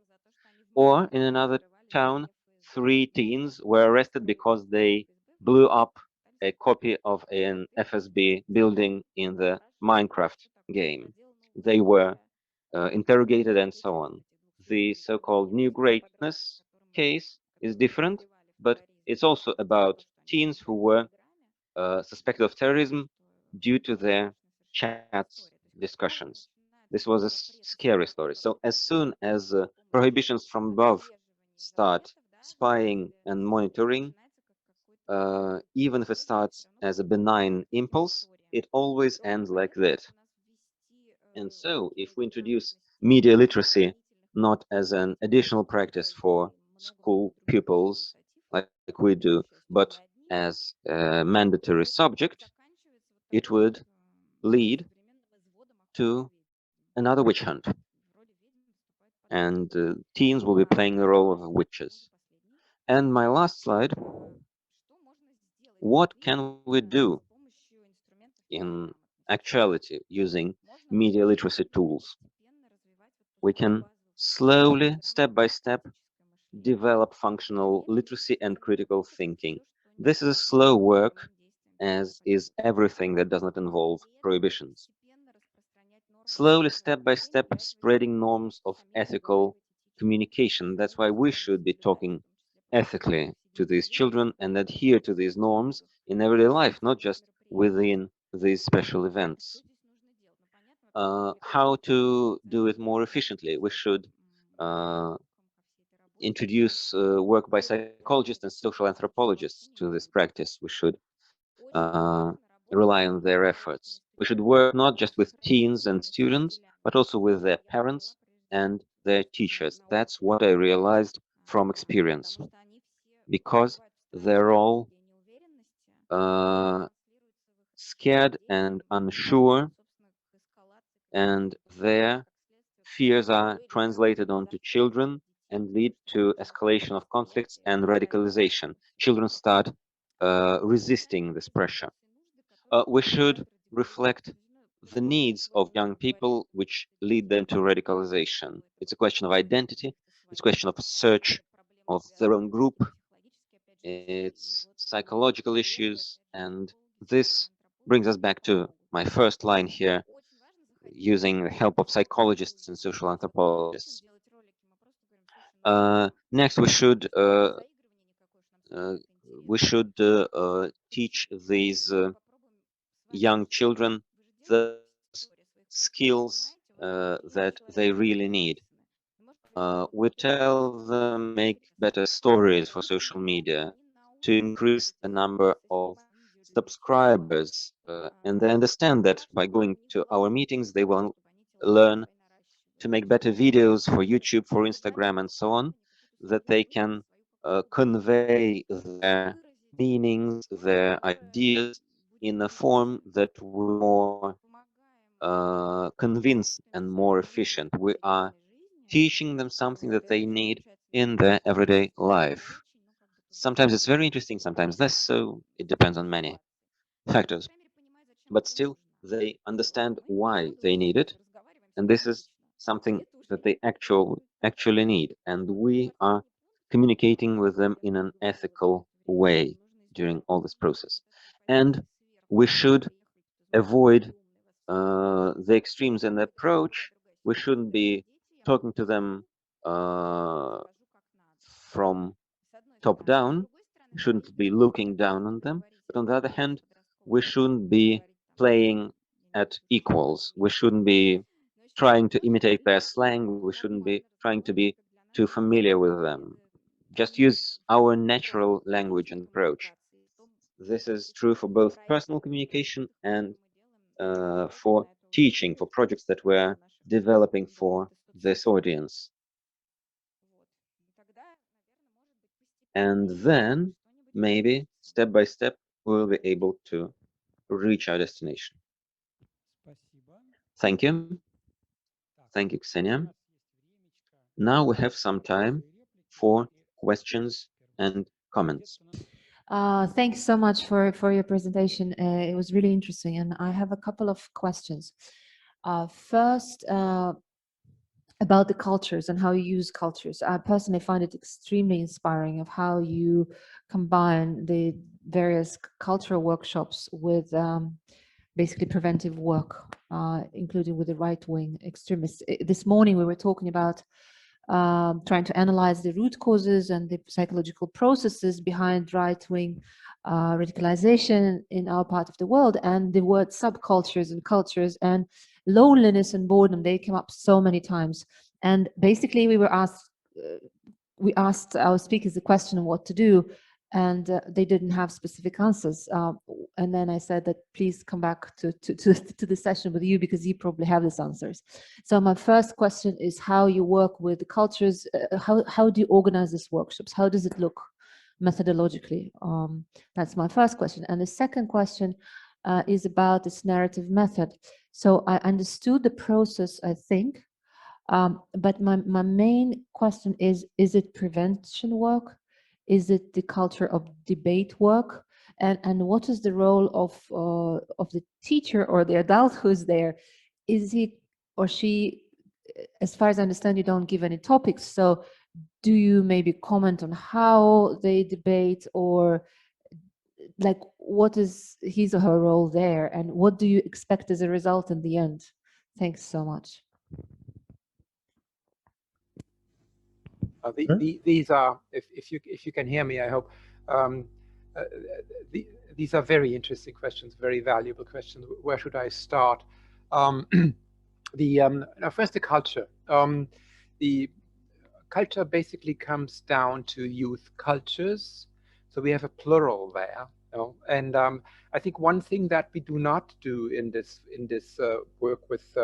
Or in another town, 3 teens were arrested because they blew up a copy of an FSB building in the Minecraft game. They were interrogated and so on. The so-called New Greatness case is different, but it's also about teens who were suspected of terrorism due to their chats discussions. This was a scary story. So as soon as prohibitions from above start spying and monitoring, even if it starts as a benign impulse, it always ends like that. And so if we introduce media literacy not as an additional practice for school pupils like we do, but as a mandatory subject, it would lead to another witch hunt. And teens will be playing the role of witches. And my last slide, what can we do in actuality using media literacy tools? We can slowly, step by step, develop functional literacy and critical thinking. This is a slow work, as is everything that does not involve prohibitions. Slowly, step by step, spreading norms of ethical communication. That's why we should be talking ethically to these children and adhere to these norms in everyday life, not just within these special events. How to do it more efficiently? We should introduce work by psychologists and social anthropologists to this practice. We should rely on their efforts. We should work not just with teens and students, but also with their parents and their teachers. That's what I realized from experience, because they're all scared and unsure and their fears are translated onto children and lead to escalation of conflicts and radicalization. Children start resisting this pressure. We should reflect the needs of young people which lead them to radicalization. It's a question of identity, it's a question of search of their own group, it's psychological issues, and this brings us back to my first line here, using the help of psychologists and social anthropologists. Next, we should teach these young children the skills that they really need. We tell them make better stories for social media to increase the number of subscribers, and they understand that by going to our meetings they will learn to make better videos for YouTube, for Instagram, and so on, that they can convey their meanings, their ideas in a form that will more convince and more efficient. We are teaching them something that they need in their everyday life. Sometimes it's very interesting, sometimes less so. It depends on many factors. But still, they understand why they need it, and this is something that they actually need. And we are communicating with them in an ethical way during all this process. And we should avoid the extremes in the approach. We shouldn't be talking to them from top down. We shouldn't be looking down on them. But on the other hand, we shouldn't be playing at equals. We shouldn't be trying to imitate their slang. We shouldn't be trying to be too familiar with them. Just use our natural language and approach. This is true for both personal communication and for teaching, for projects that we're developing for this audience. And then, maybe, step by step, we'll be able to reach our destination. Thank you. Thank you, Ksenia. Now we have some time for questions and comments. Thanks so much for your presentation. It was really interesting, and I have a couple of questions. First, about the cultures and how you use cultures. I personally find it extremely inspiring of how you combine the various cultural workshops with basically preventive work, including with the right-wing extremists. This morning we were talking about trying to analyze the root causes and the psychological processes behind right-wing radicalization in our part of the world, and the word subcultures and cultures and loneliness and boredom, they came up so many times. And basically we asked our speakers the question of what to do, and they didn't have specific answers. And then I said that please come back to the session with you, because you probably have these answers. So my first question is how you work with the cultures. How do you organize these workshops? How does it look methodologically? That's my first question. And the second question is about this narrative method. So I understood the process, I think, but my main question is it prevention work? Is it the culture of debate work? And what is the role of the teacher or the adult who's there? Is he or she, as far as I understand, you don't give any topics, so do you maybe comment on how they debate, or like what is his or her role there, and what do you expect as a result in the end? Thanks so much. These are, if you can hear me, I hope. These are very interesting questions, very valuable questions. Where should I start? First, the culture. The culture basically comes down to youth cultures, so we have a plural there. And I think one thing that we do not do in this work with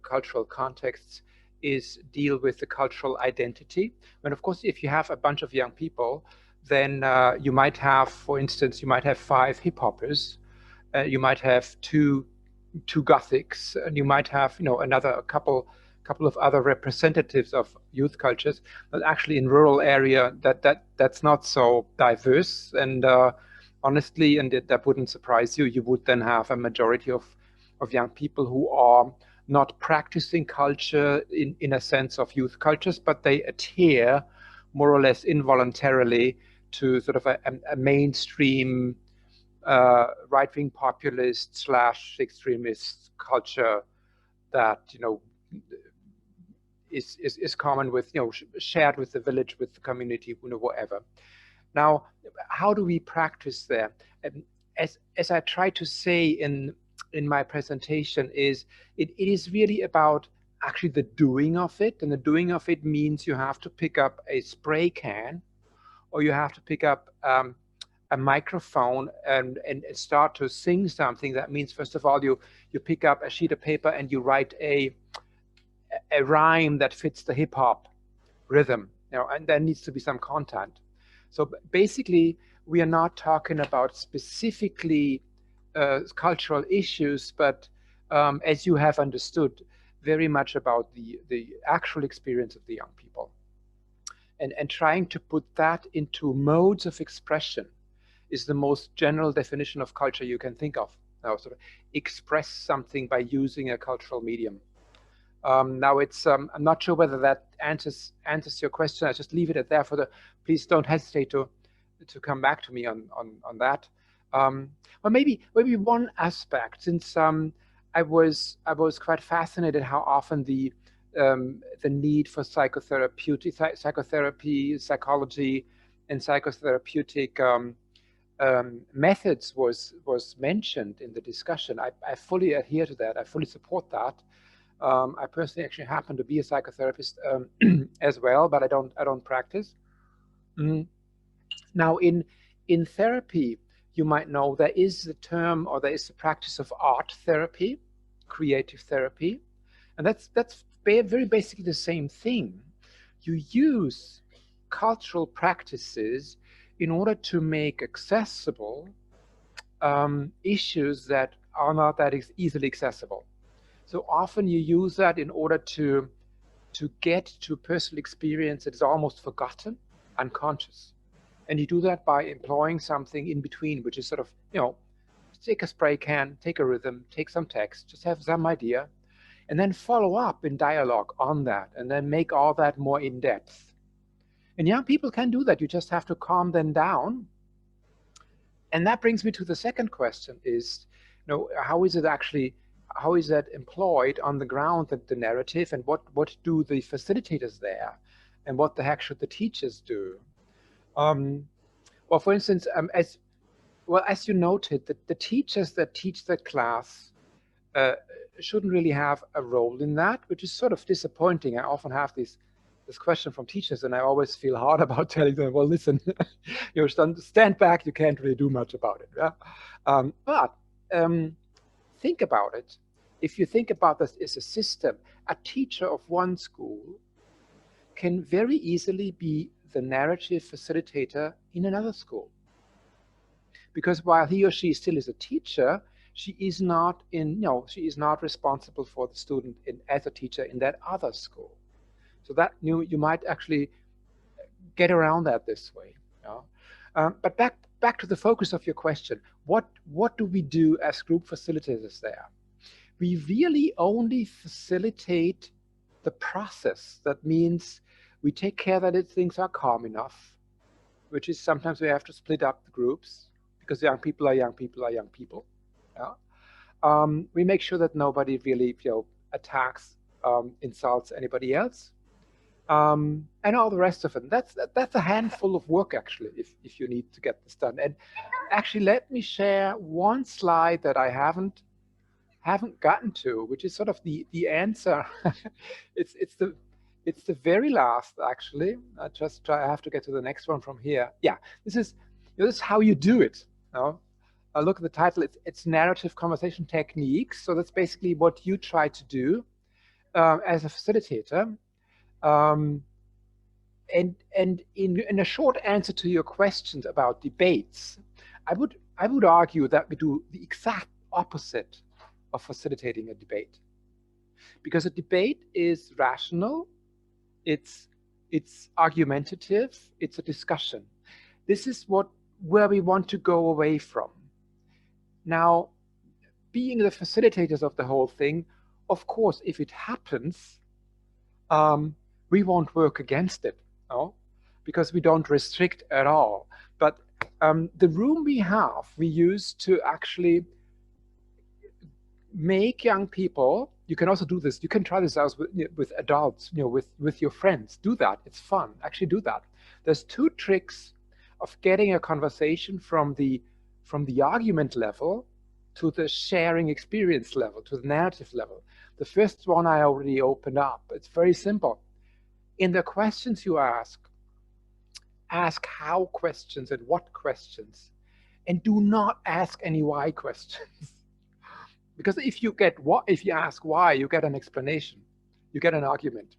cultural contexts is deal with the cultural identity. And of course, if you have a bunch of young people, then you might have, for instance, you might have 5 hip-hoppers, you might have 2 two Gothics, and you might have, you know, a couple of other representatives of youth cultures, but actually in rural area that's not so diverse. And honestly, and that wouldn't surprise you, you would then have a majority of young people who are not practicing culture in a sense of youth cultures, but they adhere more or less involuntarily to sort of a mainstream right-wing populist / extremist culture that, you know, is common with, you know, shared with the village, with the community, you know, whatever. Now, how do we practice there? As I try to say in my presentation, it is really about actually the doing of it, and the doing of it means you have to pick up a spray can, or you have to pick up a microphone and start to sing something. That means, first of all, you pick up a sheet of paper and you write a rhyme that fits the hip hop rhythm, you know, and there needs to be some content. So basically, we are not talking about specifically cultural issues, but as you have understood, very much about the actual experience of the young people, and trying to put that into modes of expression is the most general definition of culture you can think of. Now, sort of express something by using a cultural medium. Now, it's I'm not sure whether that answers your question. I just leave it at there for the. Please don't hesitate to come back to me on that. Well, maybe one aspect, since I was quite fascinated how often the need for psychotherapy, psychology, and psychotherapeutic methods was mentioned in the discussion. I fully adhere to that. I fully support that. I personally actually happen to be a psychotherapist as well, but I don't practice. Now, in therapy, you might know there is the term, or there is the practice of art therapy, creative therapy, and that's very basically the same thing. You use cultural practices in order to make accessible issues that are not that easily accessible. So often you use that in order to get to personal experience that is almost forgotten, unconscious. And you do that by employing something in between, which is sort of, you know, take a spray can, take a rhythm, take some text, just have some idea, and then follow up in dialogue on that, and then make all that more in depth. And young people can do that. You just have to calm them down. And that brings me to the second question: is, you know, how is that employed on the ground, the narrative, and what do the facilitators there, and what the heck should the teachers do? Well, for instance, as you noted, the teachers that teach the class shouldn't really have a role in that, which is sort of disappointing. I often have this question from teachers, and I always feel hard about telling them, well, listen, you know, stand back, you can't really do much about it. Yeah? But think about it. If you think about this as a system, a teacher of one school can very easily be the narrative facilitator in another school. Because while he or she still is a teacher, she is not responsible for the student as a teacher in that other school. So that you might actually get around that this way. Yeah? But back to the focus of your question, what do we do as group facilitators there? We really only facilitate the process. That means we take care that things are calm enough, which is sometimes we have to split up the groups because young people are young people are young people. Yeah? We make sure that nobody really, you know, attacks, insults anybody else, and all the rest of it. That's a handful of work actually, if you need to get this done. And actually, let me share one slide that I haven't gotten to, which is sort of the answer. it's the very last actually. I have to get to the next one from here. Yeah, this is how you do it. You know? Look at the title. It's narrative conversation techniques. So that's basically what you try to do as a facilitator. And in a short answer to your questions about debates, I would argue that we do the exact opposite of facilitating a debate. Because a debate is rational, it's argumentative, it's a discussion. This is where we want to go away from. Now, being the facilitators of the whole thing, of course, if it happens, we won't work against it, no? Because we don't restrict at all. But the room we use to actually make young people, you can also do this, you can try this out with adults, with your friends. Do that, it's fun, actually do that. There's two tricks of getting a conversation from the argument level to the sharing experience level, to the narrative level. The first one I already opened up. It's very simple. In the questions you ask how questions and what questions, and do not ask any why questions. Because if you ask why, you get an explanation, you get an argument,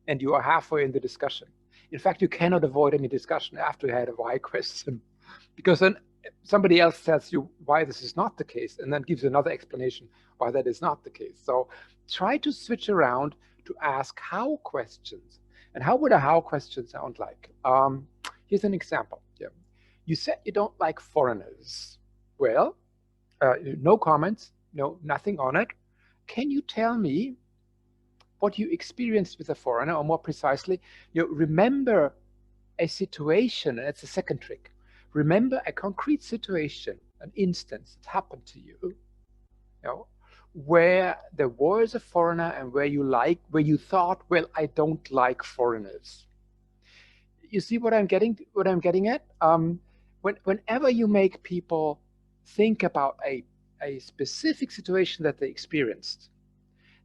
and you are halfway in the discussion. In fact, you cannot avoid any discussion after you had a why question, because then somebody else tells you why this is not the case, and then gives another explanation why that is not the case. So try to switch around to ask how questions. And how would a how question sound like? Here's an example. Yeah. You said you don't like foreigners. Well, no comments, nothing on it. Can you tell me what you experienced with a foreigner, or more precisely, remember a situation, and it's a second trick. Remember a concrete situation, an instance that happened to you, where there was a foreigner and where you thought, well, I don't like foreigners. You see what I'm getting at? Whenever you make people think about a specific situation that they experienced,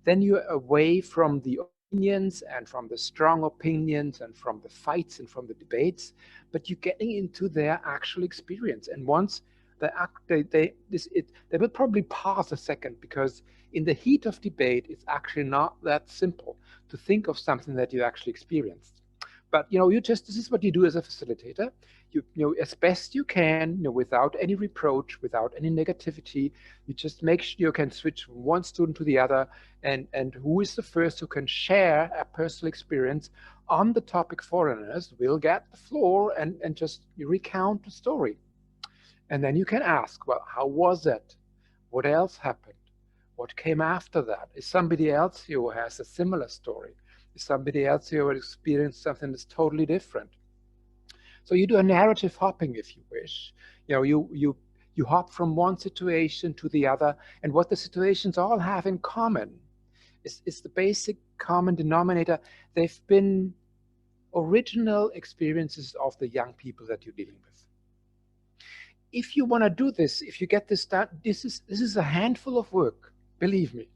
then you're away from the opinions and from the strong opinions and from the fights and from the debates, but you're getting into their actual experience. And once they will probably pause a second, because in the heat of debate, it's actually not that simple to think of something that you actually experienced. But this is what you do as a facilitator. You as best you can, without any reproach, without any negativity, you just make sure you can switch from one student to the other, and who is the first who can share a personal experience on the topic foreigners will get the floor and just recount the story. And then you can ask, well, how was it? What else happened? What came after that? Is somebody else here who has a similar story? Is somebody else here who experienced something that's totally different? So you do a narrative hopping, if you wish. You hop from one situation to the other, and what the situations all have in common is the basic common denominator. They've been original experiences of the young people that you're dealing with. If you want to do this, if you get this done, this is a handful of work, believe me.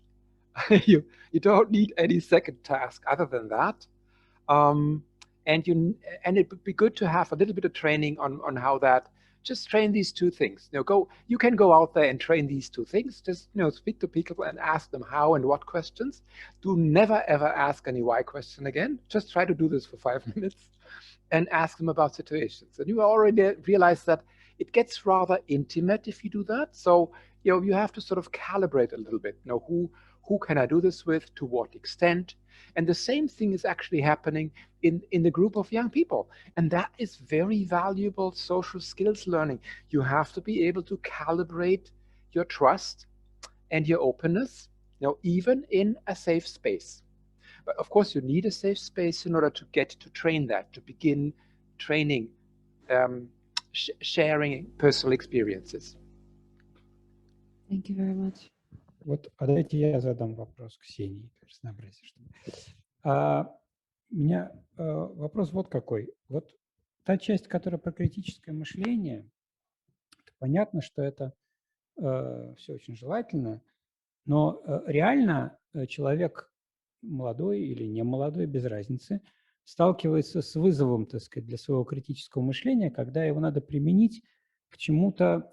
You don't need any second task other than that. And it would be good to have a little bit of training on how that. Just train these two things. You can go out there and train these two things. Just speak to people and ask them how and what questions. Do never ever ask any why question again. Just try to do this for 5 minutes and ask them about situations. And you already realize that it gets rather intimate if you do that. So you have to sort of calibrate a little bit. Who can I do this with? To what extent? And the same thing is actually happening in the group of young people. And that is very valuable social skills learning. You have to be able to calibrate your trust and your openness, even in a safe space. But of course, you need a safe space in order to get to train that, to begin training, sharing personal experiences. Thank you very much. Вот, давайте я задам вопрос Ксении, разнообразие. У меня вопрос вот какой. Вот та часть, которая про критическое мышление, понятно, что это все очень желательно, но реально человек молодой или не молодой, без разницы, сталкивается с вызовом, так сказать, для своего критического мышления, когда его надо применить к чему-то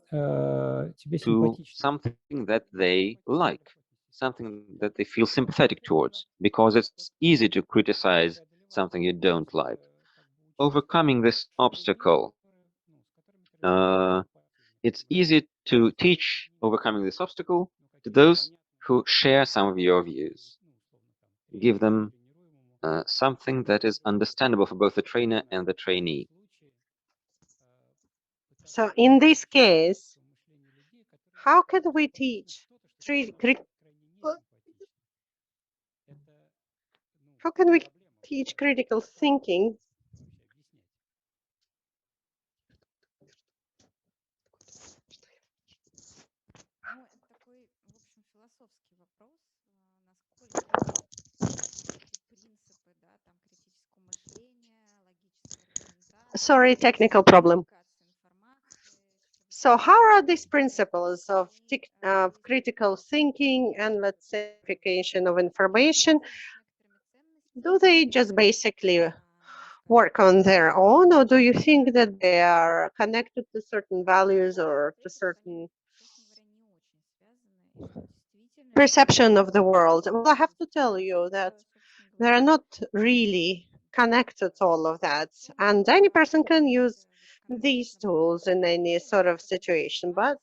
тебе симпатичному. Something that they like, something that they feel sympathetic towards, because it's easy to criticize something you don't like. Overcoming this obstacle, it's easy to teach overcoming this obstacle to those who share some of your views. Give them something that is understandable for both the trainer and the trainee. So in this case, how can we teach critical thinking Sorry, technical problem. So how are these principles of critical thinking and, let's say, verification of information, do they just basically work on their own, or do you think that they are connected to certain values or to certain perception of the world? Well, I have to tell you that they're not really connected to all of that, and any person can use these tools in any sort of situation, but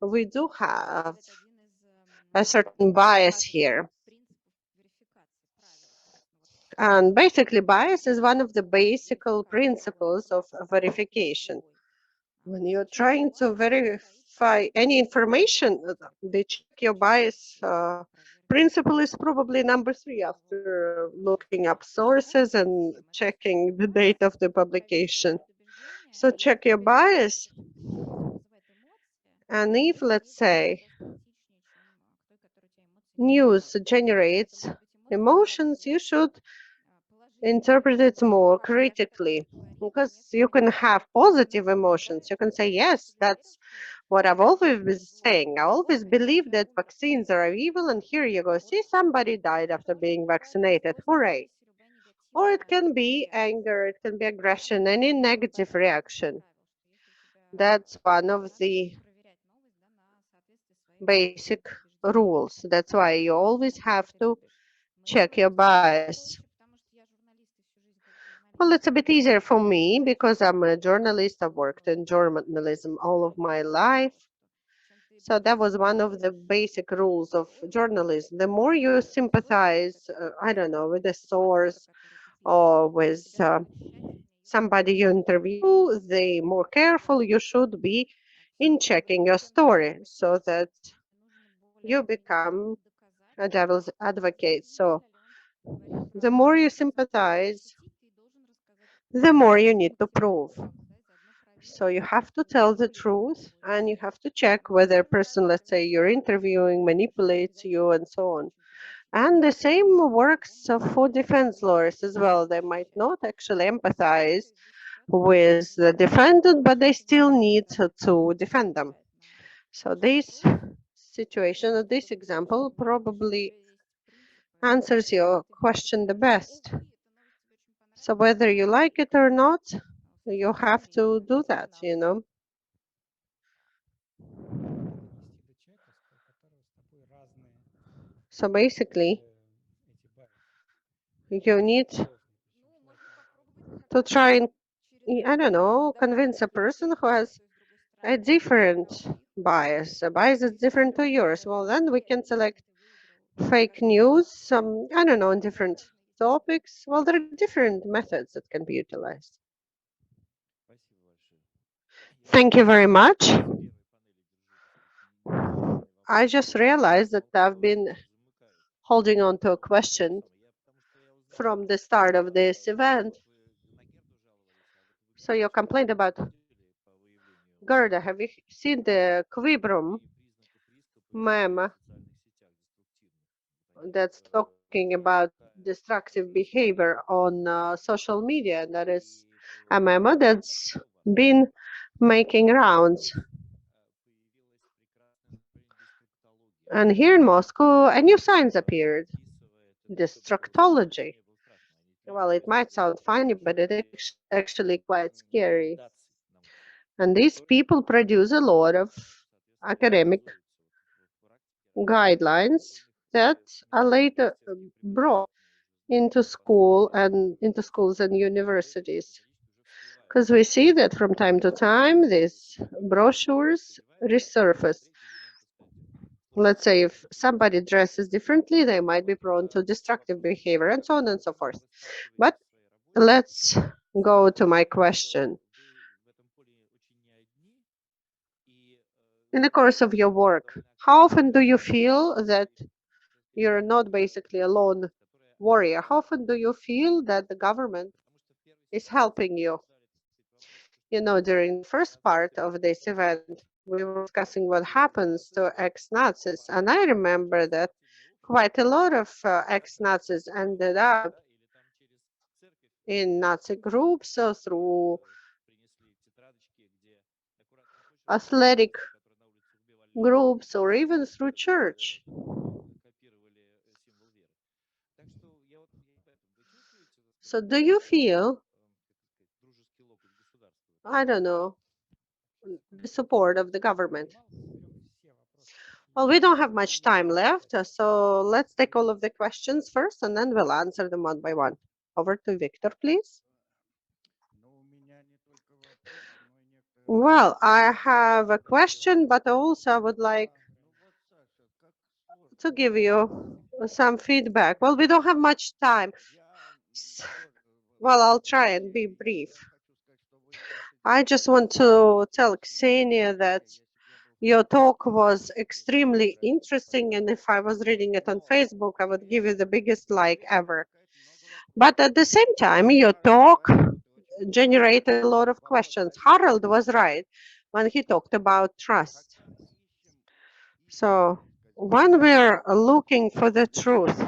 we do have a certain bias here. And basically, bias is one of the basic principles of verification. When you're trying to verify any information, the check your bias principle is probably number 3 after looking up sources and checking the date of the publication. So check your bias. And if, let's say, news generates emotions, you should interpret it more critically, because you can have positive emotions. You can say, yes, that's what I've always been saying. I always believed that vaccines are evil, and here you go. See, somebody died after being vaccinated. Hooray. Or it can be anger, it can be aggression, any negative reaction. That's one of the basic rules. That's why you always have to check your bias. Well, it's a bit easier for me because I'm a journalist. I've worked in journalism all of my life. So that was one of the basic rules of journalism. The more you sympathize, I don't know, with the source or with somebody you interview, the more careful you should be in checking your story so that you become a devil's advocate. So the more you sympathize, the more you need to prove. So you have to tell the truth, and you have to check whether a person, let's say you're interviewing, manipulates you and so on. And the same works for defense lawyers as well. They might not actually empathize with the defendant, but they still need to defend them. So this situation, or this example, probably answers your question the best. So whether you like it or not, you have to do that, you know. So basically, you need to try and, I don't know, convince a person who has a different bias, a bias that's different to yours. Well, then we can select fake news, I don't know, on different topics. Well, there are different methods that can be utilized. Thank you very much. I just realized that I've been holding on to a question from the start of this event. So you complained about Gerda. Have you seen the Quibrum meme that's talking about destructive behavior on social media? That is a meme that's been making rounds. And here in Moscow, a new science appeared, destructology. Well, it might sound funny, but it's actually quite scary. And these people produce a lot of academic guidelines that are later brought into schools and universities. Because we see that from time to time, these brochures resurface. let's say if somebody dresses differently, they might be prone to destructive behavior and so on and so forth. But let's go to my question. In the course of your work, how often do you feel that you're not basically a lone warrior? How often do you feel that the government is helping you? You know, during the first part of this event, we were discussing what happens to ex-Nazis. And I remember that quite a lot of ex-Nazis ended up in Nazi groups or through athletic groups or even through church. So do you feel, I don't know, the support of the government? Well, we don't have much time left, so let's take all of the questions first and then we'll answer them one by one. Over to Victor, please. Well, I have a question, but also I would like to give you some feedback. Well, we don't have much time. Well, I'll try and be brief. I just want to tell Ksenia that your talk was extremely interesting, and if I was reading it on Facebook, I would give you the biggest like ever. But at the same time, your talk generated a lot of questions. Harold was right when he talked about trust. So when we're looking for the truth,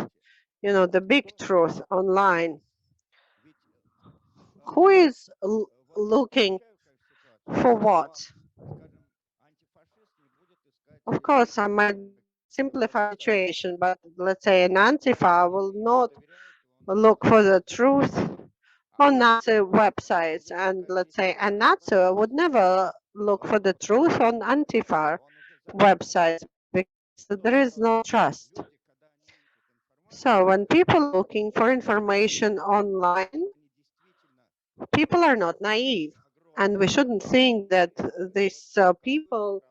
you know, the big truth online, who is looking for what? Of course, I might simplify the situation, but let's say an Antifa will not look for the truth on Nazi websites, and let's say a Nazi would never look for the truth on Antifa websites because there is no trust. So when people are looking for information online, people are not naive, and we shouldn't think that these people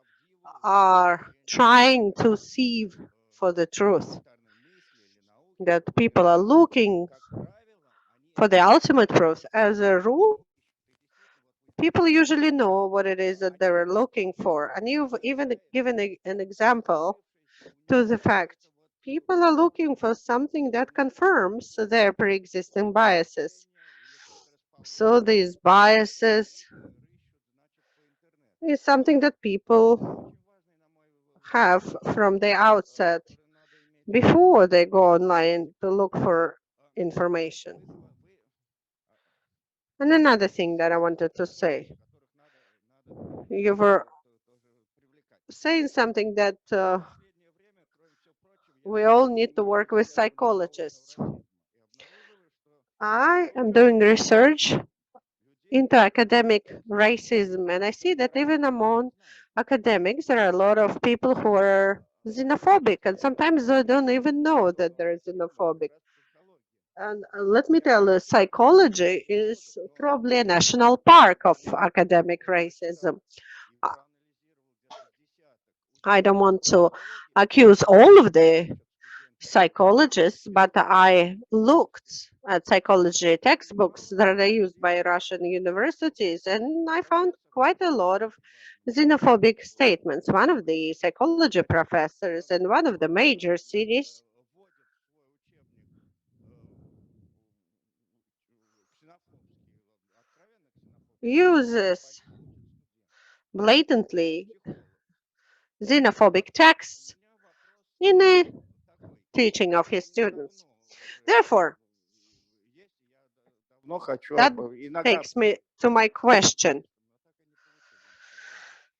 are trying to sieve for the truth, that people are looking for the ultimate truth. As a rule, people usually know what it is that they're looking for. And you've even given an example to the fact people are looking for something that confirms their pre-existing biases. So these biases is something that people have from the outset before they go online to look for information. And another thing that I wanted to say, you were saying something that we all need to work with psychologists. I am doing research into academic racism, and I see that even among academics, there are a lot of people who are xenophobic, and sometimes they don't even know that they're xenophobic. And let me tell you, psychology is probably a national park of academic racism. I don't want to accuse all of the psychologists, but I looked at psychology textbooks that are used by Russian universities, and I found quite a lot of xenophobic statements. One of the psychology professors in one of the major cities uses blatantly xenophobic texts in a teaching of his students. Therefore, that takes me to my question.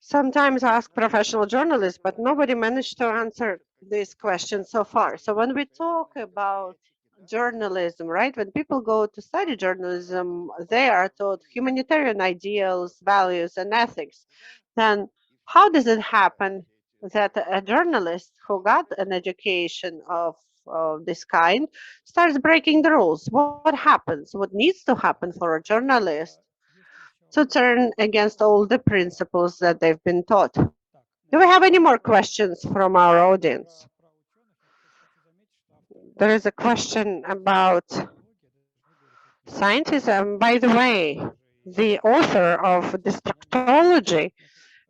Sometimes I ask professional journalists, but nobody managed to answer this question so far. So when we talk about journalism, right, when people go to study journalism, they are taught humanitarian ideals, values, and ethics. Then how does it happen that a journalist who got an education of this kind starts breaking the rules? What happens? What needs to happen for a journalist to turn against all the principles that they've been taught? Do we have any more questions from our audience? There is a question about scientists. By the way, the author of Destructology,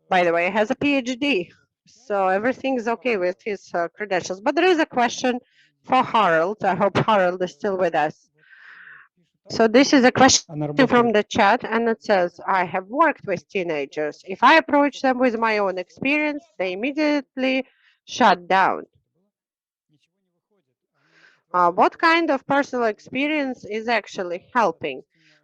by the way, has a PhD. So everything is okay with his credentials. But there is a question for Harold. I hope Harold is still with us. So this is a question from the chat, and it says, I have worked with teenagers. If I approach them with my own experience, they immediately shut down. What kind of personal experience is actually helping?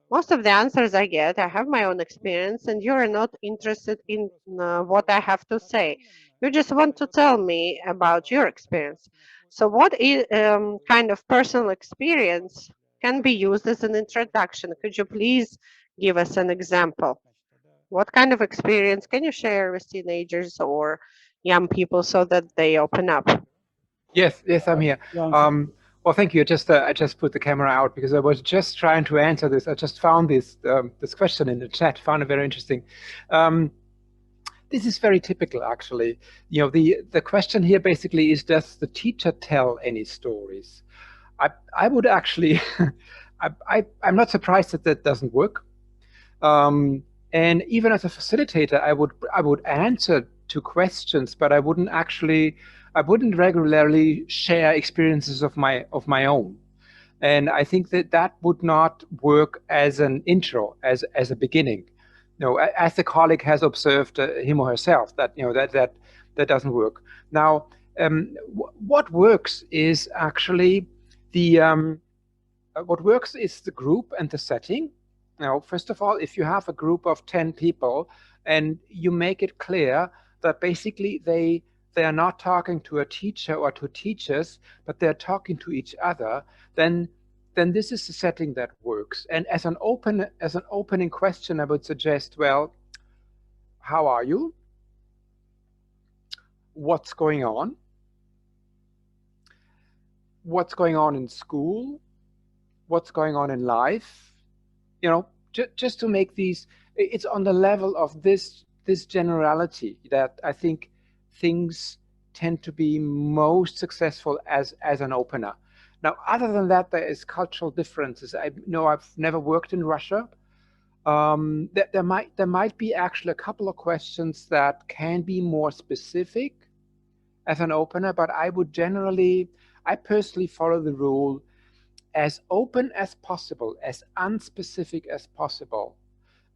Most of the answers I get, I have my own experience, and you're not interested in what I have to say. You just want to tell me about your experience. So what kind of personal experience can be used as an introduction? Could you please give us an example? What kind of experience can you share with teenagers or young people so that they open up? Yes, I'm here. Well, thank you. I just put the camera out because I was just trying to answer this. I just found this this question in the chat. Found it very interesting. This is very typical, actually. You know, the question here basically is: does the teacher tell any stories? I would actually. I'm not surprised that that doesn't work. And even as a facilitator, I would answer to questions, but I wouldn't regularly share experiences of my own. And I think that would not work as an intro, as a beginning. You know, as the colleague has observed him or herself, that that doesn't work. Now, what works is actually the group and the setting. Now, first of all, if you have a group of 10 people and you make it clear that basically they are not talking to a teacher or to teachers, but they're talking to each other, then this is the setting that works. And as an opening question, I would suggest, well, how are you? What's going on? What's going on in school? What's going on in life? You know, just to make these, it's on the level of this generality that I think things tend to be most successful as an opener. Now, other than that, there is cultural differences. I know I've never worked in Russia. There might be actually a couple of questions that can be more specific as an opener, but I personally follow the rule: as open as possible, as unspecific as possible.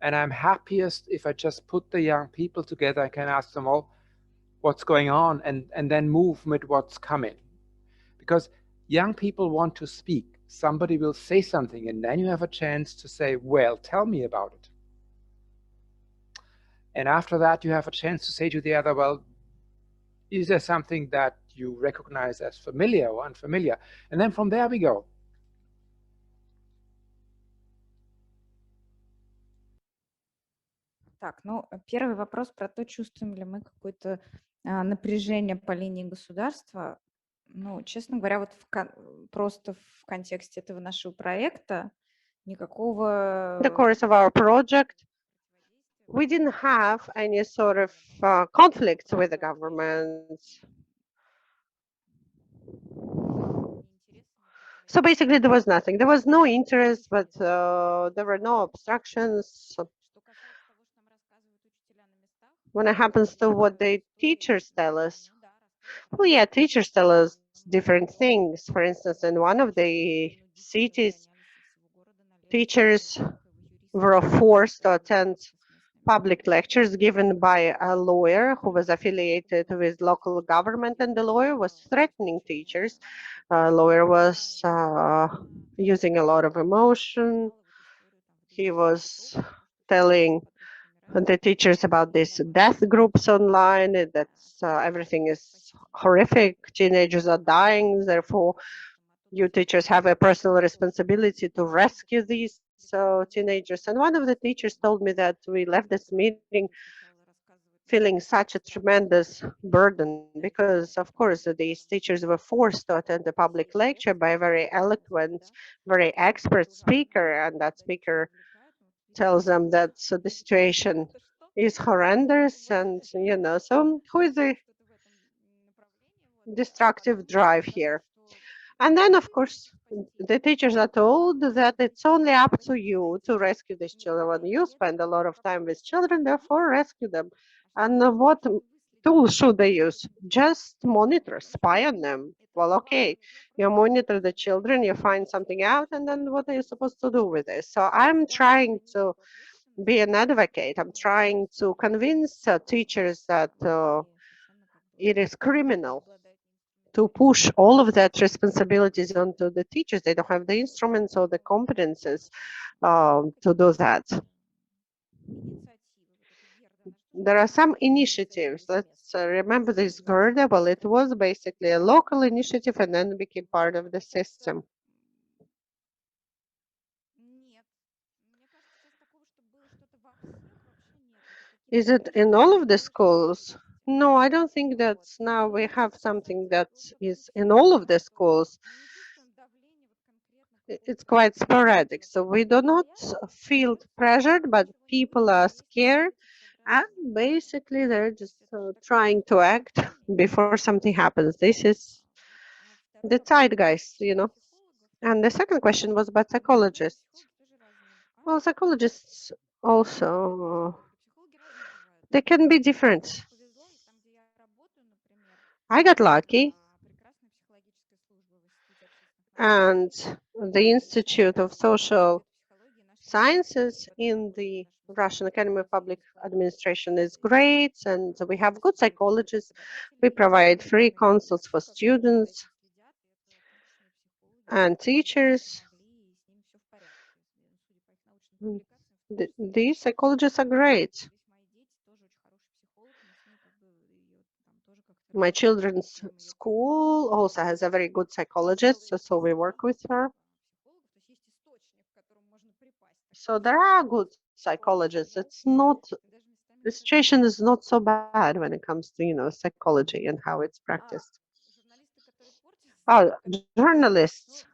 And I'm happiest if I just put the young people together. I can ask them all what's going on and then move with what's coming. Because young people want to speak. Somebody will say something and then you have a chance to say, well, tell me about it. And after that, you have a chance to say to the other, well, is there something that you recognize as familiar or unfamiliar? And then from there we go. Так, ну, первый вопрос про то, чувствуем ли мы какое-то напряжение по линии государства. Ну, честно говоря, вот просто в контексте этого нашего проекта никакого... In the course of our project, we didn't have any sort of conflicts with the government. So basically, there was nothing. There was no interest, but there were no obstructions. When it happens to what the teachers tell us, well, yeah, teachers tell us different things. For instance, in one of the cities, teachers were forced to attend public lectures given by a lawyer who was affiliated with local government, and the lawyer was threatening teachers. The lawyer was using a lot of emotion. He was telling the teachers about these death groups online, that everything is horrific, teenagers are dying, therefore you teachers have a personal responsibility to rescue these teenagers. And one of the teachers told me that we left this meeting feeling such a tremendous burden because, of course, these teachers were forced to attend a public lecture by a very eloquent, very expert speaker, and that speaker tells them that the situation is horrendous, and so who is the destructive drive here? And then, of course, the teachers are told that it's only up to you to rescue these children. You spend a lot of time with children, therefore rescue them. And what tools should they use? Just monitor, spy on them. Well, okay, you monitor the children, you find something out, and then what are you supposed to do with this? So I'm trying to be an advocate. I'm trying to convince teachers that it is criminal to push all of that responsibilities onto the teachers. They don't have the instruments or the competences to do that. There are some initiatives. Let's remember this GERDA. Well, it was basically a local initiative and then became part of the system. Is it in all of the schools? No, I don't think that now we have something that is in all of the schools. It's quite sporadic. So we do not feel pressured, but people are scared. And basically, they're just trying to act before something happens. This is the zeitgeist, And the second question was about psychologists. Well, psychologists also, they can be different. I got lucky, and the Institute of Social Sciences in the Russian Academy of Public Administration is great, and we have good psychologists. We provide free consults for students and teachers. These psychologists are great. My children's school also has a very good psychologist, so we work with her. So there are good psychologists. It's not, the situation is not so bad when it comes to, psychology and how it's practiced. Oh, journalists.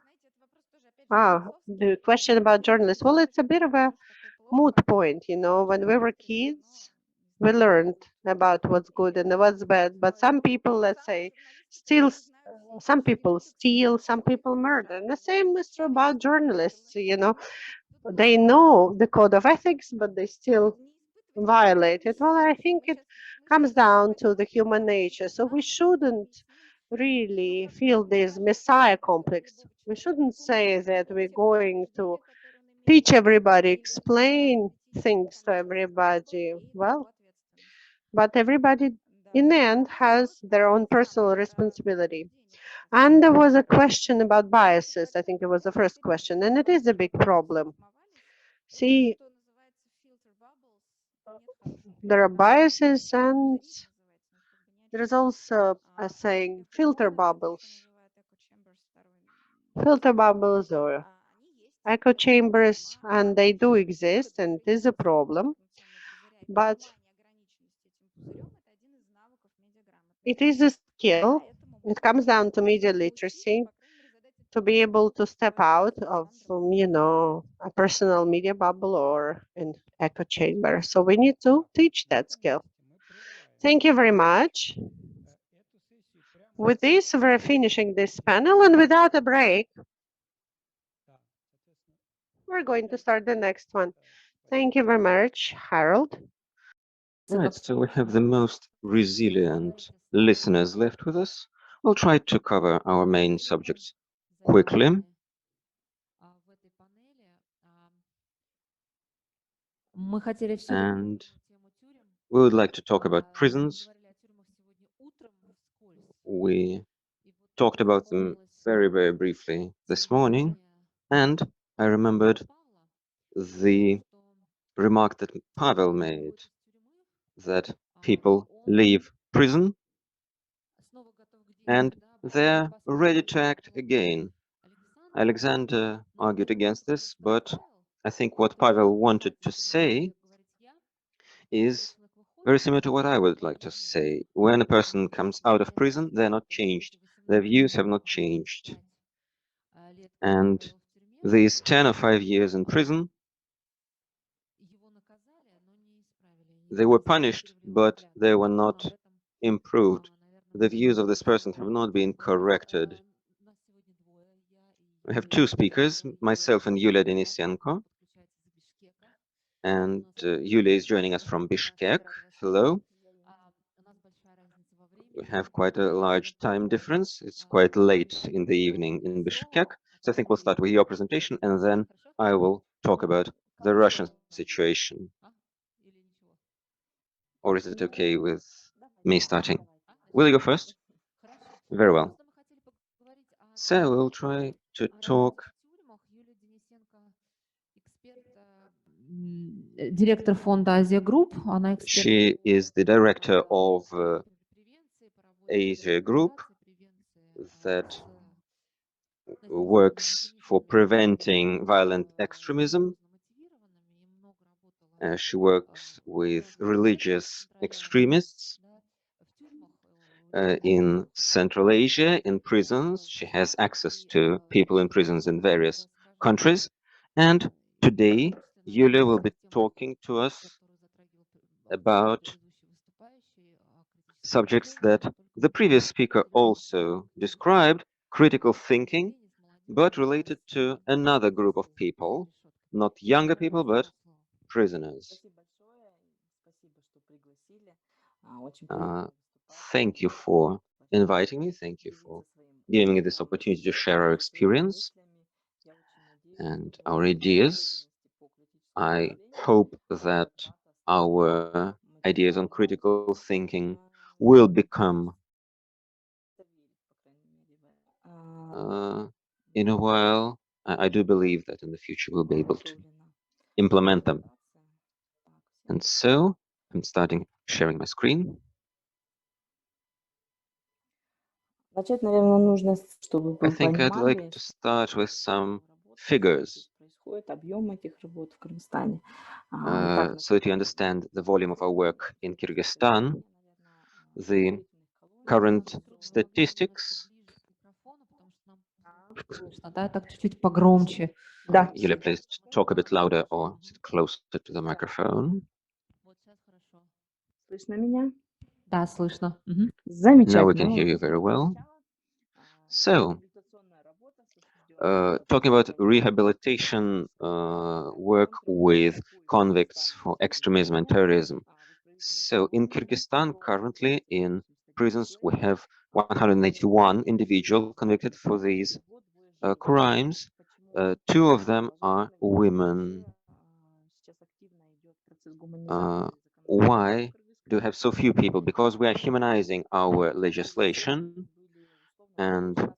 Oh, the question about journalists. Well, it's a bit of a moot point, when we were kids, we learned about what's good and what's bad, but some people, let's say, some people steal, some people murder. And the same is true about journalists, they know the code of ethics, but they still violate it. Well, I think it comes down to the human nature. So we shouldn't really feel this messiah complex. We shouldn't say that we're going to teach everybody, explain things to everybody. Well, but everybody in the end has their own personal responsibility. And there was a question about biases. I think it was the first question, and it is a big problem. See, there are biases, and there is also a saying, filter bubbles. Filter bubbles or echo chambers, and they do exist, and it is a problem. But it is a skill. It comes down to media literacy, to be able to step out of, a personal media bubble or an echo chamber. So we need to teach that skill. Thank you very much. With this, we're finishing this panel, and without a break, we're going to start the next one. Thank you very much, Harold. Right, so we have the most resilient listeners left with us. We'll try to cover our main subjects quickly. And we would like to talk about prisons. We talked about them very, very briefly this morning, and I remembered the remark that Pavel made, that people leave prison and they're ready to act again. Alexander argued against this, but I think what Pavel wanted to say is very similar to what I would like to say. When a person comes out of prison, they're not changed. Their views have not changed. And these 10 or 5 years in prison, They were punished, but they were not improved. The views of this person have not been corrected. We have two speakers, myself and Yulia Denisenko. And Yulia is joining us from Bishkek. Hello. We have quite a large time difference. It's quite late in the evening in Bishkek. So I think we'll start with your presentation, and then I will talk about the Russian situation. Or is it okay with me starting? Will you go first? Very well. So we'll try to talk. Директор фонда Азия Групп. She is the director of Asia Group that works for preventing violent extremism. She works with religious extremists in Central Asia, in prisons. She has access to people in prisons in various countries. And today, Yulia will be talking to us about subjects that the previous speaker also described, critical thinking, but related to another group of people, not younger people, but prisoners. Thank you for inviting me. Thank you for giving me this opportunity to share our experience and our ideas. I hope that our ideas on critical thinking will become, in a while, I do believe that in the future we'll be able to implement them. And so I'm starting sharing my screen. I think I'd like to start with some figures so that you understand the volume of our work in Kyrgyzstan, the current statistics. Yulia, please talk a bit louder or sit closer to the microphone. Now we can hear you very well. So, talking about rehabilitation work with convicts for extremism and terrorism. So in Kyrgyzstan, currently in prisons, we have 181 individuals convicted for these crimes. Two of them are women. Why do we have so few people? Because we are humanizing our legislation, and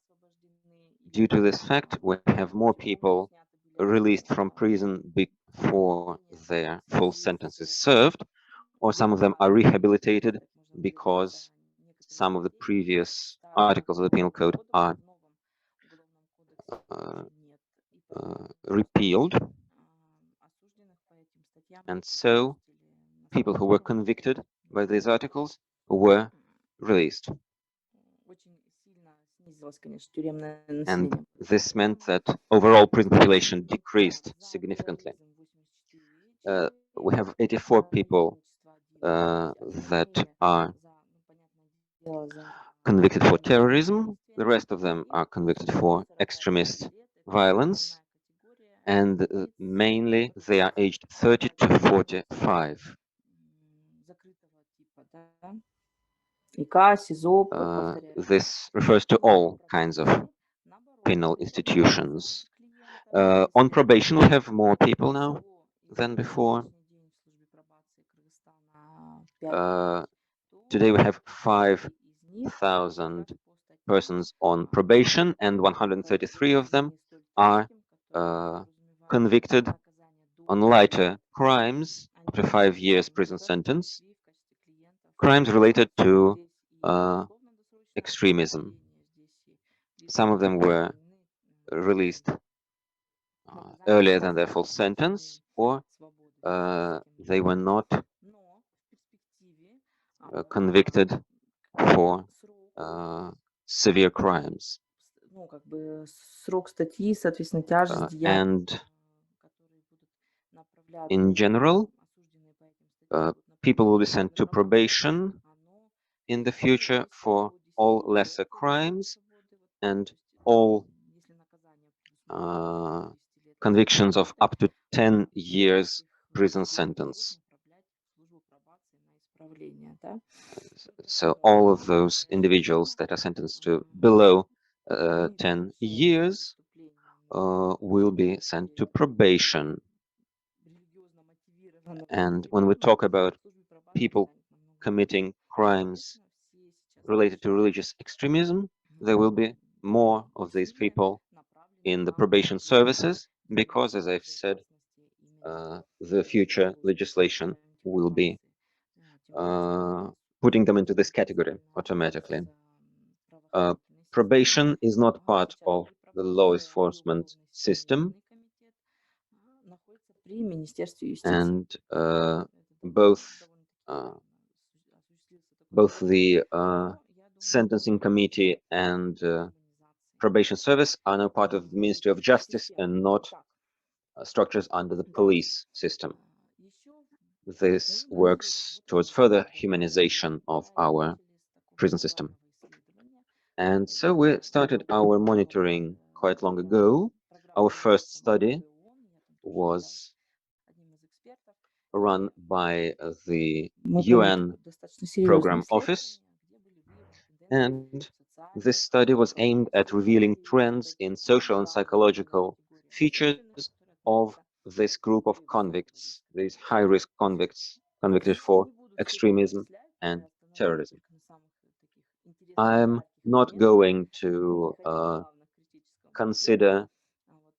due to this fact, we have more people released from prison before their full sentences served, or some of them are rehabilitated because some of the previous articles of the Penal Code are repealed. And so people who were convicted by these articles were released. And this meant that overall prison population decreased significantly. We have 84 people that are convicted for terrorism. The rest of them are convicted for extremist violence. And mainly they are aged 30 to 45. This refers to all kinds of penal institutions. On probation, we have more people now than before. Today we have 5,000 persons on probation, and 133 of them are convicted on lighter crimes after 5 years prison sentence, crimes related to extremism. Some of them were released earlier than their full sentence, or they were not convicted for severe crimes. And in general, people will be sent to probation in the future for all lesser crimes, and all convictions of up to 10 years prison sentence. So all of those individuals that are sentenced to below 10 years will be sent to probation. And when we talk about people committing crimes related to religious extremism, there will be more of these people in the probation services, because, as I've said, the future legislation will be putting them into this category automatically. Probation is not part of the law enforcement system, and both the sentencing committee and probation service are now part of the Ministry of Justice and not structures under the police system. This works towards further humanization of our prison system. And so we started our monitoring quite long ago. Our first study was run by the UN Program Office, and this study was aimed at revealing trends in social and psychological features of this group of convicts, these high-risk convicts convicted for extremism and terrorism. I'm not going to consider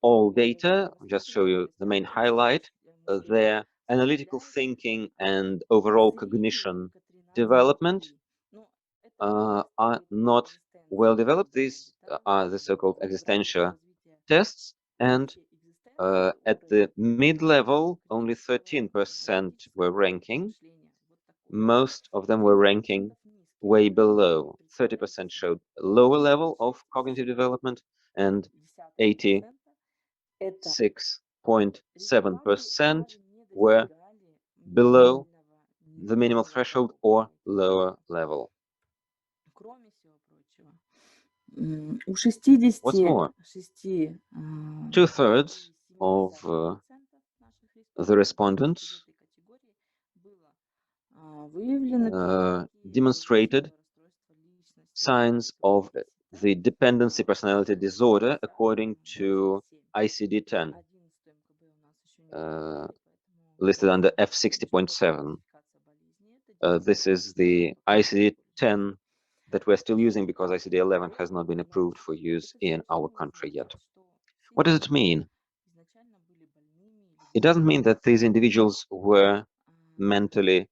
all data, just show you the main highlight. Their analytical thinking and overall cognition development are not well developed. These are the so-called existential tests, and at the mid-level, only 13% were ranking. Most of them were ranking way below. 30% showed a lower level of cognitive development, and 86.7% were below the minimal threshold or lower level. What's more, 2/3 of the respondents demonstrated signs of the dependency personality disorder according to ICD-10, listed under F60.7. This is the ICD-10 that we're still using because ICD-11 has not been approved for use in our country yet. What does it mean? It doesn't mean that these individuals were mentally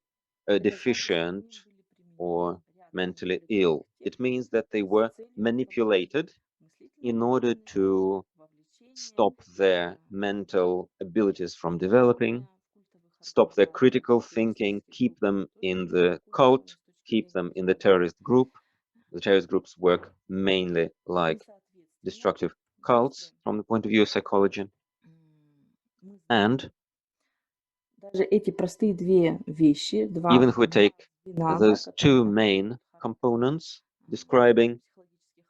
deficient or mentally ill. It means that they were manipulated in order to stop their mental abilities from developing, stop their critical thinking, keep them in the cult, keep them in the terrorist group. The terrorist groups work mainly like destructive cults from the point of view of psychology. And even if we take those two main components describing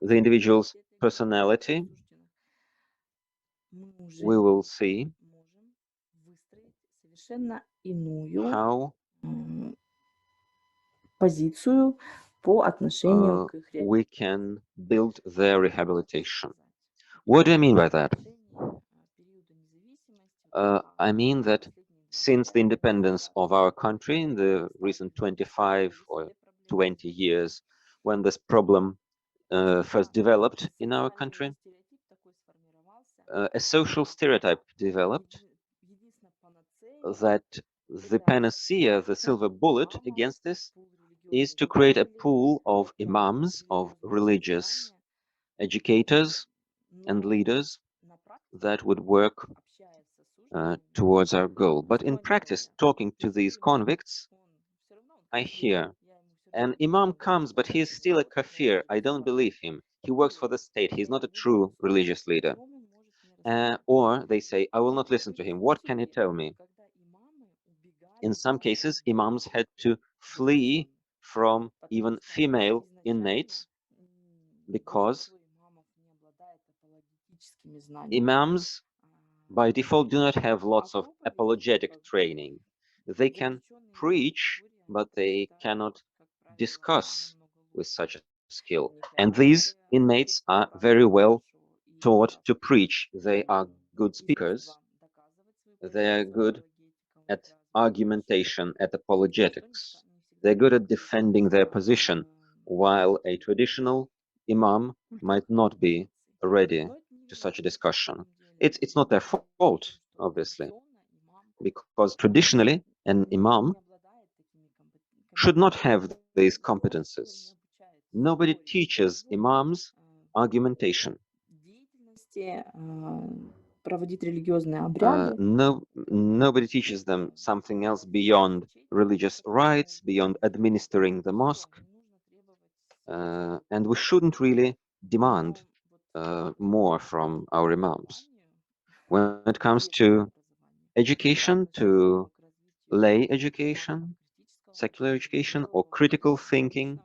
the individual's personality, we will see how we can build their rehabilitation. What do I mean by that? I mean that since the independence of our country in the recent 25 or 20 years, when this problem first developed in our country, a social stereotype developed that the panacea, the silver bullet against this, is to create a pool of imams, of religious educators and leaders that would work towards our goal. But in practice, talking to these convicts, I hear, an imam comes, but he is still a kafir. I don't believe him. He works for the state. He's not a true religious leader. Or they say, I will not listen to him. What can he tell me? In some cases, imams had to flee from even female inmates because imams by default do not have lots of apologetic training. They can preach, but they cannot discuss with such a skill. And these inmates are very well taught to preach. They are good speakers. They are good at argumentation, at apologetics. They're good at defending their position, while a traditional imam might not be ready to such a discussion. It's not their fault, obviously, because traditionally an imam should not have these competences. Nobody teaches imams argumentation. Nobody teaches them something else beyond religious rites, beyond administering the mosque. And we shouldn't really demand more from our imams. When it comes to education, to lay education, secular education, or critical thinking,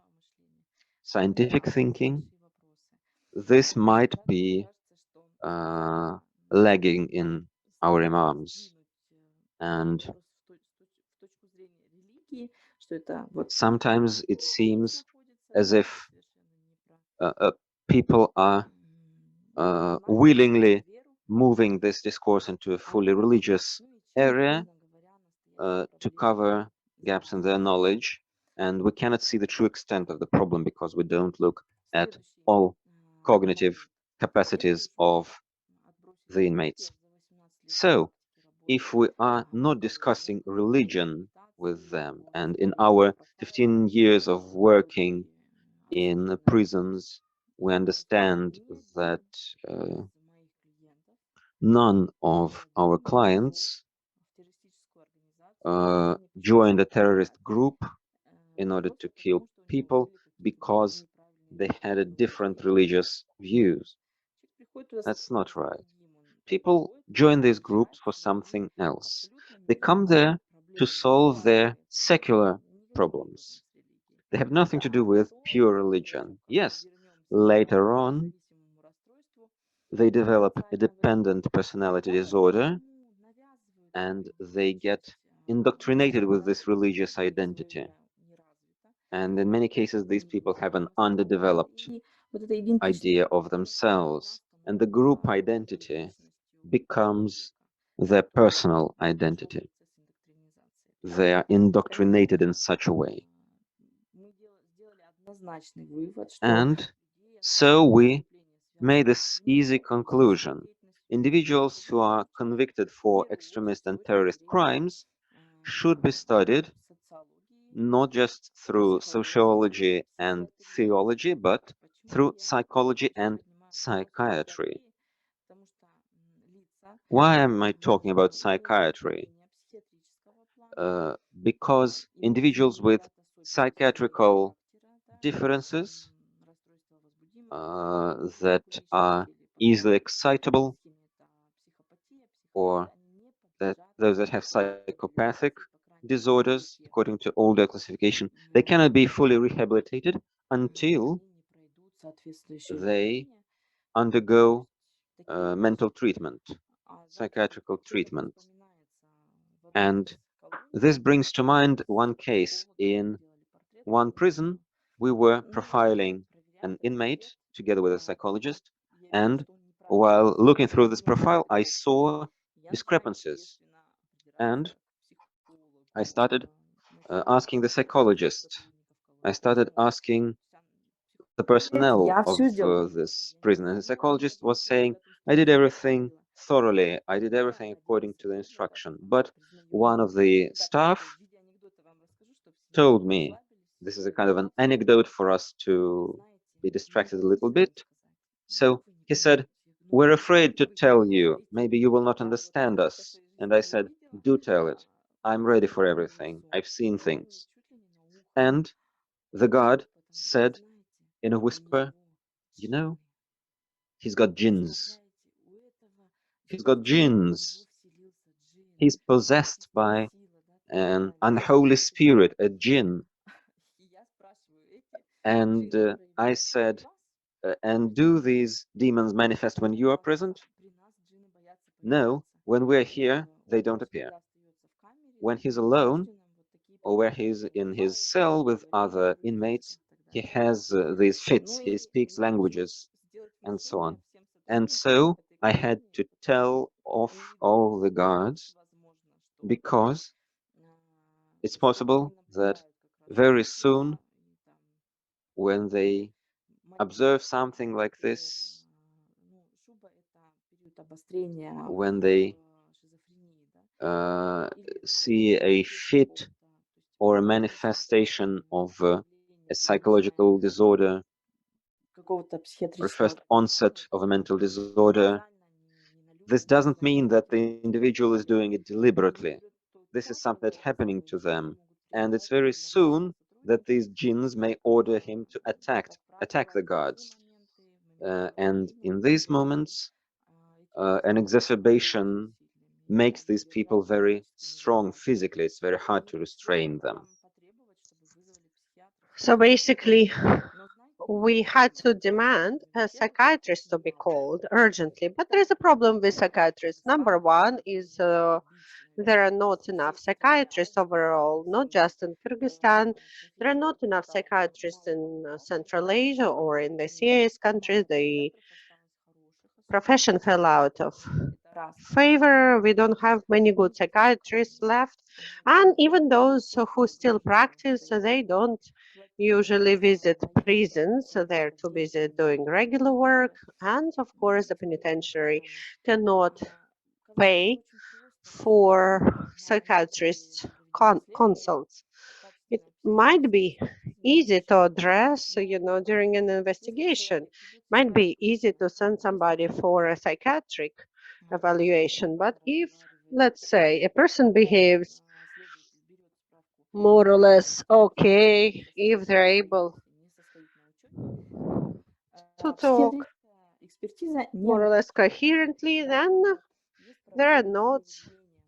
scientific thinking, this might be lagging in our imams. And sometimes it seems as if people are willingly moving this discourse into a fully religious area to cover gaps in their knowledge, and we cannot see the true extent of the problem because we don't look at all cognitive capacities of the inmates. So, if we are not discussing religion with them, and in our 15 years of working in prisons, we understand that none of our clients joined a terrorist group in order to kill people because they had a different religious views. That's not right. People join these groups for something else. They come there to solve their secular problems. They have nothing to do with pure religion. Yes, later on, they develop a dependent personality disorder and they get indoctrinated with this religious identity. And in many cases, these people have an underdeveloped idea of themselves, and the group identity becomes their personal identity. They are indoctrinated in such a way. And so we made this easy conclusion. Individuals who are convicted for extremist and terrorist crimes should be studied not just through sociology and theology, but through psychology and psychiatry. Why am I talking about psychiatry? Because individuals with psychiatrical differences that are easily excitable, or that those that have psychopathic disorders, according to older classification, they cannot be fully rehabilitated until they undergo mental treatment, psychiatrical treatment. And this brings to mind one case. In one prison, we were profiling an inmate together with a psychologist, and while looking through this profile, I saw discrepancies. And I started asking the psychologist. I started asking the personnel of this prison. And the psychologist was saying, I did everything thoroughly. I did everything according to the instruction. But one of the staff told me, this is a kind of an anecdote for us to be distracted a little bit. So he said, we're afraid to tell you. Maybe you will not understand us. And I said, do tell it. I'm ready for everything. I've seen things. And the guard said in a whisper, you know, he's got jinns. He's got jinns. He's possessed by an unholy spirit, a jinn. And I said, and do these demons manifest when you are present? No, when we're here, they don't appear. When he's alone, or where he's in his cell with other inmates, he has these fits, he speaks languages, and so on. And so I had to tell off all the guards, because it's possible that very soon, when they observe something like this, when they see a fit or a manifestation of a psychological disorder, or first onset of a mental disorder, this doesn't mean that the individual is doing it deliberately. This is something that's happening to them. And it's very soon that these jinns may order him to attack the guards. And in these moments, an exacerbation makes these people very strong physically. It's very hard to restrain them. So basically, we had to demand a psychiatrist to be called urgently, but there is a problem with psychiatrists. Number one is there are not enough psychiatrists overall, not just in Kyrgyzstan. There are not enough psychiatrists in Central Asia or in the CIS countries. The profession fell out of favor. We don't have many good psychiatrists left. And even those who still practice, they don't usually visit prisons. They're too busy doing regular work. And of course, the penitentiary cannot pay for psychiatrists' consults. It might be easy to address, during an investigation. Might be easy to send somebody for a psychiatric evaluation. But if, let's say, a person behaves more or less okay, if they're able to talk more or less coherently, then they are not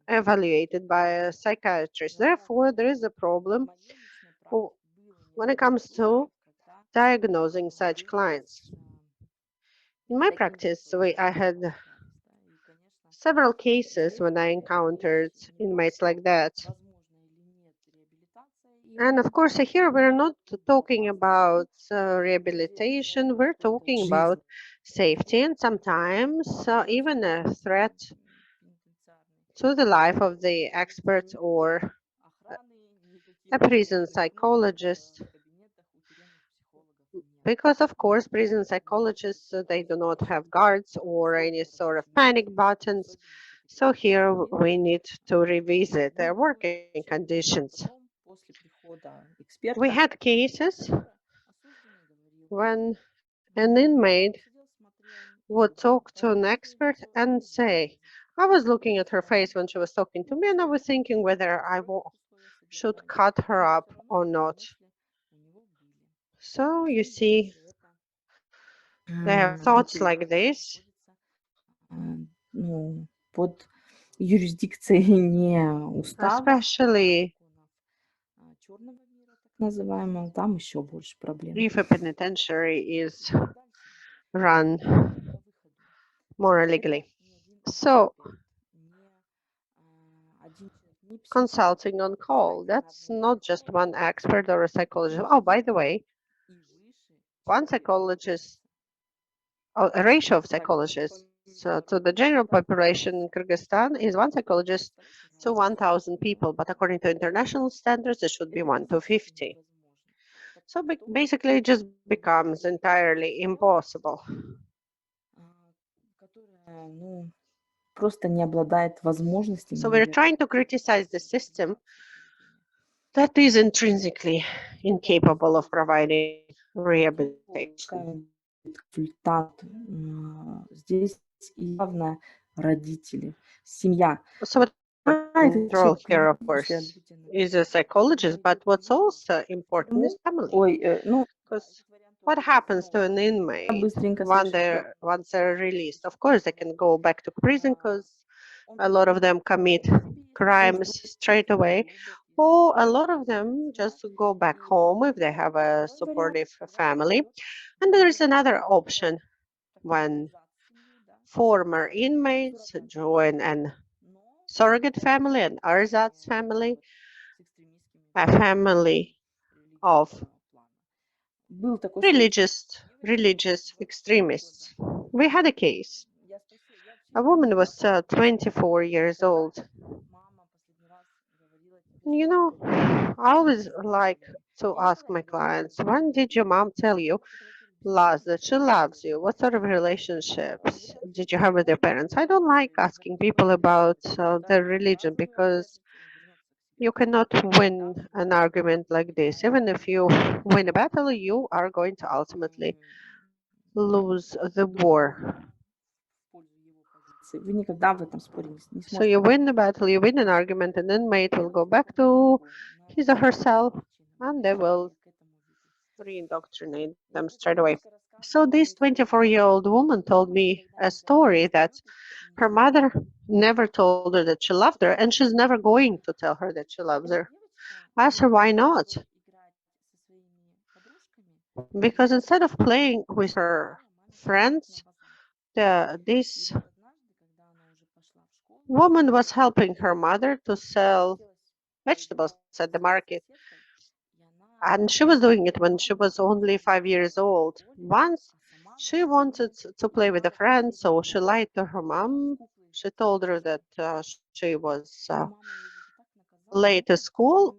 evaluated by a psychiatrist. Therefore, there is a problem when it comes to diagnosing such clients. In my practice, I had several cases when I encountered inmates like that. And of course, here we're not talking about rehabilitation, we're talking about safety and sometimes even a threat to the life of the expert or a prison psychologist. Because of course, prison psychologists, they do not have guards or any sort of panic buttons. So here we need to revisit their working conditions. We had cases when an inmate would talk to an expert and say, I was looking at her face when she was talking to me and I was thinking whether I should cut her up or not. So you see, they have thoughts like this. Especially if a penitentiary is run more illegally. So, consulting on call, that's not just one expert or a psychologist. Oh, by the way, one psychologist, a ratio of psychologists to the general population in Kyrgyzstan is one psychologist to 1,000 people, but according to international standards, it should be 1 to 50. So basically, it just becomes entirely impossible. So we're trying to criticize the system that is intrinsically incapable of providing rehabilitation. So what role here, of course, is a psychologist, but what's also important is family. Because what happens to an inmate once they're released? Of course, they can go back to prison because a lot of them commit crimes straight away, or a lot of them just go back home if they have a supportive family. And there is another option when former inmates join an surrogate family, an ersatz family, a family of religious extremists. We had a case. A woman was 24 years old. You know, I always like to ask my clients, when did your mom tell you last that she loves you? What sort of relationships did you have with your parents? I don't like asking people about their religion because you cannot win an argument like this. Even if you win a battle, you are going to ultimately lose the war. So you win the battle, you win an argument, and then mate will go back to his or herself, and they will re-indoctrinate them straight away. So this 24-year-old woman told me a story that her mother never told her that she loved her, and she's never going to tell her that she loves her. I asked her, why not? Because instead of playing with her friends, this woman was helping her mother to sell vegetables at the market. And she was doing it when she was only 5 years old. Once she wanted to play with a friend, so she lied to her mom. She told her that she was late to school.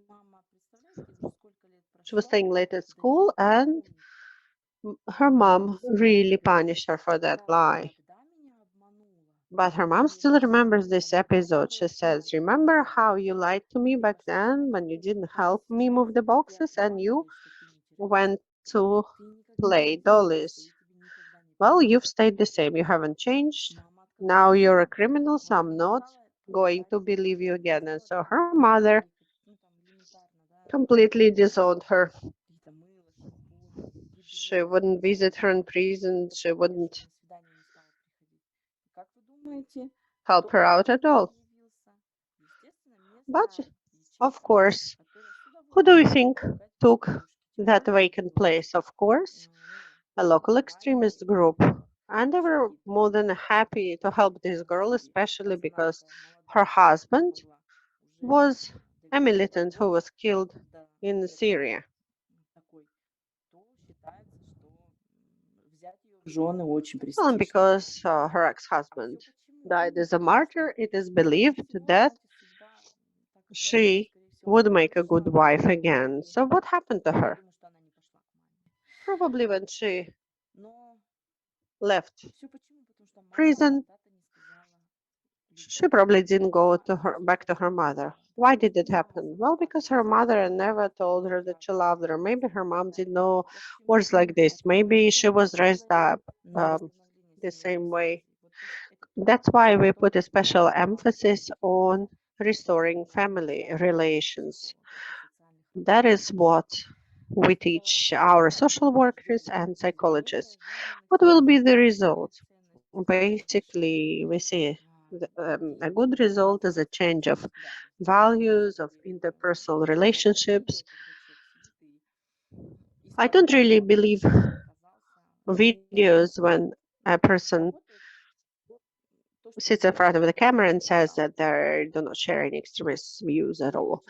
She was staying late at school, and her mom really punished her for that lie. But her mom still remembers this episode. She says, remember how you lied to me back then when you didn't help me move the boxes and you went to play dollies? Well, you've stayed the same. You haven't changed. Now you're a criminal, so I'm not going to believe you again. And so her mother completely disowned her. She wouldn't visit her in prison. She wouldn't help her out at all. But, of course, who do you think took that vacant place? Of course, a local extremist group. And they were more than happy to help this girl, especially because her husband was a militant who was killed in Syria. Well, and because her ex-husband died as a martyr, it is believed that she would make a good wife again. So what happened to her? Probably when she left prison, she probably didn't go to back to her mother. Why did it happen? Well, because her mother never told her that she loved her. Maybe her mom didn't know words like this. Maybe she was raised up the same way. That's why we put a special emphasis on restoring family relations. That is what we teach our social workers and psychologists. What will be the result? Basically, we see a good result is a change of values, of interpersonal relationships. I don't really believe videos when a person sits in front of the camera and says that they do not share any extremist views at all.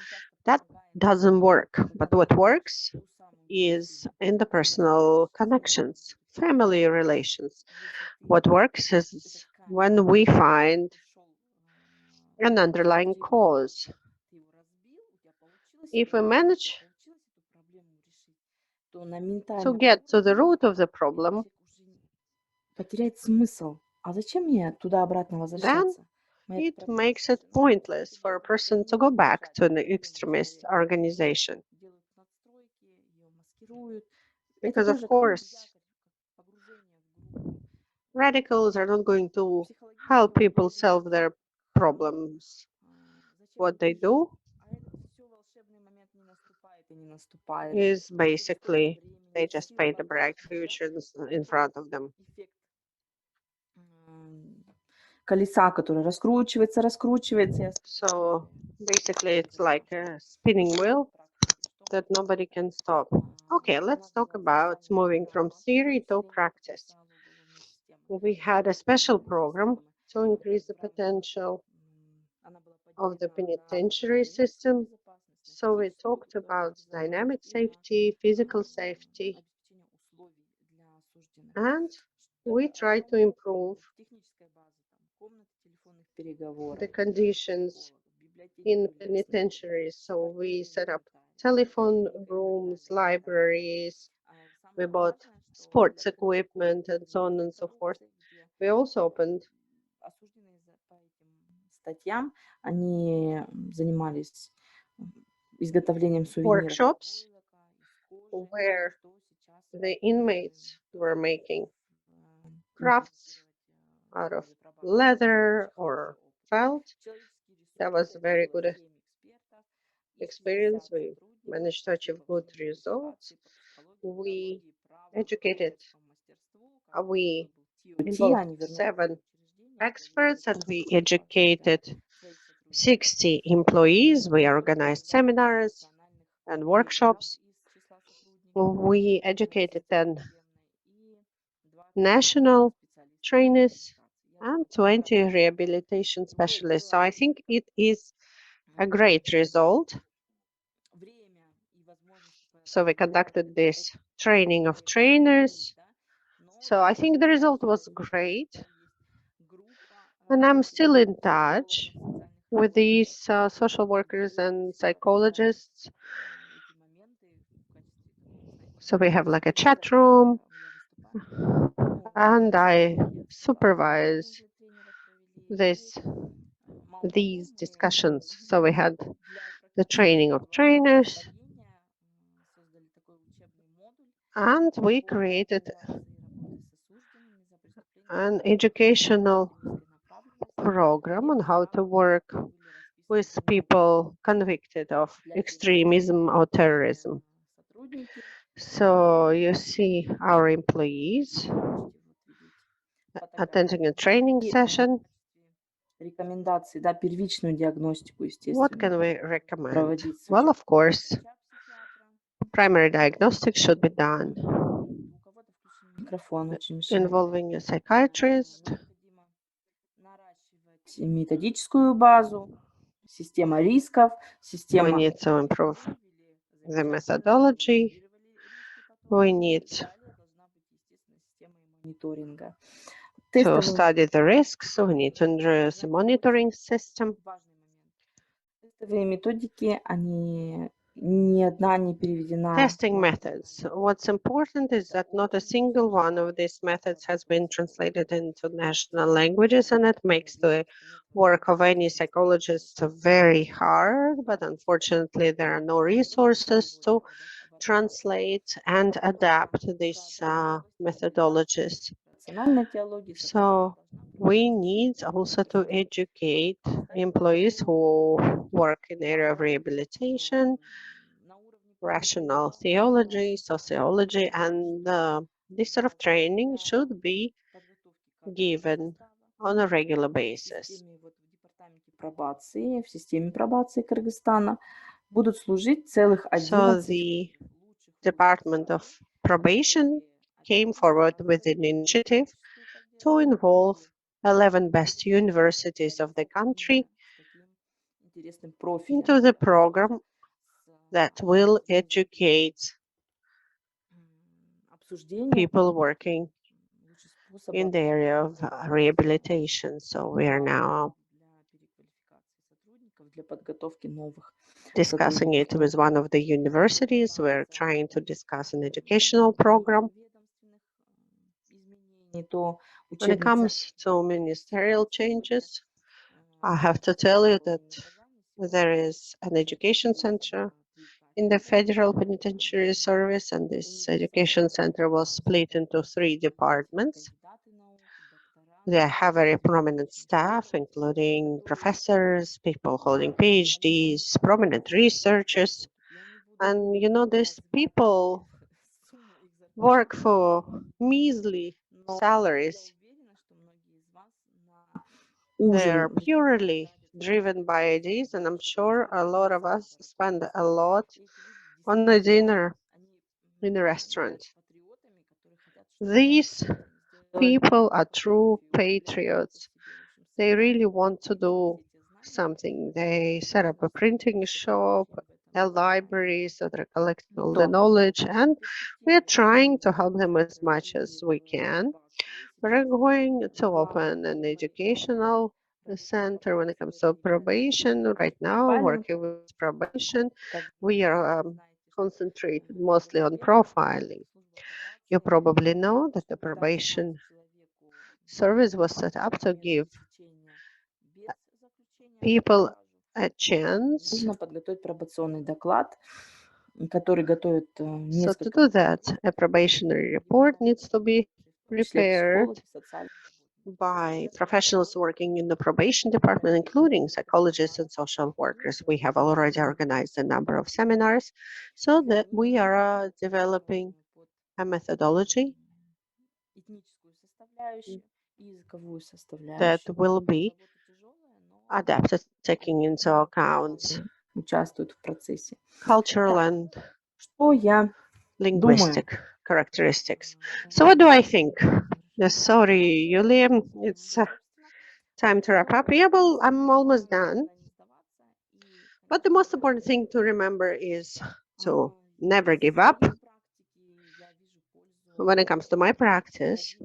That doesn't work. But what works is interpersonal connections, family relations. What works is when we find an underlying cause. If we manage to get to the root of the problem, then it makes it pointless for a person to go back to an extremist organization. Because, of course, radicals are not going to help people solve their problems. What they do is basically they just paint a bright future in front of them. колеса, которое раскручивается, раскручивается. So basically, it's like a spinning wheel that nobody can stop. Okay, let's talk about moving from theory to practice. We had a special program to increase the potential of the penitentiary system. So we talked about dynamic safety, physical safety, and we tried to improve the conditions in penitentiaries. So we set up telephone rooms, libraries, we bought sports equipment, and so on and so forth. We also opened Статьям они занимались изготовлением сувениров. Workshops where the inmates were making crafts out of leather or felt. That was a very good experience. We managed to achieve good results. We educated, we involved 7 experts, and we educated 60 employees. We organized seminars and workshops. We educated 10 national trainees and 20 rehabilitation specialists. So I think it is a great result. So we conducted this training of trainers. So I think the result was great. And I'm still in touch with these social workers and psychologists. So we have like a chat room, and I supervise these discussions. So we had the training of trainers, and we created an educational program on how to work with people convicted of extremism or terrorism. So you see our employees attending a training session. Рекомендации, да, первичную диагностику, естественно. What can we recommend? Well, of course, primary diagnostics should be done involving a psychiatrist. Методическую базу, система рисков, система... We need to improve the methodology. We need мониторинга. to study the risks. We need to introduce a monitoring system. Тестовые методики, они ни одна не переведена. Testing methods. What's important is that not a single one of these methods has been translated into national languages, and it makes the work of any psychologist very hard. But unfortunately, there are no resources to translate and adapt these methodologies. So we need also to educate employees who work in the area of rehabilitation, rational theology, sociology, and this sort of training should be given on a regular basis. Пробации, в системе пробации Кыргызстана будут служить целых 11. So the Department of Probation came forward with an initiative to involve 11 best universities of the country into the program that will educate people working in the area of rehabilitation. So we are now discussing it with one of the universities. We're trying to discuss an educational program. When it comes to ministerial changes, I have to tell you that there is an education center in the Federal Penitentiary Service, and this education center was split into 3 departments. They have very prominent staff, including professors, people holding PhDs, prominent researchers. And you know, these people work for measly salaries. They're ужин. purely driven by ideas, and I'm sure a lot of us spend a lot on a dinner in a restaurant. These people are true patriots. They really want to do something. They set up a printing shop, a library, so they're collecting all the knowledge, and we're trying to help them as much as we can. We're going to open an educational center when it comes to probation. Right now, working with probation, we are concentrated mostly on profiling. You probably know that the probation service was set up to give people a chance. Нужно подготовить пробационный доклад, который готовит So to несколько do that, a probationary report needs to be prepared by professionals working in the probation department, including psychologists and social workers. We have already organized a number of seminars so that we are developing a methodology этническую составляющую и языковую that составляющую. will be adapted, taking into account Участвуют в процессе. cultural and Что я linguistic characteristics. So what do I think? Sorry, Yulia, it's time to wrap up. Yeah, well, I'm almost done. But the most important thing to remember is to never give up. When it comes to my practice,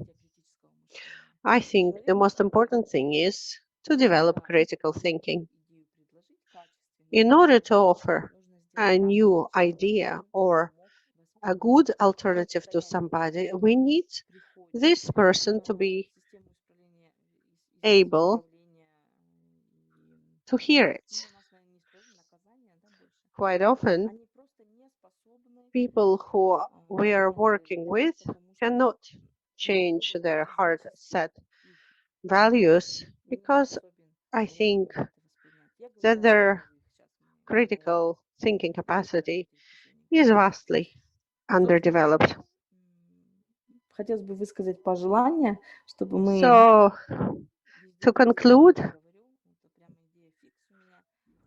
I think the most important thing is to develop critical thinking. In order to offer a new idea or a good alternative to somebody, we need this person to be able to hear it. Quite often, people who we are working with cannot change their hard set values because I think that their critical thinking capacity is vastly underdeveloped. Хотелось бы высказать пожелание, чтобы мы... So, to conclude,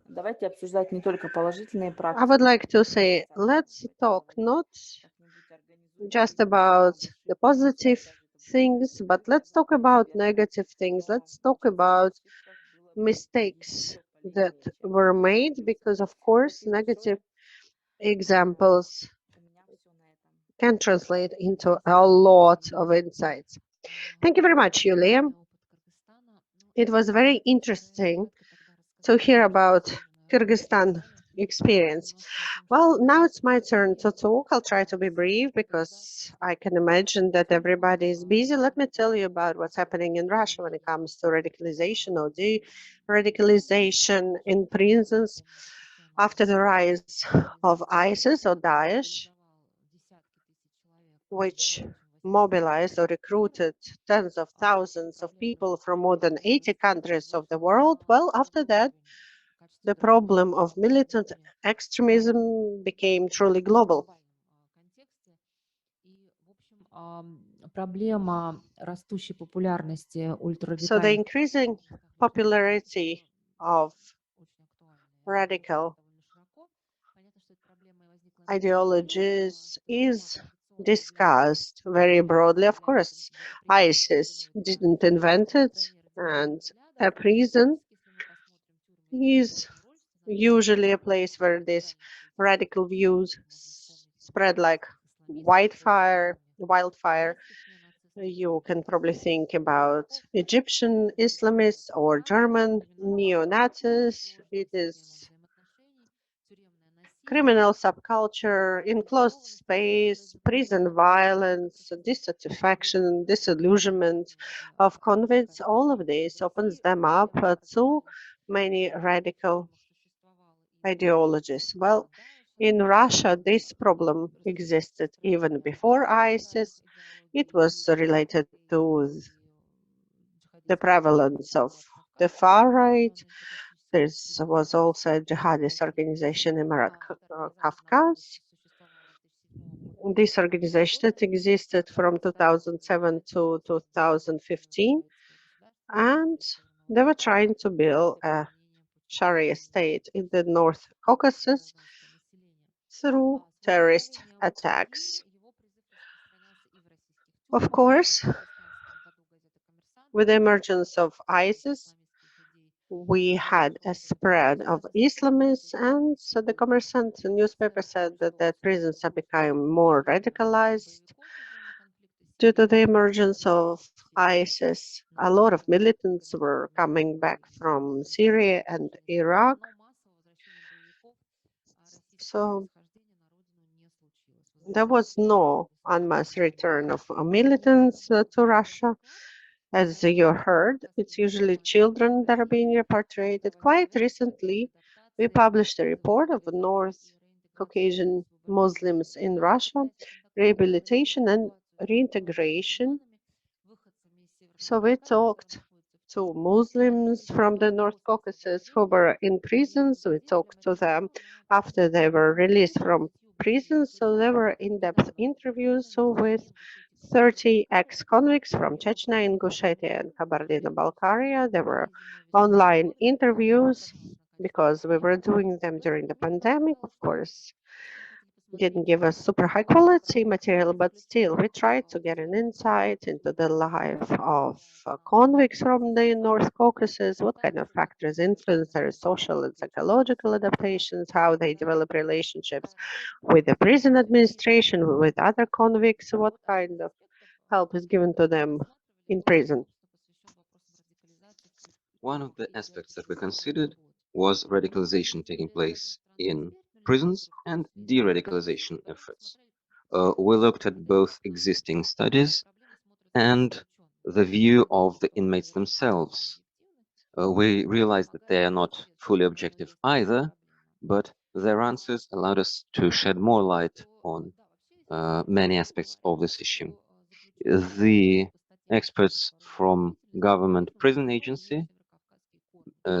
давайте обсуждать не только положительные практики. I would like to say, let's talk not just about the positive things, but let's talk about negative things. Let's talk about mistakes that were made because, of course, negative examples can translate into a lot of insights. Thank you very much, Yulia. It was very interesting to hear about Kyrgyzstan experience. Well, now it's my turn to talk. I'll try to be brief because I can imagine that everybody is busy. Let me tell you about what's happening in Russia when it comes to radicalization or de-radicalization in prisons after the rise of ISIS or Daesh, which mobilized or recruited tens of thousands of people from more than 80 countries of the world. Well, after that, the problem of militant extremism became truly global. So the increasing popularity of radical ideologies is discussed very broadly. Of course, ISIS didn't invent it, and a prison is usually a place where these radical views spread like wildfire. You can probably think about Egyptian Islamists or German neo-Nazis. It is criminal subculture, enclosed space, prison violence, dissatisfaction, disillusionment of convicts. All of this opens them up to many radical ideologies. Well, in Russia, this problem existed even before ISIS. It was related to the prevalence of the far right. There was also a jihadist organization in Kafkas. This organization existed from 2007 to 2015, and They were trying to build a Sharia state in the North Caucasus through terrorist attacks. Of course, with the emergence of ISIS, we had a spread of Islamists, and so the Commerçant newspaper said that the prisons are becoming more radicalized. Due to the emergence of ISIS, a lot of militants were coming back from Syria and Iraq. So there was no en masse return of militants to Russia. As you heard, it's usually children that are being repatriated. Quite recently, we published a report of North Caucasian Muslims in Russia, rehabilitation and reintegration. So we talked to Muslims from the North Caucasus who were in prisons. We talked to them after they were released from prisons. So there were in-depth interviews with 30 ex-convicts from Chechnya, Ingushetia, and Kabardino-Balkaria. There were online interviews because we were doing them during the pandemic, of course. Didn't give us super high quality material, but still we tried to get an insight into the life of convicts from the North Caucasus, what kind of factors influence their social and psychological adaptations, how they develop relationships with the prison administration, with other convicts, what kind of help is given to them in prison. One of the aspects that we considered was radicalization taking place in prisons and de-radicalization efforts. We looked at both existing studies and the view of the inmates themselves. We realized that they are not fully objective either, but their answers allowed us to shed more light on many aspects of this issue. The experts from government prison agency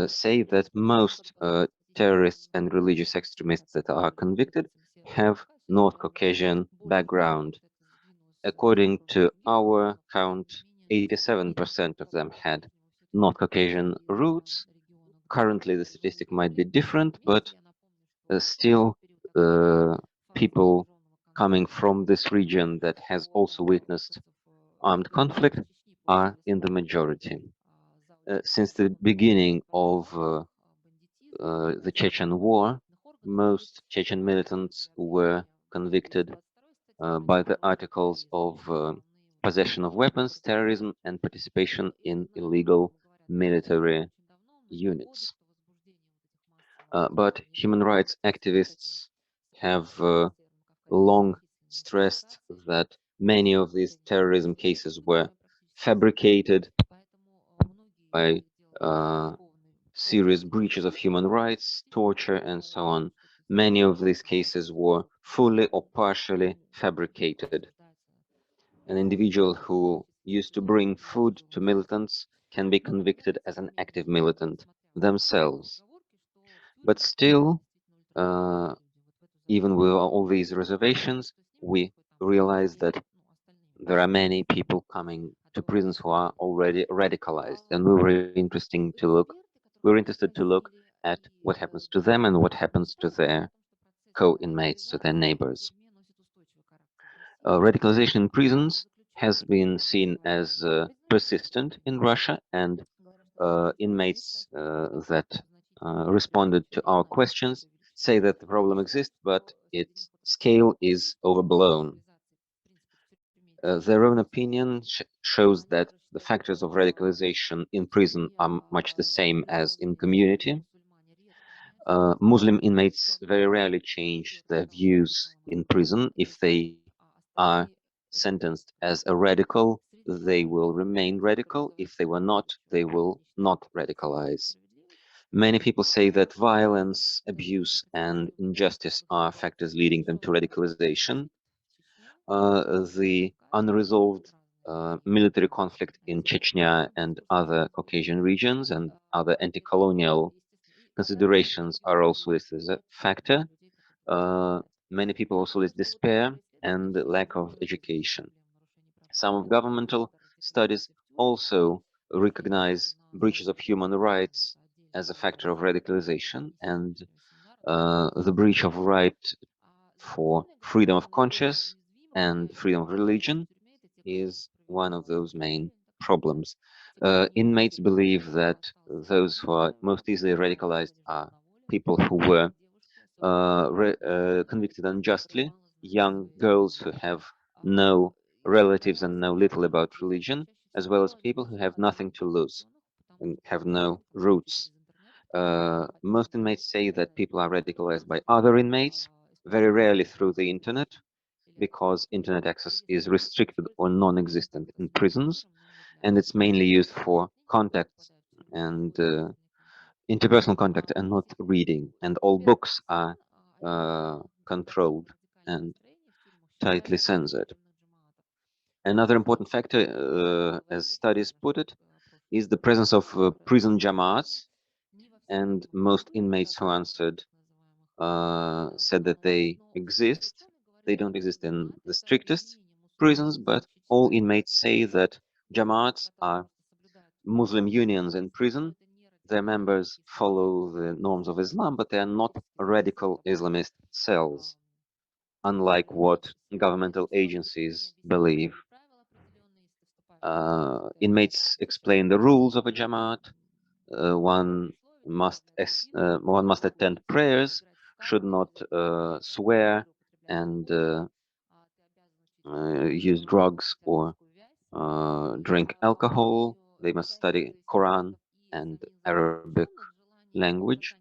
say that most terrorists and religious extremists that are convicted have North Caucasian background. According to our count, 87% of them had North Caucasian roots. Currently, the statistic might be different, but still, people coming from this region that has also witnessed armed conflict are in the majority. Since the beginning of the Chechen war, most Chechen militants were convicted by the articles of possession of weapons, terrorism, and participation in illegal military units. But human rights activists have long stressed that many of these terrorism cases were fabricated by serious breaches of human rights, torture, and so on. Many of these cases were fully or partially fabricated. An individual who used to bring food to militants can be convicted as an active militant themselves. But still, even with all these reservations, we realize that there are many people coming to prisons who are already radicalized, and we were interested to look at what happens to them and what happens to their co-inmates, to their neighbors. Radicalization in prisons has been seen as persistent in Russia, and inmates that responded to our questions say that the problem exists, but its scale is overblown. Their own opinion shows that the factors of radicalization in prison are much the same as in community. Muslim inmates very rarely change their views in prison. If they are sentenced as a radical, they will remain radical. If they were not, they will not radicalize. Many people say that violence, abuse, and injustice are factors leading them to radicalization. The unresolved military conflict in Chechnya and other Caucasian regions and other anti-colonial considerations are also listed as a factor. Many people also list despair and lack of education. Some of governmental studies also recognize breaches of human rights as a factor of radicalization, and the breach of right for freedom of conscience and freedom of religion is one of those main problems. Inmates believe that those who are most easily radicalized are people who were convicted unjustly, young girls who have no relatives and know little about religion, as well as people who have nothing to lose and have no roots. Most inmates say that people are radicalized by other inmates, very rarely through the internet, because internet access is restricted or non-existent in prisons, and it's mainly used for contact and interpersonal contact and not reading, and all books are controlled and tightly censored. Another important factor, as studies put it, is the presence of prison jamaats, and most inmates who answered said that they exist. They don't exist in the strictest prisons, but all inmates say that jamaats are Muslim unions in prison. Their members follow the norms of Islam, but they are not radical Islamist cells, unlike what governmental agencies believe. Inmates explain the rules of a jamaat. One must attend prayers, should not swear, and use drugs or drink alcohol. They must study Quran and Arabic language.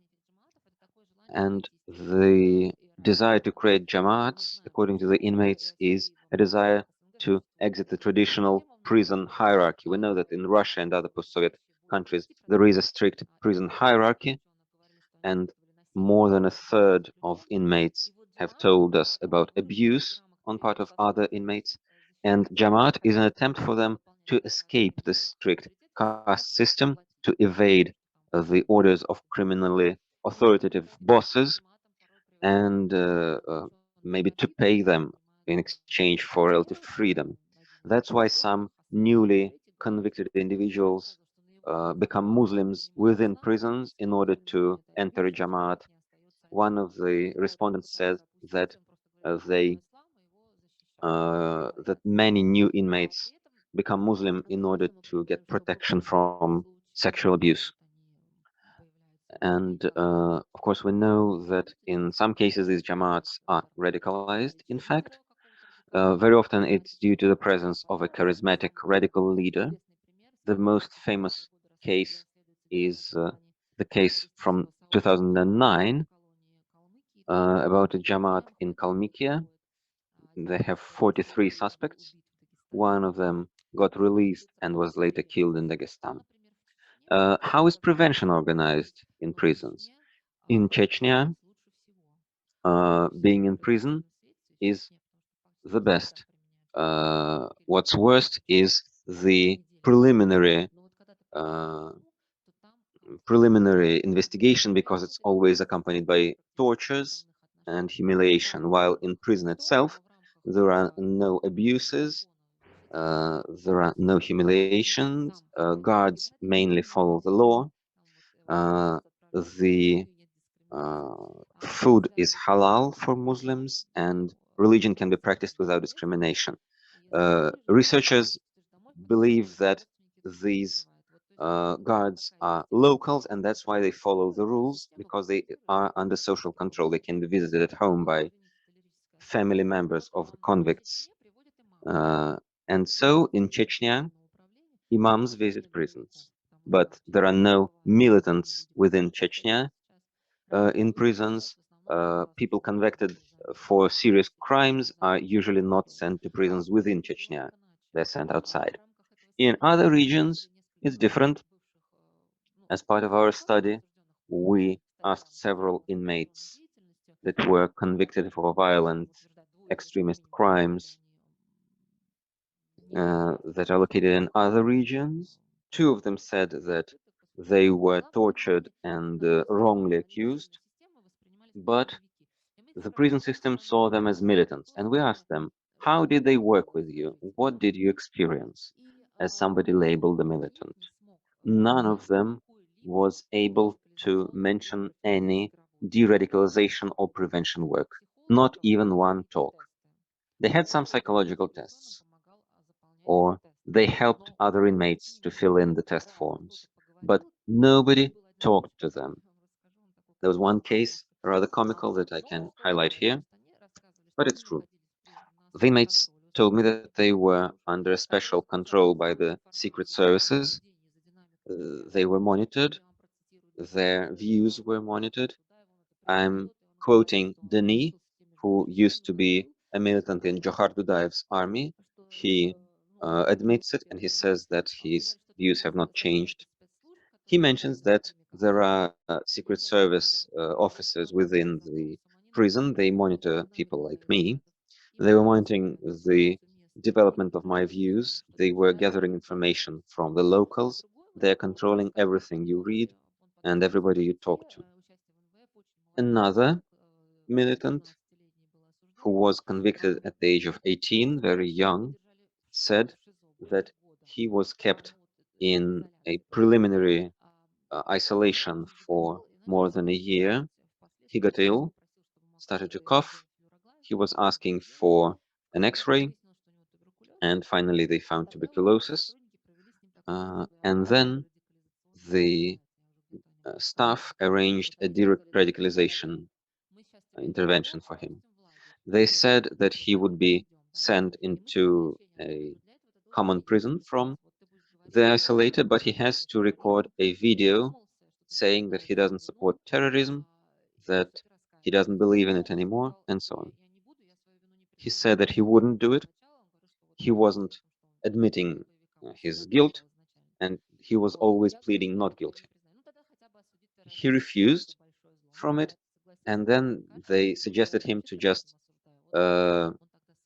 And the desire to create jamaats, according to the inmates, is a desire to exit the traditional prison hierarchy. We know that in Russia and other post-Soviet countries, there is a strict prison hierarchy, and more than a third of inmates have told us about abuse on part of other inmates, and Jamaat is an attempt for them to escape the strict caste system, to evade the orders of criminally authoritative bosses, and maybe to pay them in exchange for relative freedom. That's why some newly convicted individuals become Muslims within prisons in order to enter a Jamaat. One of the respondents says that that many new inmates become Muslim in order to get protection from sexual abuse. And of course, we know that in some cases these Jamaats are radicalized, in fact. Very often it's due to the presence of a charismatic radical leader. The most famous case is the case from 2009 about a Jamaat in Kalmykia. They have 43 suspects. One of them got released and was later killed in Dagestan. How is prevention organized in prisons? In Chechnya, being in prison is the best. What's worst is the preliminary investigation, because it's always accompanied by tortures and humiliation, while in prison itself there are no abuses, there are no humiliations, guards mainly follow the law, the food is halal for Muslims, and religion can be practiced without discrimination. Researchers believe that these guards are locals, and that's why they follow the rules, because they are under social control. They can be visited at home by family members of the convicts. And so in Chechnya, imams visit prisons, but there are no militants within Chechnya. In prisons, people convicted for serious crimes are usually not sent to prisons within Chechnya. They're sent outside. In other regions, it's different. As part of our study, we asked several inmates that were convicted for violent extremist crimes that are located in other regions. Two of them said that they were tortured and wrongly accused, but the prison system saw them as militants, and we asked them, how did they work with you? What did you experience as somebody labeled a militant? none of them was able to mention any de-radicalization or prevention work, not even one talk. They had some psychological tests, or they helped other inmates to fill in the test forms, but nobody talked to them. There was one case, rather comical, that I can highlight here, but it's true. The inmates told me that they were under a special control by the secret services. They were monitored. Their views were monitored. I'm quoting Denis, who used to be a militant in Johar Dudayev's army. He admits it, and he says that his views have not changed. He mentions that there are secret service officers within the prison. They monitor people like me. They were monitoring the development of my views. They were gathering information from the locals. They're controlling everything you read and everybody you talk to. Another militant who was convicted at the age of 18, very young, said that he was kept in a preliminary isolation for more than a year. He got ill, started to cough. He was asking for an X-ray, and finally they found tuberculosis. And then the staff arranged a de-radicalization intervention for him. They said that he would be sent into a common prison from the isolator, but he has to record a video saying that he doesn't support terrorism, that he doesn't believe in it anymore, and so on. He said that he wouldn't do it. He wasn't admitting his guilt, and he was always pleading not guilty. He refused from it, and then they suggested him to just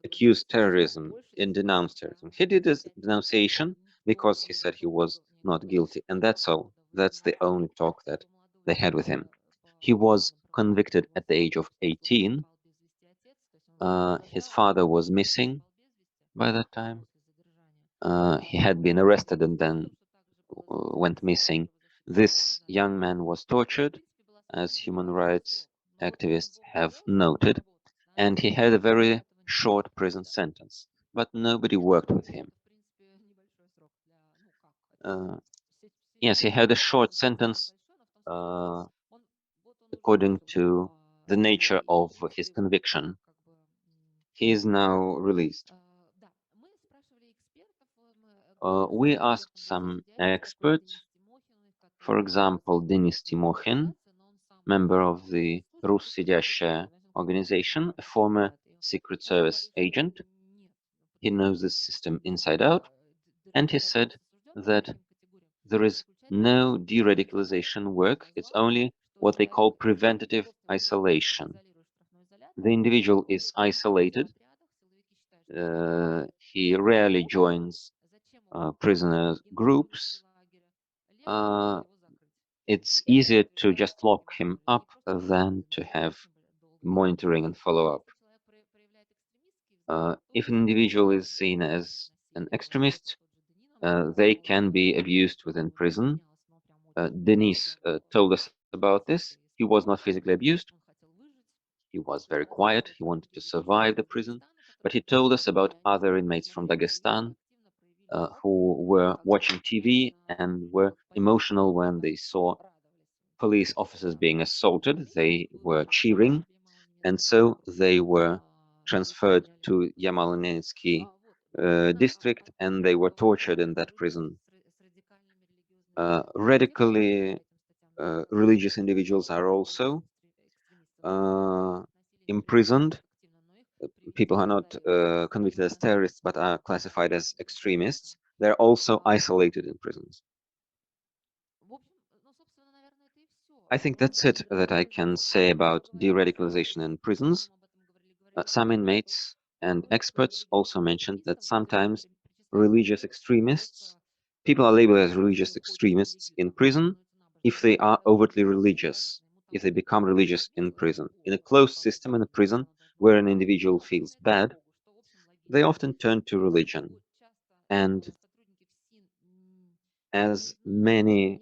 accuse terrorism and denounce terrorism. He did this denunciation because he said he was not guilty, and that's all. That's the only talk that they had with him. He was convicted at the age of 18. His father was missing by that time. He had been arrested and then went missing. This young man was tortured, as human rights activists have noted, and he had a very short prison sentence, but nobody worked with him. Yes, he had a short sentence according to the nature of his conviction. He is now released. We asked some experts, for example, Denis Timokhin, member of the Rus Сидящая organization, a former Secret Service agent. He knows the system inside out, and he said that there is no de-radicalization work, it's only what they call preventative isolation. The individual is isolated, he rarely joins prisoner groups. It's easier to just lock him up than to have monitoring and follow-up. If an individual is seen as an extremist, they can be abused within prison. Denis told us about this. He was not physically abused. He was very quiet. He wanted to survive the prison. But he told us about other inmates from Dagestan who were watching TV and were emotional when they saw police officers being assaulted. They were cheering, and so they were transferred to Yamal-Nenetsky district, and they were tortured in that prison. Radically religious individuals are also imprisoned. People who are not convicted as terrorists but are classified as extremists. They're also isolated in prisons. I think that's it that I can say about de-radicalization in prisons. Some inmates and experts also mentioned that sometimes religious extremists, people are labeled as religious extremists in prison if they are overtly religious, if they become religious in prison. In a closed system in a prison where an individual feels bad, they often turn to religion. And as many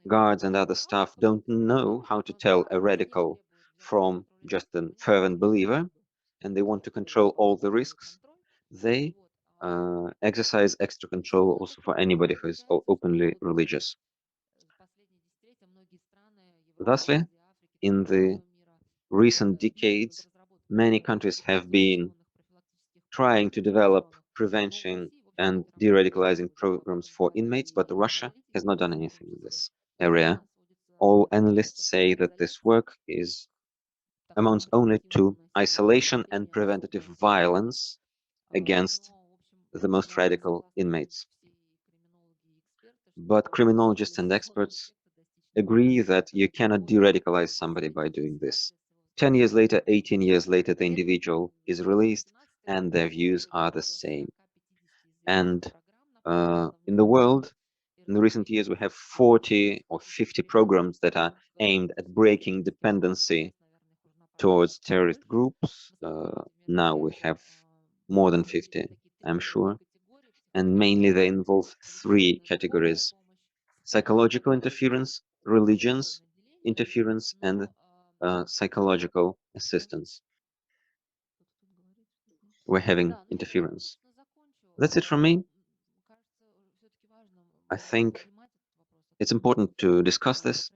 guards and other staff don't know how to tell a radical from just a fervent believer, and they want to control all the risks, they exercise extra control also for anybody who is openly religious. Thusly, in the recent decades, many countries have been trying to develop prevention and de-radicalizing programs for inmates, but Russia has not done anything in this area. All analysts say that this work amounts only to isolation and preventative violence against the most radical inmates. But criminologists and experts agree that you cannot de-radicalize somebody by doing this. 10 years later, 18 years later, the individual is released and their views are the same. And in the world, in the recent years, we have 40 or 50 programs that are aimed at breaking dependency towards terrorist groups. Now we have more than 50, I'm sure. And mainly they involve three categories: psychological interference, religions interference, and psychological assistance. We're having interference. That's it from me. I think it's important to discuss this,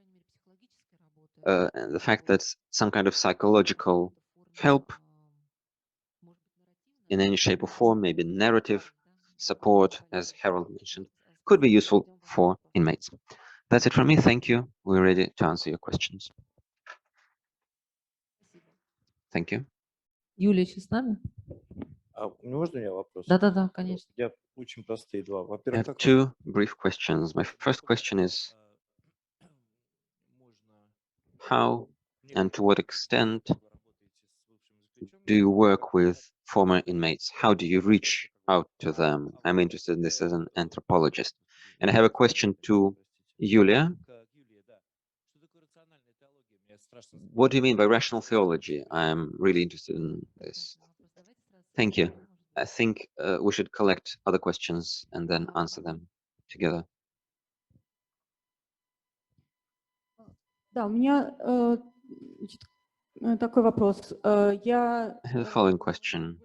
and the fact that some kind of psychological help in any shape or form, maybe narrative support, as Harold mentioned, could be useful for inmates. That's it from me. Thank you. We're ready to answer your questions. Thank you. Юлия еще с нами? Можно я вопрос? Да, конечно. Я очень простые два. I Во-первых, have two brief questions. My first question is, how and to what extent do you work with former inmates? How do you reach out to them? I'm interested in this as an anthropologist. And I have a question to Yulia. What do you mean by rational theology? I'm really interested in this. Thank you. I think we should collect other questions and then answer them together. Да, у меня такой вопрос. Я I have the following question.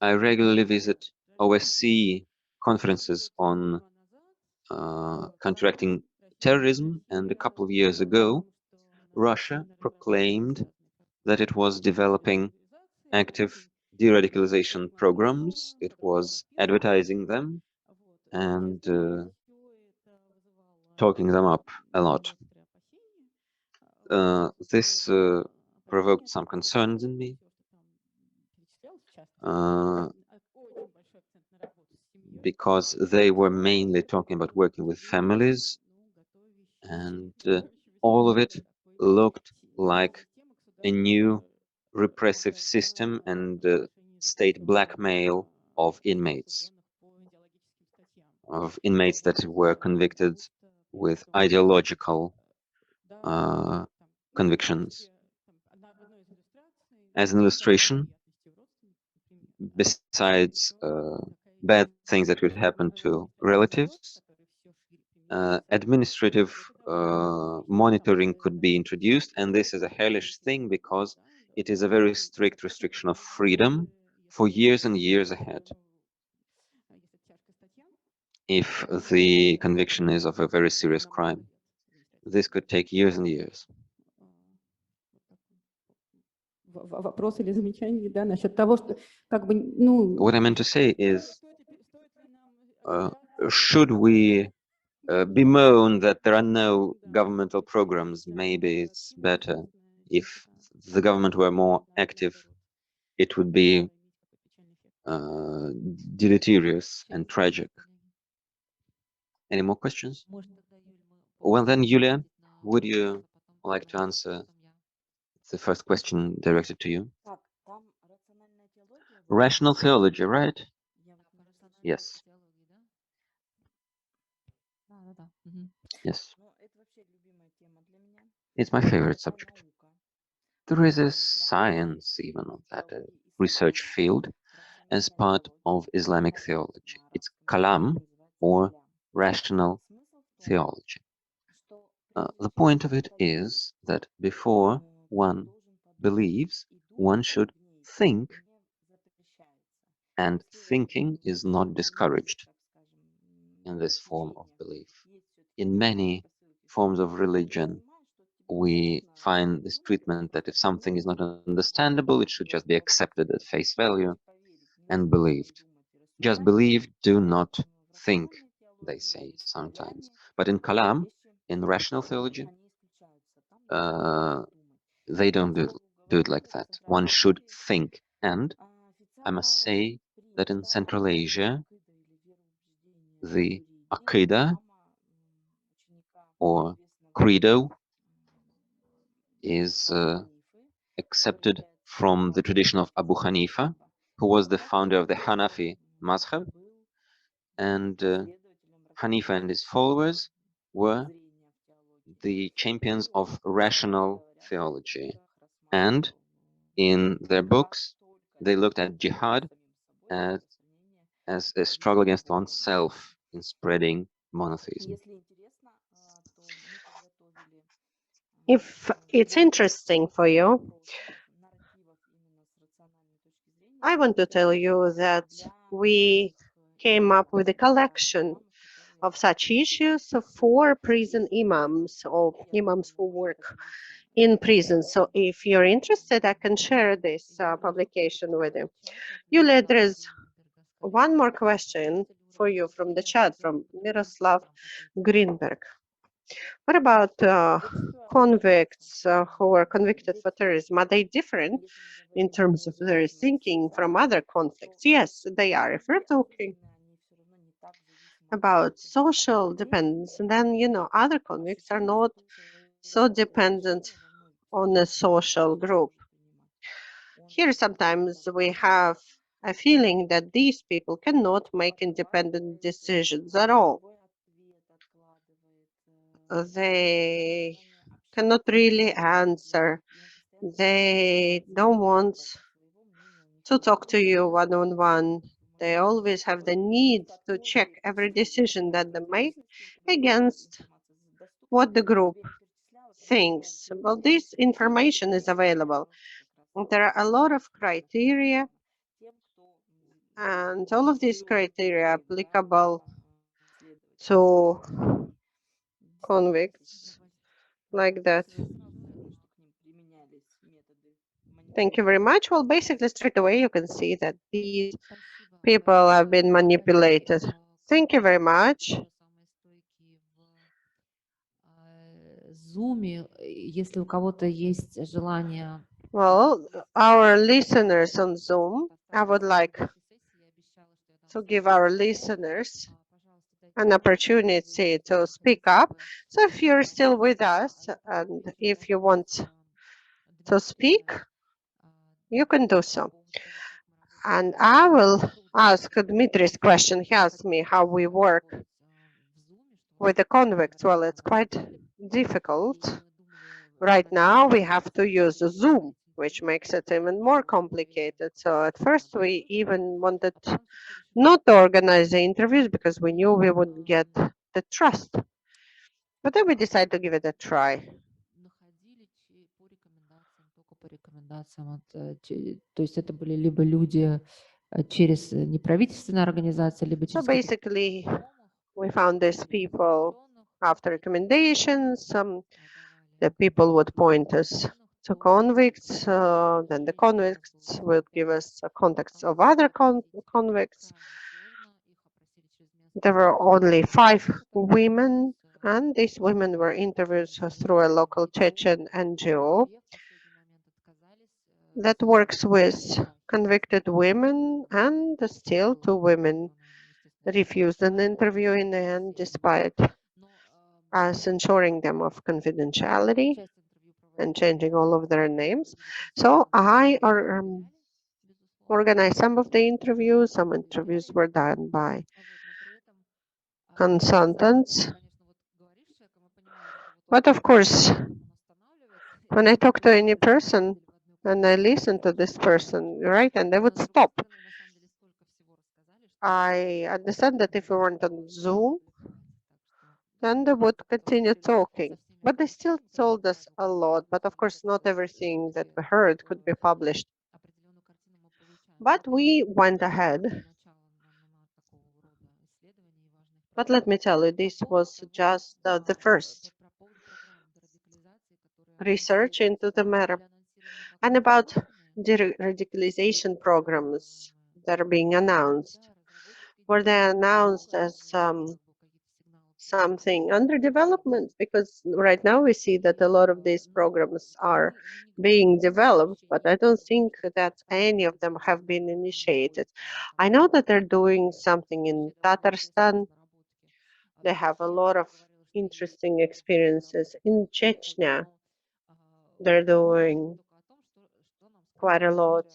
I regularly visit OSCE conferences on counteracting terrorism, and a couple of years ago, Russia proclaimed that it was developing active de-radicalization programs. It was advertising them and talking them up a lot. This provoked some concerns in me, because they were mainly talking about working with families, and all of it looked like a new repressive system and state blackmail of inmates that were convicted with ideological convictions. As an illustration, besides bad things that could happen to relatives, administrative monitoring could be introduced, and this is a hellish thing because it is a very strict restriction of freedom for years and years ahead. If the conviction is of a very serious crime, this could take years and years. Вопрос или замечание, да, насчет того, что как бы, ну. What I meant to say is, should we bemoan that there are no governmental programs? Maybe it's better if the government were more active. It would be deleterious and tragic. Any more questions? Well then, Yulia, would you like to answer the first question directed to you? Rational theology, right? Yes. Yes. It's my favorite subject. There is a science even of that, a research field as part of Islamic theology. It's kalam, or rational theology. The point of it is that before one believes, one should think, and thinking is not discouraged in this form of belief. In many forms of religion, we find this treatment that if something is not understandable, it should just be accepted at face value and believed. Just believe, do not think, they say sometimes. But in Kalam, in rational theology, they don't do it like that. One should think. And I must say that in Central Asia, the Aqidah or Credo is accepted from the tradition of Abu Hanifa, who was the founder of the Hanafi Mazhab, and Hanifa and his followers were the champions of rational theology. And in their books, they looked at jihad as a struggle against oneself in spreading monotheism. If it's interesting for you, I want to tell you that we came up with a collection of such issues for prison imams or imams who work in prison. So if you're interested, I can share this publication with you. Yulia, there is one more question for you from the chat from Miroslav Greenberg. What about convicts who were convicted for terrorism? Are they different in terms of their thinking from other conflicts? Yes, they are. If we're talking about social dependence, and then, you know, other convicts are not so dependent on a social group. Here, sometimes we have a feeling that these people cannot make independent decisions at all. They cannot really answer. They don't want to talk to you one-on-one. They always have the need to check every decision that they make against what the group thinks. Well, this information is available. There are a lot of criteria, and all of these criteria are applicable to convicts like that. Thank you very much. Well, basically, straight away, you can see that these people have been manipulated. Thank you very much. Если у кого-то есть желание. Well, our listeners on Zoom, I would like to give our listeners an opportunity to speak up. So if you're still with us and if you want to speak, you can do so. And I will ask Dmitri's question. He asked me how we work with the convicts. Well, it's quite difficult. Right now, we have to use Zoom, which makes it even more complicated. So at first, we even wanted not to organize the interviews because we knew we wouldn't get the trust. But then we decided to give it a try. По рекомендациям, то есть это были либо люди через неправительственные организации, либо через... So basically, we found these people after recommendations. The people would point us to convicts, then the convicts would give us contacts of other convicts. There were only 5 women, and these women were interviewed through a local Chechen NGO that works with convicted women, and still 2 women refused an interview in the end, despite us ensuring them of confidentiality and changing all of their names. So I organized some of the interviews. Some interviews were done by consultants. But of course, when I talk to any person and I listen to this person, right, and they would stop. I understand that if we weren't on Zoom, and they would continue talking. But they still told us a lot. But of course, not everything that we heard could be published. But we went ahead. But let me tell you, this was just the first research into the matter. And about the radicalization programs that are being announced. Were they announced as something under development? Because right now we see that a lot of these programs are being developed, but I don't think that any of them have been initiated. I know that they're doing something in Tatarstan. They have a lot of interesting experiences. In Chechnya, they're doing quite a lot.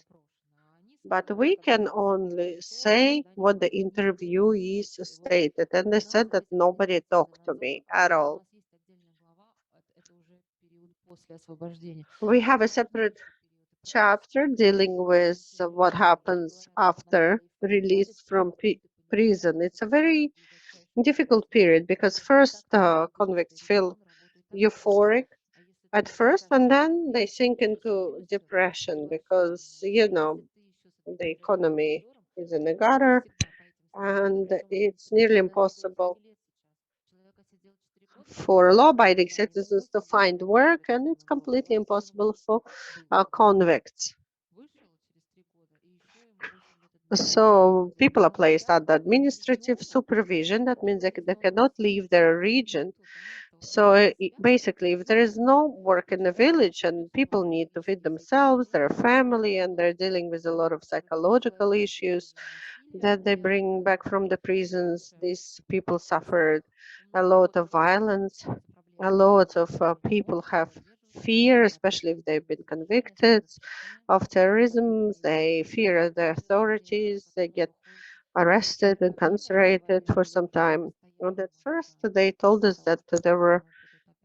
But we can only say what the interviewees stated. And they said that nobody talked to me at all. We have a separate chapter dealing with what happens after release from prison. It's a very difficult period because first convicts feel euphoric at first, and then they sink into depression because, you know, the economy is in the gutter and it's nearly impossible for law-abiding citizens to find work, and it's completely impossible for convicts. So people are placed under administrative supervision. That means they cannot leave their region. So basically, if there is no work in the village and people need to feed themselves, their family, and they're dealing with a lot of psychological issues that they bring back from the prisons, these people suffered a lot of violence. A lot of people have fear, especially if they've been convicted of terrorism. They fear the authorities. They get arrested and incarcerated for some time. And at first, they told us that they were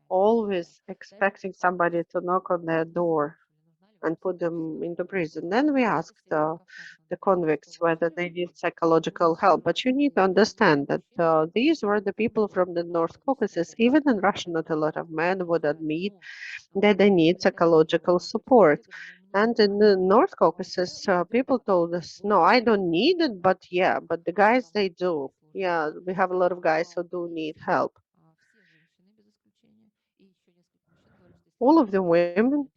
always expecting somebody to knock on their door and put them into prison. Then we asked the convicts whether they need psychological help. But you need to understand that these were the people from the North Caucasus. Even in Russia, not a lot of men would admit that they need psychological support. And in the North Caucasus, people told us, no, I don't need it, but yeah, but the guys, they do. Yeah, we have a lot of guys who do need help. All of the women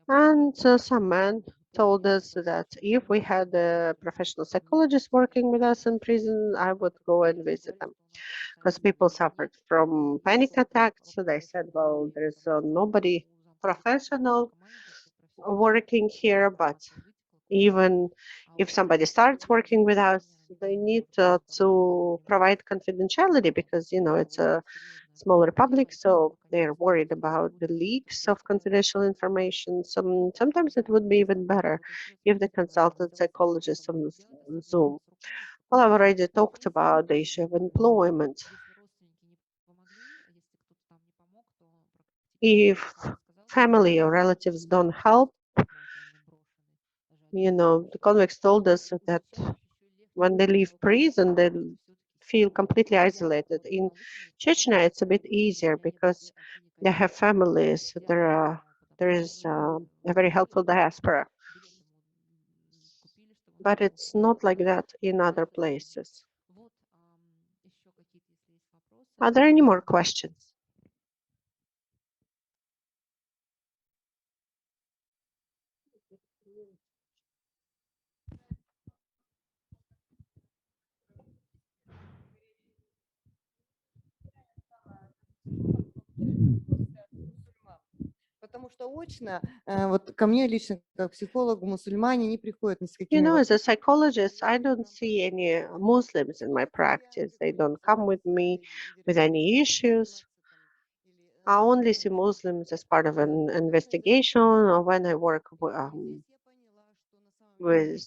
and some men told us that if we had a professional psychologist working with us in prison, I would go and visit them. Because people suffered from panic attacks. So they said, well, there's nobody professional working here, but even if somebody starts working with us, they need to provide confidentiality because, you know, it's a small republic, so they're worried about the leaks of confidential information. Sometimes it would be even better if they consulted psychologists on Zoom. Well, I've already talked about the issue of employment. If family or relatives don't help, you know, the convicts told us that when they leave prison, they feel completely isolated. In Chechnya, it's a bit easier because they have families. There is a very helpful diaspora. But it's not like that in other places. Are there any more questions? Потому что очно, вот ко мне лично, как психологу, мусульмане не приходят ни с You какими know, as a psychologist, I don't see any Muslims in my practice. They don't come with me with any issues. I only see Muslims as part of an investigation or when I work with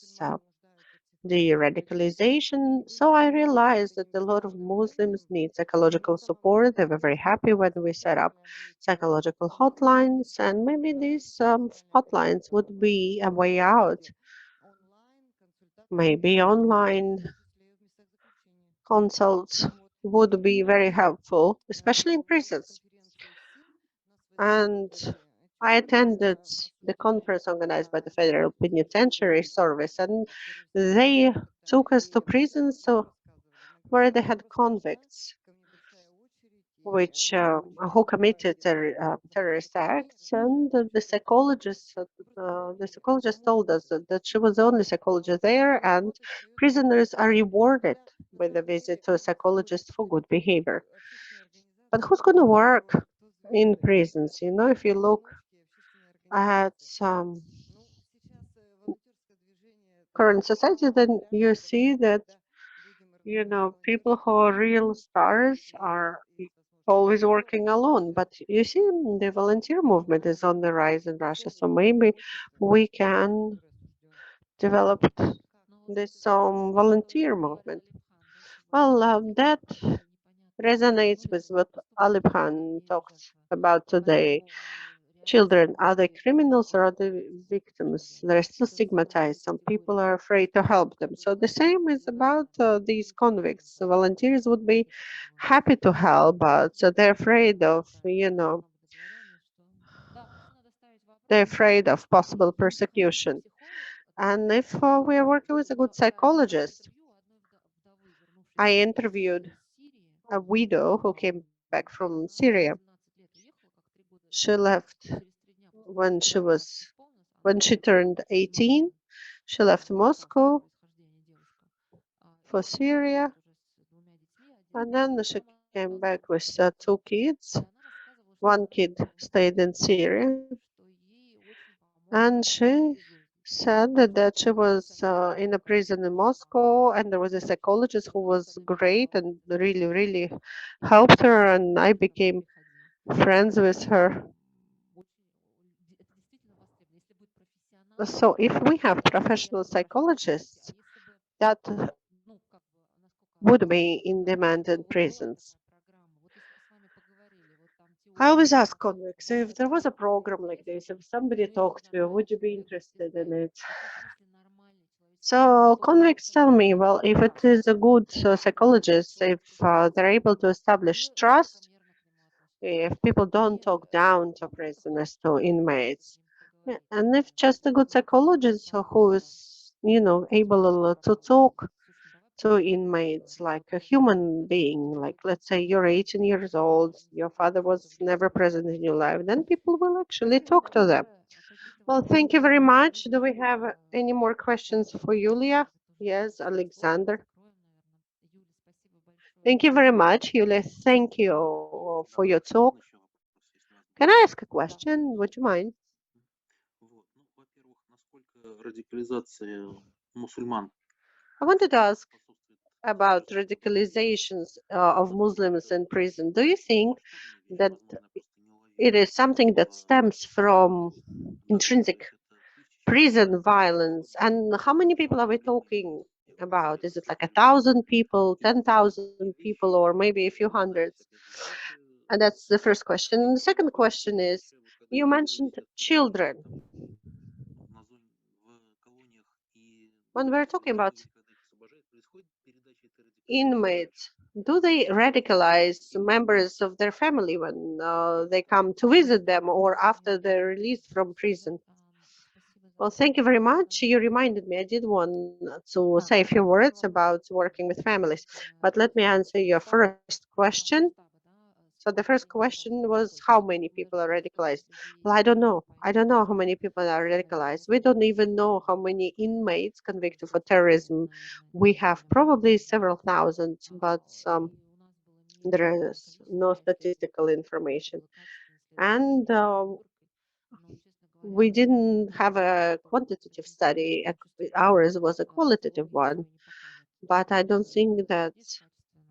the radicalization. So I realized that a lot of Muslims need psychological support. They were very happy when we set up psychological hotlines, and maybe these hotlines would be a way out. Maybe online consults would be very helpful, especially in prisons. And I attended the conference organized by the Federal Penitentiary Service, and they took us to prisons where they had convicts who committed terrorist acts, and the psychologist told us that she was the only psychologist there, and prisoners are rewarded with a visit to a psychologist for good behavior. But who's going to work in prisons? You know, if you look at current society, then you see that, you know, people who are real stars are always working alone. But you see, the volunteer movement is on the rise in Russia, so maybe we can develop this volunteer movement. Well, that resonates with what Ali Khan talked about today. Children, are they criminals or are they victims? They're still stigmatized. Some people are afraid to help them. So the same is about these convicts. So volunteers would be happy to help, but they're afraid of, you know, they're afraid of possible persecution. And if we are working with a good psychologist, I interviewed a widow who came back from Syria. She left when she turned 18. She left Moscow for Syria, and then she came back with 2 kids. One kid stayed in Syria, and she said that she was in a prison in Moscow, and there was a psychologist who was great and really, really helped her, and I became friends with her. So if we have professional psychologists, that would be in demand in prisons. I always ask convicts, if there was a program like this, if somebody talked to you, would you be interested in it? So convicts tell me, well, if it is a good psychologist, if they're able to establish trust, if people don't talk down to prisoners, to inmates, and if just a good psychologist who is, you know, able to talk to inmates like a human being, like let's say you're 18 years old, your father was never present in your life, then people will actually talk to them. Well, thank you very much. Do we have any more questions for Yulia? Yes, Alexander. Thank you very much, Yulia. Thank you for your talk. Can I ask a question? Would you mind? I wanted to ask about radicalizations of Muslims in prison. Do you think that it is something that stems from intrinsic prison violence? And how many people are we talking about? Is it like 1,000 people, 10,000 people, or maybe a few hundreds? And that's the first question. And the second question is, you mentioned children. When we're talking about inmates, do they radicalize members of their family when they come to visit them or after they're released from prison? Well, thank you very much. You reminded me. I did want to say a few words about working with families, but let me answer your first question. So the first question was how many people are radicalized? Well, I don't know. I don't know how many people are radicalized. We don't even know how many inmates convicted for terrorism. We have probably several thousand, but there is no statistical information. And we didn't have a quantitative study. Ours was a qualitative one, but I don't think that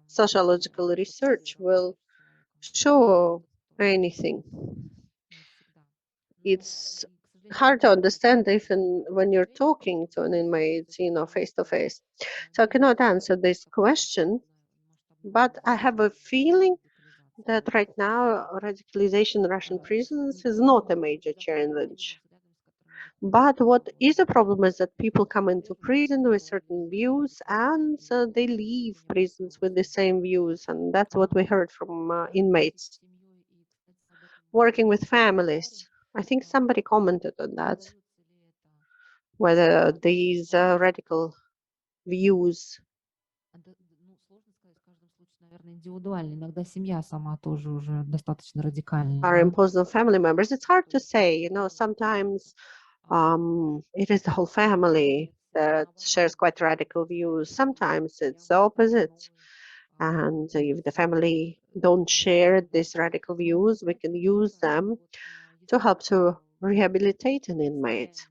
sociological research will show anything. It's hard to understand even when you're talking to an inmate, you know, face to face. So I cannot answer this question, but I have a feeling that right now radicalization in Russian prisons is not a major challenge. But what is a problem is that people come into prison with certain views and they leave prisons with the same views. And that's what we heard from inmates. Working with families. I think somebody commented on that, whether these radical views are imposed on family members. It's hard to say, you know, sometimes it is the whole family that shares quite radical views. Sometimes it's the opposite. And if the family don't share these radical views, we can use them to help to rehabilitate an inmate.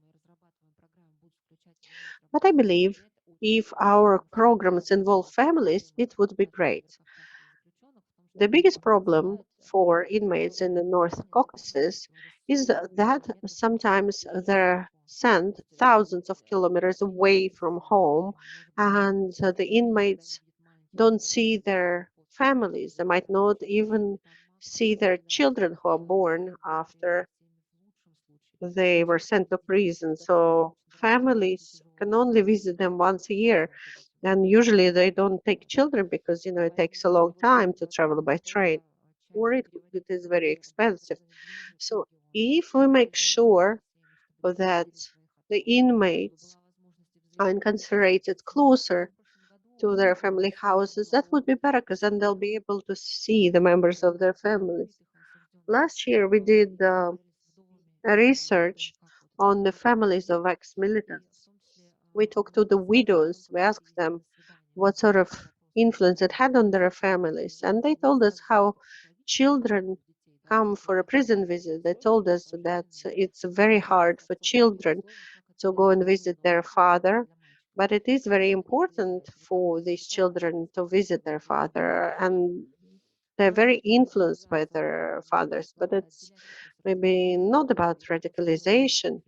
But I believe if our programs involve families, it would be great. The biggest problem for inmates in the North Caucasus is that sometimes they're sent thousands of kilometers away from home, and the inmates don't see their families. They might not even see their children who are born after they were sent to prison. So families can only visit them once a year. And usually they don't take children because, you know, it takes a long time to travel by train, or it is very expensive. So if we make sure that the inmates are incarcerated closer to their family houses, that would be better, because then they'll be able to see the members of their families. Last year we did a research on the families of ex-militants. We talked to the widows. We asked them what sort of influence it had on their families. And they told us how children come for a prison visit. They told us that it's very hard for children to go and visit their father, but it is very important for these children to visit their father, and they're very influenced by their fathers. But it's maybe not about radicalization.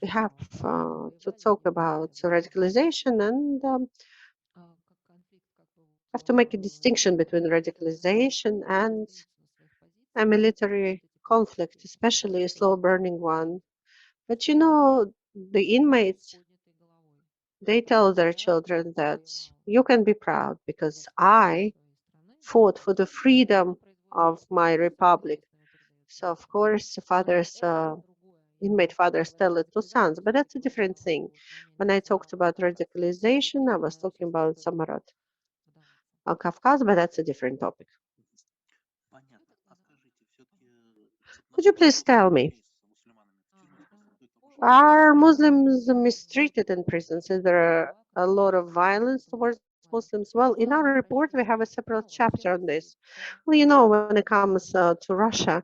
We have to talk about radicalization and have to make a distinction between radicalization and a military conflict, especially a slow-burning one. But you know, the inmates, they tell their children that you can be proud because I fought for the freedom of my republic. So of course, fathers, inmate fathers tell it to sons, but that's a different thing. When I talked about radicalization, I was talking about Samarot Kafkaz, but that's a different topic. Could you please tell me, are Muslims mistreated in prisons? Is there a lot of violence towards Muslims? Well, in our report, we have a separate chapter on this. Well, you know, when it comes to Russia,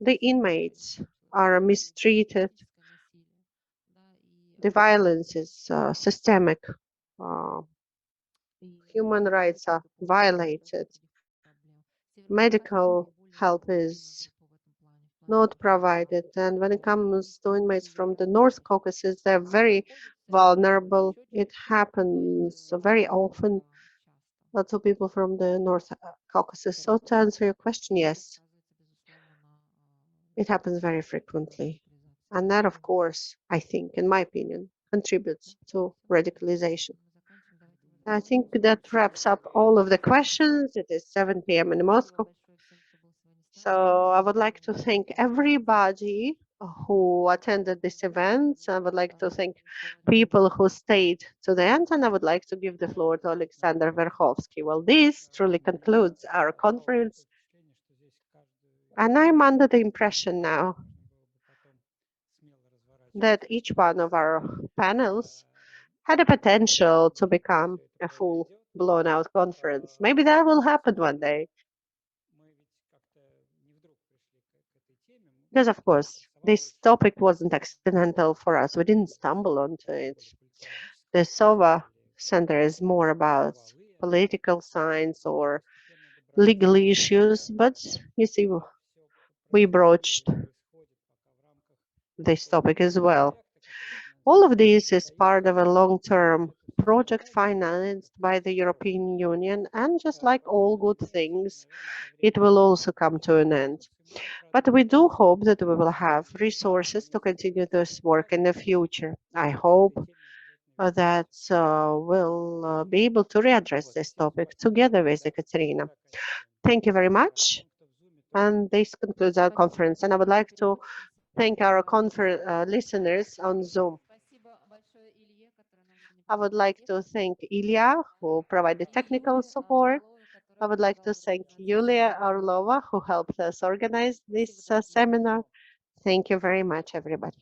the inmates are mistreated. The violence is systemic. Human rights are violated. Medical help is not provided. And when it comes to inmates from the North Caucasus, they're very vulnerable. It happens very often to people from the North Caucasus. So to answer your question, yes, it happens very frequently. And that, of course, I think, in my opinion, contributes to radicalization. I think that wraps up all of the questions. It is 7 p.m. in Moscow. So I would like to thank everybody who attended this event. I would like to thank people who stayed to the end, and I would like to give the floor to Alexander Verkhovsky. Well, this truly concludes our conference. And I'm under the impression now that each one of our panels had a potential to become a full blown out conference. Maybe that will happen one day. Because of course, this topic wasn't accidental for us. We didn't stumble onto it. The Sova Center is more about political science or legal issues, but you see, we broached this topic as well. All of this is part of a long-term project financed by the European Union, and just like all good things, it will also come to an end. But we do hope that we will have resources to continue this work in the future. I hope that we'll be able to readdress this topic together with Ekaterina. Thank you very much. And this concludes our conference. And I would like to thank our listeners on Zoom. I would like to thank Ilya, who provided technical support. I would like to thank Yulia Orlova, who helped us organize this seminar. Thank you very much, everybody.